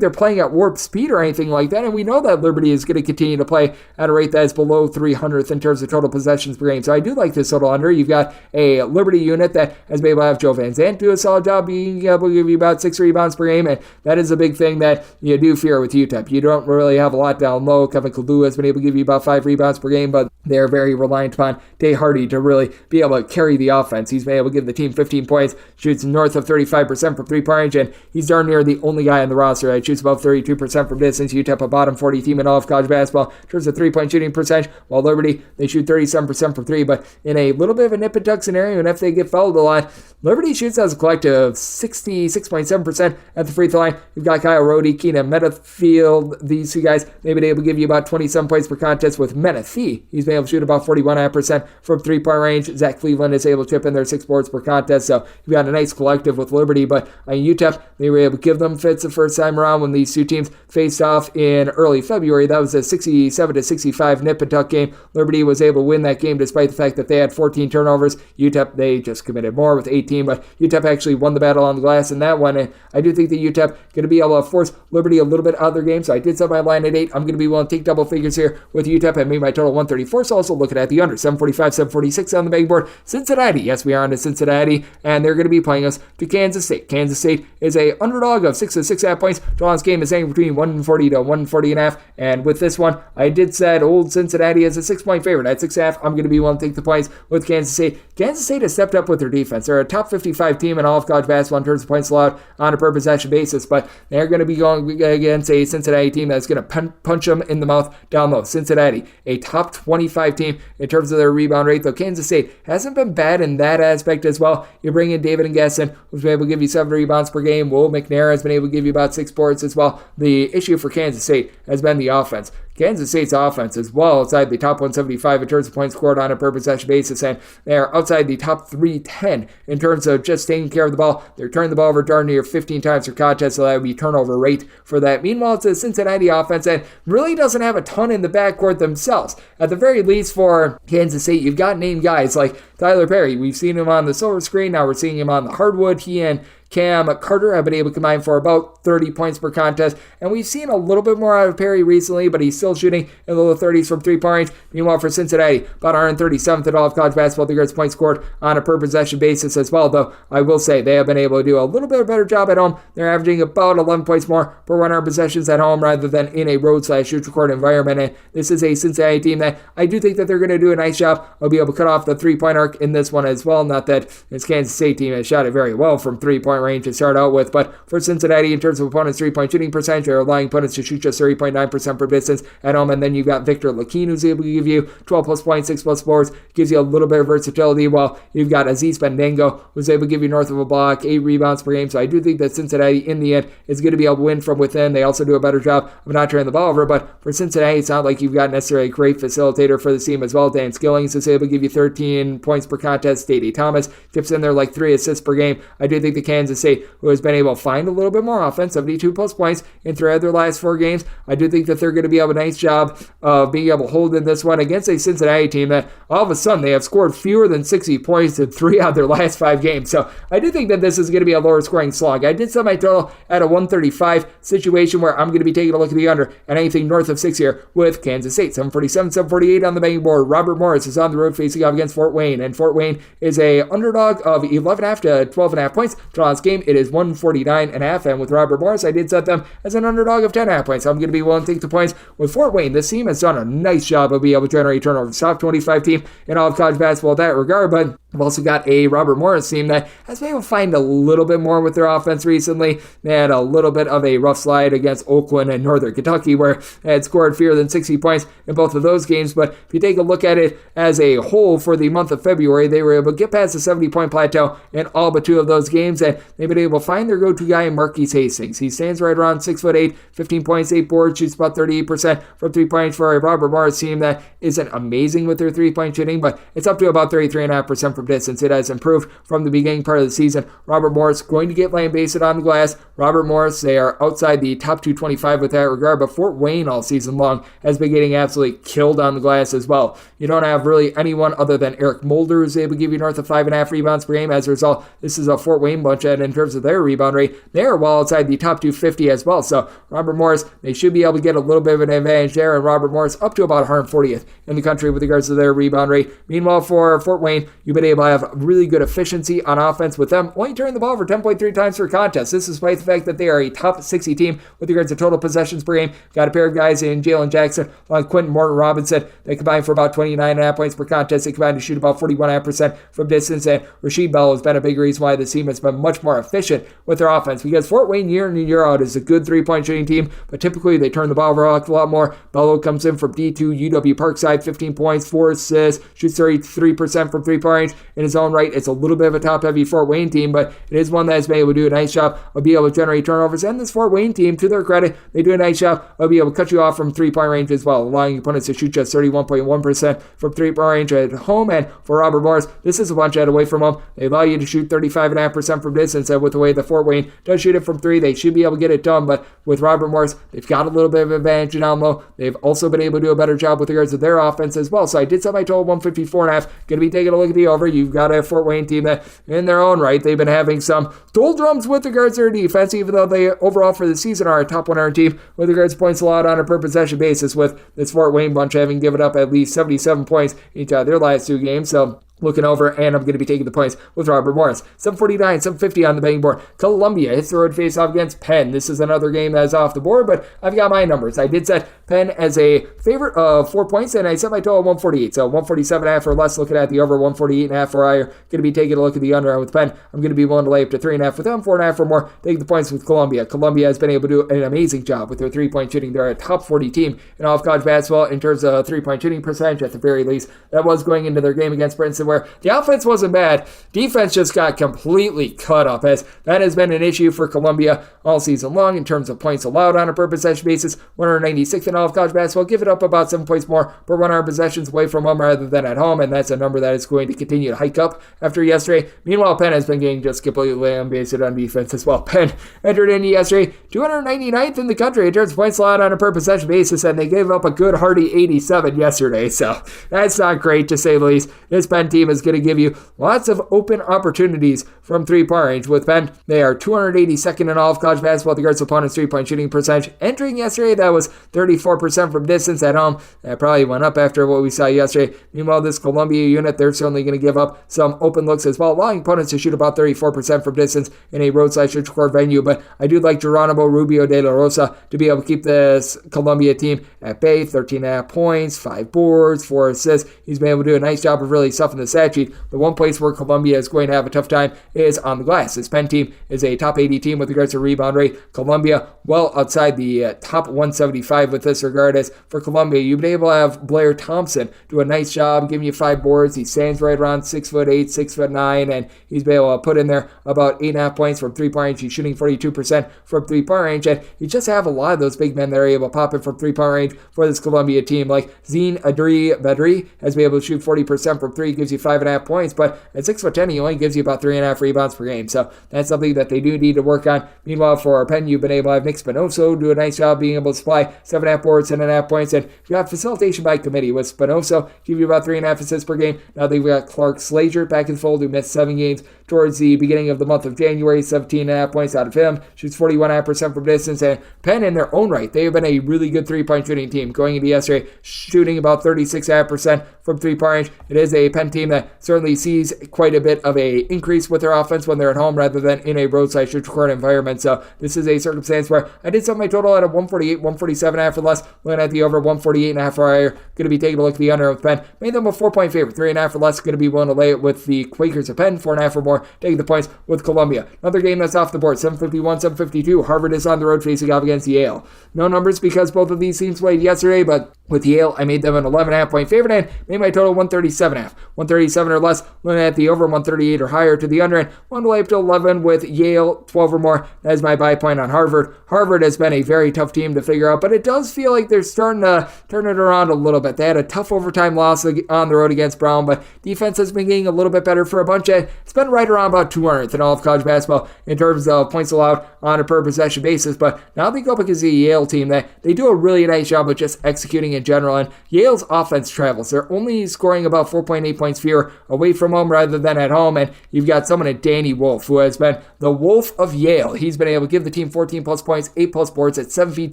they're playing at warp speed or anything like that. And we know that Liberty is going to continue to play at a rate that is below 300th in terms of total possessions per game. So I do like this total under. You've got a Liberty unit that has been able to have Joe Van Zandt do a solid job being able to give you about 6 rebounds per game. And that is a big thing that you do fear with UTEP. You don't really have a lot down low. Kevin Kalu has been able to give you about 5 rebounds per game, but they're very reliant upon Tay Hardy to really be able to carry the offense. He's been able to give the team 15 points, shoots north of 35% from three-point range, and he's darn near the only guy on the roster that shoots above 32% from distance. UTEP, a bottom 40 team in all of college basketball in terms of three-point shooting percentage, while Liberty, they shoot 37% from 3, but in a little bit of a nip and tuck scenario, and if they get fouled a lot, Liberty shoots as a collective 66.7% at the free throw line. You've got Kyle Rohde, Keenan Metafield. These two guys, they've been able to give you about 27 points per contest with Menifee. He's been able to shoot about 41.5% from three-point range. Zach Cleveland is able to chip in their 6 boards per contest, so you've got a nice collective with Liberty, but UTEP, they were able to give them fits the first time around when these two teams faced off in early February. That was a 67-65 nip and tuck game. Liberty was able to win that game despite the fact that they had 14 turnovers. UTEP, they just committed more with 18, but UTEP actually won the battle on the glass in that one, and I do think that UTEP going to be able to force Liberty a little bit out of their game, so I did set my line at 8. I'm going to be willing to take double figures here with UTEP and made my total 134, so also looking at the under. 745, 746 on the betting board. Cincinnati, yes, we are on to Cincinnati, and they're going to be playing us to Kansas State. Kansas State is a underdog of 6 to 6.5 points. Total this game is anywhere between 140 to 140.5, and with this one, I did set old Cincinnati as a 6-point favorite at 6.5. I'm going to be willing to take the points with Kansas State. Kansas State has stepped up with their defense. They're a top 55 team in all of college basketball in terms of points allowed on a per possession basis, but they're going to be going against a Cincinnati team that's going to punch them in the mouth down low. Cincinnati, a top 25 team in terms of their rebound rate, though Kansas State hasn't been bad in that aspect as well. You bring in David Ngesson, who's been able to give you 7 rebounds per game. Will McNair has been able to give you about 6 boards as well. The issue for Kansas State has been the offense. Kansas State's offense is well outside the top 175 in terms of points scored on a per possession basis, and they're outside the top 310 in terms of just taking care of the ball. They're turning the ball over darn near 15 times per contest, so that would be turnover rate for that. Meanwhile, it's a Cincinnati offense that really doesn't have a ton in the backcourt themselves. At the very least for Kansas State, you've got named guys like Tyler Perry. We've seen him on the silver screen, now we're seeing him on the hardwood. He and Cam Carter have been able to combine for about 30 points per contest, and we've seen a little bit more out of Perry recently, but he's still shooting in the low 30s from 3-point range. Meanwhile, for Cincinnati, about 137th in all of college basketball, the points scored on a per possession basis as well, though I will say they have been able to do a little bit better job at home. They're averaging about 11 points more per 100 possessions at home rather than in a road/neutral court environment, and this is a Cincinnati team that I do think that they're going to do a nice job of being able to cut off the 3-point arc in this one as well. Not that this Kansas State team has shot it very well from 3-point range to start out with, but for Cincinnati, in terms of opponents' 3-point shooting percentage, they're allowing opponents to shoot just 30.9% per distance at home, and then you've got Victor Lakine, who's able to give you 12 plus points, 6 plus boards, gives you a little bit of versatility, while you've got Aziz Bendango, who's able to give you north of a block, 8 rebounds per game. So I do think that Cincinnati, in the end, is going to be able to win from within. They also do a better job of not turning the ball over, but for Cincinnati, it's not like you've got necessarily a great facilitator for the team as well. Dan Skillings is able to give you 13 points per contest. Stady Thomas tips in there like 3 assists per game. I do think the Kansas State, who has been able to find a little bit more offense, 72 plus points in 3 of their last 4 games, I do think that they're going to be able to do a nice job of being able to hold in this one against a Cincinnati team that all of a sudden they have scored fewer than 60 points in 3 out of their last 5 games. So I do think that this is going to be a lower scoring slog. I did set my total at a 135 situation where I'm going to be taking a look at the under and anything north of 6 here with Kansas State. 747, 748 on the betting board. Robert Morris is on the road facing off against Fort Wayne, and Fort Wayne is a underdog of 11.5 to 12.5 points. Tonight's game, it is 149.5, and with Robert Morris, I did set them as an underdog of 10.5 points. So I'm going to be willing to take the points with Fort Wayne. This team has done a nice job of being able to generate turnovers. Top 25 team in all of college basketball in that regard, but I've also got a Robert Morris team that has been able to find a little bit more with their offense recently. They had a little bit of a rough slide against Oakland and Northern Kentucky, where they had scored fewer than 60 points in both of those games. But if you take a look at it as a whole for the month of February, they were able to get past the 70-point plateau in all but 2 of those games, and they've been able to find their go-to guy in Marquise Hastings. He stands right around 6'8", 15 points, 8 boards, shoots about 38% from 3 points for a Robert Morris team that isn't amazing with their 3-point shooting, but it's up to about 33.5% from distance. It has improved from the beginning part of the season. Robert Morris going to get lambasted on the glass. Robert Morris, they are outside the top 225 with that regard, but Fort Wayne all season long has been getting absolutely killed on the glass as well. You don't have really anyone other than Eric Mulder who's able to give you north of 5.5 rebounds per game. As a result, this is a Fort Wayne bunch, and in terms of their rebound rate, they are well outside the top 250 as well. So Robert Morris, they should be able to get a little bit of an advantage there, and Robert Morris up to about 140th in the country with regards to their rebound rate. Meanwhile, for Fort Wayne, you've been able to have really good efficiency on offense with them only turning the ball over 10.3 times per contest. This is despite the fact that they are a top 60 team with regards to total possessions per game. Got a pair of guys in Jalen Jackson along with Quentin Morton Robinson. They combine for about 29.5 points per contest. They combine to shoot about 41.5% from distance, and Rasheed Bell has been a big reason why the team has been much more efficient with their offense, because Fort Wayne year in and year out is a good 3-point shooting team, but typically they turn the ball over a lot more. Bello comes in from D2 UW Parkside, 15 points, 4 assists, shoots 33% from 3-point range in his own right. It's a little bit of a top-heavy Fort Wayne team, but it is one that has been able to do a nice job of being able to generate turnovers. And this Fort Wayne team, to their credit, they do a nice job of being able to cut you off from 3-point range as well, allowing opponents to shoot just 31.1% from 3-point range at home. And for Robert Morris, this is a bunch out away from home. They allow you to shoot 35.5% from distance, and with the way the Fort Wayne does shoot it from 3, they should be able to get it done. But with Robert Morris, they've got a little bit of advantage down low. They've also been able to do a better job with regards to their offense as well. So I did set my total 154.5. Going to be taking a look at the over. You've got a Fort Wayne team that, in their own right, they've been having some doldrums with regards to their defense, even though they overall for the season are a top 100 team with regards to points allowed on a per possession basis, with this Fort Wayne bunch having given up at least 77 points each of their last 2 games. So looking over, and I'm going to be taking the points with Robert Morris. 749, 750 on the betting board. Columbia hits the road face-off against Penn. This is another game that is off the board, but I've got my numbers. I did set Penn as a favorite of 4 points, and I set my total at 148. So 147.5 or less, looking at the over. 148.5 or higher. Going to be taking a look at the under. With Penn, I'm going to be willing to lay up to 3.5 with them, 4.5 or more. Taking the points with Columbia. Columbia has been able to do an amazing job with their 3-point shooting. They're a top 40 team in all of college basketball in terms of 3-point shooting percentage, at the very least. That was going into their game against Princeton, where the offense wasn't bad. Defense just got completely cut up, as that has been an issue for Columbia all season long in terms of points allowed on a per possession basis. 196th in in all of college basketball. Give it up about 7 points more per 100 possessions away from home rather than at home, and that's a number that is going to continue to hike up after yesterday. Meanwhile, Penn has been getting just completely lambasted on defense as well. Penn entered into yesterday 299th in the country in terms of points allowed on a per possession basis, and they gave up a good hearty 87 yesterday, so that's not great to say the least. This Penn team is going to give you lots of open opportunities from three-point range. With Penn, they are 282nd in all of college basketball with regards to opponents' three-point shooting percentage. Entering yesterday, that was 34% from distance at home. That probably went up after what we saw yesterday. Meanwhile, this Columbia unit, they're certainly going to give up some open looks as well, allowing opponents to shoot about 34% from distance in a roadside-court venue. But I do like Geronimo Rubio de la Rosa to be able to keep this Columbia team at bay. 13.5 points, 5 boards, 4 assists. He's been able to do a nice job of really stuffing the stat sheet. The one place where Columbia is going to have a tough time is on the glass. This Penn team is a top 80 team with regards to rebound rate. Columbia well outside the top 175 with this regard. As for Columbia, you've been able to have Blair Thompson do a nice job giving you 5 boards. He stands right around 6'8", 6'9", and he's been able to put in there about 8.5 points from three-point range. He's shooting 42% from three-point range, and you just have a lot of those big men that are able to pop in from three-point range for this Columbia team. Like Zine Badri has been able to shoot 40% from three, gives you 5.5 points, but at 6'10", he only gives you about 3.5 rebounds per game. So that's something that they do need to work on. Meanwhile, for Penn, you've been able to have Nick Spinoso do a nice job being able to supply 7.5 boards, 10.5 points, and you got facilitation by committee with Spinoso, give you about 3.5 assists per game. Now they've got Clark Slager back in the fold, who missed 7 games towards the beginning of the month of January. 17.5 points out of him, shoots 41.5% from distance, and Penn in their own right, they have been a really good three-point shooting team going into yesterday, shooting about 36.5% from three-point range. It is a Penn team that certainly sees quite a bit of a increase with their offense when they're at home rather than in a roadside court environment. So this is a circumstance where I did set my total at a 148, 147.5 or less, looking at the over 148.5 or higher. Going to be taking a look at the under with Penn. Made them a 4-point favorite, 3.5 or less. Going to be willing to lay it with the Quakers of Penn, 4.5 or more, taking the points with Columbia. Another game that's off the board, 7:51, 7:52. Harvard is on the road facing off against Yale. No numbers because both of these teams played yesterday, but with Yale, I made them an 11.5 point favorite and made my total 137.5. 137 or less, looking at the over 138 or higher to the under, and 1 to lay up to 11 with Yale, 12 or more. That is my buy point on Harvard. Harvard has been a very tough team to figure out, but it does feel like they're starting to turn it around a little bit. They had a tough overtime loss on the road against Brown, but defense has been getting a little bit better for a bunch, and it's been right around about 200th in all of college basketball in terms of points allowed on a per possession basis. But now they go up against the Yale team that they do a really nice job of just executing in general, and Yale's offense travels. They're only scoring about 4.8 points fewer away from home rather than at home, and you've got someone at Danny Wolf, who has been the Wolf of Yale. He's been able to give the team 14 plus points, 8 plus boards at 7 feet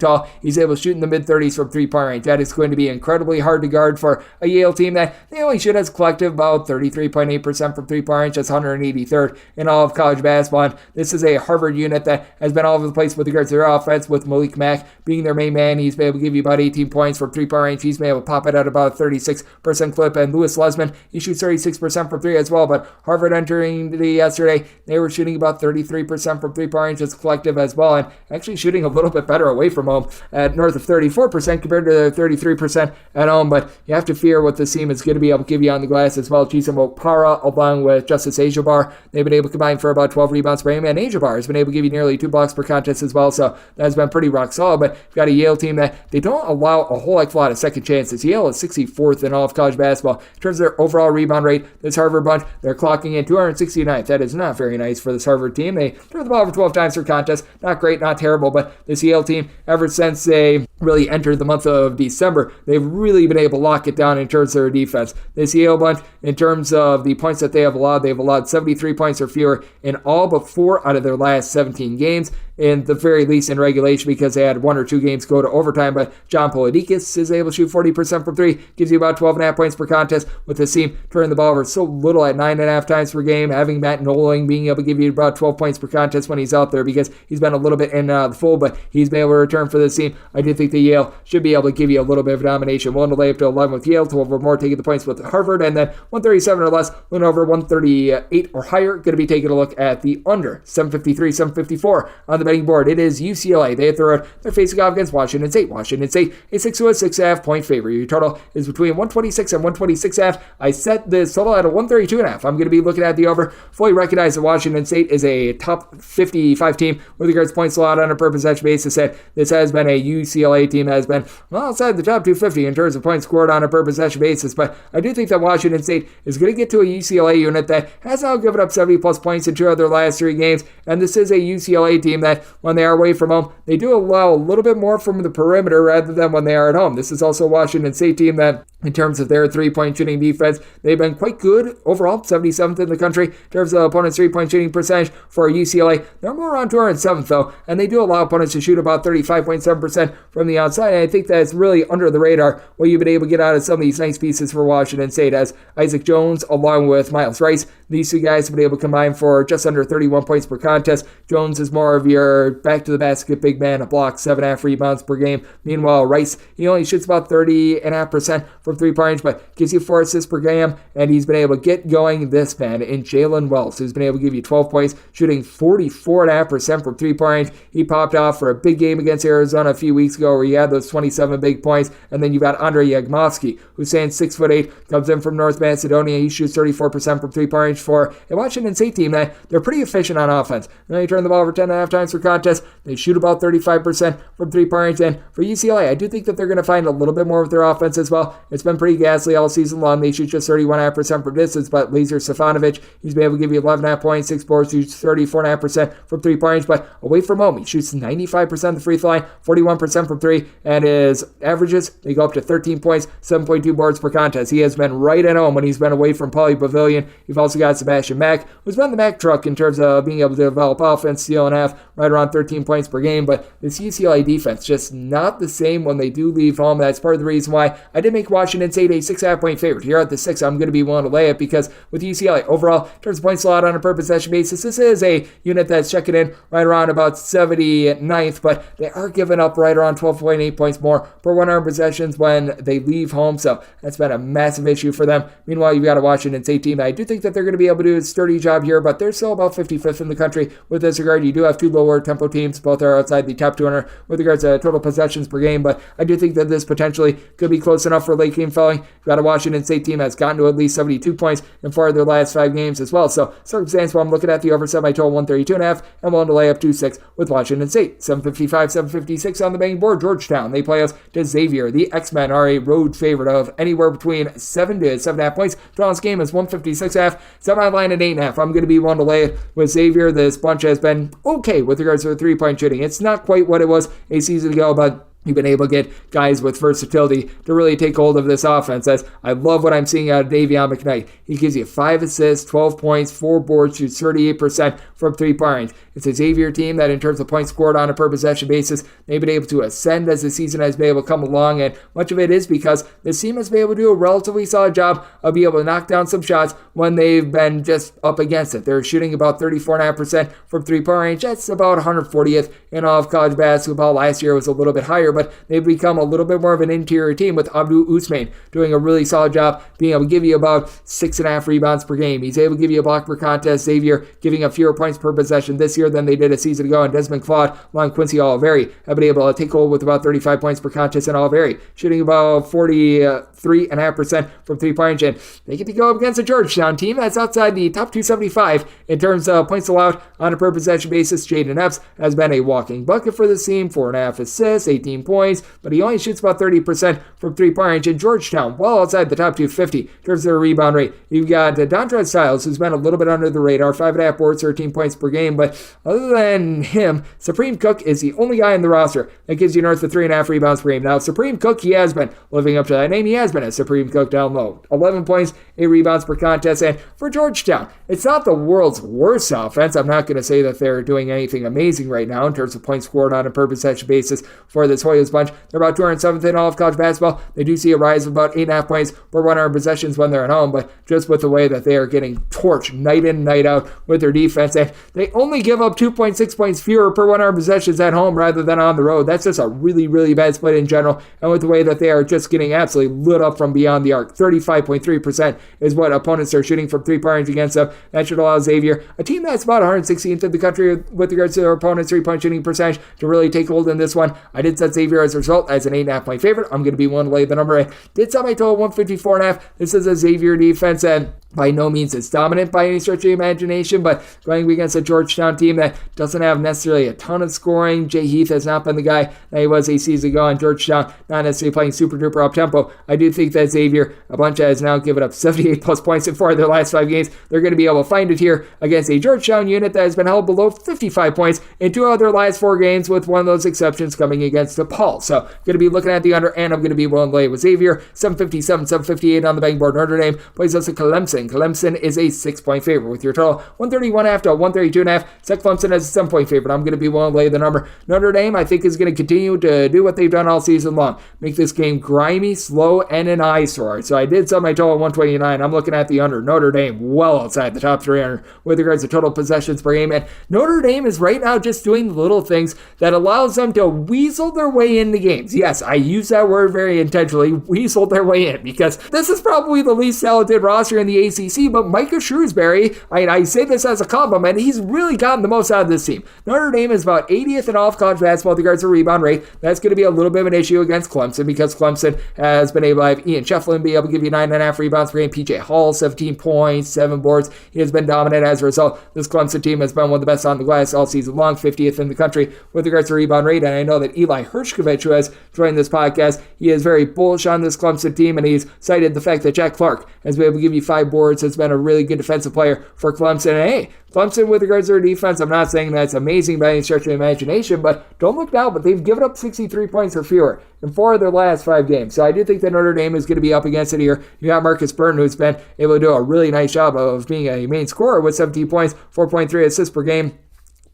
tall. He's able to shoot in the mid-30s from three-point range. That is going to be incredibly hard to guard for a Yale team that they only shoot as a collective about 33.8% from three-point range. That's 183rd in all of college basketball. And this is a Harvard unit that has been all over the place with regards to their offense, with Malik Mack being their main man. He's been able to give you about 18 points from three-point range. He's been able to pop it at about a 36% clip. And Lewis Lesman, he shoots 36% from three as well. But Harvard entering the yesterday, they were shooting about 33% from three-point range as a collective as well, and actually shooting a little bit better away from home at north of 34% compared to the 33% at home. But you have to fear what this team is going to be able to give you on the glass as well. Chisholm Okpara along with Justice Ajabar, they've been able to combine for about 12 rebounds per game, and Ajabar has been able to give you nearly 2 blocks per contest as well, so that's been pretty rock solid. But you've got a Yale team that they don't allow a whole heck of a lot of second chances. Yale is 64th in all of college basketball. In terms of their overall rebound rate, this Harvard bunch, they're clocking in 269th. That is not very nice for this Harvard team. They turn the ball over 12 times per contest. Not great, not terrible, but this Yale team, ever since they really entered the month of December, they've really been able to lock it down in terms of their defense. This Yale bunch, in terms of the points that they have allowed, they've allowed 73 points or fewer in all but 4 out of their last 17 games. In the very least in regulation, because they had 1 or 2 games go to overtime. But John Polidikis is able to shoot 40% from 3, gives you about 12.5 points per contest, with his team turning the ball over so little at 9.5 times per game, having Matt Nolan being able to give you about 12 points per contest when he's out there, because he's been a little bit in and out of the full, but he's been able to return for this team. I do think that Yale should be able to give you a little bit of domination. 1 to lay up to 11 with Yale, 12 or more taking the points with Harvard, and then 137 or less, win over 138 or higher. Going to be taking a look at the under 753, 754 on the the betting board, it is UCLA. They hit the road. They're facing off against Washington State. Washington State, a 6.5 point favorite. Your total is between 126 and 126.5. I set this total at a 132.5. I'm going to be looking at the over. Fully recognize that Washington State is a top 55 team with regards to points allowed on a per possession basis. And this has been a UCLA team that has been well outside the top 250 in terms of points scored on a per possession basis. But I do think that Washington State is going to get to a UCLA unit that has now given up 70 plus points in 2 of their last 3 games. And this is a UCLA team that when they are away from home, they do allow a little bit more from the perimeter rather than when they are at home. This is also a Washington State team that in terms of their 3-point shooting defense, they've been quite good overall, 77th in the country in terms of opponents' 3-point shooting percentage. For UCLA, they're more on 207th though, and they do allow opponents to shoot about 35.7% from the outside, and I think that's really under the radar what you've been able to get out of some of these nice pieces for Washington State, as Isaac Jones along with Miles Rice, these 2 guys have been able to combine for just under 31 points per contest. Jones is more of your back-to-the-basket big man, a block, 7.5 rebounds per game. Meanwhile, Rice, he only shoots about 30.5% from 3-point range, but gives you 4 assists per game, and he's been able to get going this man in Jalen Wells, who's been able to give you 12 points, shooting 44.5% from 3-point range. He popped off for a big game against Arizona a few weeks ago where he had those 27 big points, and then you got Andre Yagmovsky, who's saying 6'8", comes in from North Macedonia. He shoots 34% from 3-point range for a Washington State team that they're pretty efficient on offense. Now you turn the ball over 10.5 times per contest. They shoot about 35% from 3-point range, and for UCLA, I do think that they're going to find a little bit more with their offense as well. It's been pretty ghastly all season long. They shoot just 31.5% from distance, but Lazar Stefanovic, he's been able to give you 11.5 points, 6 boards, shoots 34.5% from 3-point range, but away from home, he shoots 95% of the free throw line, 41% from 3, and his averages, they go up to 13 points, 7.2 boards per contest. He has been right at home when he's been away from Pauley Pavilion. You've also got Sebastian Mack, who's been the Mack truck in terms of being able to develop offense, steal and half, right around 13 points per game, but this UCLA defense just not the same when they do leave home. That's part of the reason why I did make Washington State a 6.5 point favorite. Here at the 6, I'm going to be willing to lay it because with UCLA, overall, in terms of points allowed on a per possession basis, this is a unit that's checking in right around about 79th, but they are giving up right around 12.8 points more per 100 possessions when they leave home, so that's been a massive issue for them. Meanwhile, you've got a Washington State team. I do think that they're going to be able to do a sturdy job here, but they're still about 55th in the country with this regard. You do have 2 lower tempo teams. Both are outside the top 200 with regards to total possessions per game, but I do think that this potentially could be close enough for late game filling. You've got a Washington State team that's gotten to at least 72 points in 4 of their last 5 games as well. So, circumstance where I'm looking at the over set by total 132.5 and willing to lay up 2-6 with Washington State. 755, 756 on the betting board. Georgetown, they play us to Xavier. The X-Men are a road favorite of anywhere between 7 to 7.5 points. Draw this game is 156.5. Set my line at 8.5. I'm going to be willing to lay it with Xavier. This bunch has been okay with regards to the 3-point shooting. It's not quite what it was a season ago, but you've been able to get guys with versatility to really take hold of this offense. As I love what I'm seeing out of Davion McKnight. He gives you 5 assists, 12 points, 4 boards, shoots 38% from 3-point range. It's a Xavier team that in terms of points scored on a per possession basis, they've been able to ascend as the season has been able to come along, and much of it is because this team has been able to do a relatively solid job of being able to knock down some shots when they've been just up against it. They're shooting about 34.5% from 3-point range. That's about 140th in all of college basketball. Last year was a little bit higher, but they've become a little bit more of an interior team with Abdul Usman doing a really solid job being able to give you about 6.5 rebounds per game. He's able to give you a block per contest. Xavier giving up fewer points per possession this year than they did a season ago, and Desmond Claude along Quincy Oliveri have been able to take hold with about 35 points per contest in Oliveri, shooting about 43.5% from 3-point range, and they get to go up against a Georgetown team that's outside the top 275 in terms of points allowed on a per possession basis. Jaden Epps has been a walking bucket for this team, 4.5 assists, 18 points, but he only shoots about 30% from 3-point range. In Georgetown, well outside the top 250 in terms of their rebound rate. You've got Dontrez Styles, who's been a little bit under the radar, 5.5 boards, 13 points per game, but other than him, Supreme Cook is the only guy in the roster that gives you north of 3.5 rebounds per game. Now, Supreme Cook, he has been living up to that name. He has been a Supreme Cook down low. 11 points, 8 rebounds per contest, and for Georgetown, it's not the world's worst offense. I'm not going to say that they're doing anything amazing right now in terms of points scored on a per possession basis for this Hoyt Loyola's bunch. They're about 207th in all of college basketball. They do see a rise of about 8.5 points per 100 possessions when they're at home, but just with the way that they are getting torched night in, night out with their defense, and they only give up 2.6 points fewer per 100 possessions at home rather than on the road. That's just a really, really bad split in general, and with the way that they are just getting absolutely lit up from beyond the arc. 35.3% is what opponents are shooting from three-point range against them. That should allow Xavier, a team that's about 116th in the country with regards to their opponent's three-point shooting percentage, to really take hold in this one. I did set Xavier as a result as an 8.5 point favorite. I'm going to be willing to lay the number. I did set my total 154.5. This is a Xavier defense, and by no means it's dominant by any stretch of the imagination, but going against a Georgetown team that doesn't have necessarily a ton of scoring. Jay Heath has not been the guy that he was a season ago, and Georgetown not necessarily playing super duper up tempo. I do think that Xavier, a bunch that has now given up 78 plus points in 4 of their last 5 games, they're going to be able to find it here against a Georgetown unit that has been held below 55 points in 2 of their last 4 games, with one of those exceptions coming against DePaul. So going to be looking at the under, and I'm going to be willing to lay with Xavier. 757, 758 on the betting board. Notre Dame plays us at Clemson. Clemson is a 6-point favorite with your total 131.5 to 132.5. Set Clemson as a 7-point favorite. I'm going to be willing to lay the number. Notre Dame, I think, is going to continue to do what they've done all season long. Make this game grimy, slow, and an eyesore. So I did set my total 129. I'm looking at the under. Notre Dame well outside the top 300 with regards to total possessions per game. And Notre Dame is right now just doing the little things that allows them to weasel their way into games. Yes, I use that word very intentionally, weasel their way in, because this is probably the least talented roster in the ACC, but Micah Shrewsbury, I say this as a compliment, he's really gotten the most out of this team. Notre Dame is about 80th in all of college basketball with regards to rebound rate. That's going to be a little bit of an issue against Clemson, because Clemson has been able to have Ian Shefflin be able to give you 9.5 rebounds per game. PJ Hall, 17 points, 7 boards. He has been dominant as a result. This Clemson team has been one of the best on the glass all season long, 50th in the country with regards to rebound rate. And I know that Eli Hershkovich, who has joined this podcast, he is very bullish on this Clemson team, and he's cited the fact that Jack Clark has been able to give you 5 boards, has been a really good defensive player for Clemson. And hey, Clemson, with regards to their defense, I'm not saying that's amazing by any stretch of the imagination, but don't look now, but they've given up 63 points or fewer in 4 of their last 5 games. So I do think that Notre Dame is going to be up against it here. You got Marcus Burton, who's been able to do a really nice job of being a main scorer with 17 points, 4.3 assists per game.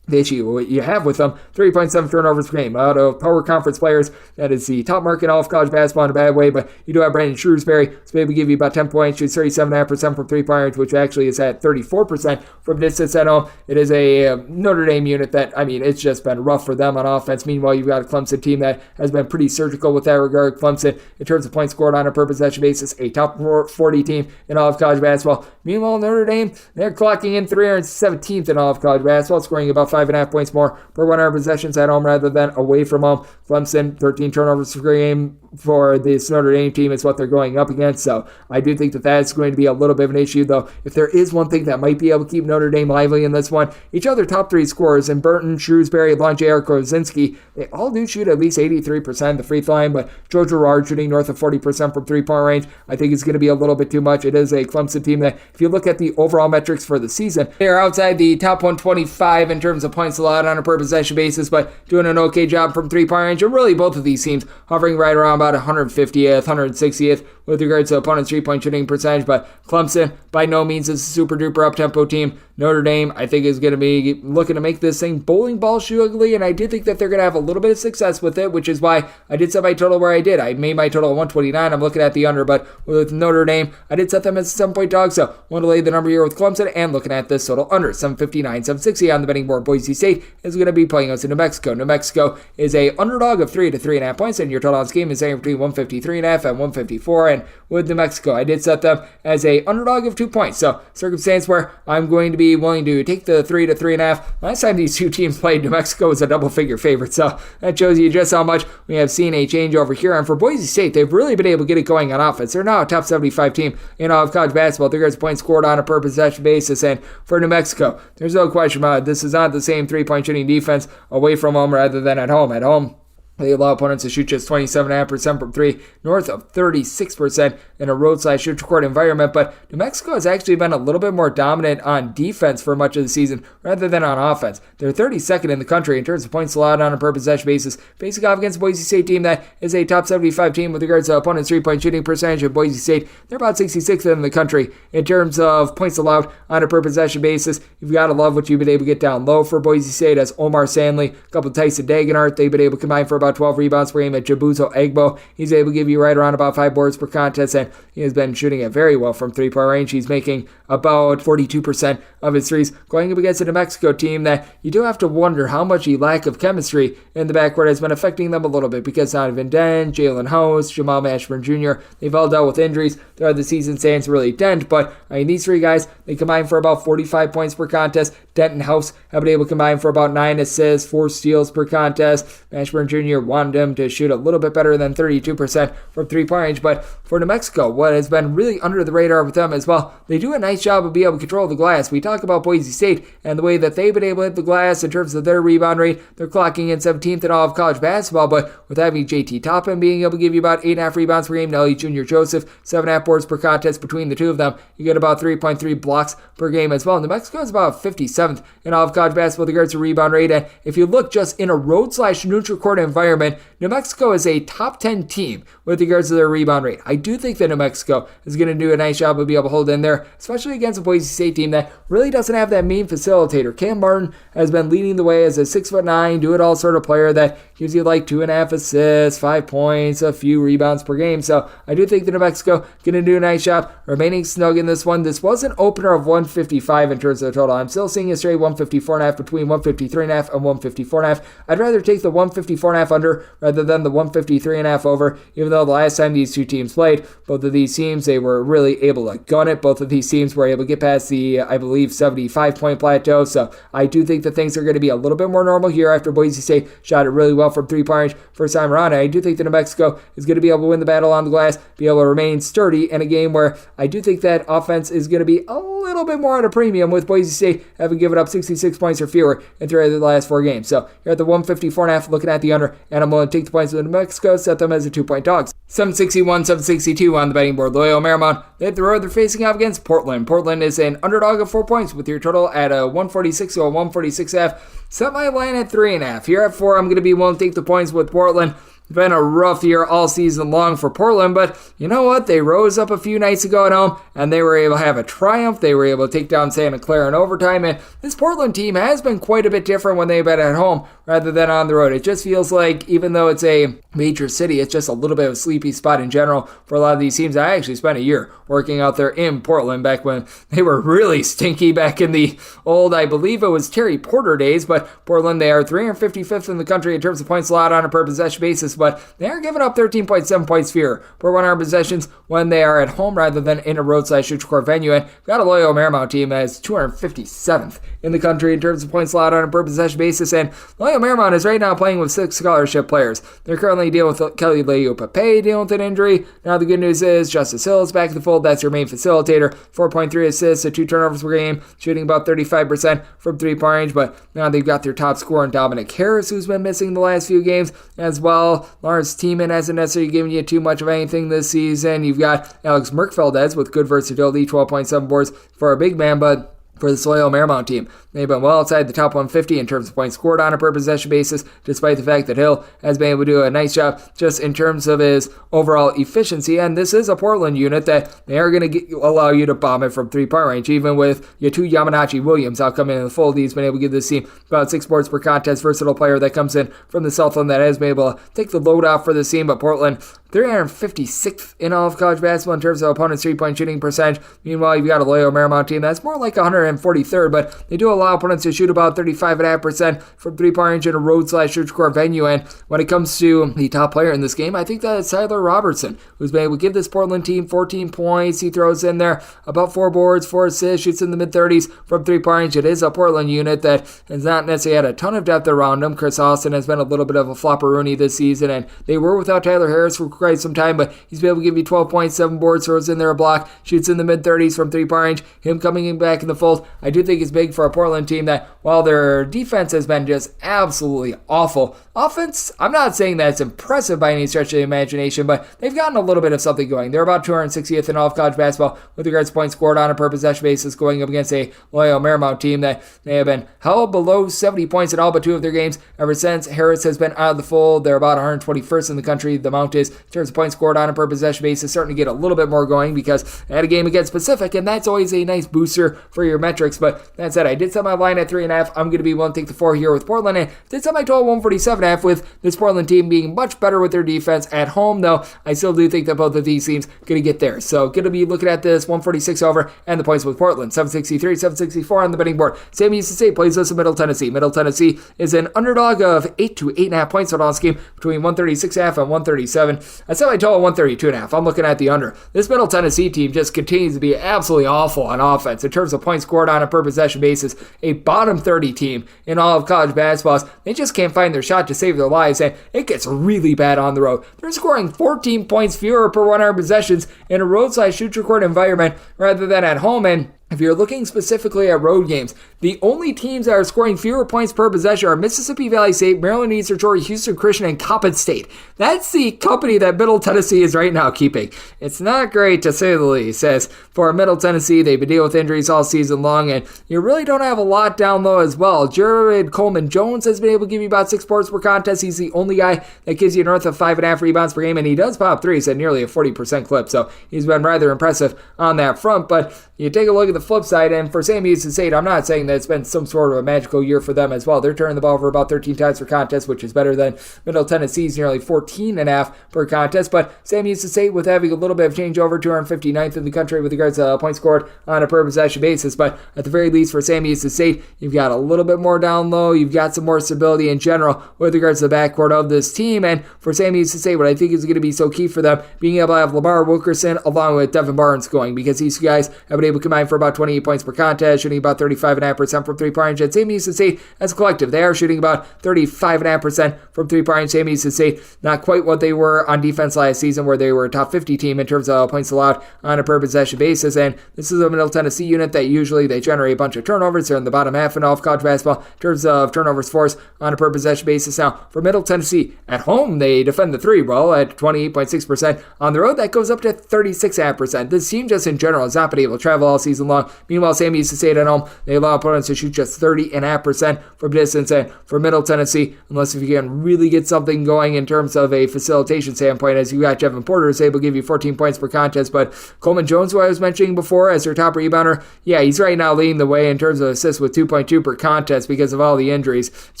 The issue what you have with them, 3.7 turnovers per game. Out of power conference players, that is the top mark in all of college basketball in a bad way, but you do have Brandon Shrewsbury, so maybe give you about 10 points, shoots 37.5% from three-point range, which actually is at 34% from distance at home. It is a Notre Dame unit that, it's just been rough for them on offense. Meanwhile, you've got a Clemson team that has been pretty surgical with that regard. Clemson, in terms of points scored on a per possession basis, a top 40 team in all of college basketball. Meanwhile, Notre Dame, they're clocking in 317th in all of college basketball, scoring about 5.5 points more per 100 possessions at home rather than away from home. Clemson, 13 turnovers per game for this Notre Dame team is what they're going up against. So I do think that that's going to be a little bit of an issue, though. If there is one thing that might be able to keep Notre Dame lively in this one, each other top 3 scorers in Burton, Shrewsbury, Longier, Krozinski, they all do shoot at least 83% of the free throw line, but Joe Girard shooting north of 40% from three-point range, I think it's going to be a little bit too much. It is a Clemson team that, if you look at the overall metrics for the season, they are outside the top 125 in terms of points allowed on a per possession basis, but doing an okay job from three-point range. And really, both of these teams hovering right around about 150th, 160th with regards to opponent's three-point shooting percentage. But Clemson, by no means, is a super-duper up-tempo team. Notre Dame, I think, is going to be looking to make this thing bowling ball shoe ugly, and I do think that they're going to have a little bit of success with it, which is why I did set my total where I did. I made my total 129. I'm looking at the under, but with Notre Dame, I did set them as a 7-point dog, so I want to lay the number here with Clemson, and looking at this total under 759, 760 on the betting board. Boise State is going to be playing us in New Mexico. New Mexico is a underdog of 3 to 3.5 points, and your total on this game is anywhere between 153.5 and 154, and with New Mexico, I did set them as a underdog of 2 points, so circumstance where I'm going to be willing to take the 3 to 3.5. Last time these two teams played, New Mexico was a double-figure favorite, so that shows you just how much we have seen a change over here. And for Boise State, they've really been able to get it going on offense. They're now a top 75 team in all of college basketball. There's points scored on a per possession basis, and for New Mexico, there's no question about it. This is not the same three-point shooting defense away from home rather than at home. At home, they allow opponents to shoot just 27.5% from 3, north of 36% in a road/shoot-to-court environment. But New Mexico has actually been a little bit more dominant on defense for much of the season rather than on offense. They're 32nd in the country in terms of points allowed on a per-possession basis, facing off against a Boise State team that is a top 75 team with regards to opponents' three-point shooting percentage. Of Boise State, they're about 66th in the country in terms of points allowed on a per-possession basis. You've got to love what you've been able to get down low for Boise State, as Omar Sandley, a couple of Tyson Dagenhart, they've been able to combine for about about 12 rebounds per game. At Jabuzo Egbo, he's able to give you right around about 5 boards per contest, and he has been shooting it very well from three-point range. He's making about 42% of his threes, going up against a New Mexico team that you do have to wonder how much the lack of chemistry in the backcourt has been affecting them a little bit, because Donovan Dent, Jalen House, Jamal Mashburn Jr., they've all dealt with injuries throughout the season. Stands really Dent, but these three guys, they combine for about 45 points per contest. Dent and House have been able to combine for about 9 assists, 4 steals per contest. Mashburn Jr. wanted him to shoot a little bit better than 32% from three-point range, but for New Mexico, what has been really under the radar with them as well, they do a nice job of being able to control the glass. We talk about Boise State and the way that they've been able to hit the glass in terms of their rebound rate. They're clocking in 17th in all of college basketball, but with having JT Toppin being able to give you about 8.5 rebounds per game, Nelly Jr. Joseph, 7.5 boards per contest between the two of them, you get about 3.3 blocks per game as well. New Mexico is about 57th in all of college basketball with regards to rebound rate, and if you look just in a road/neutral court environment, New Mexico is a top 10 team with regards to their rebound rate. I do think that New Mexico is going to do a nice job of being able to hold in there, especially against a Boise State team that really doesn't have that main facilitator. Cam Martin has been leading the way as a 6'9", do-it-all sort of player that gives you like 2.5 assists, 5 points, a few rebounds per game. So I do think that New Mexico going to do a nice job remaining snug in this one. This was an opener of 155 in terms of the total. I'm still seeing a straight 154.5 between 153.5 and 154.5. I'd rather take the 154.5 under rather than the 153.5 over, even though the last time these two teams played, both of these teams, they were really able to gun it. Both of these teams were able to get past the, I believe, 75-point plateau. So I do think that things are going to be a little bit more normal here after Boise State shot it really well from three-point range first time around. I do think that New Mexico is going to be able to win the battle on the glass, be able to remain sturdy in a game where I do think that offense is going to be a little bit more at a premium, with Boise State having given up 66 points or fewer in 3 of the last 4 games. So you're at the 154.5, looking at the under, and I'm going to take the points with New Mexico, set them as a 2-point dogs. 761, 762 on the betting board. Loyola Marymount, they hit the road. They're facing off against Portland. Portland is an underdog of 4 points with your total at a 146 to a 146.5. Set my line at 3.5. Here at 4, I'm going to be willing to take the points with Portland. It's been a rough year all season long for Portland, but you know what? They rose up a few nights ago at home, and they were able to have a triumph. They were able to take down Santa Clara in overtime, and this Portland team has been quite a bit different when they've been at home rather than on the road. It just feels like, even though it's a major city, it's just a little bit of a sleepy spot in general for a lot of these teams. I actually spent a year working out there in Portland back when they were really stinky back in the old, I believe it was Terry Porter days, but Portland, they are 355th in the country in terms of points allowed on a per possession basis, but they are giving up 13.7 points fewer per 100 possessions when they are at home rather than in a road/neutral court venue. And we've got a Loyola Marymount team that is 257th in the country in terms of points allowed on a per possession basis, and Loyola Marymount is right now playing with 6 scholarship players. They're currently dealing with Kelly Leau-Pape dealing with an injury. Now the good news is Justice Hill is back in the fold. That's your main facilitator. 4.3 assists, 2 turnovers per game, shooting about 35% from three-point range, but now they've got their top scorer in Dominic Harris, who's been missing the last few games as well. Lawrence Tiemann hasn't necessarily given you too much of anything this season. You've got Alex Merkfeldez with good versatility, 12.7 boards for a big man, but for the Loyola Marymount team, they've been well outside the top 150 in terms of points scored on a per possession basis, despite the fact that Hill has been able to do a nice job just in terms of his overall efficiency. And this is a Portland unit that they are going to allow you to bomb it from three-point range, even with your 2 Yamanachi Williams out coming in the fold. He's been able to give this team about 6 boards per contest. Versatile player that comes in from the Southland that has been able to take the load off for this team, but Portland 356th in all of college basketball in terms of opponent's three-point shooting percentage. Meanwhile, you've got a Loyola Marymount team that's more like 143rd, but they do allow opponents to shoot about 35.5% from three-point range in a road/neutral court venue. And when it comes to the top player in this game, I think that it's Tyler Robertson, who's been able to give this Portland team 14 points. He throws in there about 4 boards, 4 assists, shoots in the mid-30s from three-point range. It is a Portland unit that has not necessarily had a ton of depth around them. Chris Austin has been a little bit of a flopperoonie this season, and they were without Tyler Harris for quite some time, but he's been able to give you 12 points, 7 boards, throws in there a block, shoots in the mid-30s from three-point range. Him coming in back in the fold, I do think is big for a Portland team that, while their defense has been just absolutely awful, offense, I'm not saying that it's impressive by any stretch of the imagination, but they've gotten a little bit of something going. They're about 260th in all of college basketball with regards to points scored on a per possession basis, going up against a Loyola Marymount team that they have been held below 70 points in all but 2 of their games ever since Harris has been out of the fold. They're about 121st in the country. The Mount is, in terms of points scored on a per possession basis, starting to get a little bit more going because they had a game against Pacific, and that's always a nice booster for your metrics. But that said, I did set my line at 3.5. I'm going to be willing to take the 4 here with Portland, and did set my total 147.5. 2.5 with this Portland team being much better with their defense at home, though I still do think that both of these teams going to get there. So going to be looking at this 146 over and the points with Portland. 763, 764 on the betting board. Sam Houston State plays us in Middle Tennessee. Middle Tennessee is an underdog of 8 to 8.5 points on this game between 136.5 and 137. I said I told 132.5. I'm looking at the under. This Middle Tennessee team just continues to be absolutely awful on offense in terms of points scored on a per possession basis. A bottom 30 team in all of college basketball. They just can't find their shot to save their lives, and it gets really bad on the road. They're scoring 14 points fewer per 100 possessions in a roadside shoot-your-court environment rather than at home, and if you're looking specifically at road games, the only teams that are scoring fewer points per possession are Mississippi Valley State, Maryland Eastern Shore, Houston Christian, and Coppin State. That's the company that Middle Tennessee is right now keeping. It's not great, to say the least. As for Middle Tennessee, they've been dealing with injuries all season long, and you really don't have a lot down low as well. Jared Coleman-Jones has been able to give you about 6 boards per contest. He's the only guy that gives you north of 5.5 rebounds per game, and he does pop threes at nearly a 40% clip, so he's been rather impressive on that front. But you take a look at the flip side, and for Sam Houston State, I'm not saying that it's been some sort of a magical year for them as well. They're turning the ball over about 13 times per contest, which is better than Middle Tennessee's nearly 14.5 per contest. But Sam Houston State, with having a little bit of changeover, 259th in the country with regards to points scored on a per possession basis. But at the very least, for Sam Houston State, you've got a little bit more down low. You've got some more stability in general with regards to the backcourt of this team. And for Sam Houston State, what I think is going to be so key for them, being able to have Lamar Wilkerson along with Devin Barnes going, because these guys have been able to combine for about 28 points per contest, shooting about 35.5% from three-point range. At Sam Houston State, as a collective, they are shooting about 35.5% from three-point range. Sam Houston State, not quite what they were on defense last season, where they were a top 50 team in terms of points allowed on a per possession basis. And this is a Middle Tennessee unit that usually they generate a bunch of turnovers. They're in the bottom half in all of college basketball in terms of turnovers forced on a per possession basis. Now, for Middle Tennessee, at home, they defend the three well at 28.6%. On the road, that goes up to 36.5%. This team just in general has not been able to travel all season long. Meanwhile, Sam Houston State at home, they allow opponents to shoot just 30.5% from distance. And for Middle Tennessee, unless if you can really get something going in terms of a facilitation standpoint, as you got Jevin Porter is able to give you 14 points per contest. But Coleman-Jones, who I was mentioning before as their top rebounder, yeah, he's right now leading the way in terms of assists with 2.2 per contest because of all the injuries. It's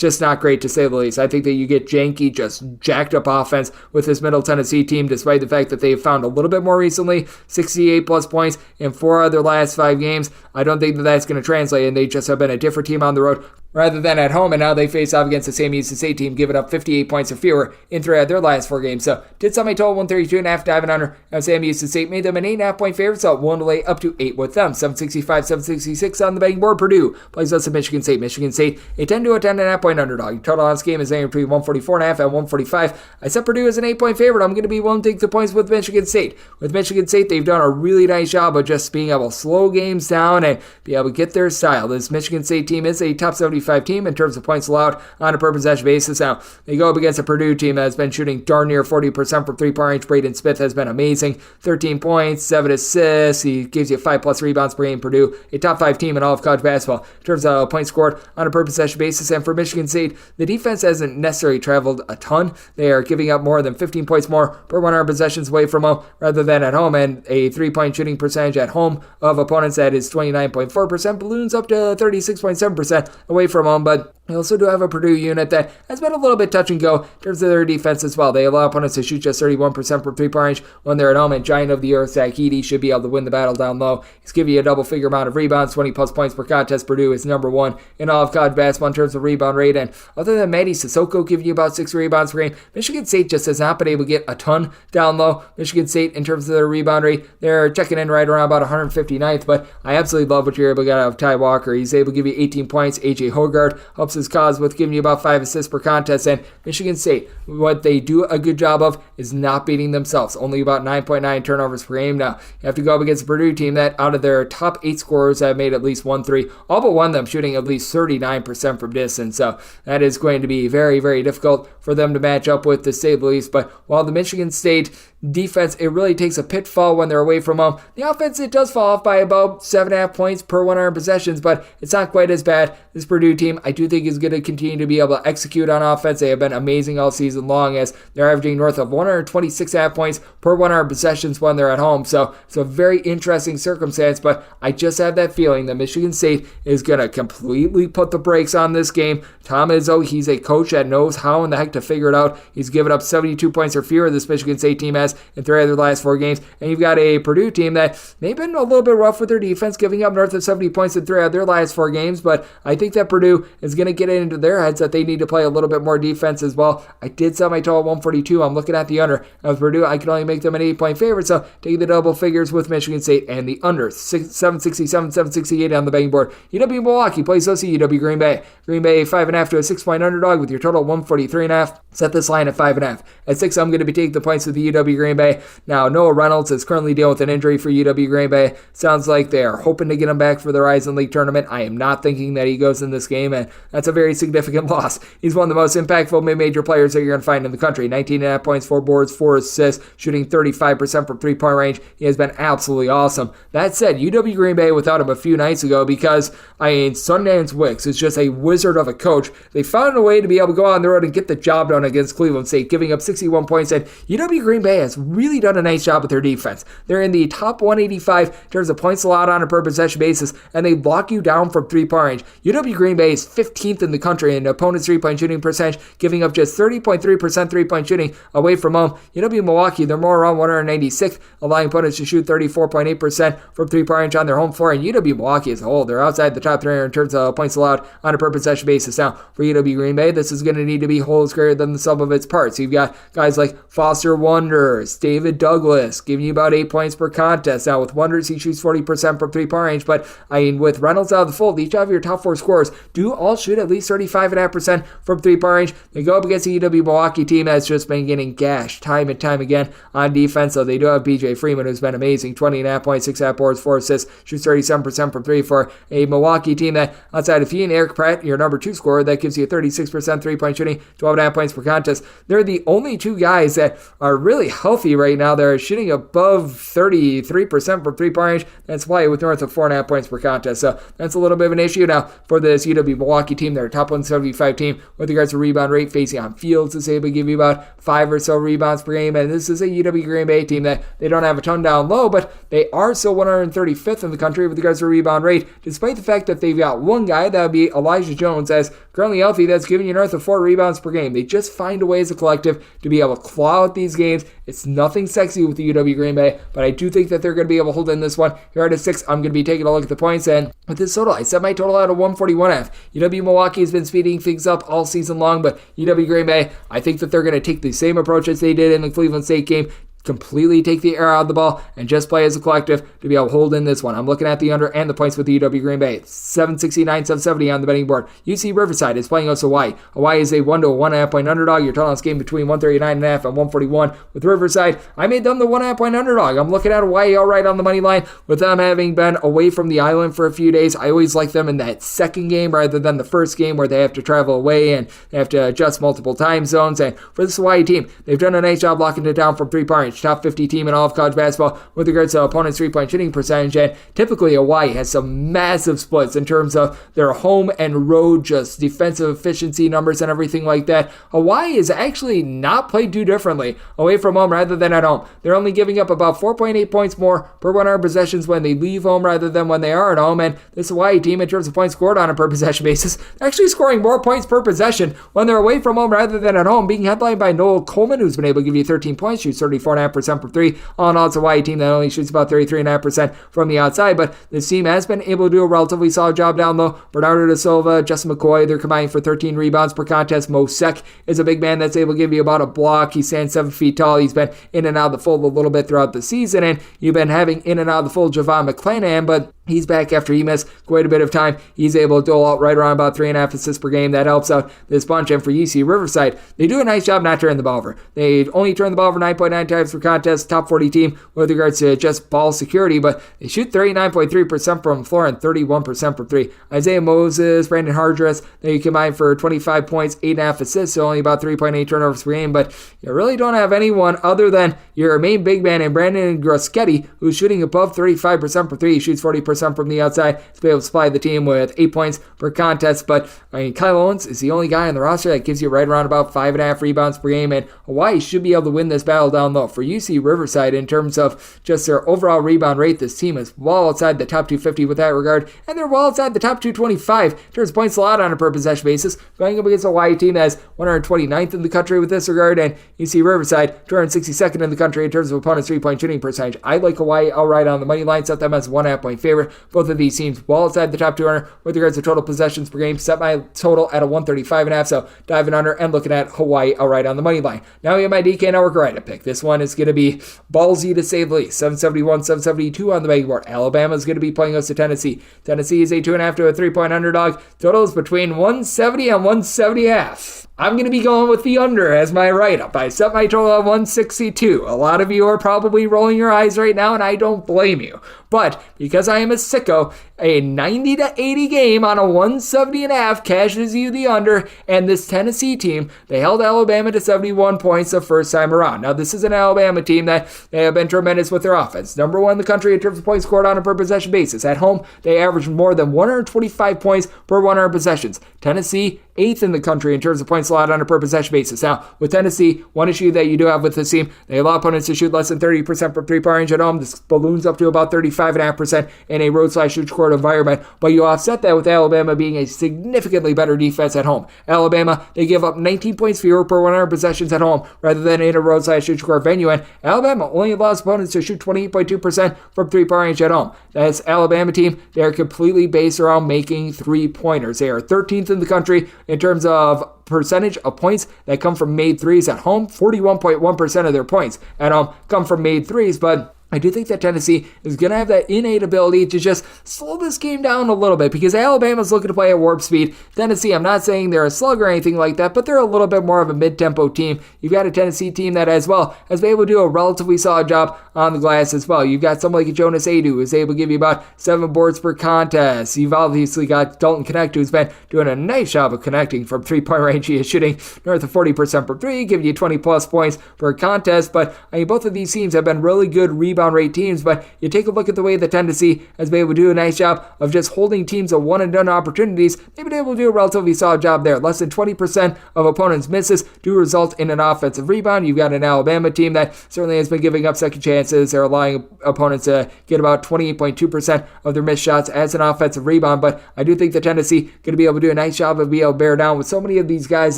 just not great, to say the least. I think that you get janky, just jacked up offense with this Middle Tennessee team, despite the fact that they've found a little bit more recently, 68 plus points in 4 of their last 5 games. I don't think that that's going to translate, and they just have been a different team on the road rather than at home, and now they face off against the Sam Houston State team, giving up 58 points or fewer in 3 of their last 4 games. So did somebody total 132.5 diving under, and Sam Houston State made them an 8.5 point favorite, so willing to lay up to 8 with them. 765, 766 on the betting board. Purdue plays us at Michigan State. Michigan State, a 10 to a 10.5 point underdog. Total on this game is anywhere between 144.5 and 145. I set Purdue as an 8 point favorite. I'm going to be willing to take the points with Michigan State. With Michigan State, they've done a really nice job of just being able to slow games down and be able to get their style. This Michigan State team is a top 75 team in terms of points allowed on a per possession basis. Now, they go up against a Purdue team that has been shooting darn near 40% from three-point range. Braden Smith has been amazing. 13 points, 7 assists. He gives you 5 plus rebounds per game. Purdue, a top 5 team in all of college basketball in terms of points scored on a per possession basis. And for Michigan State, the defense hasn't necessarily traveled a ton. They are giving up more than 15 points more per 100 possessions away from home rather than at home, and a 3-point shooting percentage at home of opponents that is 29.4%, balloons up to 36.7% away from home. But we also do have a Purdue unit that has been a little bit touch and go in terms of their defense as well. They allow opponents to shoot just 31% from three-point range when they're at home, and Giant of the Earth, Zach Edey, should be able to win the battle down low. He's giving you a double-figure amount of rebounds, 20 plus points per contest. Purdue is number 1 in all of college basketball in terms of rebound rate, and other than Matty Sissoko giving you about 6 rebounds per game, Michigan State just has not been able to get a ton down low. Michigan State, in terms of their rebound rate, they're checking in right around about 159th, but I absolutely love what you're able to get out of Ty Walker. He's able to give you 18 points. AJ Hogarth helps his cause with giving you about 5 assists per contest. And Michigan State, what they do a good job of is not beating themselves. Only about 9.9 turnovers per game. Now, you have to go up against a Purdue team that out of their top 8 scorers have made at least 1 3, all but one of them shooting at least 39% from distance. So that is going to be very, very difficult for them to match up with, to say the least. But while the Michigan State defense, it really takes a pitfall when they're away from home. The offense, it does fall off by about 7.5 points per 100 possessions, but it's not quite as bad. This Purdue team, I do think, is going to continue to be able to execute on offense. They have been amazing all season long, as they're averaging north of 126.5 points per 100 possessions when they're at home. So it's a very interesting circumstance, but I just have that feeling that Michigan State is going to completely put the brakes on this game. Tom Izzo, he's a coach that knows how in the heck to figure it out. He's given up 72 points or fewer, this Michigan State team has in 3 of their last 4 games. And you've got a Purdue team that they've been a little bit rough with their defense, giving up north of 70 points in 3 of their last 4 games. But I think that Purdue is going to get it into their heads that they need to play a little bit more defense as well. I did set my total at 142. I'm looking at the under. And with Purdue, I can only make them an 8-point favorite. So take the double figures with Michigan State and the under. 767, 768 on the betting board. UW Milwaukee plays OC, UW Green Bay. Green Bay 5.5 to a 6-point underdog with your total 143.5. Set this line at 5.5. At 6, I'm going to be taking the points with the UW Green Bay. Now, Noah Reynolds is currently dealing with an injury for UW Green Bay. Sounds like they are hoping to get him back for the Horizon League tournament. I am not thinking that he goes in this game, and that's a very significant loss. He's one of the most impactful mid-major players that you're going to find in the country. 19.5 points, 4 boards, 4 assists, shooting 35% from 3-point range. He has been absolutely awesome. That said, UW Green Bay without him a few nights ago because, Sundance Wicks is just a wizard of a coach. They found a way to be able to go on the road and get the job done against Cleveland State, giving up 61 points, and UW Green Bay has really done a nice job with their defense. They're in the top 185 in terms of points allowed on a per possession basis, and they lock you down from 3-point range. UW Green Bay is 15th in the country in opponent's 3-point shooting percentage, giving up just 30.3% 3-point shooting away from home. UW Milwaukee, they're more around 196th, allowing opponents to shoot 34.8% from 3-point range on their home floor, and UW Milwaukee as a whole, they're outside the top 300 in terms of points allowed on a per possession basis. Now, for UW Green Bay, this is going to need to be whole greater than the sum of its parts. You've got guys like Foster Wonders, David Douglas, giving you about 8 points per contest. Now, with Wonders, he shoots 40% from 3-point range, but with Reynolds out of the fold, each of your top 4 scorers do all shoot at least 35.5% from 3-point range. They go up against the UW Milwaukee team that's just been getting gashed time and time again on defense, so they do have BJ Freeman, who's been amazing. 20.5 points, 6.5 boards, 4 assists, shoots 37% from 3 for a Milwaukee team that, outside of he and Eric Pratt, your number 2 scorer, that gives you 36% 3-point shooting, 12.5 points per contest. They're the only 2 guys that are really healthy right now. They're shooting above 33% from 3-point range. That's why with north of 4.5 points per contest. So that's a little bit of an issue. Now, for this UW Milwaukee team, they're a top 175 team with regards to rebound rate. Facing on Fields is able to give you about 5 or so rebounds per game. And this is a UW Green Bay team that they don't have a ton down low, but they are still 135th in the country with regards to rebound rate, despite the fact that they've got one guy, that would be Elijah Jones, as currently healthy, that's giving you north of 4 rebounds per game. They just find a way as a collective to be able to claw out these games. It's nothing sexy with the UW Green Bay, but I do think that they're going to be able to hold in this one. Here at a 6, I'm going to be taking a look at the points, and with this total, I set my total out of 141.5. UW Milwaukee has been speeding things up all season long, but UW Green Bay, I think that they're going to take the same approach as they did in the Cleveland State game. Completely take the air out of the ball and just play as a collective to be able to hold in this one. I'm looking at the under and the points with the UW Green Bay. 769, 770 on the betting board. UC Riverside is playing us Hawaii. Hawaii is a 1 to a 1.5 point underdog. Your total on this game between 139.5 and 141 with Riverside. I made them the 1.5 point underdog. I'm looking at Hawaii all right on the money line with them having been away from the island for a few days. I always like them in that second game rather than the first game where they have to travel away and they have to adjust multiple time zones. And for this Hawaii team, they've done a nice job locking it down from 3-point range. Top 50 team in all of college basketball with regards to opponents' 3-point shooting percentage, and typically Hawaii has some massive splits in terms of their home and road just defensive efficiency numbers and everything like that. Hawaii is actually not played too differently away from home rather than at home. They're only giving up about 4.8 points more per 100 possessions when they leave home rather than when they are at home, and this Hawaii team, in terms of points scored on a per possession basis, actually scoring more points per possession when they're away from home rather than at home, being headlined by Noel Coleman, who's been able to give you 13 points, shoots 34.5% from 3. All in all, it's a Hawaii team that only shoots about 33.5% from the outside, but this team has been able to do a relatively solid job down low. Bernardo da Silva, Justin McCoy, they're combining for 13 rebounds per contest. Mo Sek is a big man that's able to give you about a block. He stands 7 feet tall. He's been in and out of the fold a little bit throughout the season, and you've been having in and out of the fold Javon McClanahan, but He's back after he missed quite a bit of time. He's able to dole out right around about 3.5 assists per game. That helps out this bunch. And for UC Riverside, they do a nice job not turning the ball over. They only turn the ball over 9.9 times per contest, top 40 team with regards to just ball security, but they shoot 39.3% from the floor and 31% from three. Isaiah Moses, Brandon Hardress, they combine for 25 points, 8.5 assists, so only about 3.8 turnovers per game, but you really don't have anyone other than your main big man in Brandon Groschetti, who's shooting above 35% per three. He shoots 40% from the outside to be able to supply the team with 8 points per contest. But Kyle Owens is the only guy on the roster that gives you right around about 5.5 rebounds per game, and Hawaii should be able to win this battle down low. For UC Riverside, in terms of just their overall rebound rate, this team is well outside the top 250 with that regard, and they're well outside the top 225 in terms of points allowed on a per possession basis, going up against a Hawaii team that is 129th in the country with this regard, and UC Riverside 262nd in the country in terms of opponents' three-point shooting percentage. I like Hawaii outright on the money line, set them as 1.5 point favorite. Both of these teams well outside the top 200 with regards to total possessions per game. Set my total at a 135.5, so diving under and looking at Hawaii outright on the money line. Now we have my DK Network right pick. This one is going to be ballsy to say the least. 771, 772 on the betting board. Alabama is going to be playing us to Tennessee. Tennessee is a 2.5 to a 3-point underdog. Totals between 170 and 170.5. I'm going to be going with the under as my write-up. I set my total at 162. A lot of you are probably rolling your eyes right now, and I don't blame you. But because I am a sicko, a 90 to 80 game on a 170.5 cashes you the under, and this Tennessee team, they held Alabama to 71 points the first time around. Now, this is an Alabama team that they have been tremendous with their offense. Number one in the country in terms of points scored on a per possession basis. At home, they averaged more than 125 points per 100 possessions. Tennessee, 8th in the country in terms of points allowed on a per possession basis. Now, with Tennessee, one issue that you do have with this team, they allow opponents to shoot less than 30% from three-point range at home. This balloons up to about 35.5% in a road/shoot court environment, but you offset that with Alabama being a significantly better defense at home. Alabama, they give up 19 points fewer per 100 possessions at home rather than in a road/shoot court venue, and Alabama only allows opponents to shoot 28.2% from three-point range at home. That's Alabama team. They are completely based around making three-pointers. They are 13th in the country in terms of percentage of points that come from made threes at home. 41.1% of their points at home come from made threes, but I do think that Tennessee is going to have that innate ability to just slow this game down a little bit because Alabama's looking to play at warp speed. Tennessee, I'm not saying they're a slug or anything like that, but they're a little bit more of a mid-tempo team. You've got a Tennessee team that as well has been able to do a relatively solid job on the glass as well. You've got someone like Jonas Adu who's able to give you about 7 boards per contest. You've obviously got Dalton Connect who's been doing a nice job of connecting from three-point range. He is shooting north of 40% per three, giving you 20-plus points per contest, but I mean, both of these teams have been really good rebound rate teams, but you take a look at the way that Tennessee has been able to do a nice job of just holding teams to one-and-done opportunities. They've been able to do a relatively solid job there. Less than 20% of opponents' misses do result in an offensive rebound. You've got an Alabama team that certainly has been giving up second chances. They're allowing opponents to get about 28.2% of their missed shots as an offensive rebound, but I do think that Tennessee going to be able to do a nice job of being able to bear down with so many of these guys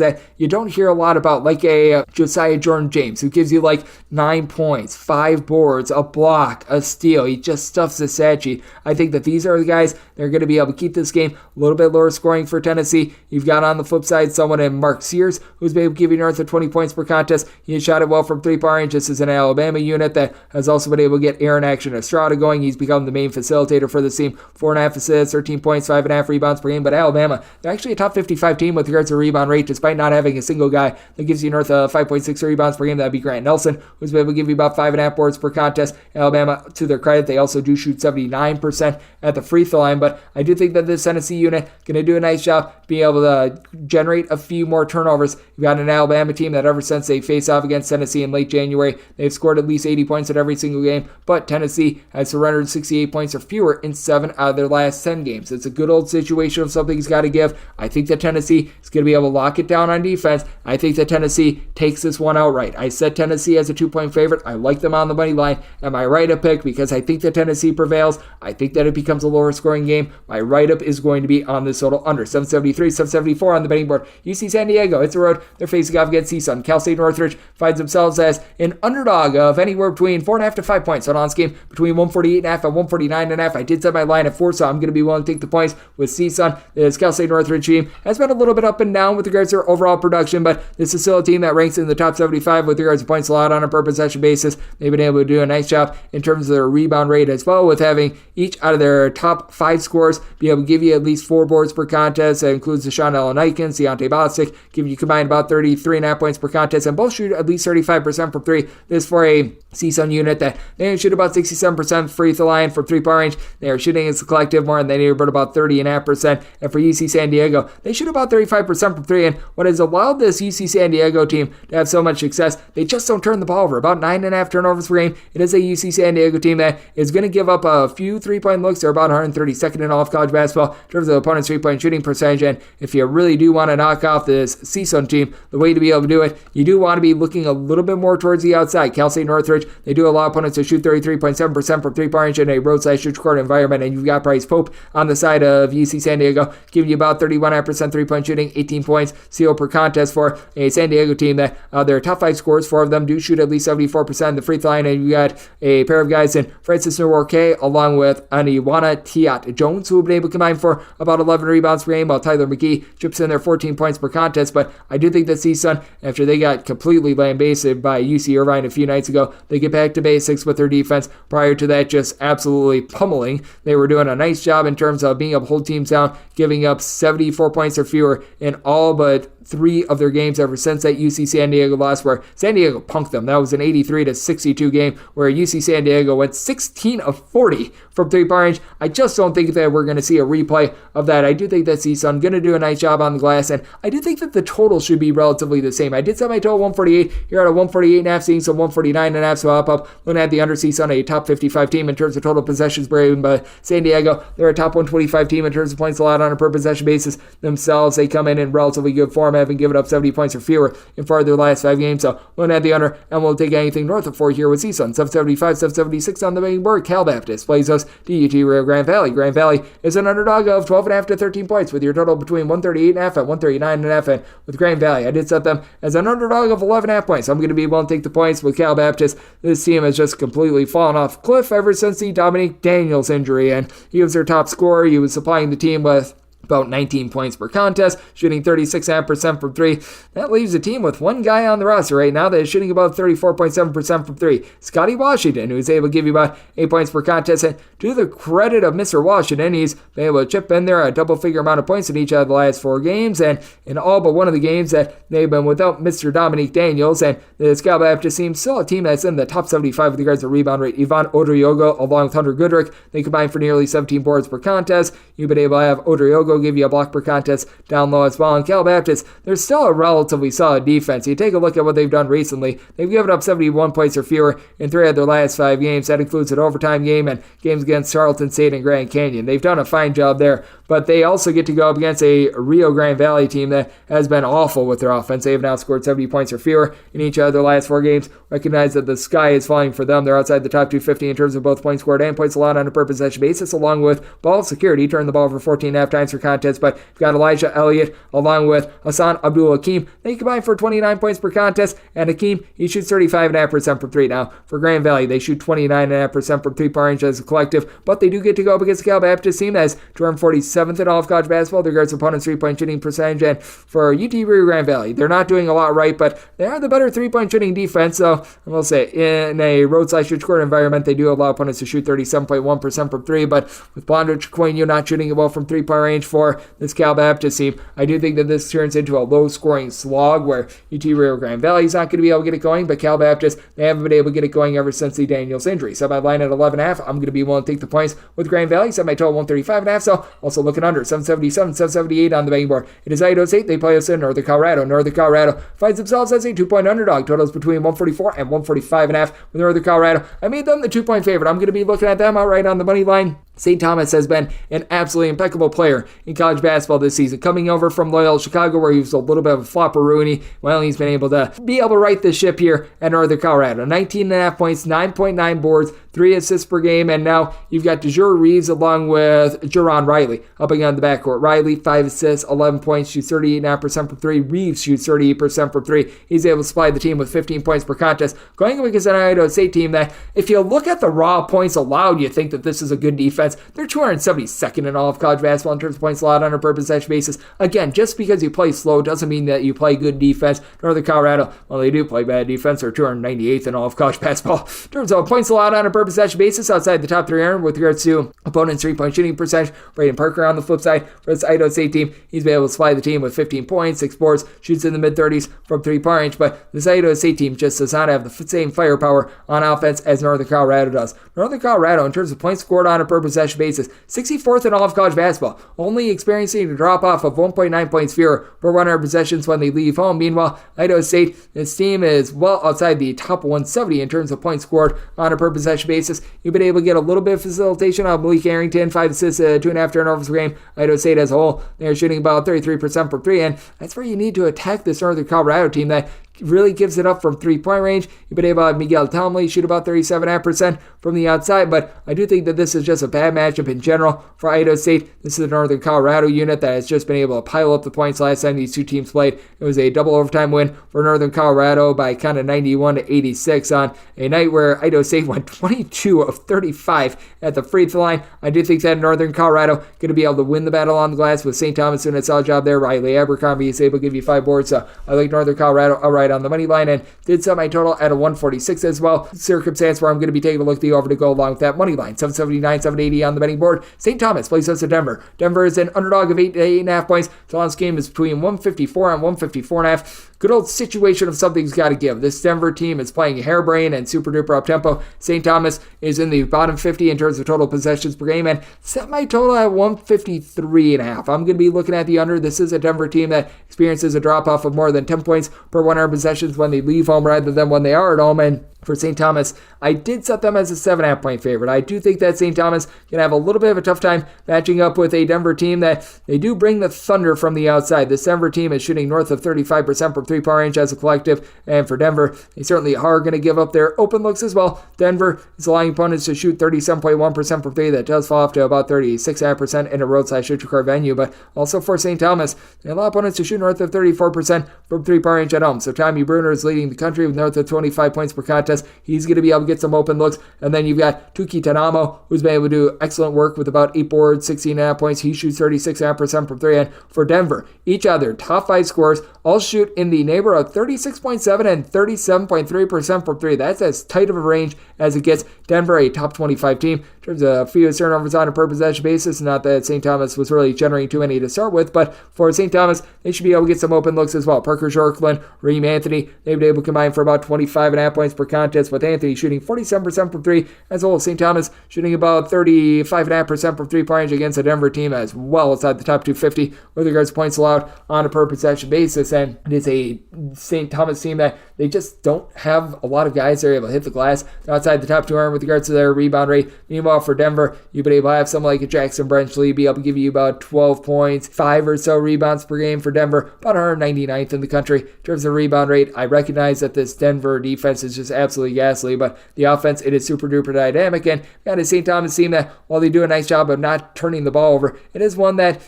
that you don't hear a lot about, like a Josiah Jordan-James, who gives you like 9 points, 5 boards, a block, a steal. He just stuffs the stat sheet. I think that these are the guys that are going to be able to keep this game a little bit lower scoring for Tennessee. You've got on the flip side someone in Mark Sears who's been able to give you north of 20 points per contest. He has shot it well from three-point range. This is an Alabama unit that has also been able to get Aaron Action Estrada going. He's become the main facilitator for the team. 4.5 assists, 13 points, 5.5 rebounds per game. But Alabama, they're actually a top 55 team with regards to rebound rate, despite not having a single guy that gives you north of 5.6 rebounds per game. That'd be Grant Nelson, who's been able to give you about 5.5 boards per contest. Alabama, to their credit, they also do shoot 79% at the free throw line, but I do think that this Tennessee unit going to do a nice job being able to generate a few more turnovers. You've got an Alabama team that ever since they faced off against Tennessee in late January, they've scored at least 80 points at every single game, but Tennessee has surrendered 68 points or fewer in 7 out of their last 10 games. It's a good old situation of something's got to give. I think that Tennessee is going to be able to lock it down on defense. I think that Tennessee takes this one outright. I set Tennessee as a 2-point favorite. I like them on the money line. Am I right to pick? Because I think that Tennessee prevails. I think that it becomes a lower scoring game. My write-up is going to be on this total under 773, 774 on the betting board. UC San Diego, it's a road. They're facing off against CSUN. Cal State Northridge finds themselves as an underdog of anywhere between 4.5 to 5 points. On this game, between 148.5 and 149.5. I did set my line at 4, so I'm going to be willing to take the points with CSUN. This Cal State Northridge team has been a little bit up and down with regards to their overall production, but this is still a team that ranks in the top 75 with regards to points allowed on a per possession basis. They've been able to do a nice job job in terms of their rebound rate as well, with having each out of their top 5 scorers be able to give you at least 4 boards per contest. That includes Deshaun Allen-Aikens, Deontay Bostic, giving you combined about 33.5 points per contest, and both shoot at least 35% from 3. This for a CSUN unit that they shoot about 67% free throw line from 3-point range. They are shooting as a collective more than they need, but about 30.5%. And for UC San Diego, they shoot about 35% from 3. And what has allowed this UC San Diego team to have so much success, they just don't turn the ball over. About 9.5 turnovers per game. It is a UC San Diego team that is going to give up a few 3-point looks. They're about 132nd in all of college basketball in terms of the opponent's 3-point shooting percentage. And if you really do want to knock off this CSUN team, the way to be able to do it, you do want to be looking a little bit more towards the outside. Cal State Northridge, they do allow opponents to shoot 33.7% from 3-point range in a roadside court environment, and you've got Bryce Pope on the side of UC San Diego giving you about 31.5% 3-point shooting, 18 points CO per contest for a San Diego team that their top 5 scorers, 4 of them do shoot at least 74% the free throw line, and you got a pair of guys in Francis Nworke along with Aniwana Tiat Jones, who have been able to combine for about 11 rebounds per game, while Tyler McGee chips in their 14 points per contest. But I do think that CSUN, after they got completely lambasted by UC Irvine a few nights ago, they get back to basics with their defense. Prior to that, just absolutely pummeling. They were doing a nice job in terms of being able to hold teams down, giving up 74 points or fewer in all but 3 of their games ever since that UC San Diego loss, where San Diego punked them. That was an 83-62 game where UC San Diego went 16 of 40 from 3-point range. I just don't think that we're going to see a replay of that. I do think that CSUN going to do a nice job on the glass, and I do think that the total should be relatively the same. I did set my total 148. You're at a 148.5, seeing some 149.5, so up. Looking at the under CSUN, a top 55 team in terms of total possessions per game, but San Diego, they're a top 125 team in terms of points allowed on a per possession basis themselves. They come in relatively good form, having given up 70 points or fewer in 4 of their last 5 games. So looking at the under, and we'll take anything north of 4 here with CSUN. 775, 776 on the betting board. Cal Baptist plays us DUT Rio Grande Valley. Grand Valley is an underdog of 12.5 to 13 points, with your total between 138.5 and 139.5. And with Grand Valley, I did set them as an underdog of 11.5 points. So I'm going to be willing to take the points with Cal Baptist. This team has just completely fallen off a cliff ever since the Dominique Daniels injury, and he was their top scorer. He was supplying the team with about 19 points per contest, shooting 36.5% from 3. That leaves a team with one guy on the roster right now that is shooting about 34.7% from 3. Scotty Washington, who is able to give you about 8 points per contest. And to the credit of Mr. Washington, he's been able to chip in there a double-figure amount of points in each of the last 4 games, and in all but one of the games that they've been without Mr. Dominique Daniels. And the Cal Baptist team, still a team that's in the top 75 with regards to rebound rate. Ivan Odriogo, along with Hunter Goodrick, they combine for nearly 17 boards per contest. You've been able to have Odriogo give you a block per contest down low as well. And Cal Baptist, they're still a relatively solid defense. You take a look at what they've done recently. They've given up 71 points or fewer in 3 of their last 5 games. That includes an overtime game and games against Charlton State and Grand Canyon. They've done a fine job there, but they also get to go up against a Rio Grande Valley team that has been awful with their offense. They have now scored 70 points or fewer in each of their last 4 games. Recognize that the sky is falling for them. They're outside the top 250 in terms of both points scored and points allowed on a per possession basis, along with ball security. Turn the ball over 14.5 times per contest, but you've got Elijah Elliott along with Hassan Abdul Hakim. They combine for 29 points per contest, and Hakim, he shoots 35.5% from 3. Now, for Grand Valley, they shoot 29.5% from 3-point range as a collective, but they do get to go up against the Cal Baptist team that is 247th in all of college basketball with regards to opponent's 3-point shooting percentage. And for UT Rio Grande Valley, they're not doing a lot right, but they are the better 3-point shooting defense. So I will say, in a roadside court environment, they do allow opponents to shoot 37.1% from 3, but with Blondo Chiquinho not shooting well from 3-point range for this Cal Baptist team, I do think that this turns into a low-scoring slog where UT Rio Grande Valley is not going to be able to get it going, but Cal Baptist, they haven't been able to get it going ever since the Daniels injury. So my line at 11.5, I'm going to be willing to take the points with Grand Valley. Set my total 135.5, so also looking under 777, 778 on the betting board. It is Idaho State. They play us in Northern Colorado. Northern Colorado finds themselves as a 2-point underdog. Totals between 144 and 145.5 with Northern Colorado. I made them the 2-point favorite. I'm going to be looking at them outright on the money line. St. Thomas has been an absolutely impeccable player in college basketball this season. Coming over from Loyola Chicago, where he was a little bit of a flopperoonie, well, he's been able to right the ship here at Northern Colorado. 19.5 points, 9.9 boards, 3 assists per game, and now you've got DeJure Reeves along with Jerron Riley helping on the backcourt. Riley, 5 assists, 11 points, shoots 38.9% from 3. Reeves shoots 38% from 3. He's able to supply the team with 15 points per contest, going up against an Idaho State team that, if you look at the raw points allowed, you think that this is a good defense. They're 272nd in all of college basketball in terms of points allowed on a per possession basis. Again, just because you play slow doesn't mean that you play good defense. Northern Colorado, well, they do play bad defense. They're 298th in all of college basketball in terms of points allowed on a per possession basis outside the top 300 with regards to opponents' 3-point shooting percentage. Braden Parker on the flip side for this Idaho State team, he's been able to supply the team with 15 points, 6 boards, shoots in the mid-30s from 3-point range, but this Idaho State team just does not have the same firepower on offense as Northern Colorado does. Northern Colorado, in terms of points scored on a per possession basis, 64th in all of college basketball, only experiencing a drop-off of 1.9 points fewer per 100 possessions when they leave home. Meanwhile, Idaho State, this team is well outside the top 170 in terms of points scored on a per possession basis. You've been able to get a little bit of facilitation on Malik Arrington, 5 assists, 2.5 turnovers per game. Idaho State as a whole, they're shooting about 33% from 3, and that's where you need to attack this Northern Colorado team that really gives it up from 3-point range. You've been able to have Miguel Tomley shoot about 37.5% from the outside, but I do think that this is just a bad matchup in general for Idaho State. This is a Northern Colorado unit that has just been able to pile up the points last time these two teams played. It was a double overtime win for Northern Colorado by kind of 91-86 on a night where Idaho State went 22 of 35 at the free throw line. I do think that Northern Colorado going to be able to win the battle on the glass with St. Thomas doing a solid job there. Riley Abercrombie is able to give you 5 boards, so I like Northern Colorado outright on the money line and did set my total at a 146 as well. Circumstance where I'm going to be taking a look at the over to go along with that money line. 779, 780 on the betting board. St. Thomas plays us to Denver. Denver is an underdog of 8 to 8.5 points. So on this game is between 154 and 154.5. Good old situation of something's got to give. This Denver team is playing harebrained and super duper up tempo. St. Thomas is in the bottom 50 in terms of total possessions per game and set my total at 153.5. I'm going to be looking at the under. This is a Denver team that experiences a drop off of more than 10 points per 100 possessions when they leave home rather than when they are at home. And for St. Thomas, I did set them as a 7.5 point favorite. I do think that St. Thomas can have a little bit of a tough time matching up with a Denver team that they do bring the thunder from the outside. This Denver team is shooting north of 35% from 3-point range as a collective, and for Denver, they certainly are going to give up their open looks as well. Denver is allowing opponents to shoot 37.1% from 3. That does fall off to about 36.5% in a roadside shoot your car venue, but also for St. Thomas, they allow opponents to shoot north of 34% from 3-point range at home. So Tommy Bruner is leading the country with north of 25 points per contest. He's going to be able to get some open looks. And then you've got Tuki Tanamo, who's been able to do excellent work with about 8 boards, 16.5 points. He shoots 36.5% from 3. And for Denver, each other top 5 scorers all shoot in the neighborhood of 36.7 and 37.3% from 3. That's as tight of a range as it gets. Denver, a top 25 team in terms of fewest turnovers on a per possession basis. Not that St. Thomas was really generating too many to start with, but for St. Thomas, they should be able to get some open looks as well. Parker Shortland, Reem Anthony, they've been able to combine for about 25.5 points per contest, with Anthony shooting 47% from 3. As well as St. Thomas shooting about 35.5% from 3-point range against a Denver team as well outside the top 250 with regards to points allowed on a per possession basis. And it is a St. Thomas team that they just don't have a lot of guys that are able to hit the glass outside the top 200 with regards to their rebound rate. Meanwhile, for Denver, you've been able to have someone like a Jackson Brenchley be able to give you about 12 points, 5 or so rebounds per game for Denver, about 199th in the country in terms of rebound rate. I recognize that this Denver defense is just absolutely ghastly, but the offense, it is super duper dynamic, and got a St. Thomas team that, while they do a nice job of not turning the ball over, it is one that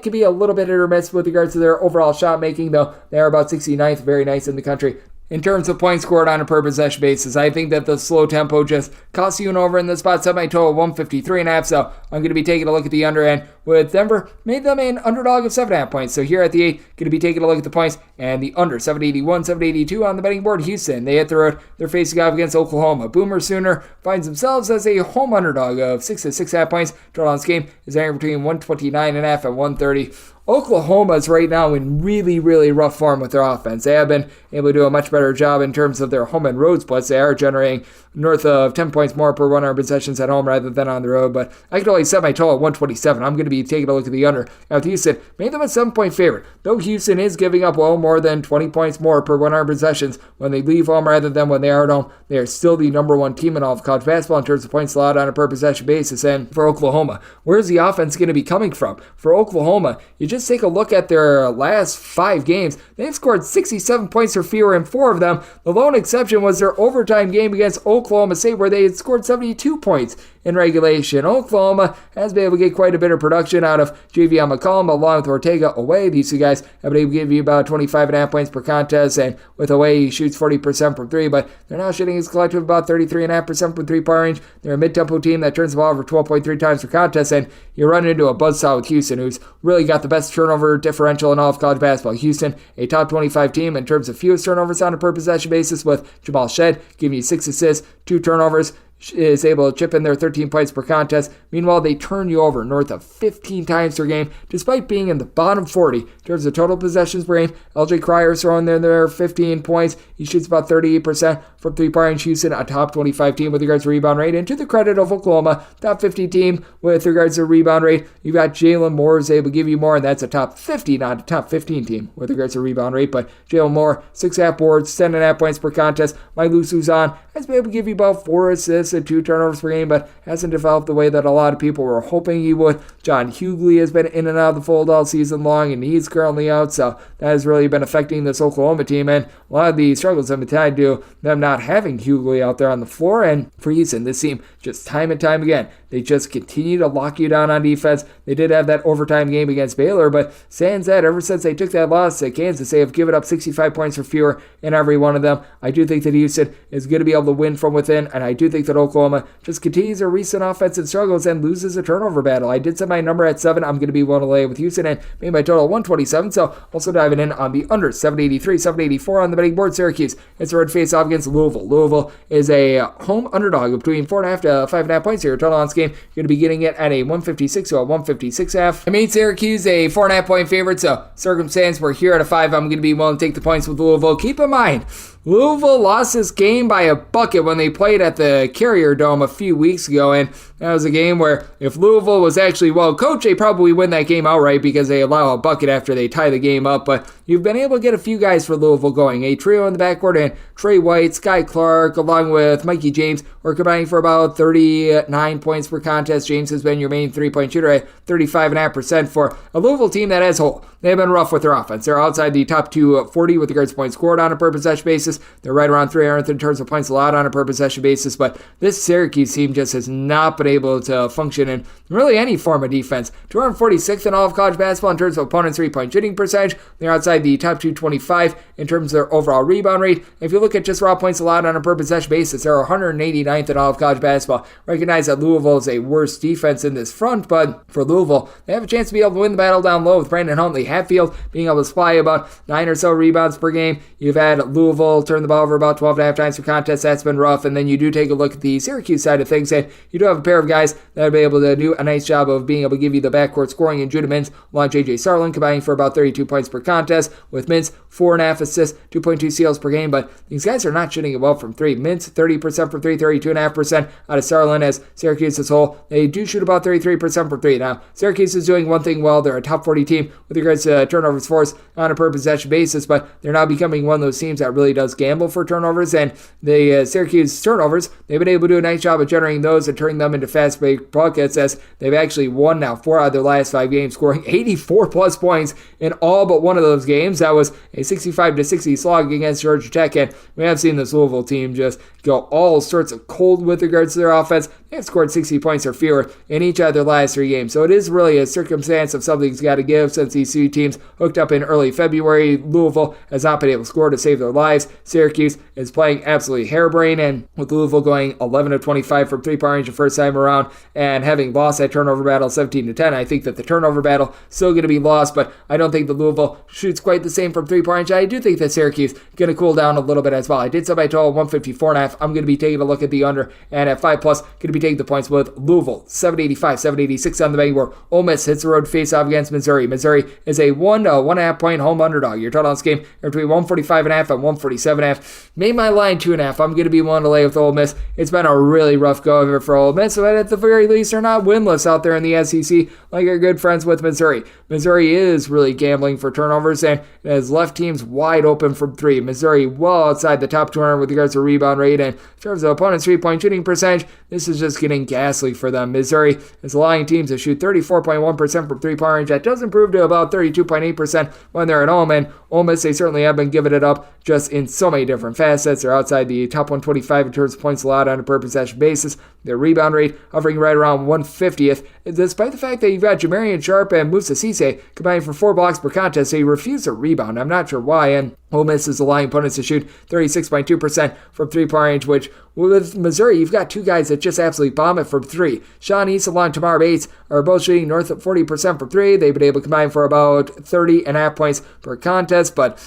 can be a little bit hit or miss with regards to their overall shot making, though they are about 69th, very nice in the country. In terms of points scored on a per possession basis, I think that the slow tempo just costs you an over in this spot. Set my total 153.5, so I'm going to be taking a look at the under end with Denver. Made them an underdog of 7.5 points. So here at the 8, going to be taking a look at the points and the under 781, 782 on the betting board. Houston, they hit the road. They're facing off against Oklahoma. Boomer Sooner finds themselves as a home underdog of 6 to 6.5 points. Total on this game is anywhere between 129.5 and 130. Oklahoma's right now in really, really rough form with their offense. They have been able to do a much better job in terms of their home and road splits. They are generating north of 10 points more per 100 possessions at home rather than on the road, but I could only set my total at 127. I'm going to be be taking a look at the under. Now, with Houston, made them a 7-point favorite. Though Houston is giving up well more than 20 points more per 100 possessions when they leave home rather than when they are at home, they are still the number one team in all of college basketball in terms of points allowed on a per possession basis. And for Oklahoma, where's the offense going to be coming from? For Oklahoma, you just take a look at their last 5 games. They've scored 67 points or fewer in 4 of them. The lone exception was their overtime game against Oklahoma State, where they had scored 72 points in regulation. Oklahoma has been able to get quite a bit of production out of Javion McCollum along with Ortega away. These two guys have been able to give you about 25.5 points per contest, and with away he shoots 40% from 3, but they're now shooting his collective about 33.5% from 3-point range. They're a mid-tempo team that turns the ball over 12.3 times per contest, and you run into a buzzsaw with Houston, who's really got the best turnover differential in all of college basketball. Houston, a top 25 team in terms of fewest turnovers on a per possession basis, with Jamal Shead giving you 6 assists, 2 turnovers, is able to chip in their 13 points per contest. Meanwhile, they turn you over north of 15 times per game, despite being in the bottom 40 in terms of total possessions per game. LJ Crier's throwing in there 15 points. He shoots about 38% from 3-point range. Houston, a top 25 team with regards to rebound rate. And to the credit of Oklahoma, top 50 team with regards to rebound rate. You've got Jalen Moore is able to give you more, and that's a top 50, not a top 15 team with regards to rebound rate. But Jalen Moore, 6.5 boards, 10.5 points per contest. Mylou Suzan has been able to give you about 4 assists and 2 turnovers per game, but hasn't developed the way that a lot of people were hoping he would. John Hughley has been in and out of the fold all season long, and he's currently out, so that has really been affecting this Oklahoma team, and a lot of the struggles have been tied to them not having Hughley out there on the floor. And for Houston, this team, just time and time again, they just continue to lock you down on defense. They did have that overtime game against Baylor, but sans that, ever since they took that loss to Kansas, they have given up 65 points or fewer in every one of them. I do think that Houston is going to be able to win from within, and I do think that Oklahoma just continues their recent offensive struggles and loses a turnover battle. I did set my number at 7. I'm going to be willing to lay with Houston and made my total 127, so also diving in on the under 783, 784 on the betting board. Syracuse, it's a red face-off against Louisville. Louisville is a home underdog of between 4.5 to 5.5 points here. Total on this game, you're going to be getting it at a 156 to a 156.5. I made Syracuse a 4.5 point favorite, so circumstance we're here at a 5. I'm going to be willing to take the points with Louisville. Keep in mind, Louisville lost this game by a bucket when they played at the Carrier Dome a few weeks ago, and that was a game where if Louisville was actually well coached, they probably win that game outright because they allow a bucket after they tie the game up. But you've been able to get a few guys for Louisville going. A trio in the backcourt, and Trey White, Sky Clark, along with Mikey James, are combining for about 39 points per contest. James has been your main 3-point shooter at 35.5% for a Louisville team that as a whole, they've been rough with their offense. They're outside the top 240 with regards to points scored on a per possession basis. They're right around 300th in terms of points allowed on a per possession basis, but this Syracuse team just has not been able to function in really any form of defense. 246th in all of college basketball in terms of opponents' 3-point shooting percentage. They're outside the top 225 in terms of their overall rebound rate. If you look at just raw points allowed on a per possession basis, they're 189th in all of college basketball. Recognize that Louisville is a worse defense in this front, but for Louisville, they have a chance to be able to win the battle down low with Brandon Huntley Hatfield being able to supply about 9 or so rebounds per game. You've had Louisville turn the ball over about 12.5 times per contest. That's been rough. And then you do take a look at the Syracuse side of things, and you do have a pair of guys that will be able to do a nice job of being able to give you the backcourt scoring in Judah Mintz, along J.J. Sarlin, combining for about 32 points per contest, with Mintz 4.5 assists, 2.2 steals per game. But these guys are not shooting it well from 3. Mintz 30% from 3, 32.5% out of Sarlin. As Syracuse as a whole, they do shoot about 33% from 3. Now, Syracuse is doing one thing well. They're a top 40 team with regards to turnovers forced on a per possession basis, but they're now becoming one of those teams that really does gamble for turnovers. And the Syracuse turnovers, they've been able to do a nice job of generating those and turning them into fast break buckets, as they've actually won now 4 out of their last 5 games, scoring 84 plus points in all but one of those games. That was a 65-60 slog against Georgia Tech, and we have seen this Louisville team just go all sorts of cold with regards to their offense. They have scored 60 points or fewer in each of their last 3 games. So it is really a circumstance of something's got to give since these 2 teams hooked up in early February. Louisville has not been able to score to save their lives. Syracuse is playing absolutely harebrained, and with Louisville going 11 of 25 from 3-point range the first time around and having lost that turnover battle 17-10, I think that the turnover battle still going to be lost, but I don't think that Louisville shoots quite the same from 3-point range. I do think that Syracuse going to cool down a little bit as well. I did set my total 154.5. I'm going to be taking a look at the under, and at 5+, going to be taking the points with Louisville, 785, 786 on the betting board. Ole Miss hits the road face-off against Missouri. Missouri is a 1.5 point home underdog. Your total on this game are between 145.5 and 147.5. Made my line 2.5. I'm going to be willing to lay with Ole Miss. It's been a really rough go of it for Ole Miss, but at the very least, they're not winless out there in the SEC like our good friends with Missouri. Missouri is really gambling for turnovers and has left teams wide open from three. Missouri well outside the top 200 with regards to rebound rate, and in terms of opponents' three-point shooting percentage, this is just getting ghastly for them. Missouri is allowing teams to shoot 34.1% from three-point range. That does improve to about 32.8% when they're at home, and Ole Miss, they certainly have been giving it up just in so many different facets. They're outside the top 125 in terms of points allowed on a per possession basis. Their rebound rate hovering right around 150th, despite the fact that you've got Jamarian Sharp and Musa Cisse combining for 4 blocks per contest, so you refuse to rebound. I'm not sure why, and Ole Miss is allowing opponents to shoot 36.2% from three-point range, which with Missouri, you've got two guys that just absolutely bomb it from three. Sean East along Tamar Bates are both shooting north of 40% from three. They've been able to combine for about 30.5 points per contest, but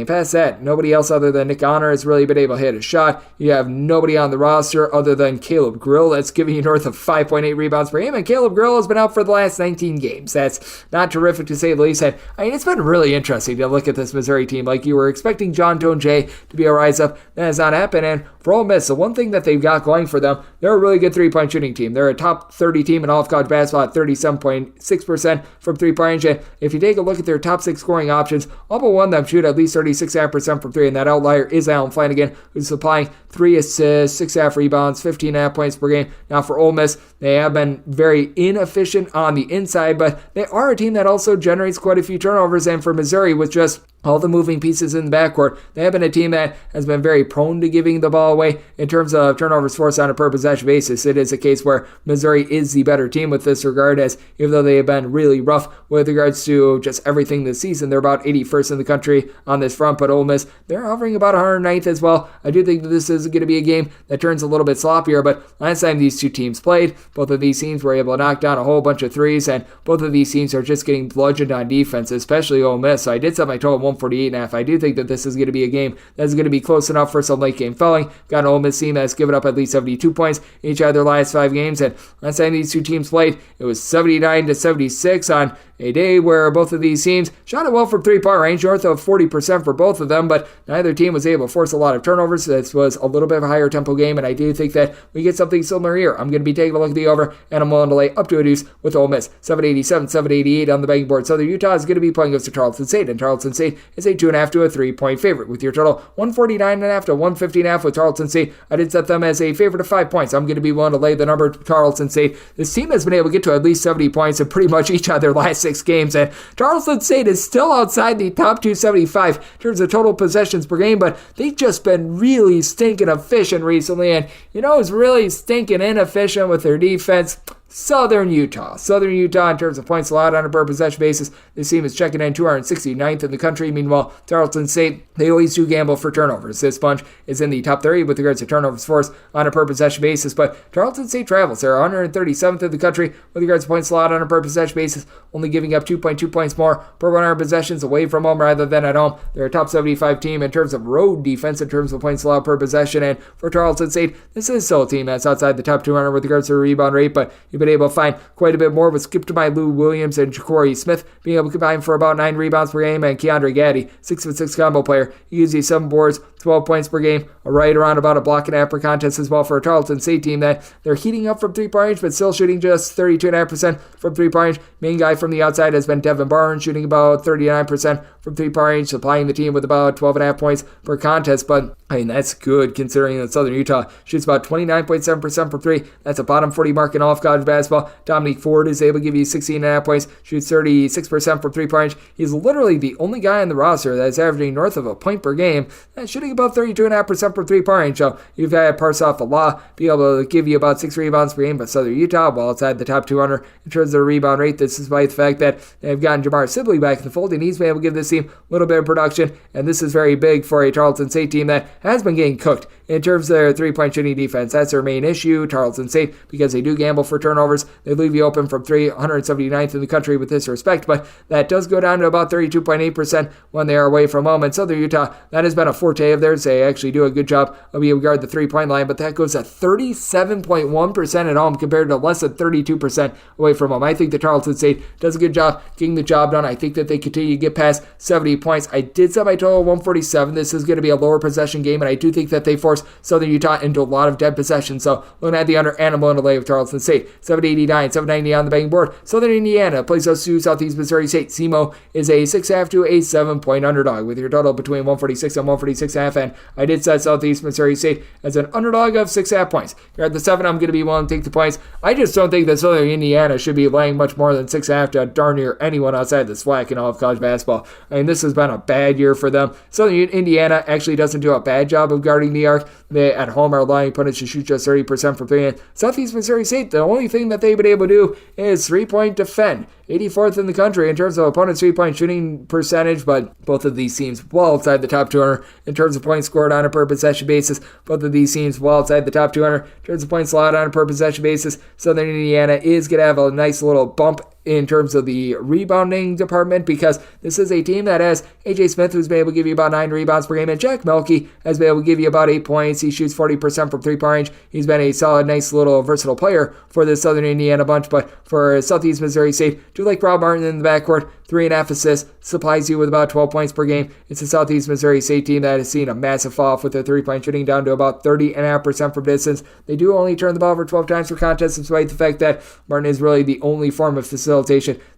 past that, nobody else other than Nick Honor has really been able to hit a shot. You have nobody on the roster other than Caleb Grill that's giving you north of 5.8 rebounds per game, and Caleb Grill has been out for the last 19 games. That's not terrific to say the least. And it's been really interesting to look at this Missouri team. Like, you were expecting John Tone Jay to be a rise up. That has not happened, and for Ole Miss, the one thing that they've got going for them, they're a really good three-point shooting team. They're a top 30 team in all of college basketball at 37.6% from three-point range. And if you take a look at their top 6 scoring options, all but one of them shoot at least 36.5% from three, and that outlier is Allen Flanagan, who's supplying 3 assists, 6.5 rebounds, 15.5 points per game. Now for Ole Miss, they have been very inefficient on the inside, but they are a team that also generates quite a few turnovers, and for Missouri, with just all the moving pieces in the backcourt, they have been a team that has been very prone to giving the ball away in terms of turnovers forced on a per possession basis. It is a case where Missouri is the better team with this regard, as even though they have been really rough with regards to just everything this season, they're about 81st in the country on this front, but Ole Miss, they're hovering about 109th as well. I do think that this is going to be a game that turns a little bit sloppier, but last time these two teams played, both of these teams were able to knock down a whole bunch of threes, and both of these teams are just getting bludgeoned on defense, especially Ole Miss. So I did set my total at 148.5. I do think that this is going to be a game that's going to be close enough for some late game felling. Got an Ole Miss team that's given up at least 72 points in each of their last 5 games, and last time these two teams played, it was 79-76 on a day where both of these teams shot it well from three-point range, north of 40% for both of them, but neither team was able to force a lot of turnovers. This was a little bit of a higher tempo game, and I do think that we get something similar here. I'm going to be taking a look at the over, and I'm willing to lay up to a deuce with Ole Miss. 787, 788 on the betting board. Southern Utah is going to be playing against Tarleton State, and Tarleton State is a 2.5 to a 3-point favorite, with your total 149.5 to 150.5 with Tarleton State. I did set them as a favorite of 5 points. I'm going to be willing to lay the number to Tarleton State. This team has been able to get to at least 70 points in pretty much each of their last 6 games, and Tarleton State is still outside the top 275 in terms of total possessions per game, but they've just been really stinking efficient recently, and it's really stinking inefficient with their defense. Southern Utah in terms of points allowed on a per possession basis, this team is checking in 269th in the country. Meanwhile, Tarleton State, they always do gamble for turnovers. This bunch is in the top 30 with regards to turnovers forced on a per possession basis, but Tarleton State travels. They're 137th in the country with regards to points allowed on a per possession basis, only giving up 2.2 points more per 100 possessions away from home rather than at home. They're a top 75 team in terms of road defense in terms of points allowed per possession, and for Tarleton State, this is still a team that's outside the top 200 with regards to rebound rate, but you've been able to find quite a bit more with Skip to my Lou Williams and Ja'Cory Smith being able to combine for about 9 rebounds per game, and Keandre Gaddy, 6'6" combo player. He uses 7 boards, 12 points per game, right around about a block and a half per contest as well for a Tarleton State team that they're heating up from three-point range, but still shooting just 32.5% from three-point range. Main guy from the outside has been Devin Barnes, shooting about 39% from three-point range, supplying the team with about 12.5 points per contest, but that's good considering that Southern Utah shoots about 29.7% from three. That's a bottom 40 mark in all of college basketball. Dominique Ford is able to give you 16.5 points, shoots 36% from three-point range. He's literally the only guy on the roster that's averaging north of a point per game, and shooting about 32.5% from three-point range. So you've had Parsoff Allah be able to give you about 6 rebounds per game, but Southern Utah, well outside the top 200 in terms of their rebound rate. This is despite the fact that they've gotten Jamar Sibley back in the fold, and he's been able to give this team a little bit of production, and this is very big for a Tarleton State team that has been getting cooked in terms of their three-point shooting defense. That's their main issue. Tarleton State, because they do gamble for turnovers, they leave you open from 379th in the country with this respect, but that does go down to about 32.8% when they are away from home. And Southern Utah, that has been a forte of theirs. They actually do a good job of being able to guard the three-point line, but that goes at 37.1% at home compared to less than 32% away from home. I think that Tarleton State does a good job getting the job done. I think that they continue to get past 70 points. I did set my total 147. This is going to be a lower possession game, and I do think that they force Southern Utah into a lot of dead possession. So looking at the under and I'm willing to lay with Tarleton State. 789, 790 on the betting board. Southern Indiana plays us to Southeast Missouri State. SEMO is a 6.5 to a 7-point underdog with your total between 146 and 146.5. And I did set Southeast Missouri State as an underdog of 6.5 points. You're at the 7, I'm going to be willing to take the points. I just don't think that Southern Indiana should be laying much more than 6.5 to darn near anyone outside the SWAC in all of college basketball. I mean, this has been a bad year for them. Southern Indiana actually doesn't do a bad job of guarding the arc. They at home are allowing opponents to shoot just 30% from 3. And Southeast Missouri State, the only thing that they've been able to do is 3-point defend. 84th in the country in terms of opponent's 3-point shooting percentage, but both of these teams well outside the top 200 in terms of points scored on a per possession basis. Both of these teams well outside the top 200 in terms of points allowed on a per possession basis. Southern Indiana is going to have a nice little bump in terms of the rebounding department, because this is a team that has A.J. Smith, who's been able to give you about 9 rebounds per game, and Jack Melke has been able to give you about 8 points. He shoots 40% from 3-point range. He's been a solid, nice little versatile player for the Southern Indiana bunch, but for Southeast Missouri State, do like Rob Martin in the backcourt, 3.5 assists, supplies you with about 12 points per game. It's a Southeast Missouri State team that has seen a massive fall off with their 3-point shooting down to about 30.5% from distance. They do only turn the ball over 12 times per contest, despite the fact that Martin is really the only form of facilitation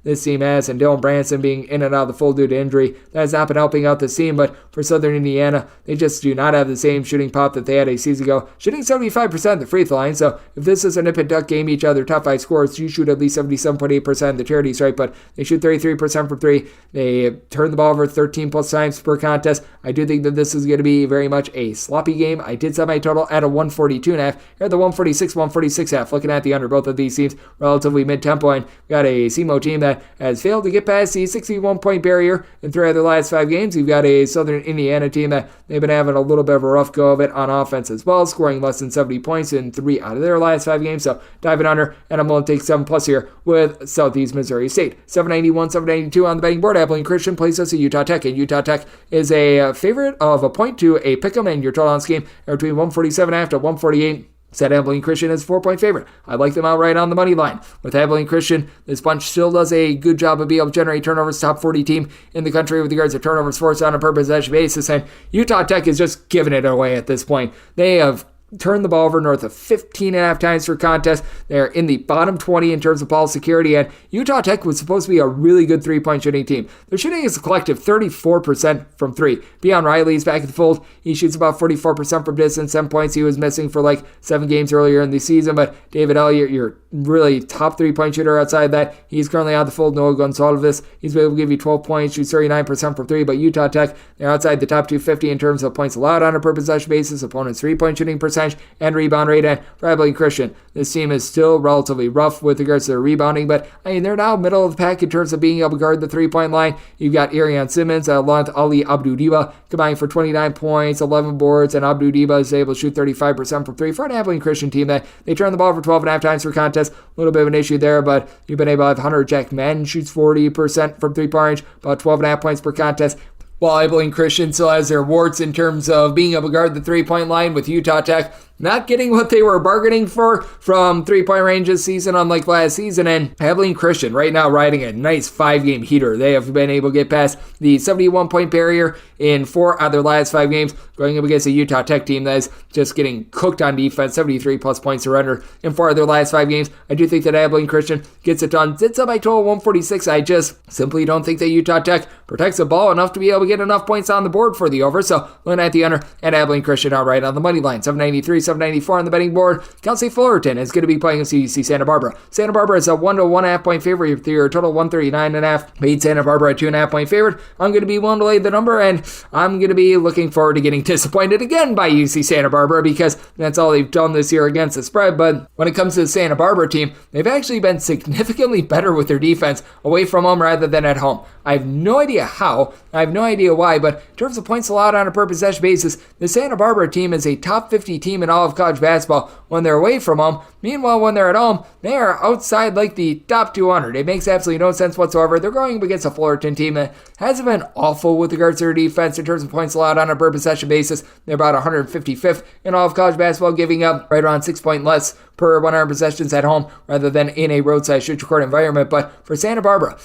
this team has, and Dylan Branson being in and out of the fold due to injury, that has not been helping out this team. But for Southern Indiana, they just do not have the same shooting pop that they had a season ago, shooting 75% at the free throw line. So if this is a nip and tuck game, each other top 5 scores, you shoot at least 77.8% of the charity stripe, but they shoot 33% from 3. They turn the ball over 13 plus times per contest. I do think that this is going to be very much a sloppy game. I did set my total at a 142.5. Here at the 146.5. Looking at the under, both of these teams relatively mid-tempo, and we got a SEMO team that has failed to get past the 61-point barrier in 3 of their last 5 games. You've got a Southern Indiana team that they've been having a little bit of a rough go of it on offense as well, scoring less than 70 points in 3 out of their last 5 games. So diving under, and I'm going to take 7+ here with Southeast Missouri State. 791, 792 on the betting board. Abilene Christian plays us at Utah Tech, and Utah Tech is a favorite of a point to a pick'em, and your total on this game are between 147.5 to 148. Said Abilene Christian is 4-point favorite. I like them outright on the money line. With Abilene Christian, this bunch still does a good job of being able to generate turnovers. Top 40 team in the country with regards to turnovers forced on a per possession basis. And Utah Tech is just giving it away at this point. They have turned the ball over north of 15.5 times per contest. They're in the bottom 20 in terms of ball security, and Utah Tech was supposed to be a really good 3-point shooting team. Their shooting is a collective 34% from 3. Beyond Riley's back at the fold. He shoots about 44% from distance, 7 points he was missing for like 7 games earlier in the season, but David Elliott, your really top 3-point shooter outside that, he's currently out of the fold. Noah Gonsalves, he's been able to give you 12 points, shoots 39% from 3, but Utah Tech, they're outside the top 250 in terms of points allowed on a per possession basis, opponent's 3-point shooting percentage, and rebound rate. And for Abilene Christian, this team is still relatively rough with regards to their rebounding, but I mean, they're now middle of the pack in terms of being able to guard the 3-point line. You've got Arian Simmons along with Ali Abdu-Diba combining for 29 points, 11 boards, and Abdu-Diba is able to shoot 35% from 3 for an Abilene Christian team that they turn the ball over 12.5 times per contest. A little bit of an issue there, but you've been able to have Hunter Jack Madden shoots 40% from 3-point range, about 12.5 points per contest. While Abilene Christian still has their warts in terms of being able to guard the 3-point line, with Utah Tech not getting what they were bargaining for from 3-point range this season, unlike last season. And Abilene Christian right now riding a nice 5-game heater. They have been able to get past the 71-point barrier in 4 out of their last 5 games, going up against a Utah Tech team that is just getting cooked on defense, 73 plus points surrender in 4 of their last 5 games. I do think that Abilene Christian gets it done. Sits up by total 146. I just simply don't think that Utah Tech protects the ball enough to be able to get enough points on the board for the over. So looking at the under, and Abilene Christian outright on the money line. 793, 794 on the betting board. Cal State Fullerton is going to be playing UC Santa Barbara. Santa Barbara is a 1 to 1.5 point favorite with your total 139.5. Made Santa Barbara a 2.5 point favorite. I'm going to be willing to lay the number, and I'm going to be looking forward to getting disappointed again by UC Santa Barbara because that's all they've done this year against the spread. But when it comes to the Santa Barbara team, they've actually been significantly better with their defense away from home rather than at home. I have no idea how. I have no idea why, but in terms of points allowed on a per possession basis, the Santa Barbara team is a top 50 team in all of college basketball when they're away from home. Meanwhile, when they're at home, they are outside like the top 200. It makes absolutely no sense whatsoever. They're going up against a Fullerton team that hasn't been awful with regards to their defense in terms of points allowed on a per possession basis. They're about 155th in all of college basketball, giving up right around 6 points less per 100 possessions at home rather than in a roadside shoot-your-court environment. But for Santa Barbara,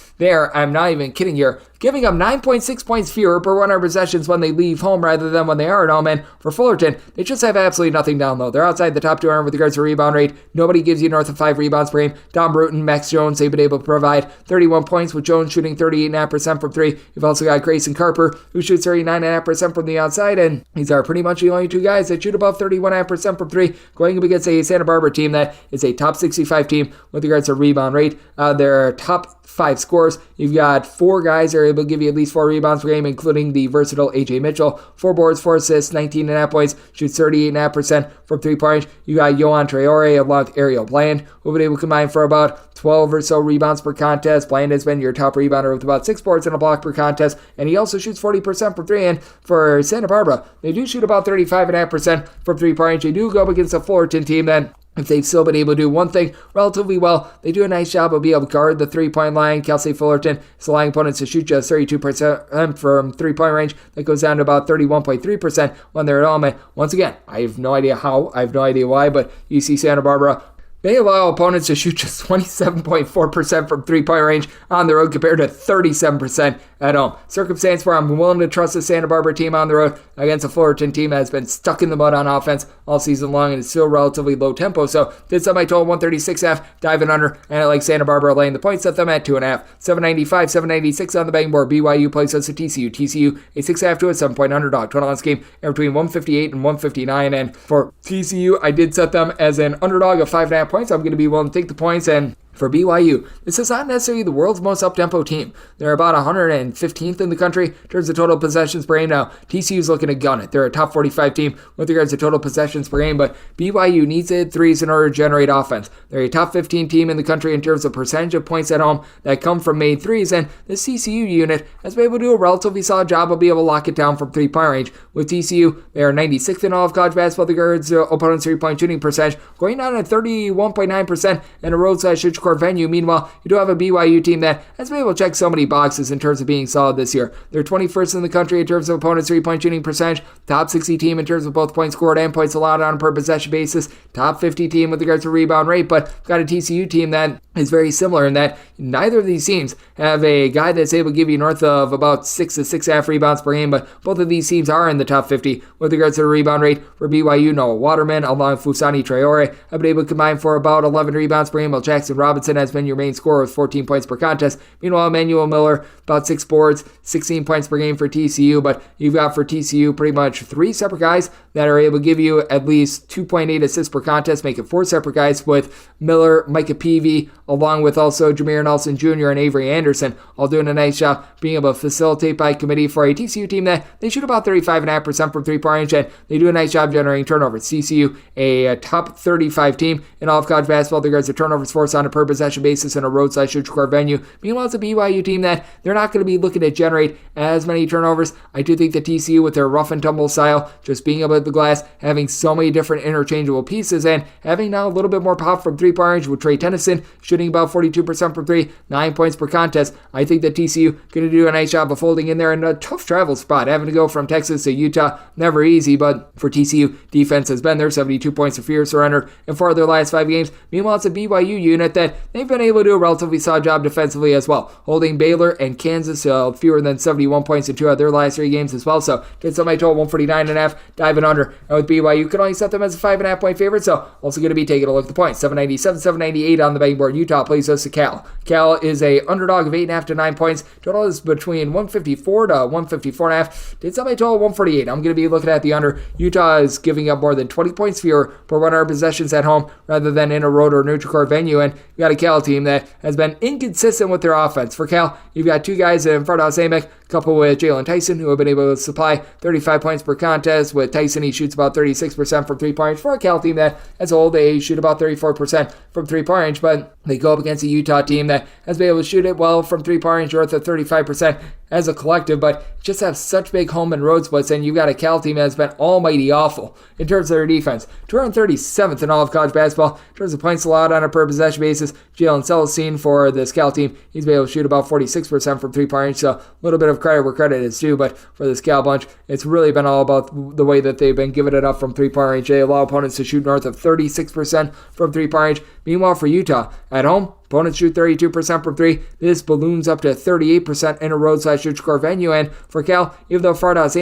I'm not even kidding here, giving up 9.6 points fewer per 100 possessions when they leave home rather than when they are at home. And for Fullerton, they just have absolutely nothing down low. They're outside the top 200 with regards to rebound rate. Nobody gives you north of 5 rebounds per game. Dom Bruton, Max Jones, they've been able to provide 31 points with Jones shooting 38.5% from 3. You've also got Grayson Carper, who shoots 39.5% from the outside, and these are pretty much the only two guys that shoot above 31.5% from 3, going up against a Santa Barbara team that is a top 65 team with regards to rebound rate. Their top 5 scores, you've got 4 guys that are able to give you at least 4 rebounds per game, including the versatile A.J. Mitchell. 4 boards, 4 assists, 19.5 points, shoots 38.5% from 3-point range. You got Yohan Traore along with Ariel Bland, who have been able to combine for about 12 or so rebounds per contest. Bland has been your top rebounder with about 6 boards and a block per contest, and he also shoots 40% from 3. And for Santa Barbara, they do shoot about 35.5% from 3-point range. They do go up against a Fullerton team that, if they've still been able to do one thing relatively well, they do a nice job of being able to guard the 3-point line. Cal State Fullerton is allowing opponents to shoot just 32% from 3-point range. That goes down to about 31.3% when they're at home. And once again, I have no idea how, I have no idea why, but UC Santa Barbara, they allow opponents to shoot just 27.4% from 3-point range on the road compared to 37% at home. Circumstance where I'm willing to trust the Santa Barbara team on the road against a Fullerton team that has been stuck in the mud on offense all season long and is still relatively low tempo. So did set my total 136.5, diving under, and I like Santa Barbara laying the points, set them at 2.5. 795, 796 on the betting board. BYU plays us at TCU. TCU a 6.5 to a 7-point underdog. Total on this game between 158 and 159. And for TCU, I did set them as an underdog of 5.5 points. I'm going to be willing to take the points. And for BYU, this is not necessarily the world's most up-tempo team. They're about 115th in the country in terms of total possessions per game. Now, TCU's looking to gun it. They're a top 45 team with regards to total possessions per game, but BYU needs to hit threes in order to generate offense. They're a top 15 team in the country in terms of percentage of points at home that come from made threes, and the TCU unit has been able to do a relatively solid job of being able to lock it down from 3-point range. With TCU, they are 96th in all of college basketball with regards to opponents' 3-point shooting percentage, going down at 31.9% in a roadside shoot-your-court venue. Meanwhile, you do have a BYU team that has been able to check so many boxes in terms of being solid this year. They're 21st in the country in terms of opponents' 3-point shooting percentage, top 60 team in terms of both points scored and points allowed on a per possession basis, top 50 team with regards to rebound rate, but got a TCU team that is very similar in that neither of these teams have a guy that's able to give you north of about 6 to 6.5 rebounds per game, but both of these teams are in the top 50 with regards to the rebound rate. For BYU, Noah Waterman along with Fusani Traore have been able to combine for about 11 rebounds per game, while Jackson Robinson has been your main scorer with 14 points per contest. Meanwhile, Emmanuel Miller, about 6 boards, 16 points per game for TCU, but you've got for TCU pretty much 3 separate guys that are able to give you at least 2.8 assists per contest, make it 4 separate guys with Miller, Micah Peavy, along with also Jameer Nelson Jr. and Avery Anderson, all doing a nice job being able to facilitate by committee for a TCU team that they shoot about 35.5% from 3-point range, and they do a nice job generating turnovers. TCU, a top 35 team in all of college basketball with regards to turnovers forced on a per possession basis in a roadside shoot-your-court venue. Meanwhile, it's a BYU team that they're not going to be looking to generate as many turnovers. I do think that TCU, with their rough and tumble style, just being able to the glass, having so many different interchangeable pieces, and having now a little bit more pop from 3-point range with Trey Tennyson shooting about 42% from 3, 9 points per contest. I think that TCU going to do a nice job of holding in there in a tough travel spot, having to go from Texas to Utah, never easy, but for TCU, defense has been there, 72 points of fear surrendered in 4 of their last 5 games. Meanwhile, it's a BYU unit that they've been able to do a relatively solid job defensively as well, holding Baylor and Kansas fewer than 71 points in 2 of their last 3 games as well. So get somebody total 149.5, diving under. And with BYU, you can only set them as a 5.5 point favorite, so also going to be taking a look at the points. 797, 798 on the betting board. Utah plays host to Cal. Cal is a underdog of 8.5 to 9 points. Total is between 154 to 154.5. Did somebody total 148. I'm going to be looking at the under. Utah is giving up more than 20 points fewer per 100 possessions at home rather than in a road or neutral court venue. And you got a Cal team that has been inconsistent with their offense. For Cal, you've got two guys in Fordham coupled with Jalen Tyson, who have been able to supply 35 points per contest. With Tyson, he shoots about 36% from three-point range. For a Cal team that, as a whole, they shoot about 34% from three-point range, but they go up against a Utah team that has been able to shoot it well from three-point range, north of 35% as a collective, but just have such big home and road splits, and you've got a Cal team that's been almighty awful in terms of their defense. 237th in all of college basketball in terms of points allowed on a per possession basis. Jalen Celestine for this Cal team, he's been able to shoot about 46% from three-point range, so a little bit of credit where credit is due, but for this Cal bunch, it's really been all about the way that they've been giving it up from three-point range. They allow opponents to shoot north of 36% from three-point range. Meanwhile, for Utah, at home, opponents shoot 32% from three. This balloons up to 38% in a road/neutral court venue. And for Cal, even though Fordham has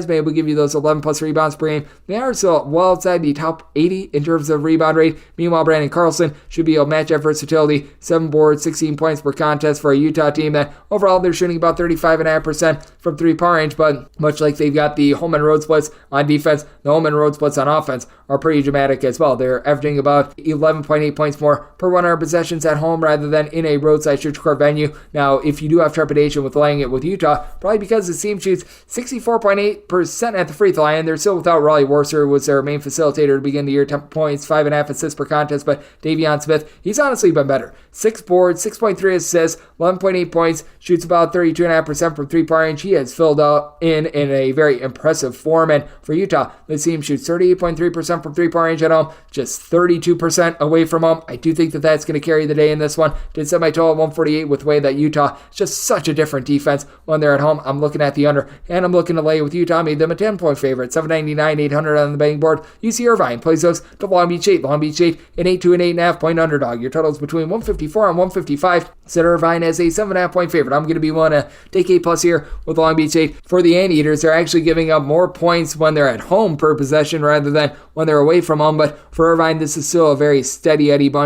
been able to give you those 11 plus rebounds per game, they are still well outside the top 80 in terms of rebound rate. Meanwhile, Brandon Carlson should be able to match that versatility. 7 boards, 16 points per contest for a Utah team that overall they're shooting about 35.5% from three-point range. But much like they've got the home and road splits on defense, the home and road splits on offense are pretty dramatic as well. They're averaging about 11.8 points more per 100 possessions at home rather than in a roadside-neutral court venue. Now, if you do have trepidation with laying it with Utah, probably because the team shoots 64.8% at the free throw line. They're still without Raleigh Worcester, was their main facilitator to begin the year, 10 points, 5.5 assists per contest, but Davion Smith, he's honestly been better. 6 boards, 6.3 assists, 11.8 points, shoots about 32.5% from three-point range. He has filled out in a very impressive form, and for Utah, this team shoots 38.3% from three-point range at home, just 32% away from home. I do think that that's going to carry the day in this one. Did set my total at 148 with the way that Utah is just such a different defense when they're at home. I'm looking at the under, and I'm looking to lay with Utah. Made them a 10-point favorite, 799, 800 on the betting board. UC Irvine plays those to Long Beach State. Long Beach State, an 8 to an 8.5 point underdog. Your total is between 154 and 155. Set Irvine as a 7.5 point favorite. I'm going to be willing to take 8+ here with Long Beach State. For the Anteaters, they're actually giving up more points when they're at home per possession rather than when they're away from home. But for Irvine, this is still a very steady Eddie bunch.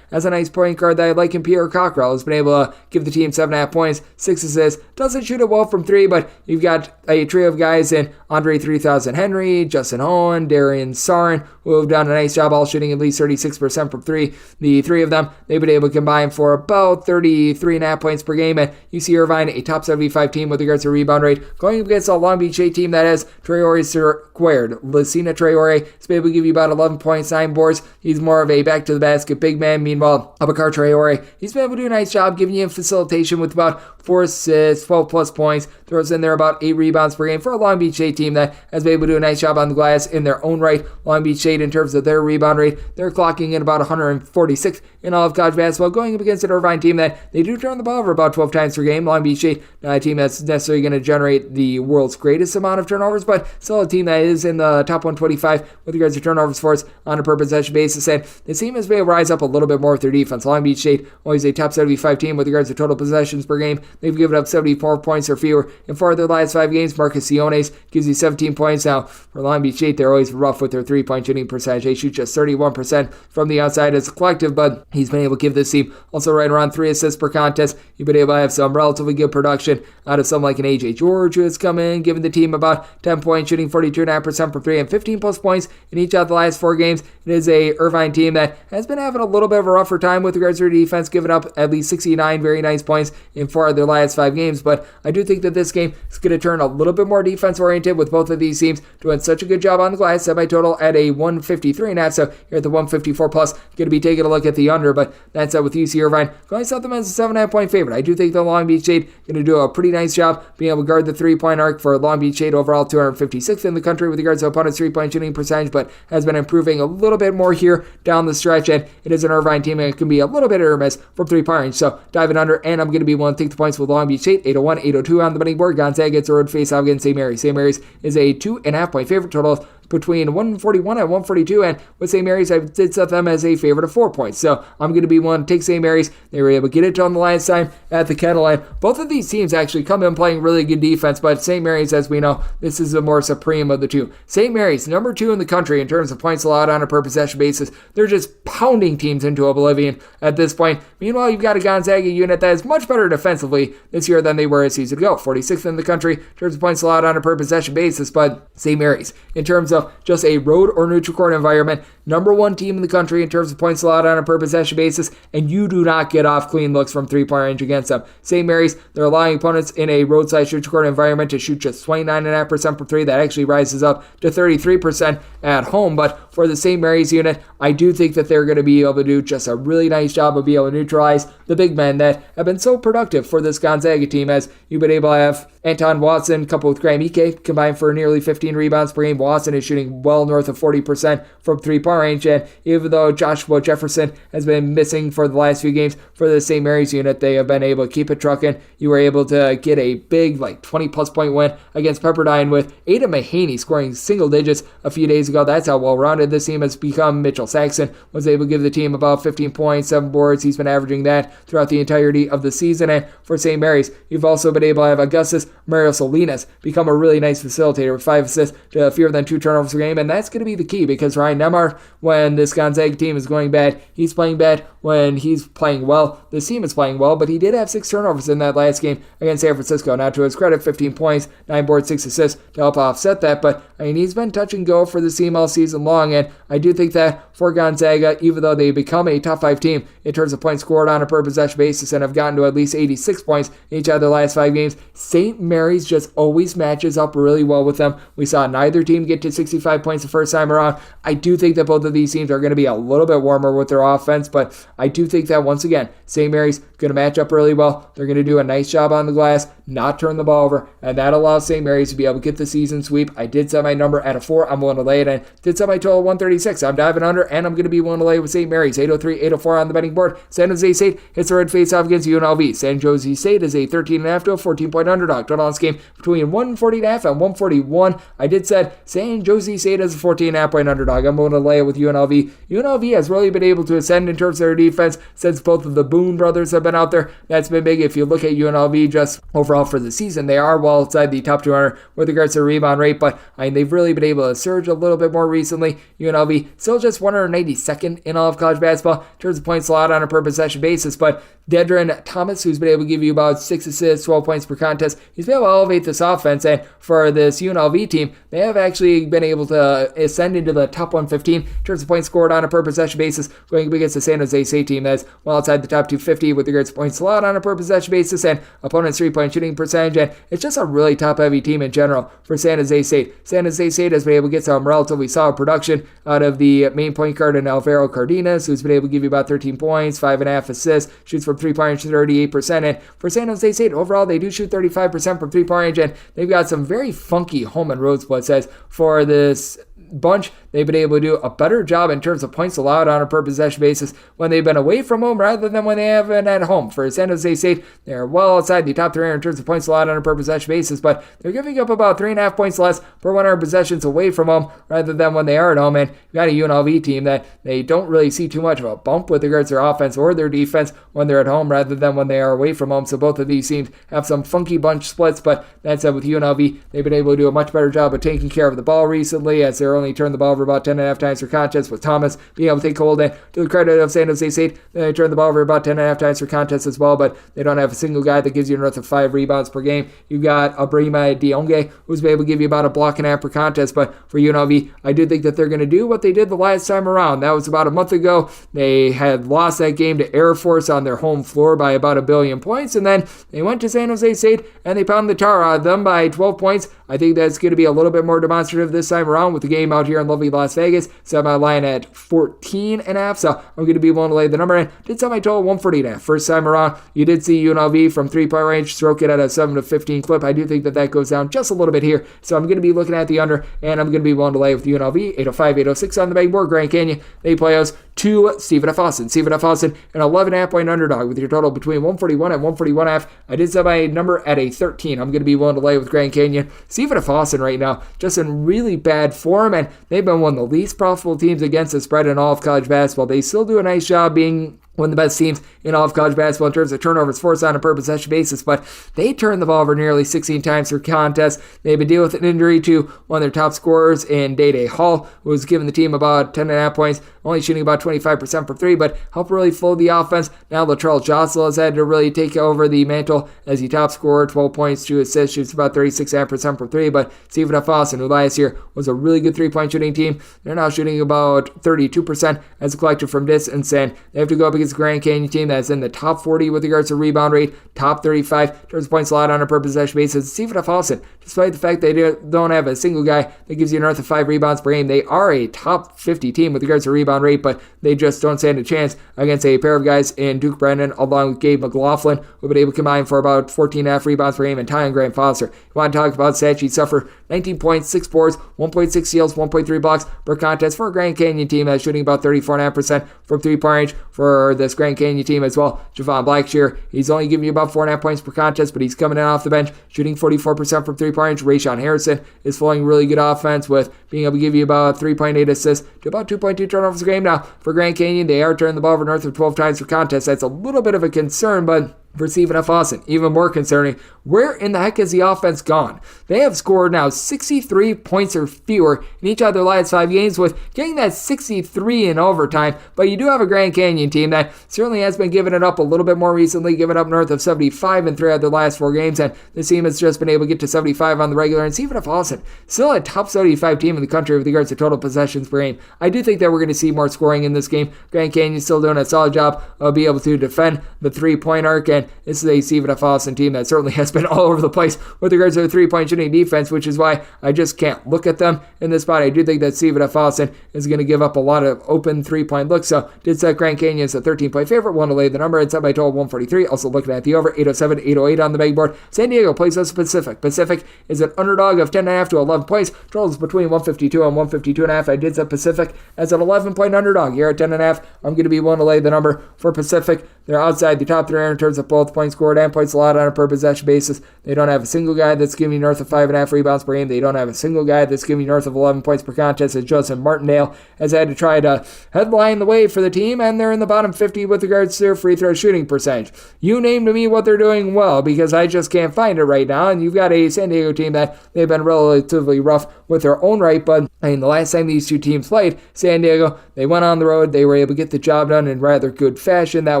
As a nice point guard that I like in Pierre Cockrell, has been able to give the team 7.5 points, 6 assists. Doesn't shoot it well from three, but you've got a trio of guys in Andre 3000 Henry, Justin Owen, Darian Sarin, who have done a nice job all shooting at least 36% from three. The three of them, they've been able to combine for about 33.5 points per game. And UC Irvine, a top 75 team with regards to rebound rate, going up against a Long Beach State team that has Traore squared. Lucina Traore has been able to give you about 11 points, 9 boards. He's more of a back-to-the-basket big man. Meanwhile, Abakar Traore, he's been able to do a nice job giving you facilitation with about 4 assists, 12 plus points, throws in there about 8 rebounds per game for a Long Beach State team that has been able to do a nice job on the glass in their own right. Long Beach State, in terms of their rebound rate, they're clocking in about 146 in all of college basketball, going up against an Irvine team that they do turn the ball over about 12 times per game. Long Beach State, not a team that's necessarily going to generate the world's greatest amount of turnovers, but still a team that is in the top 125 with regards to turnovers for us on a per possession basis. And the team has been able to rise up a little bit more with their defense. Long Beach State, always a top 75 team with regards to total possessions per game. They've given up 74 points or fewer in 4 of their last 5 games. Marcus Siones gives you 17 points. Now, for Long Beach State, they're always rough with their three-point shooting percentage. They shoot just 31% from the outside as a collective, but he's been able to give this team also right around 3 assists per contest. You've been able to have some relatively good production out of someone like an A.J. George, who has come in, giving the team about 10 points, shooting 42.5% from 3 and 15 plus points in each of the last 4 games. It is a Irvine team that has been having a little bit of a rougher time with regards to their defense, giving up at least 69 very nice points in 4 of their last 5 games. But I do think that this game is going to turn a little bit more defense-oriented with both of these teams doing such a good job on the glass. Semi-total at a 153.5, so you're at the 154 plus. Going to be taking a look at the under, but that's with UC Irvine. Going to set them as a 7.5 point favorite. I do think the Long Beach State going to do a pretty nice job being able to guard the 3-point arc. For Long Beach State, overall 256th in the country with regards to opponents' 3-point shooting percentage, but has been improving a little bit more here down the stretch, and it is an Irvine team that can be a little bit hit or miss from 3-point range. So diving under, and I'm going to be willing to take the points with Long Beach State, 801, 802 on the betting board. Gonzaga gets a road face out against St. Mary's. St. Mary's is a 2.5 point favorite. Total between 141 and 142, and with St. Mary's, I did set them as a favorite of 4 points. So I'm going to be one to take St. Mary's. They were able to get it done the last time at the Kettle Line. Both of these teams actually come in playing really good defense, but St. Mary's, as we know, this is the more supreme of the two. St. Mary's, number 2 in the country in terms of points allowed on a per possession basis. They're just pounding teams into oblivion at this point. Meanwhile, you've got a Gonzaga unit that is much better defensively this year than they were a season ago. 46th in the country in terms of points allowed on a per possession basis, but St. Mary's, in terms of just a road or neutral court environment, number 1 team in the country in terms of points allowed on a per possession basis, and you do not get off clean looks from three-point range against them. St. Mary's, they're allowing opponents in a roadside neutral court environment to shoot just 29.5% from three. That actually rises up to 33% at home, but for the St. Mary's unit, I do think that they're going to be able to do just a really nice job of being able to neutralize the big men that have been so productive for this Gonzaga team, as you've been able to have Anton Watson coupled with Graham Ike combined for nearly 15 rebounds per game. Watson is shooting well north of 40% from three-point range, and even though Joshua Jefferson has been missing for the last few games for the St. Mary's unit, they have been able to keep it trucking. You were able to get a big 20-plus point win against Pepperdine with Ada Mahaney scoring single digits a few days ago. That's how well-rounded this team has become. Mitchell Saxon was able to give the team about 15 points, 7 boards. He's been averaging that throughout the entirety of the season. And for St. Mary's, you've also been able to have Augustus Mario Salinas become a really nice facilitator with 5 assists to fewer than 2 turnovers per game, and that's going to be the key, because Ryan Nembhard, when this Gonzaga team is going bad, he's playing bad. When he's playing well, this team is playing well, but he did have 6 turnovers in that last game against San Francisco. Now, to his credit, 15 points, 9 boards, 6 assists to help offset that, but he's been touch and go for the team all season long, and I do think that for Gonzaga, even though they become a top 5 team in terms of points scored on a per possession basis and have gotten to at least 86 points in each of their last 5 games, St. Mary's just always matches up really well with them. We saw neither team get to 65 points the first time around. I do think that both of these teams are going to be a little bit warmer with their offense, but I do think that, once again, St. Mary's going to match up really well. They're going to do a nice job on the glass, not turn the ball over, and that allows St. Mary's to be able to get the season sweep. I did set my number at a 4. I'm willing to lay it, and did set my total 136. I'm diving under, and I'm going to be willing to lay it with St. Mary's. 803, 804 on the betting board. San Jose State hits the red face-off against UNLV. San Jose State is a 13.5 to a 14-point underdog. Total on this game between 140.5 and 141. I did set San Jose State as a 14.5-point underdog. I'm willing to lay it with UNLV. UNLV has really been able to ascend in terms of their defense since both of the Boone brothers have been out there. That's been big. If you look at UNLV just overall for the season, they are well outside the top 200 with regards to rebound rate, but they've really been able to surge a little bit more recently. UNLV still just 192nd in all of college basketball in terms of points allowed on a per possession basis, but Dedrin Thomas, who's been able to give you about 6 assists, 12 points per contest, he's been able to elevate this offense, and for this UNLV team, they have actually been able to ascend into the top 115 in terms of points scored on a per possession basis, going up against the San Jose State team that's well outside the top 250 with regards to points allowed on a per possession basis and opponent's three-point shooting percentage, and it's just a really top-heavy team in general for San Jose State. San Jose State has been able to get some relatively solid production out of the main point guard in Alvaro Cardenas, who's been able to give you about 13 points, 5.5 assists, shoots from three-point range 38%, and for San Jose State, overall, they do shoot 35% from three-point range, and they've got some very funky home and road splits. As for this bunch, they've been able to do a better job in terms of points allowed on a per possession basis when they've been away from home rather than when they have been at home. For San Jose State, they're well outside the top 300 in terms of points allowed on a per possession basis, but they're giving up about 3.5 points less per 100 possessions away from home rather than when they are at home. And you got a UNLV team that they don't really see too much of a bump with regards to their offense or their defense when they're at home rather than when they are away from home. So both of these teams have some funky bunch splits, but that said, with UNLV, they've been able to do a much better job of taking care of the ball recently, as they're only turned the ball over about 10.5 times per contest, with Thomas being able to take hold. And to the credit of San Jose State, they turn the ball over about 10.5 times per contest as well, but they don't have a single guy that gives you north of 5 rebounds per game. You've got Abrima Dionge, who's been able to give you about a block and a half per contest, but for UNLV, I do think that they're going to do what they did the last time around. That was about a month ago. They had lost that game to Air Force on their home floor by about 1 billion points, and then they went to San Jose State and they pounded the tar out of them by 12 points. I think that's going to be a little bit more demonstrative this time around with the game out here in lovely Las Vegas. Set my line at 14.5, so I'm going to be willing to lay the number in. Did set my total 140.5. First time around, you did see UNLV from three-point range stroke it at a 7 to 15 clip. I do think that that goes down just a little bit here, so I'm going to be looking at the under, and I'm going to be willing to lay with UNLV. 805, 806 on the betting board. Grand Canyon, they play us to Stephen F. Austin. Stephen F. Austin, an 11.5-point underdog with your total between 141 and 141.5. I did set my number at a 13. I'm going to be willing to lay with Grand Canyon. Stephen F. Austin right now, just in really bad form, and they've been one of the least profitable teams against the spread in all of college basketball. They still do a nice job being one of the best teams in all of college basketball in terms of turnovers forced on a per possession basis, but they turned the ball over nearly 16 times per contest. They've been dealing with an injury to one of their top scorers in Day-Day Hall, who was giving the team about 10.5 points, only shooting about 25% from three, but helped really flow the offense. Now Latrell Jostle has had to really take over the mantle as the top scorer, 12 points, 2 assists, shoots about 36% from three, but Stephen F. Austin, who last year was a really good three-point shooting team, they're now shooting about 32% as a collective from distance, and they have to go up against the Grand Canyon team that's in the top 40 with regards to rebound rate, top 35 in terms of points allowed on a per possession basis. Stephen F. Austin, despite the fact they don't have a single guy that gives you north of 5 rebounds per game, they are a top 50 team with regards to rebound rate, but they just don't stand a chance against a pair of guys in Duke Brennan along with Gabe McLaughlin, who have been able to combine for about 14.5 rebounds per game, and Ty and Graham Foster. You want to talk about stats? He suffered 19 points, 6 boards, 1.6 steals, 1.3 blocks per contest for a Grand Canyon team that's shooting about 34.5% from three-point range for this Grand Canyon team as well. Javon Blackshear, he's only giving you about 4.5 points per contest, but he's coming in off the bench, shooting 44% from three-point range. Rayshawn Harrison is flowing really good offense with being able to give you about 3.8 assists to about 2.2 turnovers a game. Now, for Grand Canyon, they are turning the ball over north of 12 times per contest. That's a little bit of a concern, but for Stephen F. Austin, even more concerning, where in the heck has the offense gone? They have scored now 63 points or fewer in each of their last 5 games, with getting that 63 in overtime. But you do have a Grand Canyon team that certainly has been giving it up a little bit more recently, giving up north of 75 in 3 of their last 4 games, and this team has just been able to get to 75 on the regular. And Stephen F. Austin, still a top 75 team in the country with regards to total possessions per game. I do think that we're going to see more scoring in this game. Grand Canyon still doing a solid job of being able to defend the 3-point arc, and this is a Stephen F. Austin team that certainly has been all over the place with regards to the 3-point shooting defense, which is why I just can't look at them in this spot. I do think that Stephen F. Austin is going to give up a lot of open 3-point looks, so did set Grand Canyon as a 13-point favorite. Want to lay the number. It's set by total 143. Also looking at the over, 807, 808 on the big board. San Diego plays us Pacific. Pacific is an underdog of 10.5 to 11 points. Total is between 152 and 152.5. I did set Pacific as an 11-point underdog here at 10.5. I'm going to be willing to lay the number for Pacific. They're outside the top 3 in terms of both points scored and points allowed on a per possession basis. They don't have a single guy that's giving you north of 5.5 rebounds per game. They don't have a single guy that's giving you north of 11 points per contest, as Joseph Martindale has had to try to headline the way for the team, and they're in the bottom 50 with regards to their free throw shooting percentage. You name to me what they're doing well, because I just can't find it right now, and you've got a San Diego team that they've been relatively rough with their own right, but I mean, the last time these two teams played, San Diego, they went on the road, they were able to get the job done in rather good fashion. That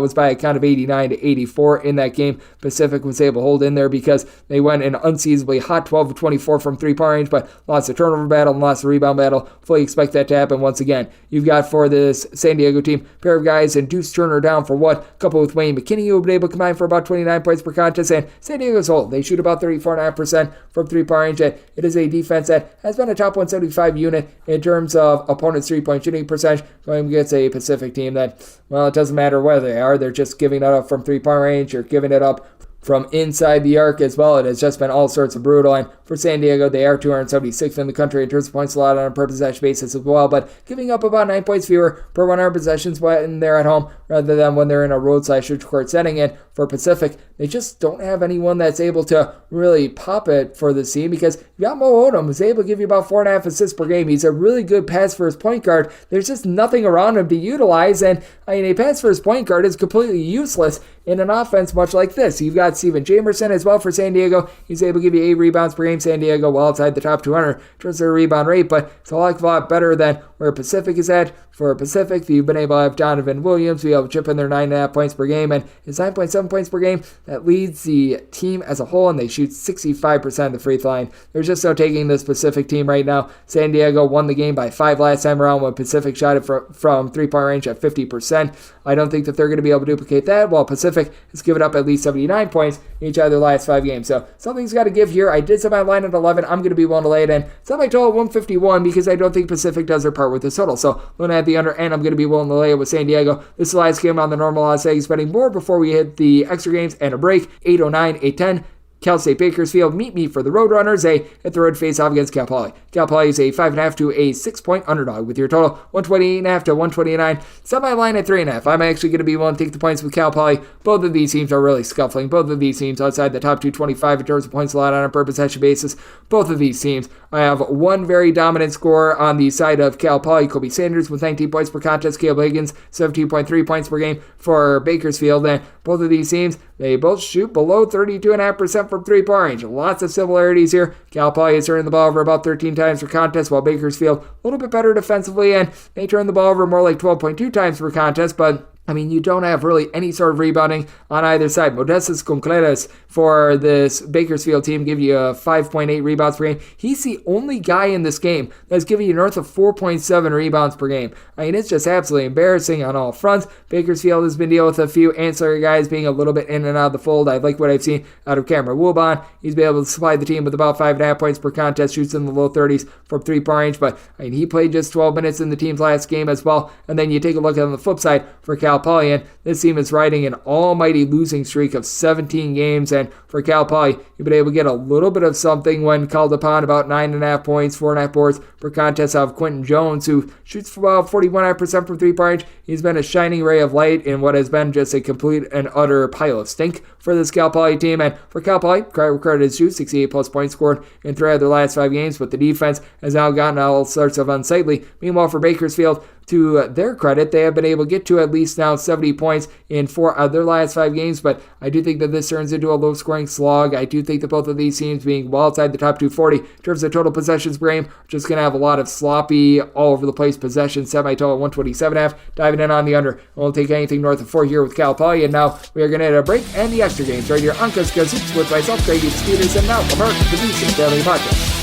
was by a count of 89 to 84 in that game. Pacific was able to hold in there because they went an unseasonably hot 12 of 24 from 3-point range, but lost the turnover battle and lost the rebound battle. Fully expect that to happen once again. You've got for this San Diego team, a pair of guys and Deuce Turner down for what? Coupled with Wayne McKinney, who have been able to combine for about 29 points per contest, and San Diego's hold. They shoot about 34.5% from 3-point range, and it is a defense that has been a top 175 unit in terms of opponents' 3-point shooting percentage, going against a Pacific team that, well, it doesn't matter where they are. They're just giving it up from 3-point range. You're giving it up from inside the arc as well. It has just been all sorts of brutal. And for San Diego, they are 276th in the country in terms of points allowed on a per possession basis as well, but giving up about 9 points fewer per 100 possessions when they're at home rather than when they're in a road/neutral court setting. And for Pacific, they just don't have anyone that's able to really pop it for the team, because you got Mo Odom, who's able to give you about 4.5 assists per game. He's a really good pass first point guard. There's just nothing around him to utilize, and I mean, a pass first point guard is completely useless in an offense much like this. You've got Steven Jamerson as well for San Diego. He's able to give you 8 rebounds per game. San Diego well outside the top 200 in terms of their rebound rate, but it's a lot better than where Pacific is at. For Pacific, you've been able to have Donovan Williams be able to chip in their 9.5 points per game, and his 9.7 points per game, that leads the team as a whole, and they shoot 65% of the free throw line. There's just no taking this Pacific team right now. San Diego won the game by 5 last time around when Pacific shot it from 3-point range at 50%. I don't think that they're going to be able to duplicate that, while Pacific has given up at least 79 points in each of their last 5 games. So something's got to give here. I did set my line at 11. I'm going to be willing to lay it in. Set my total at 151 because I don't think Pacific does their part with this total. So looking at the under, and I'm going to be willing to lay it with San Diego. This is the last game on the normal Las Vegas betting board before we hit the extra games and a break. 809, 810. Cal State Bakersfield meet me for the Roadrunners. They hit the road face-off against Cal Poly. Cal Poly is a 5.5 to a 6-point underdog with your total 128.5 to 129. Set my line at 3.5. I'm actually going to be willing to take the points with Cal Poly. Both of these teams are really scuffling. Both of these teams outside the top 225 in terms of points allowed on a per possession basis. Both of these teams have one very dominant scorer on the side of Cal Poly, Kobe Sanders, with 19 points per contest. Caleb Higgins, 17.3 points per game for Bakersfield. And both of these teams, they both shoot below 32.5% from three-point range. Lots of similarities here. Cal Poly is turning the ball over about 13 times per contest, while Bakersfield a little bit better defensively, and they turn the ball over more like 12.2 times per contest, but you don't have really any sort of rebounding on either side. Modestas Concretas for this Bakersfield team give you a 5.8 rebounds per game. He's the only guy in this game that's giving you north of 4.7 rebounds per game. It's just absolutely embarrassing on all fronts. Bakersfield has been dealing with a few ancillary guys being a little bit in and out of the fold. I like what I've seen out of Cameron Wilbon. He's been able to supply the team with about 5.5 points per contest, shoots in the low 30s from three-point range, but he played just 12 minutes in the team's last game as well. And then you take a look on the flip side for Cal Poly, and this team is riding an almighty losing streak of 17 games, and for Cal Poly, you've been able to get a little bit of something when called upon, about 9.5 points, 4.5 boards per contest out of Quentin Jones, who shoots for about 41% from three-point range. He's been a shining ray of light in what has been just a complete and utter pile of stink for this Cal Poly team. And for Cal Poly, credit is due, 68 plus points scored in 3 of their last 5 games, but the defense has now gotten all sorts of unsightly. Meanwhile, for Bakersfield, to their credit, they have been able to get to at least now 70 points in 4 of their last 5 games, but I do think that this turns into a low-scoring slog. I do think that both of these teams, being well outside the top 240 in terms of total possessions per game, are just going to have a lot of sloppy, all-over-the-place possessions. Set my total at 127.5. Diving in on the under. I won't take anything north of 4 here with Cal Poly, and now we are going to hit a break and the extra games right here on Cuz with myself, Grady Peters, and now American the VC Family Podcast.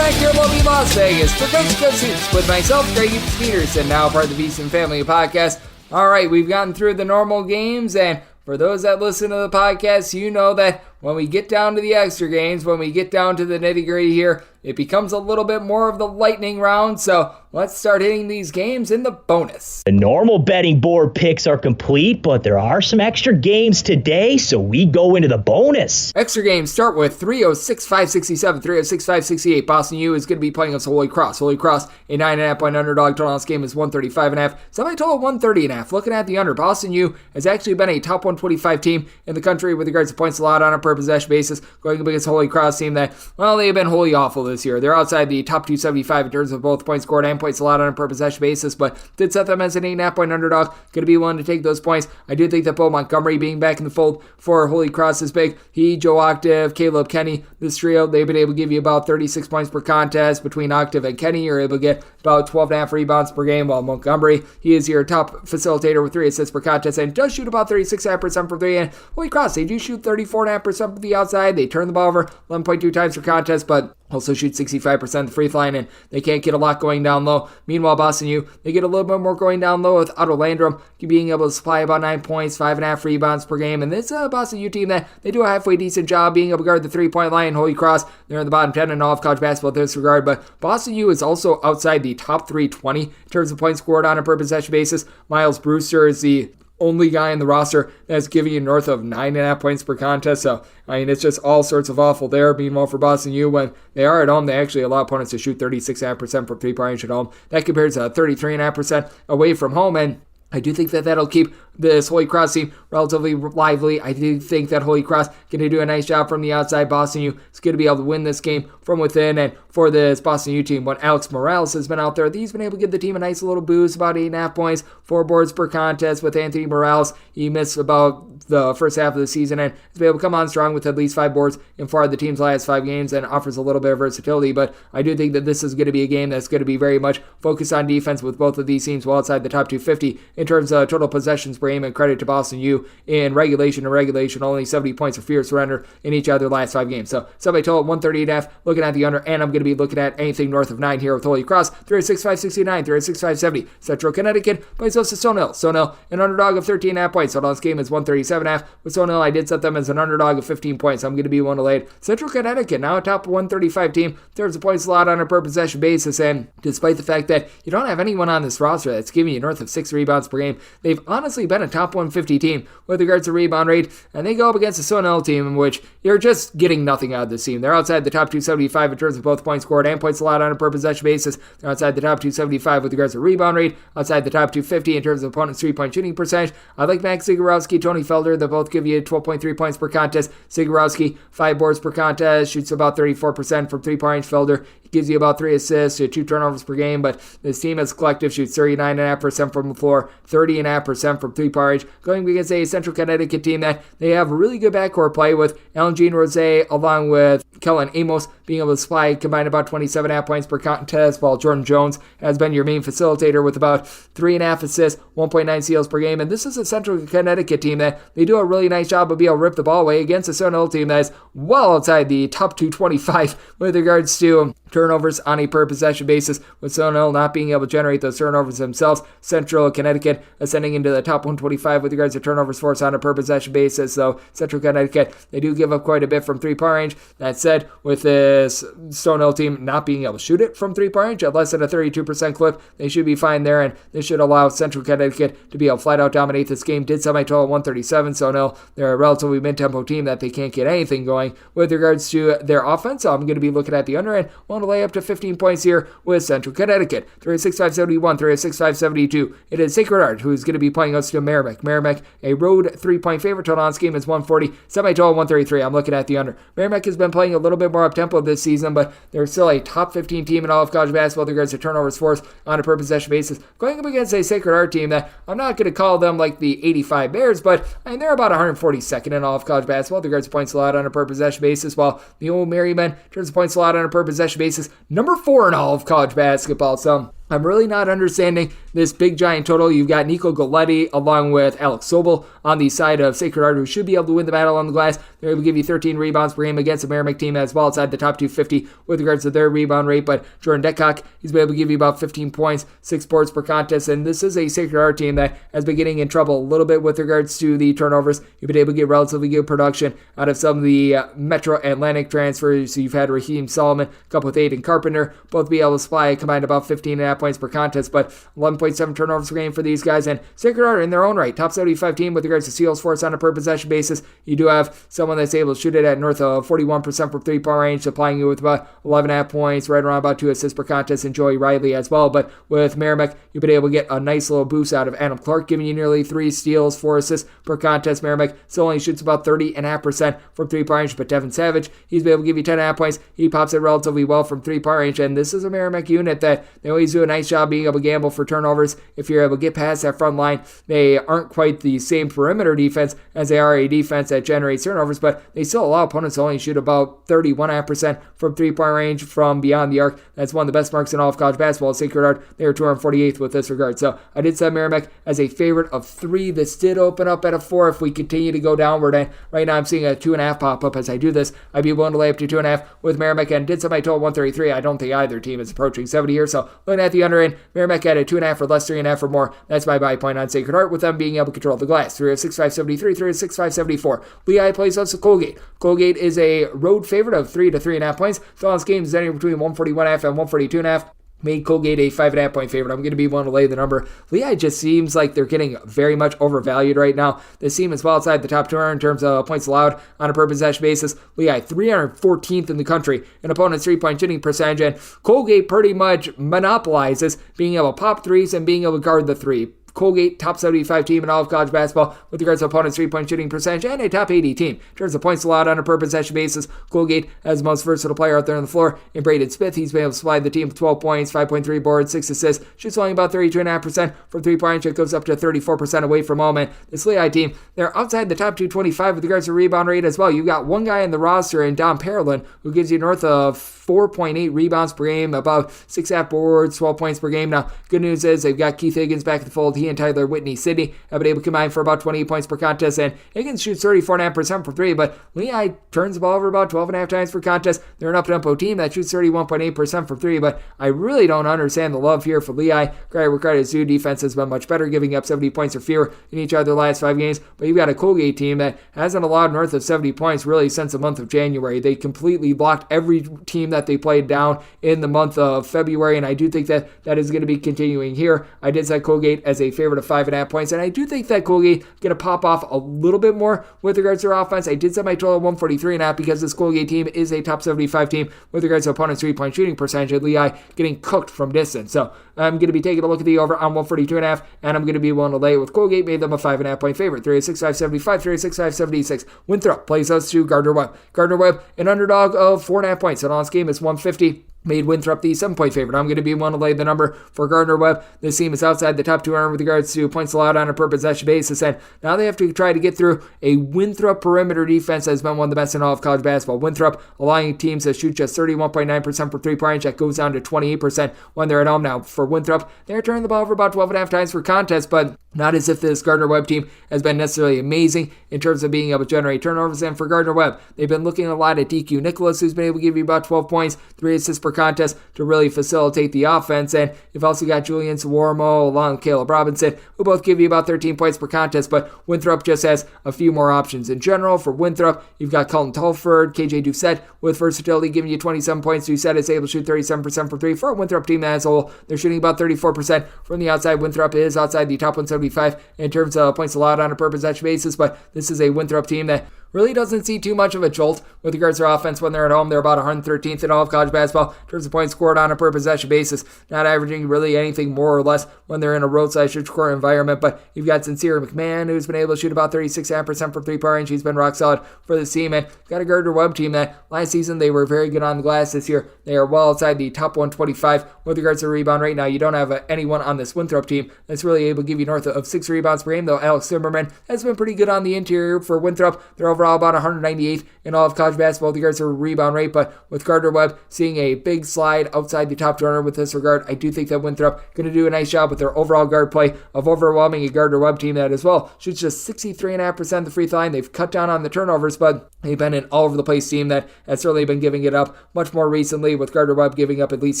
Here in lovely Las Vegas for Cuz with myself, Grady Peterson, now part of the VSiN Family Podcast. All right, we've gotten through the normal games, and for those that listen to the podcast, you know that when we get down to the extra games, when we get down to the nitty-gritty here, it becomes a little bit more of the lightning round, so let's start hitting these games in the bonus. The normal betting board picks are complete, but there are some extra games today, so we go into the bonus. Extra games start with 306-567, 306-568. Boston U is going to be playing against Holy Cross. Holy Cross, a 9.5 point underdog. Total on this game is 135.5. Semi-total 130.5. Looking at the under, Boston U has actually been a top 125 team in the country with regards to points allowed on a per possession basis, going up against Holy Cross team that, well, they've been wholly awful this year. They're outside the top 275 in terms of both points scored and points allowed on a per possession basis, but did set them as an 8.5 point underdog. Going to be willing to take those points. I do think that Bo Montgomery being back in the fold for Holy Cross is big. He, Joe Octave, Caleb Kenny, this trio, they've been able to give you about 36 points per contest. Between Octave and Kenny, you're able to get about 12.5 rebounds per game, while Montgomery, he is your top facilitator with 3 assists per contest and does shoot about 36.5% from 3. And Holy Cross, they do shoot 34.5% from the outside. They turn the ball over 11.2 times per contest, but also shoot 65% the free throw line, and they can't get a lot going down low. Meanwhile, Boston U, they get a little bit more going down low with Otto Landrum being able to supply about 9 points, 5.5 rebounds per game. And this Boston U team that they do a halfway decent job being able to guard the 3-point line. Holy Cross, they're in the bottom 10 in all of college basketball in this regard, but Boston U is also outside the top 320 in terms of points scored on a per possession basis. Miles Brewster is the only guy in the roster that's giving you north of 9.5 points per contest. So, it's just all sorts of awful there. Meanwhile, for Boston U, when they are at home, they actually allow opponents to shoot 36.5% from three-point range at home. That compares to 33.5% away from home, and I do think that that'll keep this Holy Cross team relatively lively. I do think that Holy Cross going to do a nice job from the outside. Boston U is going to be able to win this game from within. And for this Boston U team, when Alex Morales has been out there, he's been able to give the team a nice little boost, about 8.5 points, 4 boards per contest with Anthony Morales. He missed about the first half of the season and has been able to come on strong with at least 5 boards in 4 of the team's last 5 games and offers a little bit of versatility. But I do think that this is going to be a game that's going to be very much focused on defense with both of these teams well outside the top 250 in terms of total possessions per game, and credit to Boston U in regulation only 70 points of fear surrender in each of their last 5 games. So somebody total 138.5, looking at the under, and I'm going to be looking at anything north of 9 here with Holy Cross. 306-569, 306-570. Central Connecticut plays us to Stone Hill. Stone Hill, an underdog of 13.5 points. Total on this game is 137.5. With Stone Hill, I did set them as an underdog of 15 points. I'm going to be one to lay. Central Connecticut, now a top 135 team, there's a points allowed on a per possession basis, and despite the fact that you don't have anyone on this roster that's giving you north of 6 rebounds per game. They've honestly been a top 150 team with regards to rebound rate, and they go up against a So team in which you're just getting nothing out of this team. They're outside the top 275 in terms of both points scored and points allowed on a per possession basis. They're outside the top 275 with regards to rebound rate, outside the top 250 in terms of opponent's three-point shooting percentage. I like Max Zagorowski, Tony Felder. They both give you 12.3 points per contest. Zagorowski, 5 boards per contest, shoots about 34% from three-point range. Felder gives you about 3 assists, 2 turnovers per game, but this team as a collective shoots 39.5% from the floor, 30.5% from three-point range, going against a Central Connecticut team that they have really good backcourt play with Alan Jean Rose along with Kellen Amos being able to supply combined about 27.5 points per contest, while Jordan Jones has been your main facilitator with about 3.5 assists, 1.9 steals per game. And this is a Central Connecticut team that they do a really nice job of being able to rip the ball away against a So team that is well outside the top 225 with regards to turnovers on a per possession basis, with So not being able to generate those turnovers themselves. Central Connecticut ascending into the top 125 with regards to turnovers forced on a per possession basis. So Central Connecticut, they do give up quite a bit from three-point range. That said, with this So team not being able to shoot it from three-point range at less than a 32% clip, they should be fine there, and this should allow Central Connecticut to be able to flat out dominate this game. Did semi-total 137, So they're a relatively mid-tempo team that they can't get anything going. With regards to their offense, I'm going to be looking at the under and want to lay up to 15 points here with Central Connecticut. 306-571, 306-572. It is Sacred Heart who's going to be playing us to Merrimack. Merrimack, a road 3-point favorite. Total on this game is 140. Semi-total 133. I'm looking at the under. Merrimack has been playing a little bit more up-tempo this season, but they're still a top 15 team in all of college basketball with regards to turnovers forced on a per possession basis. Going up against a Sacred Heart team that I'm not going to call them like the 85 Bears, but I mean, they're about 142nd in all of college basketball with regards to points allowed on a per possession basis, while the Old Merrymen, in terms of points allowed on a per possession basis, number 4 in all of college basketball. So I'm really not understanding this big giant total. You've got Nico Galletti along with Alex Sobel on the side of Sacred Heart, who should be able to win the battle on the glass. They're able to give you 13 rebounds per game against the Merrimack team as well, outside the top 250 with regards to their rebound rate. But Jordan Decock, he's been able to give you about 15 points, 6 boards per contest. And this is a Sacred Heart team that has been getting in trouble a little bit with regards to the turnovers. You've been able to get relatively good production out of some of the Metro Atlantic transfers. So you've had Raheem Solomon, a couple with Aiden Carpenter, both be able to supply combined about 15.5 points per contest, but 11.7 turnovers per game for these guys. And Sacred Heart in their own right, top 75 team with regards to steals forced on a per possession basis. You do have someone that's able to shoot it at north of 41% from three-point range, supplying you with about 11.5 points, right around about 2 assists per contest, and Joey Riley as well. But with Merrimack, you've been able to get a nice little boost out of Adam Clark, giving you nearly 3 steals, 4 assists per contest. Merrimack still only shoots about 30.5% from three-point range, but Devin Savage, he's been able to give you 10.5 points. He pops it relatively well from three-point range, and this is a Merrimack unit that they always do a nice job being able to gamble for turnovers. If you're able to get past that front line, they aren't quite the same perimeter defense as they are a defense that generates turnovers, but they still allow opponents to only shoot about 31.5% from three-point range from beyond the arc. That's one of the best marks in all of college basketball. Sacred Heart, they are 248th with this regard. So I did set Merrimack as a favorite of 3. This did open up at a 4 if we continue to go downward, and right now I'm seeing a 2.5 pop up as I do this. I'd be willing to lay up to 2.5 with Merrimack, and did set my total 133. I don't think either team is approaching 70 here, so looking at the under end, Merrimack at a 2.5 or less, 3.5 or more. That's my buy point on Sacred Heart, with them being able to control the glass. 306-573, 306-574. Lehigh plays us to Colgate. Colgate is a road favorite of 3 to 3.5 points. So on this game is anywhere between 141.5 and 142.5. Made Colgate a 5.5 point favorite. I'm going to be willing to lay the number. Lehigh just seems like they're getting very much overvalued right now. This team is well outside the top 200 in terms of points allowed on a per possession basis. Lehigh 314th in the country in opponent's 3-point shooting percentage, and Colgate pretty much monopolizes being able to pop threes and being able to guard the 3. Colgate, top 75 team in all of college basketball with regards to opponent's 3-point shooting percentage, and a top 80 team in terms of points allowed on a per possession basis. Colgate has the most versatile player out there on the floor in Braden Smith. He's been able to supply the team with 12 points, 5.3 boards, 6 assists, shoots only about 32.5% from 3-point. It goes up to 34% away from home. And this Lehigh team, they're outside the top 225 with regards to rebound rate as well. You've got one guy in the roster in Dom Parolin who gives you north of 4.8 rebounds per game, about 6.5 boards, 12 points per game. Now, good news is they've got Keith Higgins back in the fold. He and Tyler Whitney Sidney have been able to combine for about 28 points per contest, and Higgins shoots 34.5% from 3, but Lehigh turns the ball over about 12.5 times per contest. They're an up-tempo team that shoots 31.8% from 3, but I really don't understand the love here for Lehigh. Credit where credit is due. Defense has been much better, giving up 70 points or fewer in each of their last 5 games, but you've got a Colgate team that hasn't allowed north of 70 points really since the month of January. They completely blocked every team that they played down in the month of February, and I do think that is going to be continuing here. I did set Colgate as a a favorite of 5.5 points. And I do think that Colgate going to pop off a little bit more with regards to their offense. I did set my total at 143.5 because this Colgate team is a top 75 team with regards to opponent's 3-point shooting percentage, at Lehigh getting cooked from distance. So I'm going to be taking a look at the over on 142.5, and I'm going to be willing to lay it with Colgate, made them a 5.5 point favorite. 306.575, 306.576. Winthrop plays us to Gardner-Webb. Gardner-Webb, an underdog of 4.5 points. And on this game is 150. Made Winthrop the 7-point favorite. I'm going to be one to lay the number for Gardner-Webb. This team is outside the top 200 with regards to points allowed on a per possession basis, and now they have to try to get through a Winthrop perimeter defense that has been one of the best in all of college basketball. Winthrop allowing teams to shoot just 31.9% for three-point range. That goes down to 28% when they're at home. Now for Winthrop, they're turning the ball over about 12.5 times per contest, but not as if this Gardner-Webb team has been necessarily amazing in terms of being able to generate turnovers. And for Gardner-Webb, they've been looking a lot at DQ Nicholas, who's been able to give you about 12 points, 3 assists per contest to really facilitate the offense. And you've also got Julian Sawarmo along with Caleb Robinson, who both give you about 13 points per contest, but Winthrop just has a few more options. In general, for Winthrop, you've got Colton Tulford, KJ Doucette with versatility giving you 27 points. Doucette is able to shoot 37% from 3. For a Winthrop team as a whole, they're shooting about 34% from the outside. Winthrop is outside the top 175 in terms of points allowed on a per possession basis, but this is a Winthrop team that really doesn't see too much of a jolt with regards to their offense when they're at home. They're about 113th in all of college basketball in terms of points scored on a per possession basis, not averaging really anything more or less when they're in a roadside shoot score environment. But you've got Sincere McMahon, who's been able to shoot about 36% from 3-point range. He's been rock solid for this team, and got a Gardner-Webb team that last season they were very good on the glass. This year they are well outside the top 125 with regards to rebound rate. Now you don't have anyone on this Winthrop team that's really able to give you north of 6 rebounds per game, though Alex Zimmerman has been pretty good on the interior for Winthrop. They're overall about 198th in all of college basketball with regards to rebound rate, but with Gardner-Webb seeing a big slide outside the top 200 with this regard, I do think that Winthrop going to do a nice job with their overall guard play of overwhelming a Gardner-Webb team that as well shoots just 63.5% of the free throw line. They've cut down on the turnovers, but they've been an all-over-the-place team that has certainly been giving it up much more recently, with Gardner-Webb giving up at least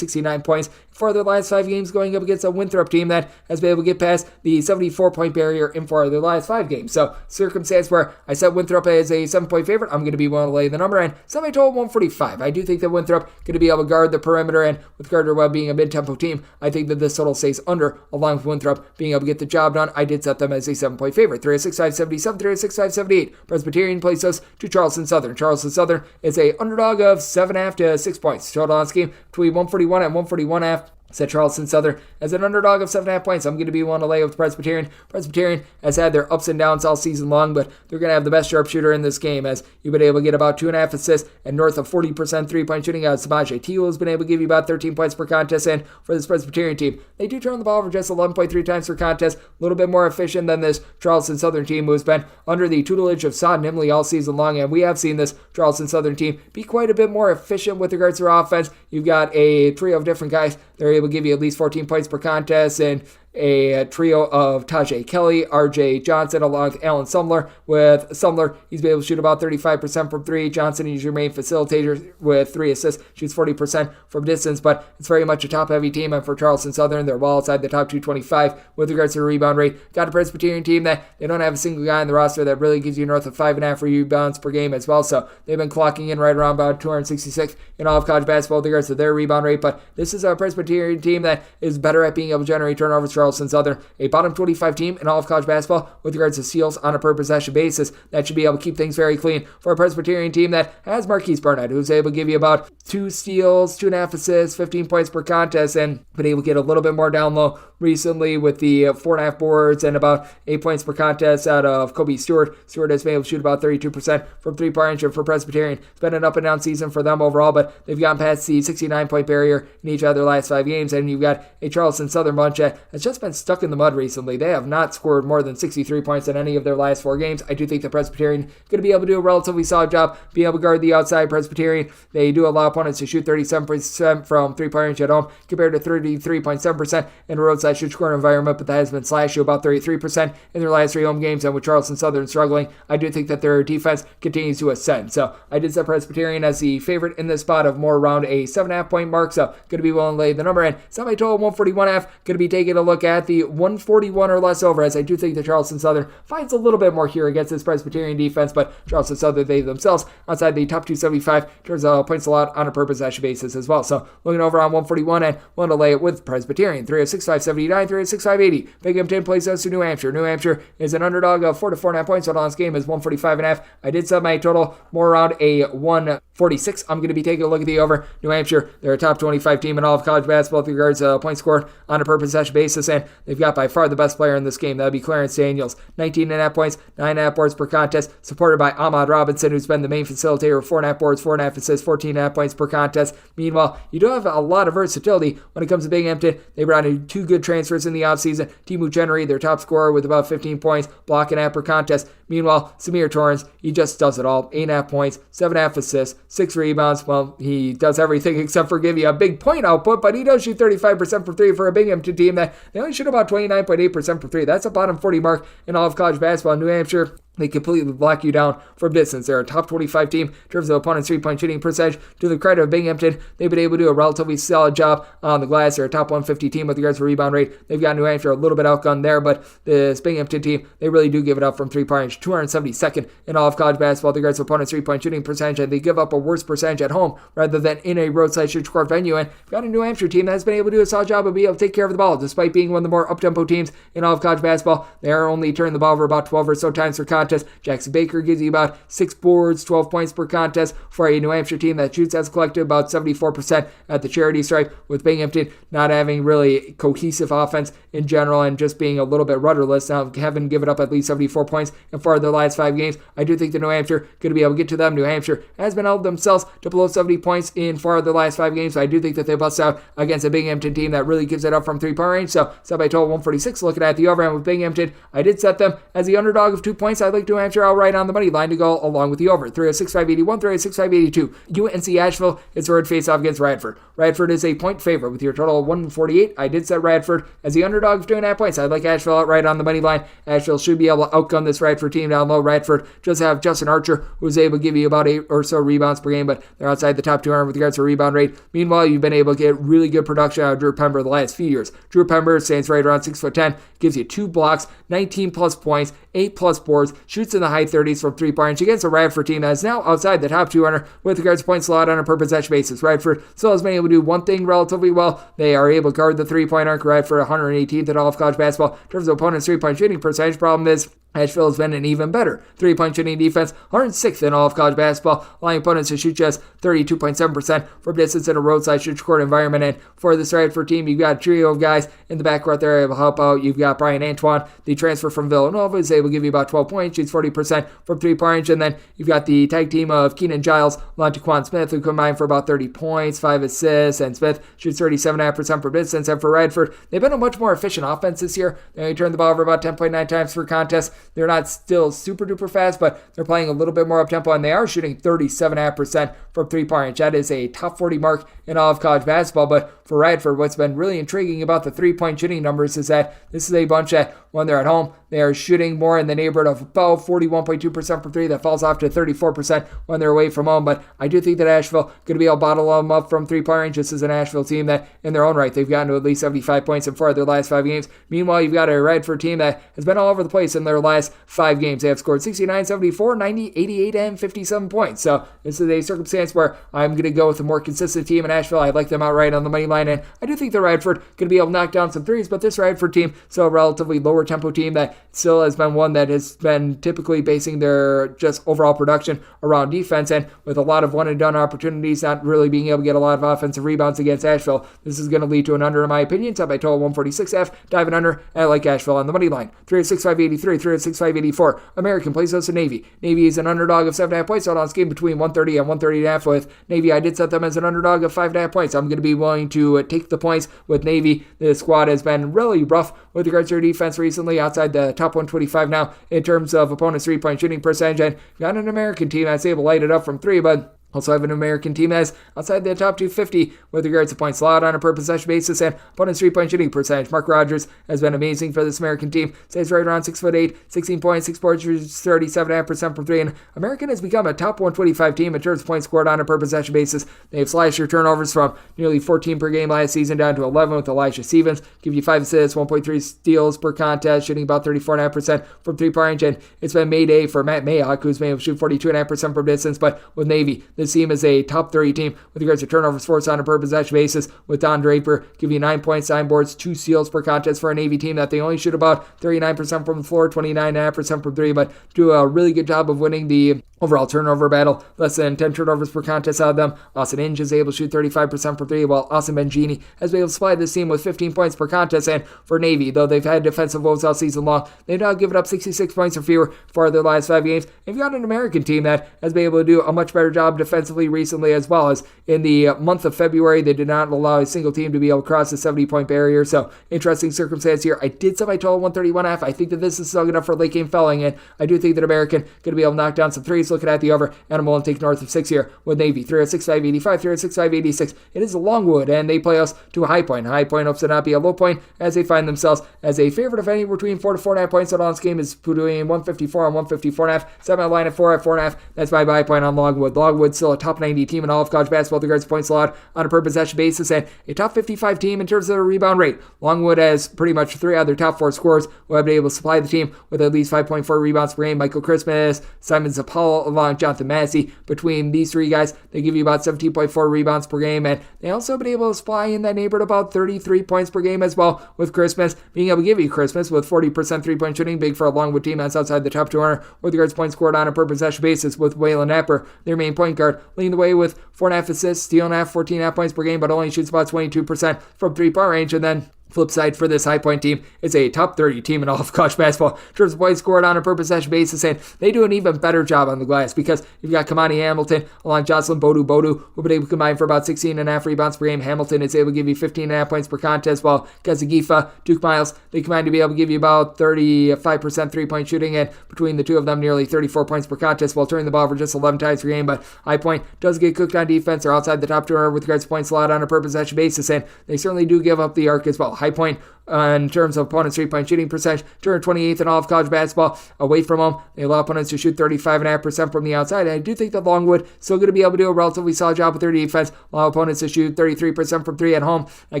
69 points for their last 5 games, going up against a Winthrop team that has been able to get past the 74-point barrier in 4 of their last 5 games. So, circumstance where I set Winthrop as a 7-point favorite, I'm going to be willing to lay the number, and semi-total 145. I do think that Winthrop going to be able to guard the perimeter, and with Gardner-Webb being a mid-tempo team, I think that this total stays under, along with Winthrop being able to get the job done. I did set them as a 7-point favorite. 306.577, 306.578. Presbyterian plays us to Charleston Southern. Charleston Southern is a underdog of 7.5 to 6 points. Total on this game between 141 and 141.5. Set Charleston Southern as an underdog of 7.5 points. I'm going to be one to lay with Presbyterian. Presbyterian has had their ups and downs all season long, but they're going to have the best sharpshooter in this game, as you've been able to get about 2.5 assists and north of 40% 3-point shooting out. Samaje Teal has been able to give you about 13 points per contest, and for this Presbyterian team, they do turn the ball over just 11.3 times per contest, a little bit more efficient than this Charleston Southern team, who has been under the tutelage of Sod Nimley all season long, and we have seen this Charleston Southern team be quite a bit more efficient with regards to their offense. You've got a trio of different guys. They're able to give you at least 14 points per contest, and a trio of Tajay Kelly, RJ Johnson, along with Alan Sumler. With Sumler, he's been able to shoot about 35% from 3. Johnson, he's your main facilitator with 3 assists, shoots 40% from distance, but it's very much a top-heavy team, and for Charleston Southern, they're well outside the top 225 with regards to the rebound rate. Got a Presbyterian team that they don't have a single guy on the roster that really gives you north of 5.5 rebounds per game as well, so they've been clocking in right around about 266 in all of college basketball with regards to their rebound rate, but this is a Presbyterian team that is better at being able to generate turnovers. Charleston Southern, a bottom 25 team in all of college basketball with regards to steals on a per possession basis. That should be able to keep things very clean for a Presbyterian team that has Marquise Burnett, who's able to give you about 2 steals, 2.5 assists, 15 points per contest, and been able to get a little bit more down low recently with the 4.5 boards and about 8 points per contest out of Kobe Stewart. Stewart has been able to shoot about 32% from 3-point range for Presbyterian. It's been an up and down season for them overall, but they've gotten past the 69-point barrier in each of their last 5 games, and you've got a Charleston Southern bunch that has just been stuck in the mud recently. They have not scored more than 63 points in any of their last 4 games. I do think the Presbyterian going to be able to do a relatively solid job being able to guard the outside. Presbyterian, they do allow opponents to shoot 37% from 3-point range at home compared to 33.7% in a roadside shoot scoring environment, but that has been slashed to about 33% in their last 3 home games, and with Charleston Southern struggling, I do think that their defense continues to ascend. So I did set Presbyterian as the favorite in this spot of more around a 7.5 point mark, so going to be willing to lay the number, and semi-total 141.5, going to be taking a look look at the 141 or less over, as I do think that Charleston Southern finds a little bit more here against this Presbyterian defense, but Charleston Southern, they themselves outside the top 275 in terms of points allowed on a per possession basis as well. So looking over on 141 and willing to lay it with Presbyterian. 306-579, 306-580. Binghamton plays us to New Hampshire. New Hampshire is an underdog of 4 to 4.5 points. Total on this game is 145.5. I did set my total more around a 146. I'm going to be taking a look at the over. New Hampshire, they're a top 25 team in all of college basketball with regards to points scored on a per possession basis, and they've got by far the best player in this game. That would be Clarence Daniels. 19.5 points, 9.5 boards per contest, supported by Ahmad Robinson, who's been the main facilitator with 4.5 boards, 4.5 assists, 14.5 points per contest. Meanwhile, you do have a lot of versatility when it comes to Binghamton. They brought in 2 good transfers in the offseason. Timu Chenery, their top scorer with about 15 points, block and half per contest. Meanwhile, Samir Torrance, he just does it all. 8.5 points, 7.5 assists, 6 rebounds. Well, he does everything except for give you a big point output, but he does shoot 35% from 3 for a Binghamton team that they only shoot about 29.8% from 3. That's a bottom 40 mark in all of college basketball. New Hampshire, they completely block you down from distance. They're a top 25 team in terms of opponent's three-point shooting percentage. To the credit of Binghamton, they've been able to do a relatively solid job on the glass. They're a top 150 team with regards to rebound rate. They've got New Hampshire a little bit outgunned there, but this Binghamton team, they really do give it up from three-point range. 272nd in all of college basketball with regards to opponent's three-point shooting percentage, and they give up a worse percentage at home rather than in a roadside shoot court venue. And you've got a New Hampshire team that has been able to do a solid job of being able to take care of the ball, despite being one of the more up-tempo teams in all of college basketball. They are only turning the ball over about 12 or so times per contest. Jackson Baker gives you about 6 boards, 12 points per contest for a New Hampshire team that shoots as collected about 74% at the charity stripe, with Binghamton not having really cohesive offense in general and just being a little bit rudderless. Now, having given up at least 74 points in 4 of their last 5 games, I do think that New Hampshire going to be able to get to them. New Hampshire has been held themselves to below 70 points in 4 of their last 5 games, so I do think that they bust out against a Binghamton team that really gives it up from three-point range. So set by total 146. Looking at the overhand with Binghamton, I did set them as the underdog of 2 points. I'd like New Hampshire outright on the money line to go along with the over. 306-581, 306-582. UNC Asheville is where it face off against Radford. Radford is a point favorite with your total of 148. I did set Radford as the underdog of 2.5 points. I'd like Asheville outright on the money line. Asheville should be able to outgun this Radford team down low. Radford just have Justin Archer, who's able to give you about 8 or so rebounds per game, but they're outside the top 200 with regards to rebound rate. Meanwhile, you've been able to get really good production out of Drew Pember the last few years. Drew Pember stands right around 6'10", gives you 2 blocks, 19 plus points, 8 plus boards, shoots in the high 30s from 3-point range against a Radford team that is now outside the top 200 with regards to points allowed on a per possession basis. Radford still has been able to do one thing relatively well. They are able to guard the 3-point arc. Radford 118th in all of college basketball in terms of opponent's 3-point shooting percentage. Problem is, Asheville has been an even better 3-point shooting defense, 106th in all of college basketball, allowing opponents to shoot just 32.7% from distance in a roadside shoot court environment. And for this Radford team, you've got a trio of guys in the backcourt there able to help out. You've got Brian Antoine, the transfer from Villanova, is able to give you about 12 points, shoots 40% from 3-point range. And then you've got the tag team of Keenan Giles, Lontaquan Smith, who combined for about 30 points, 5 assists, and Smith shoots 37.5% from distance. And for Radford, they've been a much more efficient offense this year. They only turned the ball over about 10.9 times per contest. They're not still super duper fast, but they're playing a little bit more up tempo, and they are shooting 37.5% from 3-point range. That is a top 40 mark in all of college basketball. But for Radford, what's been really intriguing about the 3-point shooting numbers is that this is a bunch that when they're at home, they are shooting more in the neighborhood of about 41.2% from 3. That falls off to 34% when they're away from home. But I do think that Asheville going to be able to bottle them up from 3-point range. This is an Asheville team that, in their own right, they've gotten to at least 75 points in 4 of their last 5 games. Meanwhile, you've got a Radford team that has been all over the place in their last 5 games. They have scored 69, 74, 90, 88, and 57 points. So this is a circumstance where I'm going to go with a more consistent team in Asheville. I like them outright on the money line, and I do think that Radford going to be able to knock down some threes, but this Radford team, still a relatively lower tempo team that still has been one that has been typically basing their just overall production around defense, and with a lot of one-and-done opportunities, not really being able to get a lot of offensive rebounds against Asheville. This is going to lead to an under, in my opinion. Set by total 146F, diving under, and I like Asheville on the money line. 306-583, 306-584. American plays us to Navy. Navy is an underdog of 7.5 points. Out on this game between 130 and 130.5 with Navy. I did set them as an underdog of 5.5 points. I'm going to be willing to take the points with Navy. This squad has been really rough with regards to their defense recently, outside the top 125 now in terms of opponents' 3-point shooting percentage. And got an American team that's able to light it up from 3, but Also have an American team that is outside the top 250 with regards to points allowed on a per possession basis and opponent's 3-point shooting percentage. Mark Rogers has been amazing for this American team. Stays right around 6'8", 16 points, 6 boards, 37.5% from 3. And American has become a top 125 team in terms of points scored on a per possession basis. They have slashed your turnovers from nearly 14 per game last season down to 11 with Elijah Stevens. Give you 5 assists, 1.3 steals per contest, shooting about 34.5% from 3-point range. And it's been Mayday for Matt Mayock, who's been able to shoot 42.5% from distance. But with Navy, this team is a top 30 team with regards to turnovers forced on a per possession basis, with Don Draper give you 9 points, 9 boards, 2 steals per contest for a Navy team that they only shoot about 39% from the floor, 29.5% from 3, but do a really good job of winning the overall turnover battle. Less than 10 turnovers per contest out of them. Austin Inge is able to shoot 35% from 3, while Austin Bengini has been able to supply this team with 15 points per contest. And for Navy, though they've had defensive woes all season long, they've now given up 66 points or fewer for their last 5 games. And you've got an American team that has been able to do a much better job defensively recently, as well as in the month of February, they did not allow a single team to be able to cross the 70-point barrier. So interesting circumstance here. I did set my total 131.5. I think that this is still enough for late game felling, and I do think that American going to be able to knock down some threes. Looking at the over, and I'm willing to take north of 6 here with Navy. 306.585, 306.586. It is a Longwood, and they play us to a high point. A high point hopes to not be a low point as they find themselves as a favorite of any between 4 to 4.5 points. So on this game is between 154 and 154.5. Set my line at 4 at 4.5. That's my buy point on Longwood. Longwood's still a top 90 team in all of college basketball with regards to points allowed on a per possession basis, and a top 55 team in terms of their rebound rate. Longwood has pretty much 3 out of their top 4 scorers who have been able to supply the team with at least 5.4 rebounds per game. Michael Christmas, Simon Zapala, along with Jonathan Massey. Between these 3 guys, they give you about 17.4 rebounds per game, and they also have been able to supply in that neighborhood about 33 points per game as well, with Christmas being able to give you Christmas with 40% 3-point shooting, big for a Longwood team that's outside the top 200 with regards to points scored on a per possession basis, with Waylon Napper, their main point guard, leading the way with 4.5 assists, stealing 14.5 points per game, but only shoots about 22% from 3-point range. And then flip side for this high point team, it's a top 30 team in all of college basketball in terms of points scored on a per possession basis, and they do an even better job on the glass because you've got Kamani Hamilton along Jocelyn Bodu who've been able to combine for about 16.5 rebounds per game. Hamilton is able to give you 15.5 points per contest, while Kazagifa, Duke Miles, they combine to be able to give you about 35% 3-point shooting, and between the two of them, nearly 34 points per contest, while turning the ball over just 11 times per game. But high point does get cooked on defense. They're outside the top 200 with regards to points allowed on a per possession basis, and they certainly do give up the arc as well. High point in terms of opponents' 3-point shooting percentage, 228th in all of college basketball. Away from home, they allow opponents to shoot 35.5% from the outside. And I do think that Longwood still going to be able to do a relatively solid job with their defense. Allow opponents to shoot 33% from 3 at home. That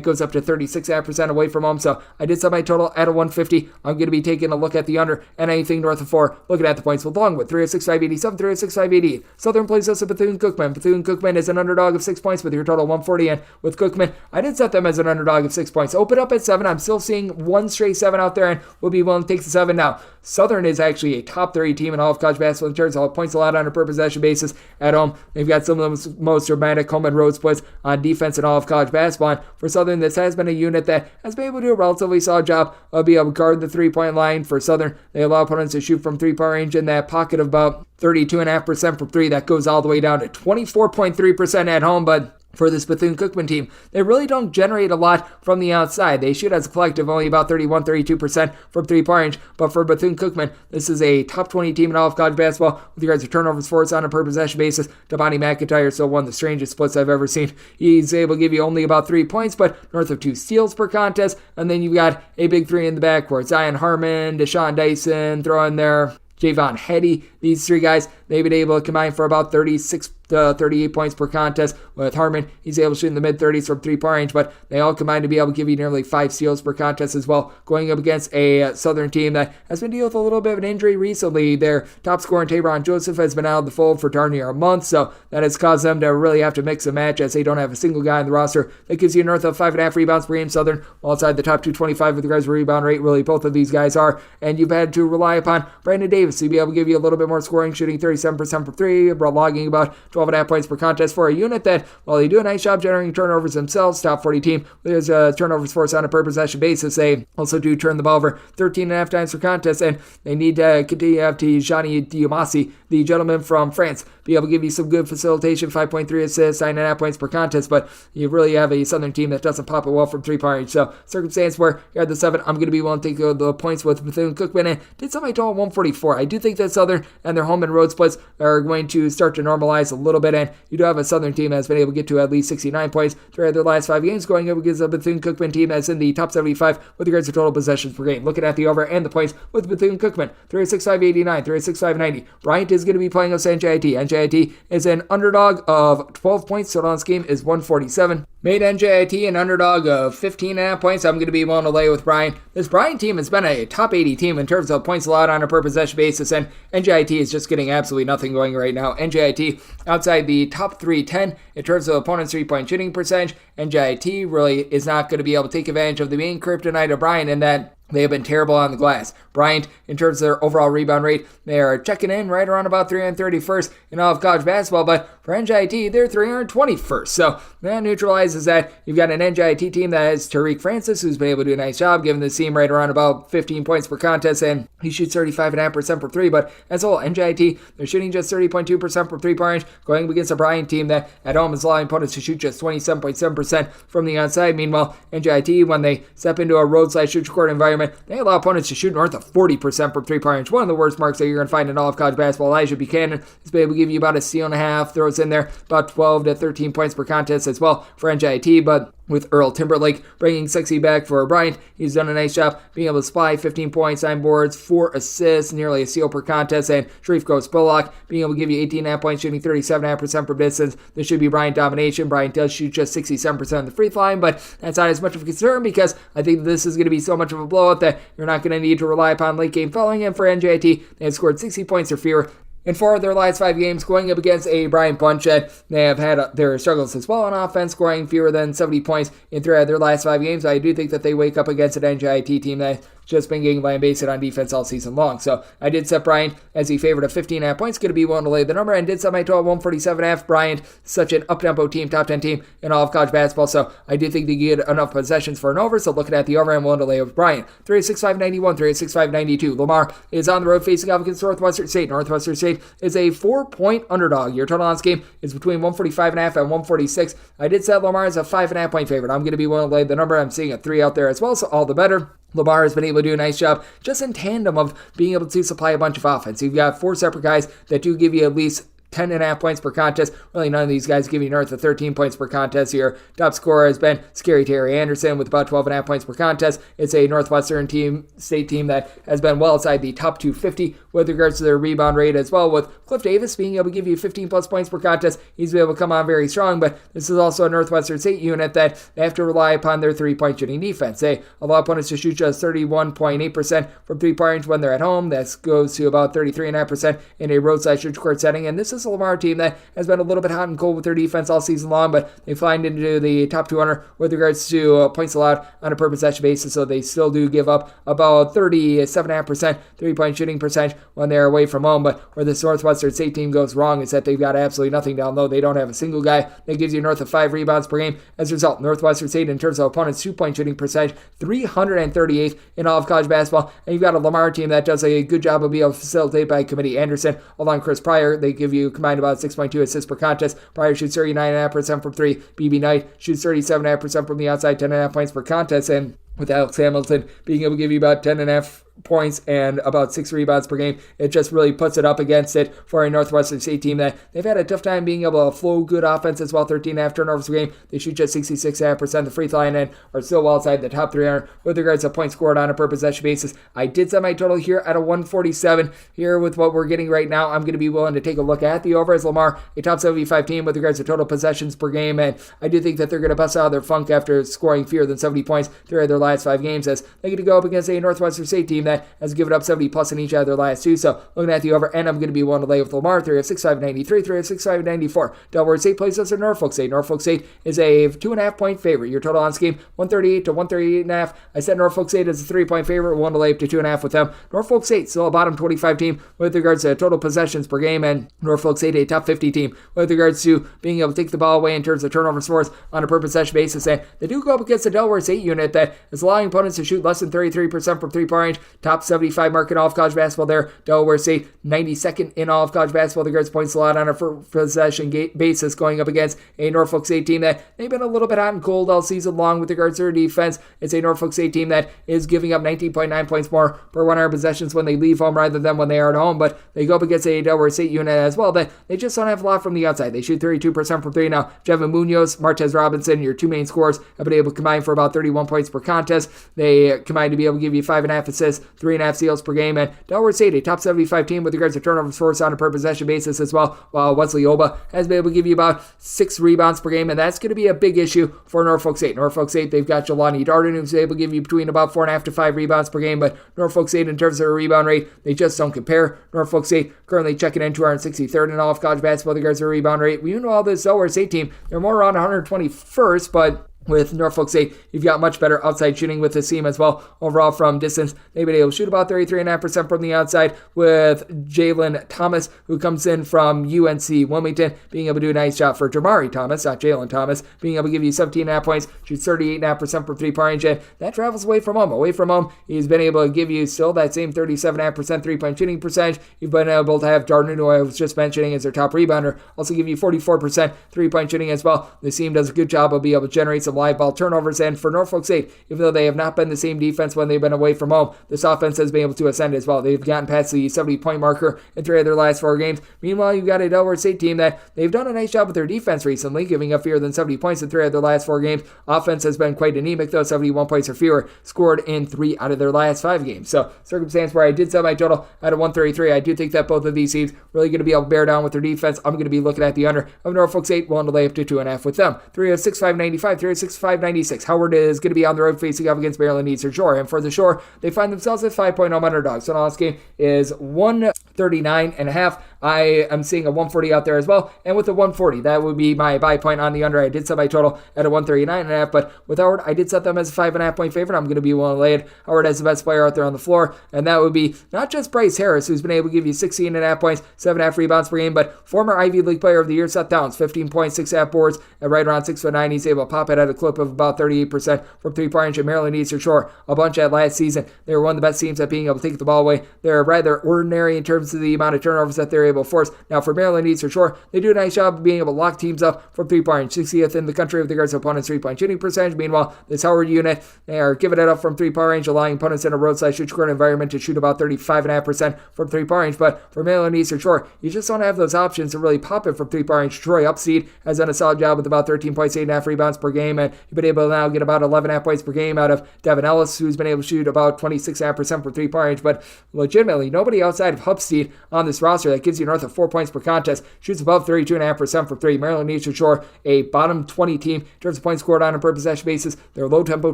goes up to 36.5% away from home. So I did set my total at a 150. I'm going to be taking a look at the under and anything north of 4. Looking at the points with Longwood, 306.587, 306.588. Southern plays us with Bethune-Cookman. Bethune-Cookman is an underdog of 6 points with your total 140. And with Cookman, I did set them as an underdog of 6 points. Open up at 7. I'm still seeing one straight 7 out there, and we'll be willing to take the 7 now. Southern is actually a top 30 team in all of college basketball in terms of points allowed on a per possession basis at home. They've got some of the most dramatic home and road splits on defense in all of college basketball. And for Southern, this has been a unit that has been able to do a relatively solid job of being able to guard the 3-point line. For Southern, they allow opponents to shoot from 3-point range in that pocket of about 32.5% from 3. That goes all the way down to 24.3% at home, but for this Bethune-Cookman team, they really don't generate a lot from the outside. They shoot as a collective only about 31-32% from 3-point range, but for Bethune-Cookman, this is a top 20 team in all of college basketball with regards to turnovers forced on a per possession basis. Devontae McIntyre is still one of the strangest splits I've ever seen. He's able to give you only about 3 points, but north of 2 steals per contest, and then you've got a big 3 in the backcourt. Zion Harmon, Deshaun Dyson, throw in there Javon Hetty. These 3 guys, they've been able to combine for about 36 to 38 points per contest. With Harmon, he's able to shoot in the mid-30s from 3-point range, but they all combine to be able to give you nearly 5 steals per contest as well, going up against a Southern team that has been dealing with a little bit of an injury recently. Their top scorer, Tavon Joseph, has been out of the fold for darn near a month, so that has caused them to really have to mix and match as they don't have a single guy on the roster that gives you north of 5.5 rebounds per game. Southern, while outside the top 225 with regards to rebound rate, really both of these guys are, and you've had to rely upon Brandon Davis to be able to give you a little bit more scoring, shooting 37% from 3, logging about 12.5 points per contest for a unit that, while they do a nice job generating turnovers themselves, top 40 team, there's turnovers forced on a per possession basis. They also do turn the ball over 13.5 times per contest, and they need to continue to have Tijani Diomasi, the gentleman from France, be able to give you some good facilitation, 5.3 assists, 9.5 points per contest, but you really have a Southern team that doesn't pop it well from 3-point range. So, circumstance where you're at the 7, I'm going to be willing to take the points with Bethune-Cookman, and did somebody total 144. I do think that Southern and their home and road splits are going to start to normalize a little bit, and you do have a Southern team that's been able to get to at least 69 points throughout their last 5 games, going up against a Bethune-Cookman team that's in the top 75 with regards to total possessions per game. Looking at the over and the points with Bethune-Cookman, 365-89, 365-90. Bryant is going to be playing against NJIT. NJIT is an underdog of 12 points. Total on this game is 147. Made NJIT an underdog of 15.5 points. I'm going to be willing to lay with Bryant. This Bryant team has been a top 80 team in terms of points allowed on a per possession basis, and NJIT is just getting absolutely nothing going right now. NJIT outside the top 310 in terms of opponents' 3-point shooting percentage. NJIT really is not going to be able to take advantage of the main kryptonite of Bryant in that they have been terrible on the glass. Bryant, in terms of their overall rebound rate, they are checking in right around about 331st in all of college basketball, but for NJIT, they're 321st. So that neutralizes that. You've got an NJIT team that has Tariq Francis, who's been able to do a nice job, giving the team right around about 15 points per contest, and he shoots 35.5% for 3, but as a whole, NJIT, they're shooting just 30.2% from 3-point range, going up against a Bryant team that at home is allowing opponents to shoot just 27.7% from the outside. Meanwhile, NJIT, when they step into a road/shoot court environment, they allow opponents to shoot north of 40% from 3-point range. One of the worst marks that you're going to find in all of college basketball. Elijah Buchanan is able to give you about a steal and a half, throws in there about 12 to 13 points per contest as well for NJIT, but with Earl Timberlake bringing 60 back for Bryant, he's done a nice job being able to supply 15 points, 9 boards, 4 assists, nearly a steal per contest, and Sharif Gross-Bullock being able to give you 18.5 points, shooting 37.5% from distance. This should be Bryant domination. Bryant does shoot just 67% of the free throw line, but that's not as much of a concern because I think this is going to be so much of a blowout that you're not going to need to rely upon late game following. And for NJIT, they have scored 60 points or fewer in 4 of their last 5 games, going up against a Bryant bunch that they have had their struggles as well on offense, scoring fewer than 70 points in 3 of their last 5 games. I do think that they wake up against an NJIT team that just been getting lambasted on defense all season long. So I did set Bryant as a favorite of 15.5 points. Going to be willing to lay the number, and did set my total 147.5. Bryant, such an up-tempo team, top 10 team in all of college basketball. So I do think they get enough possessions for an over. So looking at the over, I'm willing to lay with Bryant. 365.91, 365.92. Lamar is on the road facing off against Northwestern State. Northwestern State is a 4-point underdog. Your total on this game is between 145.5 and 146. I did set Lamar as a 5.5 point favorite. I'm going to be willing to lay the number. I'm seeing a 3 out there as well, so all the better. Lamar has been able to do a nice job just in tandem of being able to supply a bunch of offense. You've got 4 separate guys that do give you at least 10.5 points per contest. Really, none of these guys give you north of 13 points per contest here. Top scorer has been Scary Terry Anderson with about 12.5 points per contest. It's a Northwestern State team that has been well outside the top 250 with regards to their rebound rate as well, with Cliff Davis being able to give you 15 plus points per contest. He's been able to come on very strong, but this is also a Northwestern State unit that they have to rely upon their 3-point shooting defense. They allow opponents to shoot just 31.8% from 3-point range when they're at home. That goes to about 33.5% in a roadside-shoot court setting, and this is a Lamar team that has been a little bit hot and cold with their defense all season long, but they find into the top 200 with regards to points allowed on a per possession basis, so they still do give up about 37.5% 3-point shooting percentage when they're away from home. But where this Northwestern State team goes wrong is that they've got absolutely nothing down low. They don't have a single guy that gives you north of 5 rebounds per game. As a result, Northwestern State, in terms of opponents' 2-point shooting percentage, 338th in all of college basketball, and you've got a Lamar team that does a good job of being able to facilitate by committee. Anderson, along Chris Pryor, they give you combined about 6.2 assists per contest. Pryor shoots 39.5% from 3. BB Knight shoots 37.5% from the outside, 10.5 points per contest, and with Alex Hamilton being able to give you about 10.5 points and about 6 rebounds per game, it just really puts it up against it for a Northwestern State team that they've had a tough time being able to flow good offense as well. 13.5 turnovers per game. They shoot just 66.5% the free throw line and are still well outside the top 300 with regards to points scored on a per possession basis. I did set my total here at a 147. Here with what we're getting right now, I'm going to be willing to take a look at the over as Lamar, a top 75 team with regards to total possessions per game, and I do think that they're going to bust out of their funk after scoring fewer than 70 points throughout their last 5 games, as they get to go up against a Northwestern State team that has given up 70 plus in each of their last 2. So looking at the over, and I'm going to be willing to lay with Lamar. 365.93, 365.94. Delaware State plays us at Norfolk State. Norfolk State is a 2.5 point favorite. Your total on this game, 138 to 138.5. I said Norfolk State is a 3-point favorite. Willing to lay up to 2.5 with them. Norfolk State still a bottom 25 team with regards to total possessions per game, and Norfolk State a top 50 team with regards to being able to take the ball away in terms of turnover scores on a per possession basis. And they do go up against the Delaware State unit that is allowing opponents to shoot less than 33% from three-point range. Top 75 mark in all of college basketball there. Delaware State, 92nd in all of college basketball. The guards points allowed on a possession basis going up against a Norfolk State team that they've been a little bit hot and cold all season long with regards to their defense. It's a Norfolk State team that is giving up 19.9 points more per 100 possessions when they leave home rather than when they are at home, but they go up against a Delaware State unit as well that they just don't have a lot from the outside. They shoot 32% from three now. Jevin Munoz, Martez Robinson, your two main scorers, have been able to combine for about 31 points per contest. They combine to be able to give you 5.5 assists, 3.5 steals per game, and Delaware State, a top 75 team with regards to turnovers forced on a per possession basis as well, while Wesley Oba has been able to give you about 6 rebounds per game, and that's going to be a big issue for Norfolk State. Norfolk State, they've got Jelani Darden, who's able to give you between about 4.5 to 5 rebounds per game, but Norfolk State, in terms of their rebound rate, they just don't compare. Norfolk State currently checking in 263rd in all of college basketball with regards to their rebound rate. We know all this Delaware State team, they're more around 121st, but with Norfolk State, you've got much better outside shooting with this team as well. Overall, from distance, they've been able to shoot about 33.5% from the outside, with Jalen Thomas, who comes in from UNC Wilmington, being able to do a nice job for Jamari Thomas, not Jalen Thomas, being able to give you 17.5 points, shoots 38.5% from three-point range, and that travels away from home. Away from home, he's been able to give you still that same 37.5% three-point shooting percentage. You've been able to have Darden, who I was just mentioning, as their top rebounder, also give you 44% three-point shooting as well. This team does a good job of being able to generate some live ball turnovers, and for Norfolk State, even though they have not been the same defense when they've been away from home, this offense has been able to ascend as well. They've gotten past the 70-point marker in 3 of their last 4 games. Meanwhile, you've got a Delaware State team that they've done a nice job with their defense recently, giving up fewer than 70 points in 3 of their last 4 games. Offense has been quite anemic, though, 71 points or fewer scored in 3 out of their last 5 games. So, circumstance where I did set my total at a 133. I do think that both of these teams really going to be able to bear down with their defense. I'm going to be looking at the under of Norfolk State, willing to lay up to 2.5 with them. 306-595, 306-596. Howard is going to be on the road facing up against Maryland Eastern Shore, and for the Shore, they find themselves at 5-point home underdogs. So now this game is 139.5. I am seeing a 140 out there as well, and with the 140, that would be my buy point on the under. I did set my total at a 139.5, but with Howard, I did set them as a 5.5 point favorite. I'm going to be willing to lay it. Howard has the best player out there on the floor, and that would be not just Bryce Harris, who's been able to give you 16.5 points, 7.5 rebounds per game, but former Ivy League Player of the Year, Seth Downs, 15 points, 6.5 boards, and right around 6'9". He's able to pop it at a clip of about 38% from three-point range. At Maryland Eastern Shore, a bunch at last season. They were one of the best teams at being able to take the ball away. They're rather ordinary in terms of the amount of turnovers that they're able to force. Now, for Maryland Eastern Shore, they do a nice job of being able to lock teams up from three-point range, 60th in the country with regards to opponents' three-point shooting percentage. Meanwhile, this Howard unit, they are giving it up from three-point range, allowing opponents in a roadside shoot-scoring environment to shoot about 35.5% from three-point range. But for Maryland Eastern Shore, you just don't have those options to really pop it from three-point range. Troy Upseed has done a solid job with about 13 points, 8.5 rebounds per game, and you've been able to now get about 11.5 points per game out of Devin Ellis, who's been able to shoot about 26.5% from three-point range. But legitimately, nobody outside of Upseed on this roster that gives you north of 4 points per contest shoots above 32.5% from three. Maryland Eastern Shore, a bottom 20 team in terms of points scored on a per possession basis. They're a low-tempo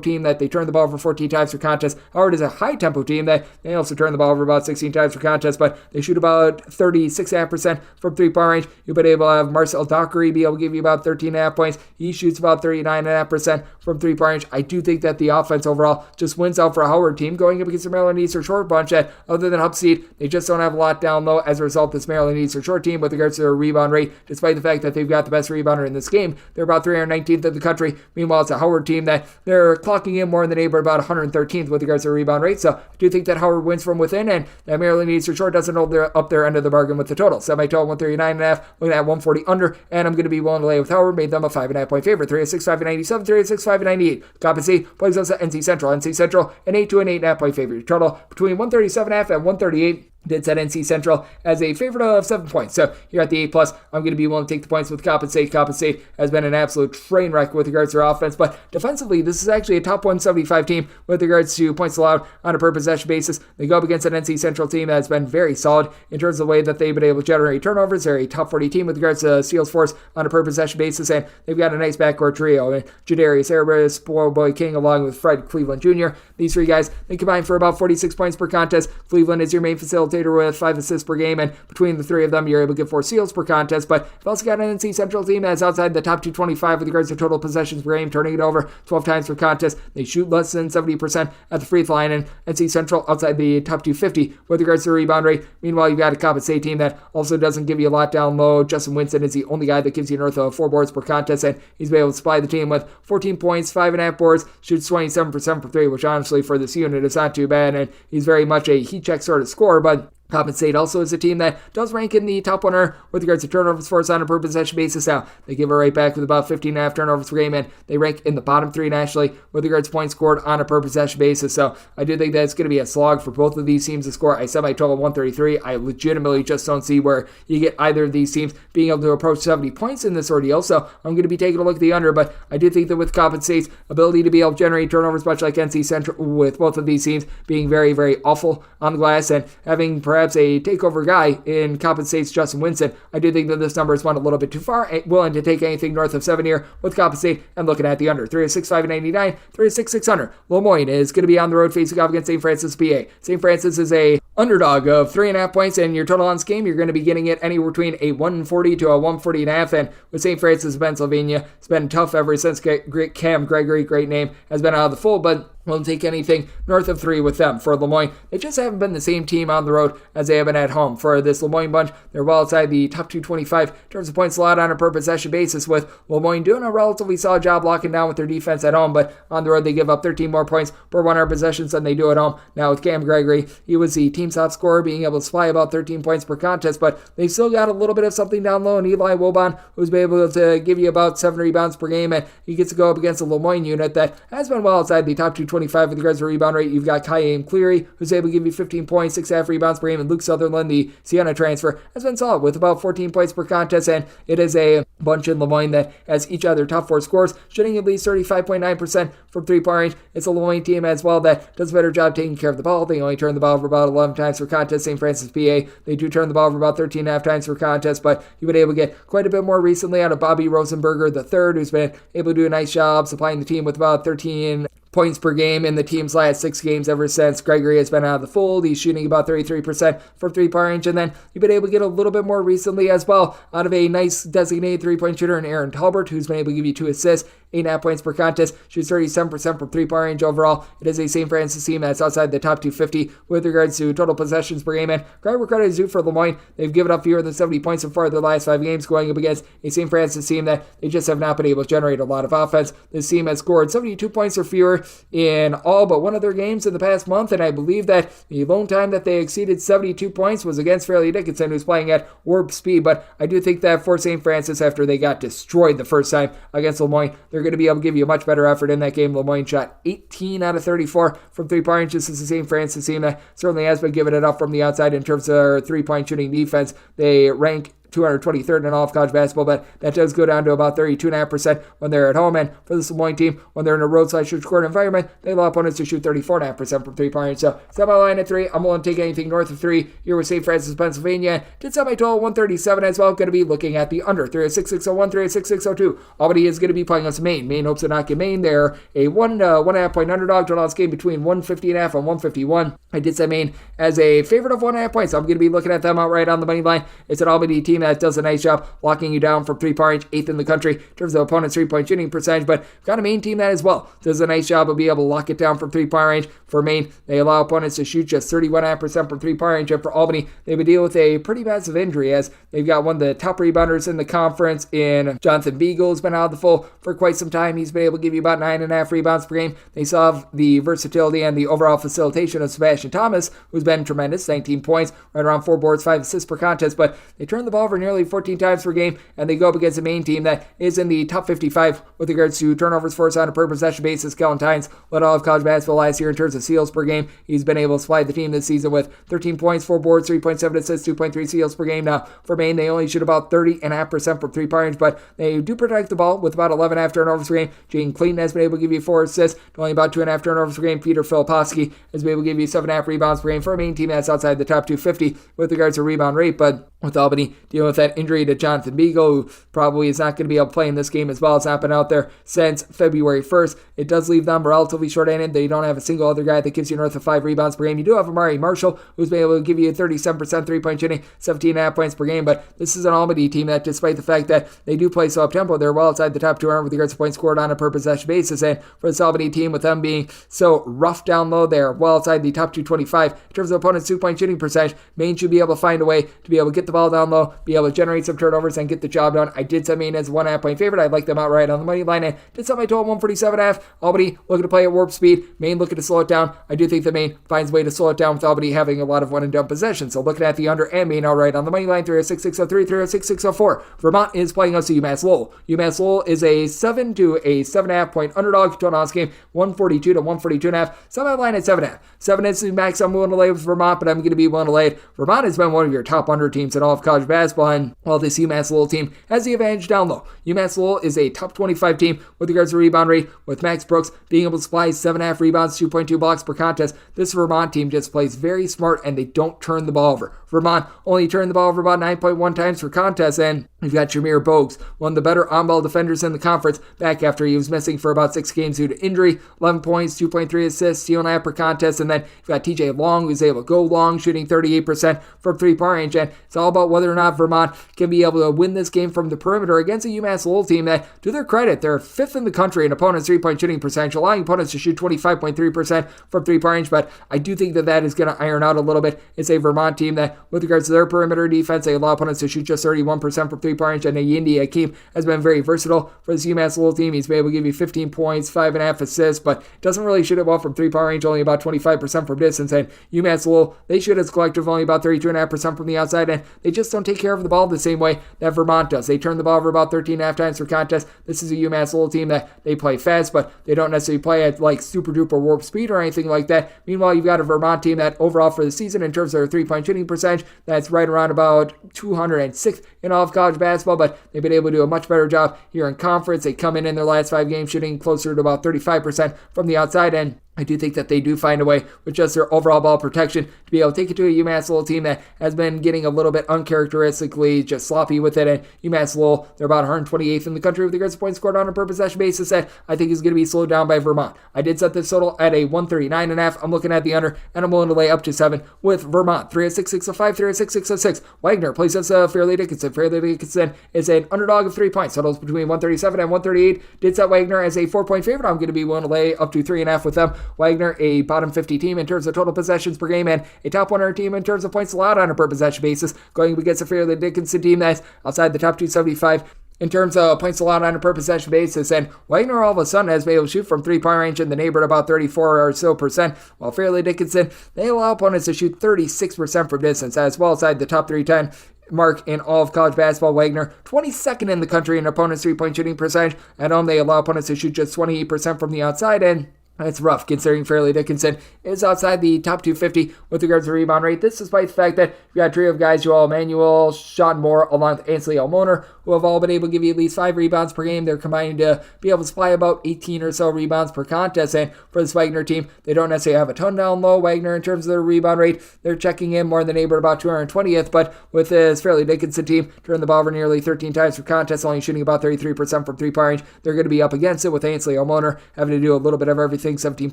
team that they turn the ball over 14 times per contest. Howard is a high-tempo team that they also turn the ball over about 16 times per contest, but they shoot about 36.5% from three-point range. You've been able to have Marcel Dockery be able to give you about 13.5 points. He shoots about 39.5% from three-point range. I do think that the offense overall just wins out for a Howard team going up against the Maryland Eastern Shore bunch that, other than Upseed, they just don't have a lot down low. As a result, this Maryland Eastern Shore team, with regards to their rebound rate, despite the fact that they've got the best rebounder in this game, they're about 319th in the country. Meanwhile, it's a Howard team that they're clocking in more in the neighborhood about 113th with regards to their rebound rate. So I do think that Howard wins from within, and that Maryland Eastern Shore doesn't hold up their end of the bargain with the total. Set my total 139.5, looking at 140 under, and I'm going to be willing to lay with Howard. Made them a 5.5 point favorite. 306-597, 306-598. Competency plays us at NC Central. NC Central an 8 to an 8.5 point favorite. Total between 137.5 and 138. Did set NC Central as a favorite of 7 points. So here at the 8+, I'm going to be willing to take the points with Coppin State. Coppin State has been an absolute train wreck with regards to their offense, but defensively, this is actually a top 175 team with regards to points allowed on a per possession basis. They go up against an NC Central team that has been very solid in terms of the way that they've been able to generate turnovers. They're a top 40 team with regards to steals force on a per possession basis, and they've got a nice backcourt trio. Jadarius Erebus, Boy King, along with Fred Cleveland Jr. These three guys, they combine for about 46 points per contest. Cleveland is your main facilitator facilitator with 5 assists per game, and between the three of them, you're able to get 4 steals per contest. But you've also got an NC Central team that's outside the top 225 with regards to total possessions per game, turning it over 12 times per contest. They shoot less than 70% at the free throw line, and NC Central outside the top 250 with regards to the rebound rate. Meanwhile, you've got a Coppin State team that also doesn't give you a lot down low. Justin Winston is the only guy that gives you north of 4 boards per contest, and he's been able to supply the team with 14 points, 5.5 boards, shoots 27% for 3, which honestly for this unit is not too bad, and he's very much a heat check sort of scorer. But Coppin State also is a team that does rank in the top 100 with regards to turnovers forced on a per possession basis. Now, they give it right back with about 15.5 turnovers per game, and they rank in the bottom 3 nationally with regards to points scored on a per possession basis. So I do think that it's going to be a slog for both of these teams to score a semi-total 133. I legitimately just don't see where you get either of these teams being able to approach 70 points in this ordeal. So I'm going to be taking a look at the under, but I do think that with Coppin State's ability to be able to generate turnovers, much like NC Central, with both of these teams being very, very awful on the glass and having perhaps a takeover guy in Coppin State's Justin Winston, I do think that this number is one a little bit too far. Willing to take anything north of 7 here with Coppin State and looking at the under. 3-6-5-99, 3-6-600. Lemoyne is going to be on the road facing off against St. Francis PA. St. Francis is a underdog of 3.5 points, and your total on this game, you're going to be getting it anywhere between a 140 to a 140.5. And with St. Francis, Pennsylvania, it's been tough ever since Cam Gregory, great name, has been out of the fold, but won't take anything north of 3 with them. For Lemoyne, they just haven't been the same team on the road as they have been at home. For this Lemoyne bunch, they're well outside the top 225 in terms of points allowed on a per possession basis, with Lemoyne doing a relatively solid job locking down with their defense at home, but on the road they give up 13 more points per 100 possessions than they do at home. Now with Cam Gregory, he was the team's top scorer, being able to supply about 13 points per contest, but they've still got a little bit of something down low, and Eli Wobon, who's been able to give you about 7 rebounds per game, and he gets to go up against a Lemoyne unit that has been well outside the top 225 with regards to rebound rate. You've got Kyan Cleary, who's able to give you 15 points, 6.5 rebounds per game, and Luke Sutherland, the Siena transfer, has been solid with about 14 points per contest, and it is a bunch in Lemoyne that has each of their top 4 scores shooting at least 35.9% from 3-point range. It's a Lemoyne team as well that does a better job taking care of the ball. They only turn the ball over about 11 times per contest. St. Francis PA, they do turn the ball over about 13.5 times per contest, but you've been able to get quite a bit more recently out of Bobby Rosenberger III, who's been able to do a nice job supplying the team with about 13 points per game in the team's last 6 games ever since Gregory has been out of the fold. He's shooting about 33% from 3-point range, and then you've been able to get a little bit more recently as well out of a nice designated 3-point shooter in Aaron Talbert, who's been able to give you 2 assists, 8.5 points per contest, shoots 37% from 3-point range overall. It is a St. Francis team that's outside the top 250 with regards to total possessions per game, and great credit is due for Lemoyne. They've given up fewer than 70 points so far in their last 5 games, going up against a St. Francis team that they just have not been able to generate a lot of offense. This team has scored 72 points or fewer in all but one of their games in the past month, and I believe that the lone time that they exceeded 72 points was against Fairleigh Dickinson, who's playing at warp speed. But I do think that for St. Francis, after they got destroyed the first time against Lemoyne, they're going to be able to give you a much better effort in that game. Lemoyne shot 18 out of 34 from 3-point range. This is the St. Francis team that certainly has been giving it up from the outside in terms of their 3-point shooting defense. They rank 223rd in all of college basketball, but that does go down to about 32.5% when they're at home. And for this Lemoyne team, when they're in a roadside shoot court environment, they allow opponents to shoot 34.5% from 3-point range. So set my line at 3. I'm willing to take anything north of 3 here with St. Francis, Pennsylvania. Did set my total 137 as well. Going to be looking at the under. 3-6-6-0-1, 3-6-6-0-2. Albany is going to be playing us Maine. Maine hopes to not get Maine. They're a 1.5 point underdog. Total on this game between 150.5 and 151. I did set Maine as a favorite of 1.5 points. So I'm going to be looking at them outright on the money line. It's an Albany team that does a nice job locking you down from 3-point range, 8th in the country in terms of opponent's 3-point shooting percentage, but got a Maine team that as well does a nice job of being able to lock it down from 3-point range. For Maine, they allow opponents to shoot just 31.5% from 3-point range, and for Albany, they would deal with a pretty massive injury as they've got one of the top rebounders in the conference in Jonathan Beagle, who's been out of the fold for quite some time. He's been able to give you about 9.5 rebounds per game. They still have the versatility and the overall facilitation of Sebastian Thomas, who's been tremendous, 19 points, right around 4 boards, 5 assists per contest, but they turn the ball over nearly 14 times per game, and they go up against a Maine team that is in the top 55 with regards to turnovers forced on a per possession basis. Kellen Tynes led all of college basketball last year in terms of steals per game. He's been able to supply the team this season with 13 points, 4 boards, 3.7 assists, 2.3 steals per game. Now, for Maine, they only shoot about 30.5% from 3-point range, but they do protect the ball with about 11.5 turnovers per game. Jaden Clayton has been able to give you 4 assists, only about 2.5 turnovers per game. Peter Filipowski has been able to give you 7.5 rebounds per game for a Maine team that's outside the top 250 with regards to rebound rate, but with Albany dealing with that injury to Jonathan Beagle, who probably is not going to be able to play in this game as well. It's not been out there since February 1st. It does leave them relatively short-handed. They don't have a single other guy that gives you north of 5 rebounds per game. You do have Amari Marshall, who's been able to give you a 37% three-point shooting, 17.5 points per game, but this is an Albany team that, despite the fact that they do play so up-tempo, they're well outside the top 200 with regards to points scored on a per-possession basis, and for this Albany team, with them being so rough down low, they're well outside the top 225. In terms of opponent's two-point shooting percentage, Maine should be able to find a way to be able to get the ball down low, be able to generate some turnovers, and get the job done. I did set Maine as a 1.5 point favorite. I'd like them outright on the money line, and did set my total 147.5. Albany looking to play at warp speed. Maine looking to slow it down. I do think that Maine finds a way to slow it down with Albany having a lot of one-and-done possessions. So looking at the under and Maine outright on the money line, 306.603, 306.604. Vermont is playing us to UMass Lowell. UMass Lowell is a 7 to a 7.5 point underdog. Total on this game 142 to 142.5. Semi line at 7.5. 7 is the max I'm willing to lay with Vermont, but I'm going to be willing to lay it. Vermont has been one of your top under teams in all of college basketball, and while this UMass Lowell team has the advantage down low. UMass Lowell is a top 25 team with regards to rebound rate, with Max Brooks being able to supply 7.5 rebounds, 2.2 blocks per contest. This Vermont team just plays very smart, and they don't turn the ball over. Vermont only turned the ball over about 9.1 times per contest, and you've got Jameer Bogues, one of the better on-ball defenders in the conference, back after he was missing for about 6 games due to injury. 11 points, 2.3 assists, steal and a half per contest, and then you've got TJ Long, who's able to go long, shooting 38% from three-point range, and it's all about whether or not Vermont can be able to win this game from the perimeter against a UMass Lowell team that, to their credit, they're 5th in the country in opponents' three-point shooting percentage, allowing opponents to shoot 25.3% from three-point range, but I do think that is going to iron out a little bit. It's a Vermont team that, with regards to their perimeter defense, they allow opponents to shoot just 31% from three-point range, and Yindi Akeem has been very versatile for this UMass Lowell team. He's been able to give you 15 points, 5.5 assists, but doesn't really shoot it well from three-point range, only about 25% from distance, and UMass Lowell, they shoot as collective only about 32.5% from the outside, and they just don't take care of the ball the same way that Vermont does. They turn the ball over about 13.5 times per contest. This is a UMass Lowell team that they play fast, but they don't necessarily play at like super duper warp speed or anything like that. Meanwhile, you've got a Vermont team that overall for the season, in terms of their three-point shooting percentage, that's right around about 206th in all of college basketball, but they've been able to do a much better job here in conference. They come in their last 5 games shooting closer to about 35% from the outside, and I do think that they do find a way, with just their overall ball protection, to be able to take it to a UMass Lowell team that has been getting a little bit uncharacteristically just sloppy with it. And UMass Lowell, they're about 128th in the country with regards to points scored on a per possession basis, that I think is going to be slowed down by Vermont. I did set this total at a 139.5. I'm looking at the under, and I'm willing to lay up to 7 with Vermont. 306.605, 306.606. Wagner plays us Fairleigh Dickinson. Fairleigh Dickinson is an underdog of 3 points. Totals between 137 and 138. Did set Wagner as a 4-point favorite. I'm going to be willing to lay up to 3.5 with them. Wagner, a bottom 50 team in terms of total possessions per game, and a top 100 team in terms of points allowed on a per possession basis, going against a Fairleigh Dickinson team that's outside the top 275 in terms of points allowed on a per possession basis. And Wagner all of a sudden has been able to shoot from three-point range in the neighborhood about 34 or so percent, while Fairleigh Dickinson, they allow opponents to shoot 36% from distance, as well outside the top 310 mark in all of college basketball. Wagner, 22nd in the country in opponents' three-point shooting percentage. At home, they allow opponents to shoot just 28% from the outside, and it's rough considering Fairleigh Dickinson is outside the top 250 with regards to rebound rate. This despite the fact that you've got a trio of guys, Joel Emmanuel, Sean Moore, along with Ansley Elmoner, who have all been able to give you at least 5 rebounds per game. They're combining to be able to supply about 18 or so rebounds per contest. And for this Wagner team, they don't necessarily have a ton down low. Wagner, in terms of their rebound rate, they're checking in more in the neighborhood about 220th. But with this Fairleigh Dickinson team, turning the ball over nearly 13 times per contest, only shooting about 33% from three-point range, they're going to be up against it with Ansley Elmoner having to do a little bit of everything. 17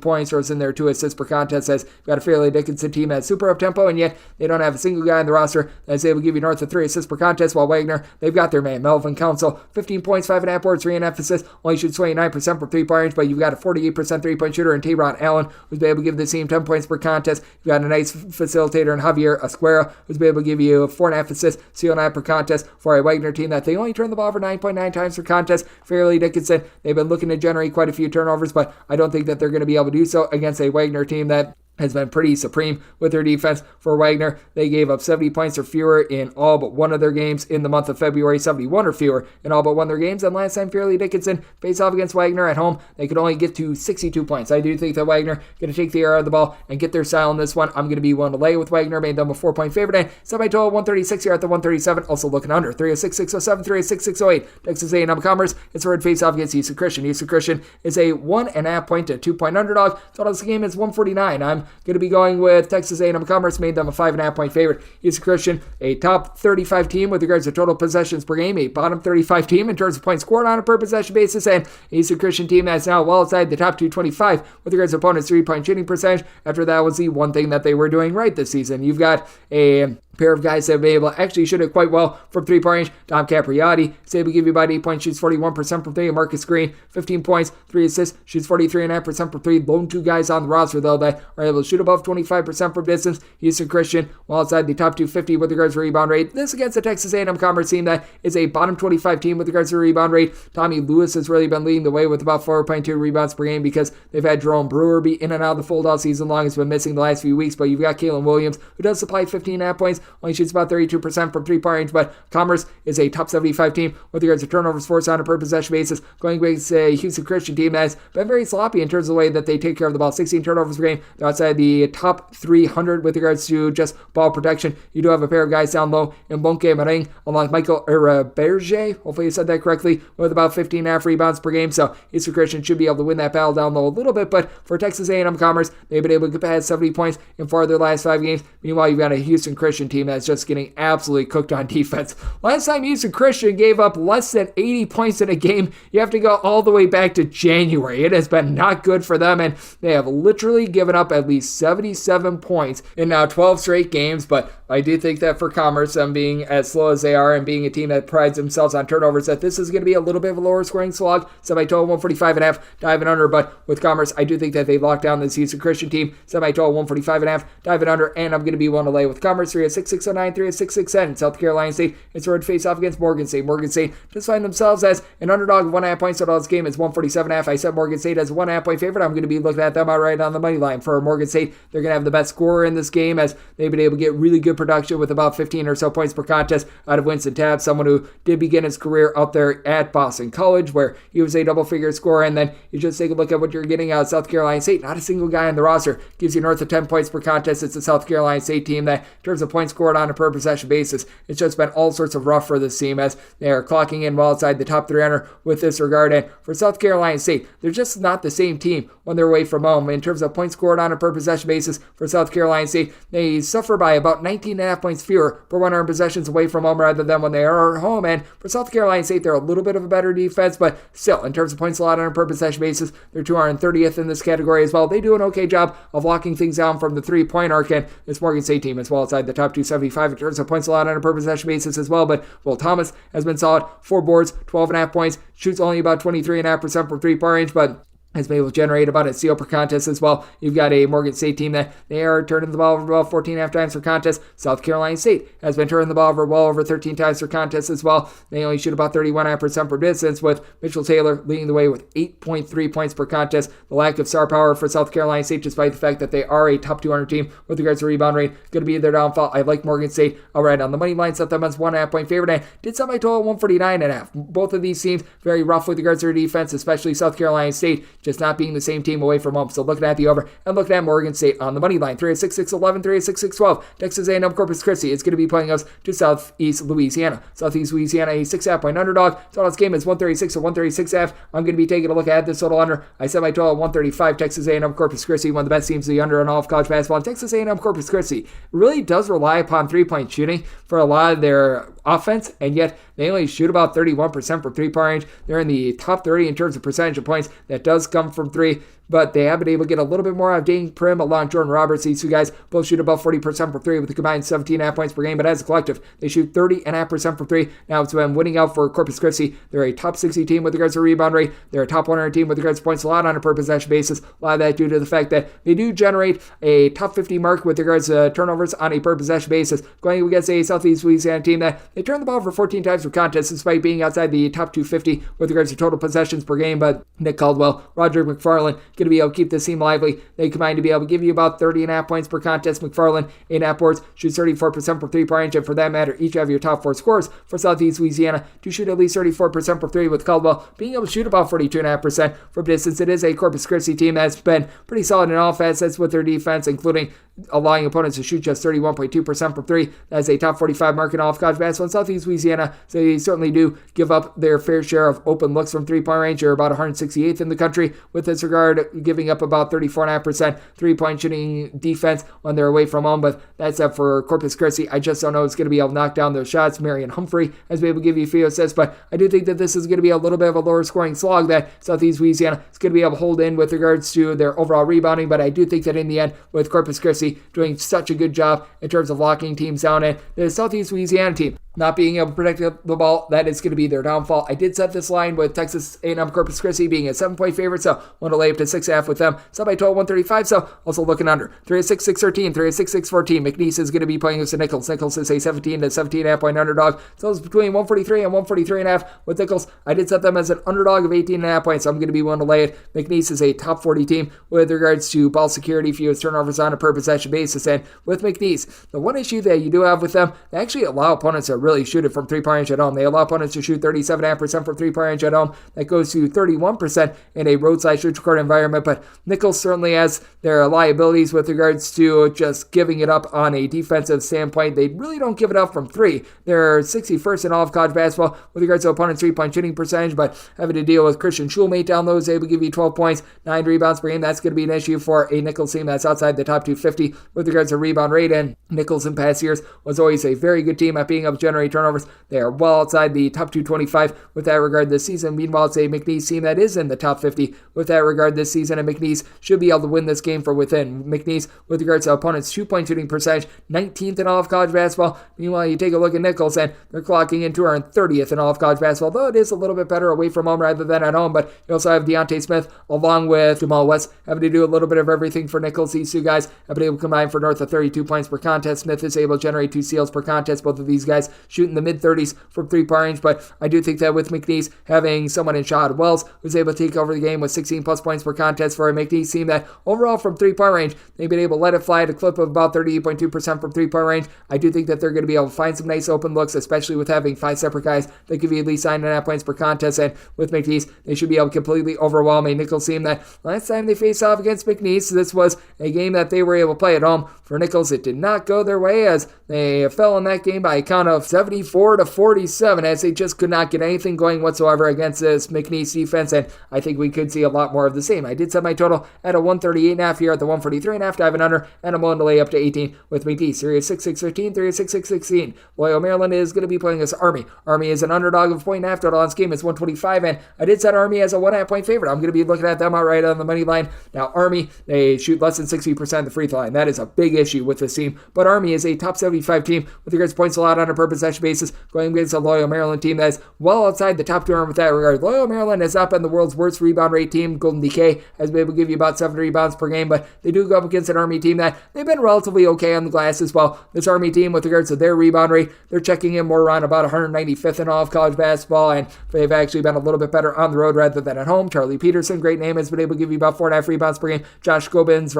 points, throws in there 2 assists per contest. As you've got a Fairleigh Dickinson team that's super up-tempo, and yet they don't have a single guy on the roster that's able to give you north of 3 assists per contest, while Wagner, they've got their man, Melvin Council, 15 points, 5.5 boards, 3.5 assists, only shoots 29% from three-point range, but you've got a 48% three-point shooter in Tayron Allen, who's been able to give the team 10 points per contest. You've got a nice facilitator in Javier Esquera, who's been able to give you 4.5 assists, 2.9 per contest for a Wagner team that they only turn the ball over 9.9 times per contest. Fairleigh Dickinson, they've been looking to generate quite a few turnovers, but I don't think that they're going to be able to do so against a Wagner team that has been pretty supreme with their defense. For Wagner, they gave up 70 points or fewer in all but one of their games in the month of February, 71 or fewer in all but one of their games. And last time Fairleigh Dickinson faced off against Wagner at home, they could only get to 62 points. I do think that Wagner going to take the air out of the ball and get their style in this one. I'm going to be willing to lay with Wagner, made them a 4-point favorite, and set my total 136 here at the 137. Also looking under 306.607, 306.608. Texas A&M Commerce, it's where it face off against Houston Christian. Houston Christian is a 1.5 point to 2 point underdog. Total this game is 149. I'm Going to be going with Texas A&M Commerce, made them a 5.5-point favorite. Houston Christian, a top 35 team with regards to total possessions per game, a bottom 35 team in terms of points scored on a per possession basis, and a Houston Christian team that's now well outside the top 225 with regards to opponents' 3-point shooting percentage. After that was the one thing that they were doing right this season. You've got a pair of guys that have been able to actually shoot it quite well from 3-point range. Dom Capriotti is able to give you about 8 points, shoots 41% from 3. Marcus Green, 15 points, 3 assists, shoots 43.5% from 3. Lone 2 guys on the roster, though, that are able to shoot above 25% from distance. Houston Christian, well outside the top 250 with regards to rebound rate. This against the Texas A&M Commerce team that is a bottom 25 team with regards to rebound rate. Tommy Lewis has really been leading the way with about 4.2 rebounds per game because they've had Jerome Brewer be in and out of the fold all season long. He's been missing the last few weeks, but you've got Kalen Williams, who does supply 15.5 points, only shoots about 32% from 3-point range, but Commerce is a top 75 team with regards to turnovers forced on a per possession basis, going against a Houston Christian team that has been very sloppy in terms of the way that they take care of the ball. 16 turnovers per game. They're outside the top 300 with regards to just ball protection. You do have a pair of guys down low in Bonke Maring, along with Michael Berger, hopefully you said that correctly, with about 15.5 rebounds per game, so Houston Christian should be able to win that battle down low a little bit, but for Texas A&M Commerce, they've been able to get past 70 points in 4 of their last 5 games. Meanwhile, you've got a Houston Christian team that's just getting absolutely cooked on defense. Last time Houston Christian gave up less than 80 points in a game, you have to go all the way back to January. It has been not good for them, and they have literally given up at least 77 points in now 12 straight games, but I do think that for Commerce, them being as slow as they are and being a team that prides themselves on turnovers, that this is going to be a little bit of a lower scoring slog. Semi-total 145.5, diving under, but with Commerce, I do think that they locked down this Houston Christian team. Semi-total 145.5, diving under, and I'm going to be one to lay with Commerce. 3-6-6-0-9, 3-6-6-10. South Carolina State is ready to face off against Morgan State. Morgan State just find themselves as an underdog of 1.5 points. Total this game is 147.5. I set Morgan State as a 1.5 point favorite. I'm going to be looking at them outright on the money line. For Morgan State, they're going to have the best scorer in this game as they've been able to get really good production with about 15 or so points per contest out of Winston Tabb, someone who did begin his career out there at Boston College where he was a double-figure scorer, and then you just take a look at what you're getting out of South Carolina State. Not a single guy on the roster gives you north of 10 points per contest. It's a South Carolina State team that, in terms of points scored on a per possession basis, it's just been all sorts of rough for this team as they are clocking in well outside the top 300 with this regard. And for South Carolina State, they're just not the same team when they're away from home. In terms of points scored on a per possession basis for South Carolina State, they suffer by about 19.5 points fewer per 100 possessions away from home rather than when they are at home. And for South Carolina State, they're a little bit of a better defense, but still, in terms of points allowed on a per possession basis, they're 230th in this category as well. They do an okay job of locking things down from the 3-point arc, and this Morgan State team is well outside the top 275 in terms of points allowed on a per possession basis as well. But Will Thomas has been solid, 4 boards, 12.5 points, shoots only about 23.5% from 3-point range, but has been able to generate about a steal per contest as well. You've got a Morgan State team that they are turning the ball over about 14.5 times per contest. South Carolina State has been turning the ball over well over 13 times per contest as well. They only shoot about 31.5% per distance, with Mitchell Taylor leading the way with 8.3 points per contest. The lack of star power for South Carolina State, despite the fact that they are a top 200 team with regards to rebound rate, going to be their downfall. I like Morgan State outright on the money line, set them as 1.5 point favorite, and did set my total 149.5. Both of these teams very rough with regards to their defense, especially South Carolina State just not being the same team away from home. So looking at the over and looking at Morgan State on the money line. 3-6-6-11, 3-6-6-12. Texas A&M Corpus Christi is going to be playing us to Southeast Louisiana. Southeast Louisiana, a 6.5 point underdog. Total this game is 136 or 136.5. I'm going to be taking a look at this total under. I set my total at 135. Texas A&M Corpus Christi, one of the best teams to the under in all of college basketball. And Texas A&M Corpus Christi really does rely upon 3-point shooting for a lot of their offense, and yet they only shoot about 31% from 3-point range. They're in the top 30 in terms of percentage of points that does come from 3, but they have been able to get a little bit more out of Dane Prim along Jordan Roberts. These two guys both shoot above 40% from 3 with a combined 17.5 points per game, but as a collective, they shoot 30.5% from 3. Now it's been winning out for Corpus Christi. They're a top 60 team with regards to rebound rate. They're a top 100 team with regards to points allowed on a per possession basis. A lot of that due to the fact that they do generate a top 50 mark with regards to turnovers on a per possession basis, going against a Southeast Louisiana team that they turn the ball over 14 times per contest despite being outside the top 250 with regards to total possessions per game. But Nick Caldwell, Roger McFarland, going to be able to keep this team lively. They combine to be able to give you about 30.5 points per contest. McFarland, 8.5 boards, shoots 34% from 3-point range, and for that matter, each of your top 4 scorers for Southeast Louisiana do shoot at least 34% from 3, with Caldwell being able to shoot about 42.5% from distance. It is a Corpus Christi team that's been pretty solid in all facets with their defense, including allowing opponents to shoot just 31.2% from 3. That's a top 45 mark in all of college basketball. In Southeast Louisiana, so they certainly do give up their fair share of open looks from 3-point range. They're about 168th in the country with this regard giving up about 34.5% three-point shooting defense when they're away from home, but that's up for Corpus Christi. I just don't know it's going to be able to knock down those shots. Marion Humphrey has been able to give you a few assists, but I do think that this is going to be a little bit of a lower scoring slog that Southeast Louisiana is going to be able to hold in with regards to their overall rebounding, but I do think that in the end, with Corpus Christi doing such a good job in terms of locking teams down, and the Southeast Louisiana team not being able to protect the ball, that is going to be their downfall. I did set this line with Texas A&M Corpus Christi being a 7-point favorite, so want to lay up to 6.5 with them. So by total 135, so also looking under. 3-6, 6-13, 3-6, 6-14. McNeese is going to be playing against Nichols. Nichols is a 17 to 17.5 point underdog. So it's between 143 and 143.5 with Nichols. I did set them as an underdog of 18.5 points, so I'm going to be willing to lay it. McNeese is a top 40 team with regards to ball security, fewest turnovers on a per possession basis, and with McNeese, the one issue that you do have with them, they actually allow opponents to really shoot it from three-point range at home. They allow opponents to shoot 37.5% from three-point range at home. That goes to 31% in a roadside shoot court environment, but Nichols certainly has their liabilities with regards to just giving it up on a defensive standpoint. They really don't give it up from three. They're 61st in all of college basketball with regards to opponents' three-point shooting percentage, but having to deal with Christian Schulmate down low is able to give you 12 points, 9 rebounds per game. That's going to be an issue for a Nichols team that's outside the top 250 with regards to rebound rate, and Nichols in past years was always a very good team at being able to generate turnovers. They are well outside the top 225 with that regard this season. Meanwhile, it's a McNeese team that is in the top 50 with that regard this season, and McNeese should be able to win this game for within. McNeese, with regards to opponents' 2-point shooting percentage, 19th in all of college basketball. Meanwhile, you take a look at Nichols, and they're clocking in 230th in all of college basketball, though it is a little bit better away from home rather than at home. But you also have Deontay Smith along with Jamal West having to do a little bit of everything for Nichols. These two guys have been able to combine for north of 32 points per contest. Smith is able to generate 2 steals per contest. Both of these guys shooting the mid-30s from three-point range, but I do think that with McNeese having someone in Shad Wells who's able to take over the game with 16 plus points per contest for a McNeese team that overall from three-point range, they've been able to let it fly at a clip of about 38.2% from three-point range. I do think that they're going to be able to find some nice open looks, especially with having 5 separate guys that give you at least 9.5 points per contest, and with McNeese, they should be able to completely overwhelm a Nichols team that last time they faced off against McNeese, this was a game that they were able to play at home. For Nichols, it did not go their way as they fell in that game by a count of 74 to 47 as they just could not get anything going whatsoever against this McNeese defense, and I think we could see a lot more of the same. I did set my total at a 138.5 here at the 143.5 diving under, and I'm willing to lay up to 18 with McNeese. 3-6-6-13, 3-6-6-16. Loyola Maryland is going to be playing against Army. Army is an underdog of 1.5 total on this game. It's 125, and I did set Army as a 1.5 point favorite. I'm going to be looking at them outright on the money line. Now, Army, they shoot less than 60% of the free throw line. That is a big issue with this team, but Army is a top 75 team with regards to points allowed on a per possession basis, going against a Loyola Maryland team that is well outside the top 200 with that regard. Loyola Maryland has not been the world's worst rebound rate team. Golden Decay has been able to give you about 7 rebounds per game, but they do go up against an Army team that they've been relatively okay on the glass as well. This Army team, with regards to their rebound rate, they're checking in more around about 195th in all of college basketball, and they've actually been a little bit better on the road rather than at home. Charlie Peterson, great name, has been able to give you about 4.5 rebounds per game. Josh Gobins,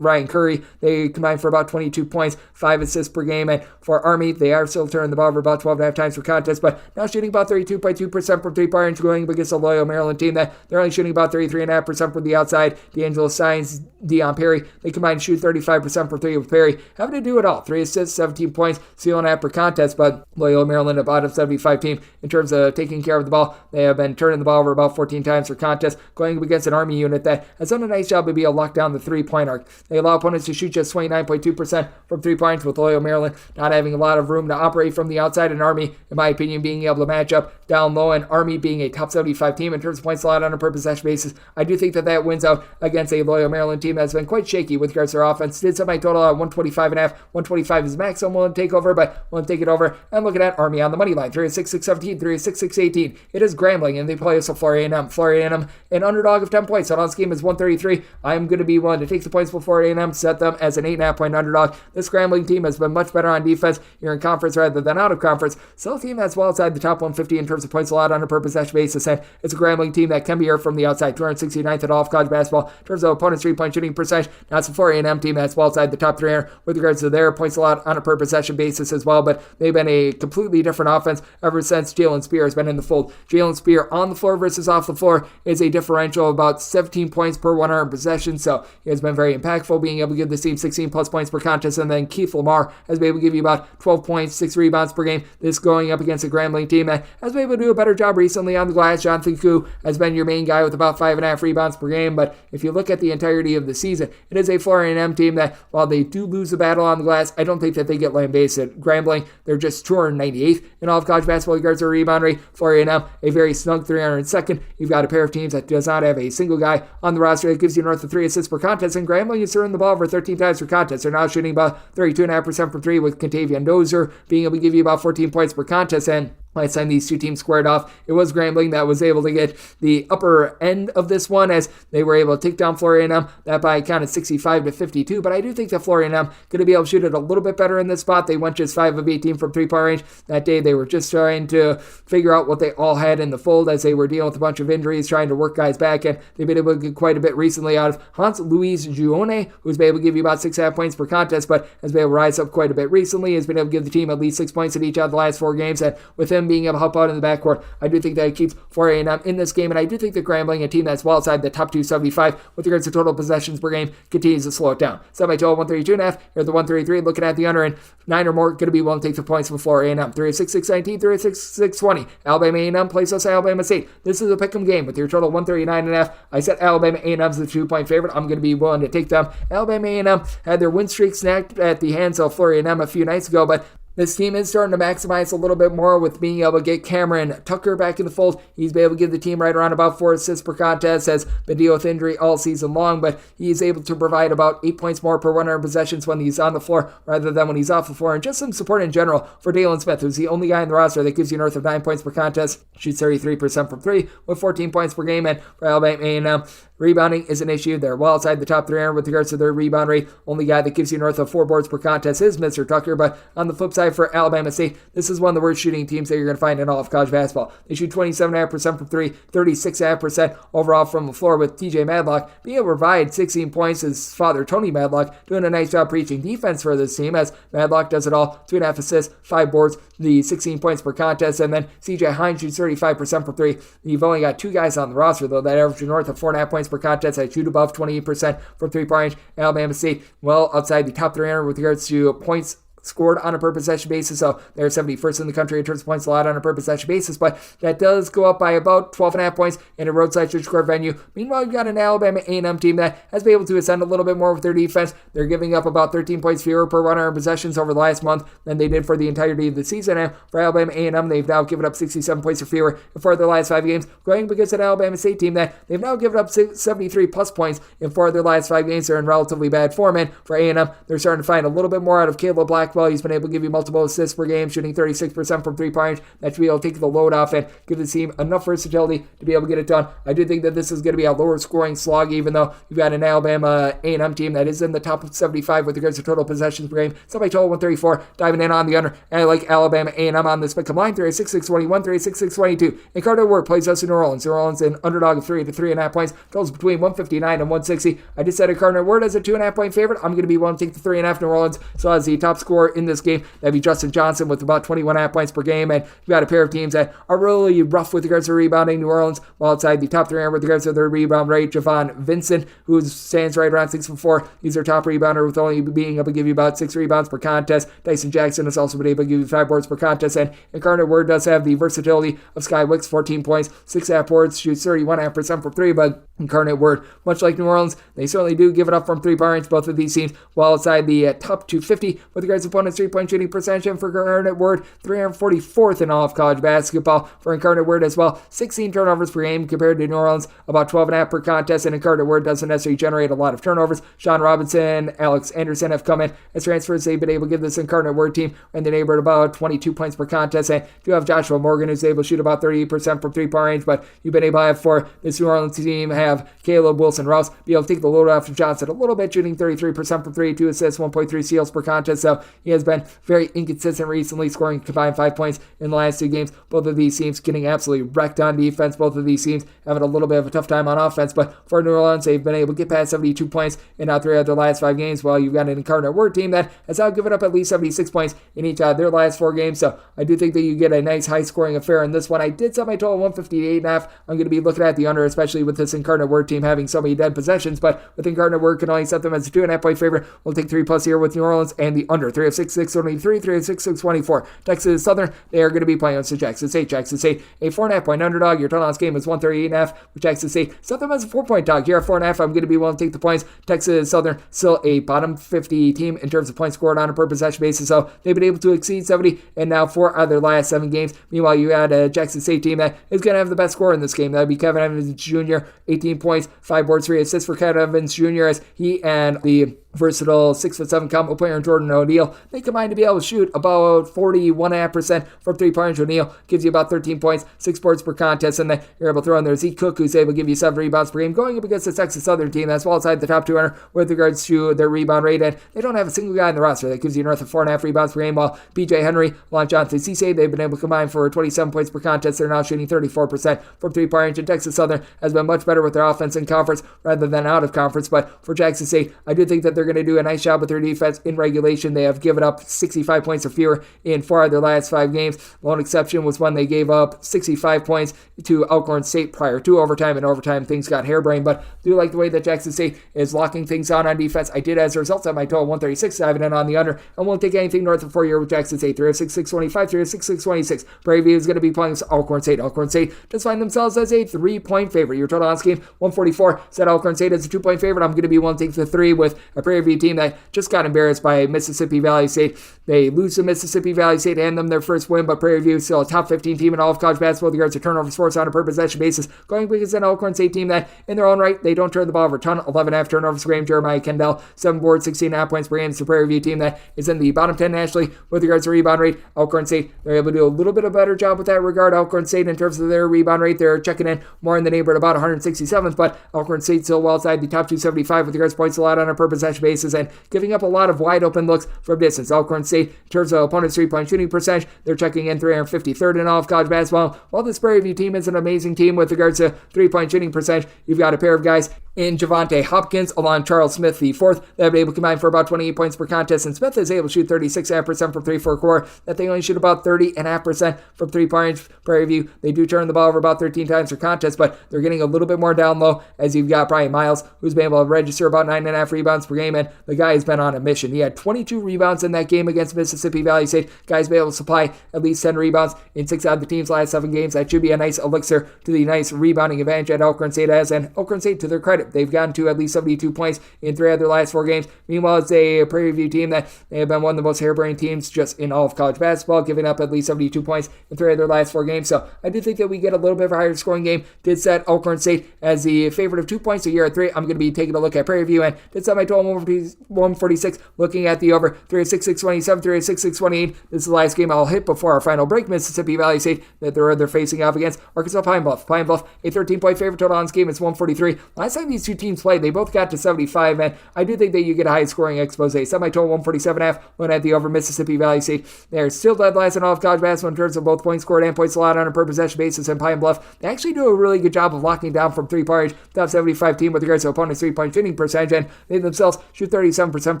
Ryan Curry, they combine for about 22 points, 5 assists per game, and for Army, they are still turning the ball over about 12.5 times per contest, but now shooting about 32.2% from three-point range, going against a Loyola Maryland team that they're only shooting about 33.5% from the outside. D'Angelo Steins, Deion Perry, they combine to shoot 35% from three with Perry, having to do it all. 3 assists, 17 points, steal and a half per contest, but Loyola Maryland, a bottom 75 team in terms of taking care of the ball. They have been turning the ball over about 14 times per contest, going against an Army unit that has done a nice job of being able to lock down the three-point arc. They allow opponents to shoot just 29.2% from 3 points, with Loyola Maryland not having a lot of room to operate from the outside, and Army, in my opinion, being able to match up down low, and Army being a top 75 team in terms of points allowed on a per possession basis. I do think that wins out against a Loyola Maryland team that's been quite shaky with regards to their offense. Did set my total at 125.5. 125 is max. I'm willing to take over, but willing to take it over. And looking at Army on the money line, 3-6-6-17, 3-6-6-18. It is Grambling, and they play us a Florida A&M. Florida A&M, an underdog of 10 points. So on this game is 133. I'm going to be willing to take the points before A&M, set them as an 8.5 point underdog. This Grambling team has been much better on defense here in conference rather than out of conference. Still a team that's well outside the top 150 in terms of points allowed on a per possession basis, and it's a Grambling team that can be hurt from the outside. 269th at all of college basketball in terms of opponents' 3-point shooting percentage. Now it's a Florida A&M team that's well outside the top 300 with regards to their points allowed on a per possession basis as well, but they've been a completely different offense ever since Jalen Spear has been in the fold. Jalen Spear on the floor versus off the floor is a differential of about 17 points per 100 possessions, so he has been very impactful, being able to give the team 16 plus points per contest, and then Keith Lamar has been able to give you about 12 points, 6 rebounds, rebounds per game. This going up against a Grambling team that has been able to do a better job recently on the glass. Jonathan Koo has been your main guy with about 5.5 rebounds per game, but if you look at the entirety of the season, it is a Florida A&M team that, while they do lose the battle on the glass, I don't think that they get lambasted. Grambling, they're just 298th in all of college basketball regards to rebound rate. Florida A&M, a very snug 302nd. You've got a pair of teams that does not have a single guy on the roster that gives you north of 3 assists per contest, and Grambling is throwing the ball over 13 times per contest. They're now shooting about 32.5% from 3, with Contavious Dozier being able to give you about 14 points per contest. And last time these two teams squared off, it was Grambling that was able to get the upper end of this one, as they were able to take down Florida A&M, that by a count of 65-52. But I do think that Florida A&M going to be able to shoot it a little bit better in this spot. They went just 5 of 18 from three-point range. That day they were just trying to figure out what they all had in the fold as they were dealing with a bunch of injuries, trying to work guys back, and they've been able to get quite a bit recently out of Hans Luis Gione, who's been able to give you about 6.5 points per contest, but has been able to rise up quite a bit recently, has been able to give the team at least 6 points in each of the last 4 games, and with him being able to help out in the backcourt, I do think that it keeps Florida A&M in this game, and I do think that Grambling, a team that's well outside the top 275 with regards to total possessions per game, continues to slow it down. Set by total 132.5, here at the 133, looking at the under, and 9 or more going to be willing to take the points from Florida A&M. 306-619, 306-620. Alabama A&M plays us Alabama State. This is a pick'em game with your total 139.5. I said Alabama A&M is the 2-point favorite. I'm going to be willing to take them. Alabama A&M had their win streak snapped at the hands of Florida A&M a few nights ago, but this team is starting to maximize a little bit more with being able to get Cameron Tucker back in the fold. He's been able to give the team right around about 4 assists per contest, has been dealing with injury all season long, but he's able to provide about 8 points more per 100 possessions when he's on the floor rather than when he's off the floor. And just some support in general for Dalen Smith, who's the only guy in the roster that gives you north of 9 points per contest, shoots 33% from 3 with 14 points per game. And for Alabama A&M, rebounding is an issue. They're well outside the top 300 with regards to their rebound rate. Only guy that gives you north of 4 boards per contest is Mr. Tucker. But on the flip side for Alabama State, this is one of the worst shooting teams that you're going to find in all of college basketball. They shoot 27.5% from 3, 36.5% overall from the floor, with TJ Madlock being able to provide 16 points. His father, Tony Madlock, doing a nice job preaching defense for this team, as Madlock does it all. 2.5 assists, 5 boards, the 16 points per contest. And then CJ Hines shoots 35% from 3. You've only got 2 guys on the roster, though, that average north of 4.5 points per contest. I shoot above 28% from 3-point range. Alabama State, well outside the top 300 with regards to points scored on a per possession basis, so they're 71st in the country in terms of points allowed on a per possession basis, but that does go up by about 12.5 points in a roadside church court venue. Meanwhile, you've got an Alabama A&M team that has been able to ascend a little bit more with their defense. They're giving up about 13 points fewer per 100 possessions over the last month than they did for the entirety of the season, and for Alabama A&M, they've now given up 67 points or fewer in 4 of their last 5 games, going against an Alabama State team that they've now given up 73 plus points in 4 of their last 5 games. They're in relatively bad form, and for A&M, they're starting to find a little bit more out of Caleb Blackwell. He's been able to give you multiple assists per game, shooting 36% from 3-point range. That should be able to take the load off and give the team enough versatility to be able to get it done. I do think that this is going to be a lower scoring slog, even though you've got an Alabama A&M team that is in the top 75 with regards to total possessions per game. So by total 134, diving in on the under. And I like Alabama A&M on this pick. Line 36-621, 36-622. And Carter Ward plays us in New Orleans. New Orleans an underdog of 3 to 3.5 points. Totals between 159 and 160. I just said a Carter Ward as a 2.5 point favorite. I'm going to be willing to take the 3.5 New Orleans. So as the top scorer in this game, that'd be Justin Johnson with about 21.5 points per game. And you've got a pair of teams that are really rough with regards to rebounding. New Orleans, while outside the top 300 with regards to their rebound rate. Javon Vincent, who stands right around 6 for 4. He's their top rebounder with only being able to give you about 6 rebounds per contest. Dyson Jackson has also been able to give you 5 boards per contest. And Incarnate Word does have the versatility of Sky Wicks, 14 points, 6.5 boards, shoots 31.5% from 3. But Incarnate Word, much like New Orleans, they certainly do give it up from 3-point range. Both of these teams, while outside the top 250 with regards to opponents' 3-point shooting percentage. And for Incarnate Word, 344th in all of college basketball. For Incarnate Word as well, 16 turnovers per game compared to New Orleans, about 12.5 per contest. And Incarnate Word doesn't necessarily generate a lot of turnovers. Sean Robinson, Alex Anderson have come in as transfers. They've been able to give this Incarnate Word team in the neighborhood about 22 points per contest. And you have Joshua Morgan, who's able to shoot about 38% from 3-point range. But you've been able to have for this New Orleans team have Caleb Wilson-Rouse be able to take the load off of Johnson a little bit, shooting 33% from 3, 2 assists, 1.3 steals per contest. So he has been very inconsistent recently, scoring combined 5 points in the last 2 games. Both of these teams getting absolutely wrecked on defense. Both of these teams having a little bit of a tough time on offense. But for New Orleans, they've been able to get past 72 points in 3 of their last 5 games, while you've got an Incarnate Word team that has now given up at least 76 points in each of their last 4 games. So I do think that you get a nice high-scoring affair in this one. I did set my total 158.5. I'm going to be looking at the under, especially with this Incarnate Word team having so many dead possessions. But with Incarnate Word, can only set them as a 2.5 point favorite. We'll take 3+ here with New Orleans and the under. 306 3 of 6, 623, 3 of 6, 624. Texas Southern, they are going to be playing against Jackson State. Jackson State, a 4.5-point underdog. Your total on this game is 138.5 with Jackson State. Southern has a 4-point dog. Here at 4.5, I'm going to be willing to take the points. Texas Southern, still a bottom 50 team in terms of points scored on a per possession basis, so they've been able to exceed 70 and now 4 out of their last 7 games. Meanwhile, you had a Jackson State team that is going to have the best score in this game. That would be Kevin Evans Jr., 18 points, 5 boards, 3 assists for Kevin Evans Jr. as he and the versatile 6'7" combo player Jordan O'Neal, they combine to be able to shoot about 41.5% from 3-point. O'Neal gives you about 13 points, 6 boards per contest, and then you're able to throw in there Zeke Cook, who's able to give you 7 rebounds per game, going up against the Texas Southern team that's well outside the top 200 with regards to their rebound rate, and they don't have a single guy in the roster that gives you north of 4.5 rebounds per game, while BJ Henry, Lon Johnson, Cisse, they've been able to combine for 27 points per contest. They're now shooting 34% from 3-point, and Texas Southern has been much better with their offense in conference rather than out of conference, but for Jackson State, I do think that they're going to do a nice job with their defense in regulation. They have given up 65 points or fewer in 4 of their last 5 games. The one exception was when they gave up 65 points to Alcorn State prior to overtime. In overtime, things got harebrained, but I do like the way that Jackson State is locking things down on defense. I did, as a result, at my total 136, diving in on the under, and won't take anything north of 4 here with Jackson State. 3 of 6, 625, 3 of 6, 626. Prairie View is going to be playing Alcorn State. Alcorn State just find themselves as a 3-point favorite. Your total on this game, 144. Set Alcorn State as a 2-point favorite. I'm going to be willing to take the 3 with a Prairie View team that just got embarrassed by Mississippi Valley State. They lose to Mississippi Valley State and them their first win, but Prairie View is still a top 15 team in all of college basketball with regards to turnovers forced on a per possession basis, going against an Alcorn State team that, in their own right, they don't turn the ball over a ton. 11.5 turnovers per game. Jeremiah Kendall, 7 boards, 16.5 points per game. It's the Prairie View team that is in the bottom 10 nationally with regards to rebound rate. Alcorn State, they're able to do a little bit of a better job with that regard. Alcorn State, in terms of their rebound rate, they're checking in more in the neighborhood about 167th, but Alcorn State still well outside the top 275 with regards to points allowed on a per possession basis and giving up a lot of wide open looks from distance. Alcorn State, in terms of opponents' 3-point shooting percentage, they're checking in 353rd in all of college basketball. While this Prairie View team is an amazing team with regards to 3-point shooting percentage, you've got a pair of guys in Javante Hopkins along Charles Smith the fourth. They've been able to combine for about 28 points per contest, and Smith is able to shoot 36.5% from 3 for a quarter. That they only shoot about 30.5% from 3-point. Prairie View, they do turn the ball over about 13 times per contest, but they're getting a little bit more down low as you've got Brian Miles, who's been able to register about 9.5 rebounds per game, and the guy has been on a mission. He had 22 rebounds in that game against Mississippi Valley State. Guy's been able to supply at least 10 rebounds in 6 out of the team's last 7 games. That should be a nice elixir to the nice rebounding advantage that Alcorn State has, and Alcorn State, to their credit, they've gotten to at least 72 points in 3 of their last 4 games. Meanwhile, it's a Prairie View team that they have been one of the most harebrained teams just in all of college basketball, giving up at least 72 points in 3 of their last 4 games. So I do think that we get a little bit of a higher scoring game. Did set Alcorn State as the favorite of 2 points a year at 3. I'm going to be taking a look at Prairie View, and did set my total 146, looking at the over 3 of 6, 627, 3 of 6, 628. This is the last game I'll hit before our final break. Mississippi Valley State, that they're facing off against Arkansas Pine Bluff. Pine Bluff, a 13-point favorite. Total on this game is 143. Last time these two teams played, they both got to 75, and I do think that you get a high scoring expose. Set my total 147.5 when at the over Mississippi Valley State. They're still dead last in all of college basketball in terms of both points scored and points allowed on a per possession basis, and Pine Bluff, they actually do a really good job of locking down from 3-point, top 75 team with regards to opponents' 3-point shooting percentage, and they themselves shoot 37%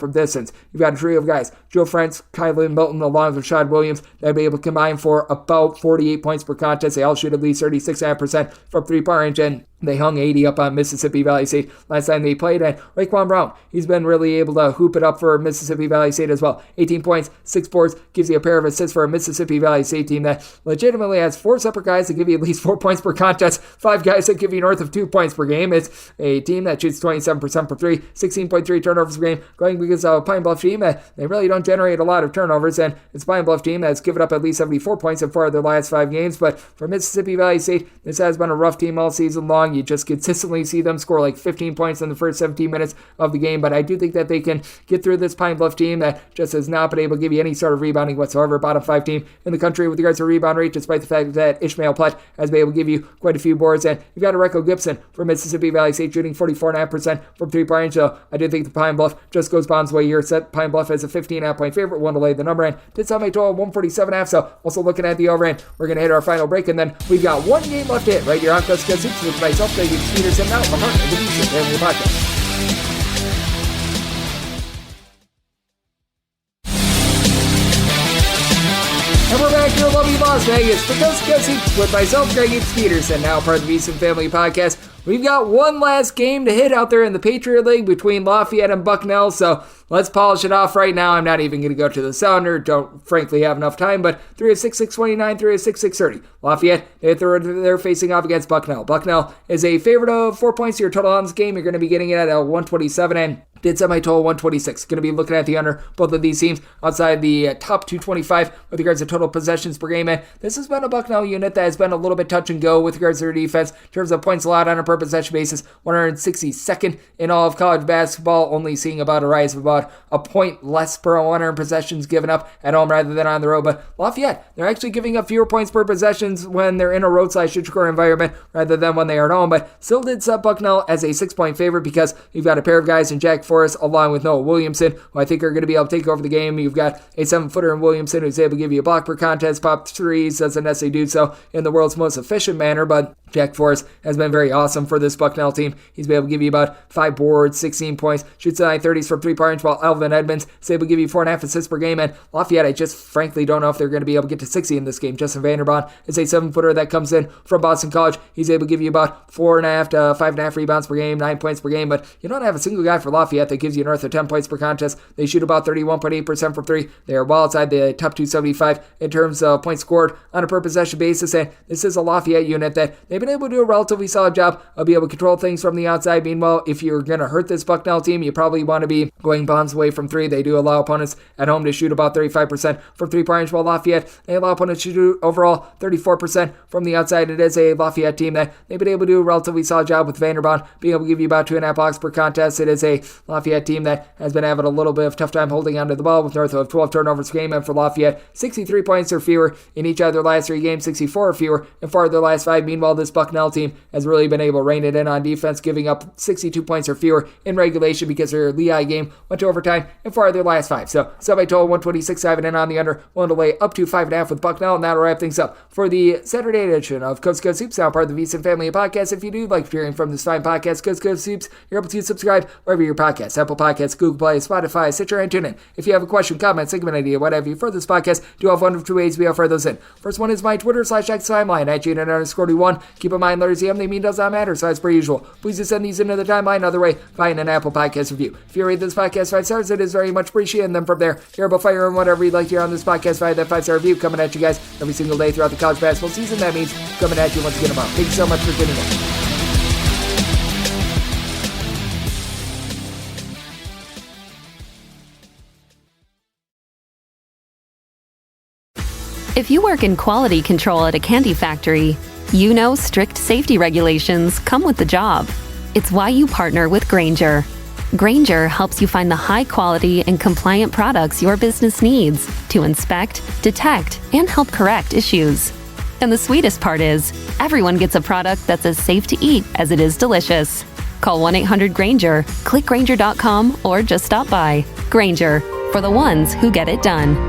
from distance. You've got a trio of guys, Joe Frantz, Kylan Milton, along with Rashad Williams, they'll be able to combine for about 48 points per contest. They all shoot at least 36.5% from 3-point range, and they hung 80 up on Mississippi Valley State last time they played, and Raekwon Brown, he's been really able to hoop it up for Mississippi Valley State as well. 18 points, 6 boards, gives you a pair of assists for a Mississippi Valley State team that legitimately has 4 separate guys that give you at least 4 points per contest, 5 guys that give you north of 2 points per game. It's a team that shoots 27% from 3, 16.3 turnovers per game, going because of a Pine Bluff team that they really don't generate a lot of turnovers, and it's a Pine Bluff team that's given up at least 74 points in 4 of their last 5 games. But for Mississippi Valley State, this has been a rough team all season long. You just consistently see them score like 15 points in the first 17 minutes of the game, but I do think that they can get through this Pine Bluff team that just has not been able to give you any sort of rebounding whatsoever. Bottom 5 team in the country with regards to rebound rate, despite the fact that Ishmael Platt has been able to give you quite a few boards, and you've got Areco Gibson for Mississippi Valley State shooting 44.5% from 3-point. So I do think the Pine Bluff just goes Bond's way here. Set Pine Bluff as a 15.5-point favorite, one to lay the number, and did sell my total 147.5. So also looking at the over, and we're going to hit our final break, and then we've got 1 game left to hit right here on Cusco Hoops with myself, David Peterson, now the heart of the Beast and the podcast. And we're back here in lovely Las Vegas for Cusco Hoops with myself, Greg Peterson, now part of the Beast and Family Podcast. we've got one last game to hit out there in the Patriot League between Lafayette and Bucknell, so let's polish it off right now. I'm not even going to go to the sounder. Don't frankly have enough time, but 3 of 6, 629, 3 of 6, 630. Lafayette, they're facing off against Bucknell. Bucknell is a favorite of 4 points to your total on this game. You're going to be getting it at 127 and did semi-total 126. Going to be looking at the under both of these teams outside the top 225 with regards to total possessions per game. And this has been a Bucknell unit that has been a little bit touch and go with regards to their defense in terms of points allowed on a per possession basis. 162nd in all of college basketball, only seeing about a rise of about a point less per 100 possessions given up at home rather than on the road. But Lafayette, they're actually giving up fewer points per possessions when they're in a roadside-score environment rather than when they are at home. But still did set Bucknell as a 6-point favorite because you've got a pair of guys in Jack Forrest along with Noah Williamson, who I think are going to be able to take over the game. You've got a 7-footer in Williamson who's able to give you a block per contest, pop threes, doesn't necessarily do so in the world's most efficient manner, but Jack Forrest has been very awesome for this Bucknell team. He's been able to give you about 5 boards, 16 points, shoots the 930s from 3-point range, while Alvin Edmonds is able to give you 4.5 assists per game. And Lafayette, I just frankly don't know if they're going to be able to get to 60 in this game. Justin Vanderbond is a 7-footer that comes in from Boston College. He's able to give you about 4.5 to 5.5 rebounds per game, 9 points per game, but you don't have a single guy for Lafayette that gives you north of 10 points per contest. They shoot about 31.8% from 3. They are well outside the top 275 in terms of points scored on a per possession basis, and this is a Lafayette unit that they've been able to do a relatively solid job of being able to control things from the outside. Meanwhile, if you're going to hurt this Bucknell team, you probably want to be going bombs away from 3. They do allow opponents at home to shoot about 35% from 3-point range, while Lafayette, they allow opponents to shoot overall 34% from the outside. It is a Lafayette team that they've been able to do a relatively solid job with Vanderbond being able to give you about 2.5 blocks per contest. It is a Lafayette team that has been having a little bit of tough time holding onto the ball with north of 12 turnovers per game, and for Lafayette, 63 points or fewer in each of their last 3 games, 64 or fewer in 4 of their last 5. Meanwhile, this Bucknell team has really been able to rein it in on defense, giving up 62 points or fewer in regulation because their Lehigh game went to overtime in 4 of their last 5. So, semi-total 126.7 and on the under, willing to lay up to 5.5 with Bucknell, and that'll wrap things up for the Saturday edition of Coast to Coast Hoops, now part of the VSiN family of podcasts. If you do like hearing from this fine podcast, Coast to Coast Hoops, you're able to subscribe wherever your podcasts, Apple Podcasts, Google Play, Spotify, Stitcher, and TuneIn. If you have a question, comment, segment idea, whatever you for this podcast, do have one of 2 ways we offer those in. First one is my Twitter/X timeline at @Jane_1. Keep in mind, letters they mean does not matter, so as per usual, please just send these into the timeline. Other way, find an Apple Podcast review. If you rate this podcast 5 stars, it is very much appreciated. And then from there, you're able to fire and whatever you'd like to hear on this podcast via that 5-star review coming at you guys every single day throughout the college basketball season. That means coming at you once again tomorrow. Thank you so much for tuning in. If you work in quality control at a candy factory, you know strict safety regulations come with the job. It's why you partner with Grainger. Grainger helps you find the high quality and compliant products your business needs to inspect, detect, and help correct issues. And the sweetest part is, everyone gets a product that's as safe to eat as it is delicious. Call 1-800-GRAINGER, click Grainger.com, or just stop by. Grainger, for the ones who get it done.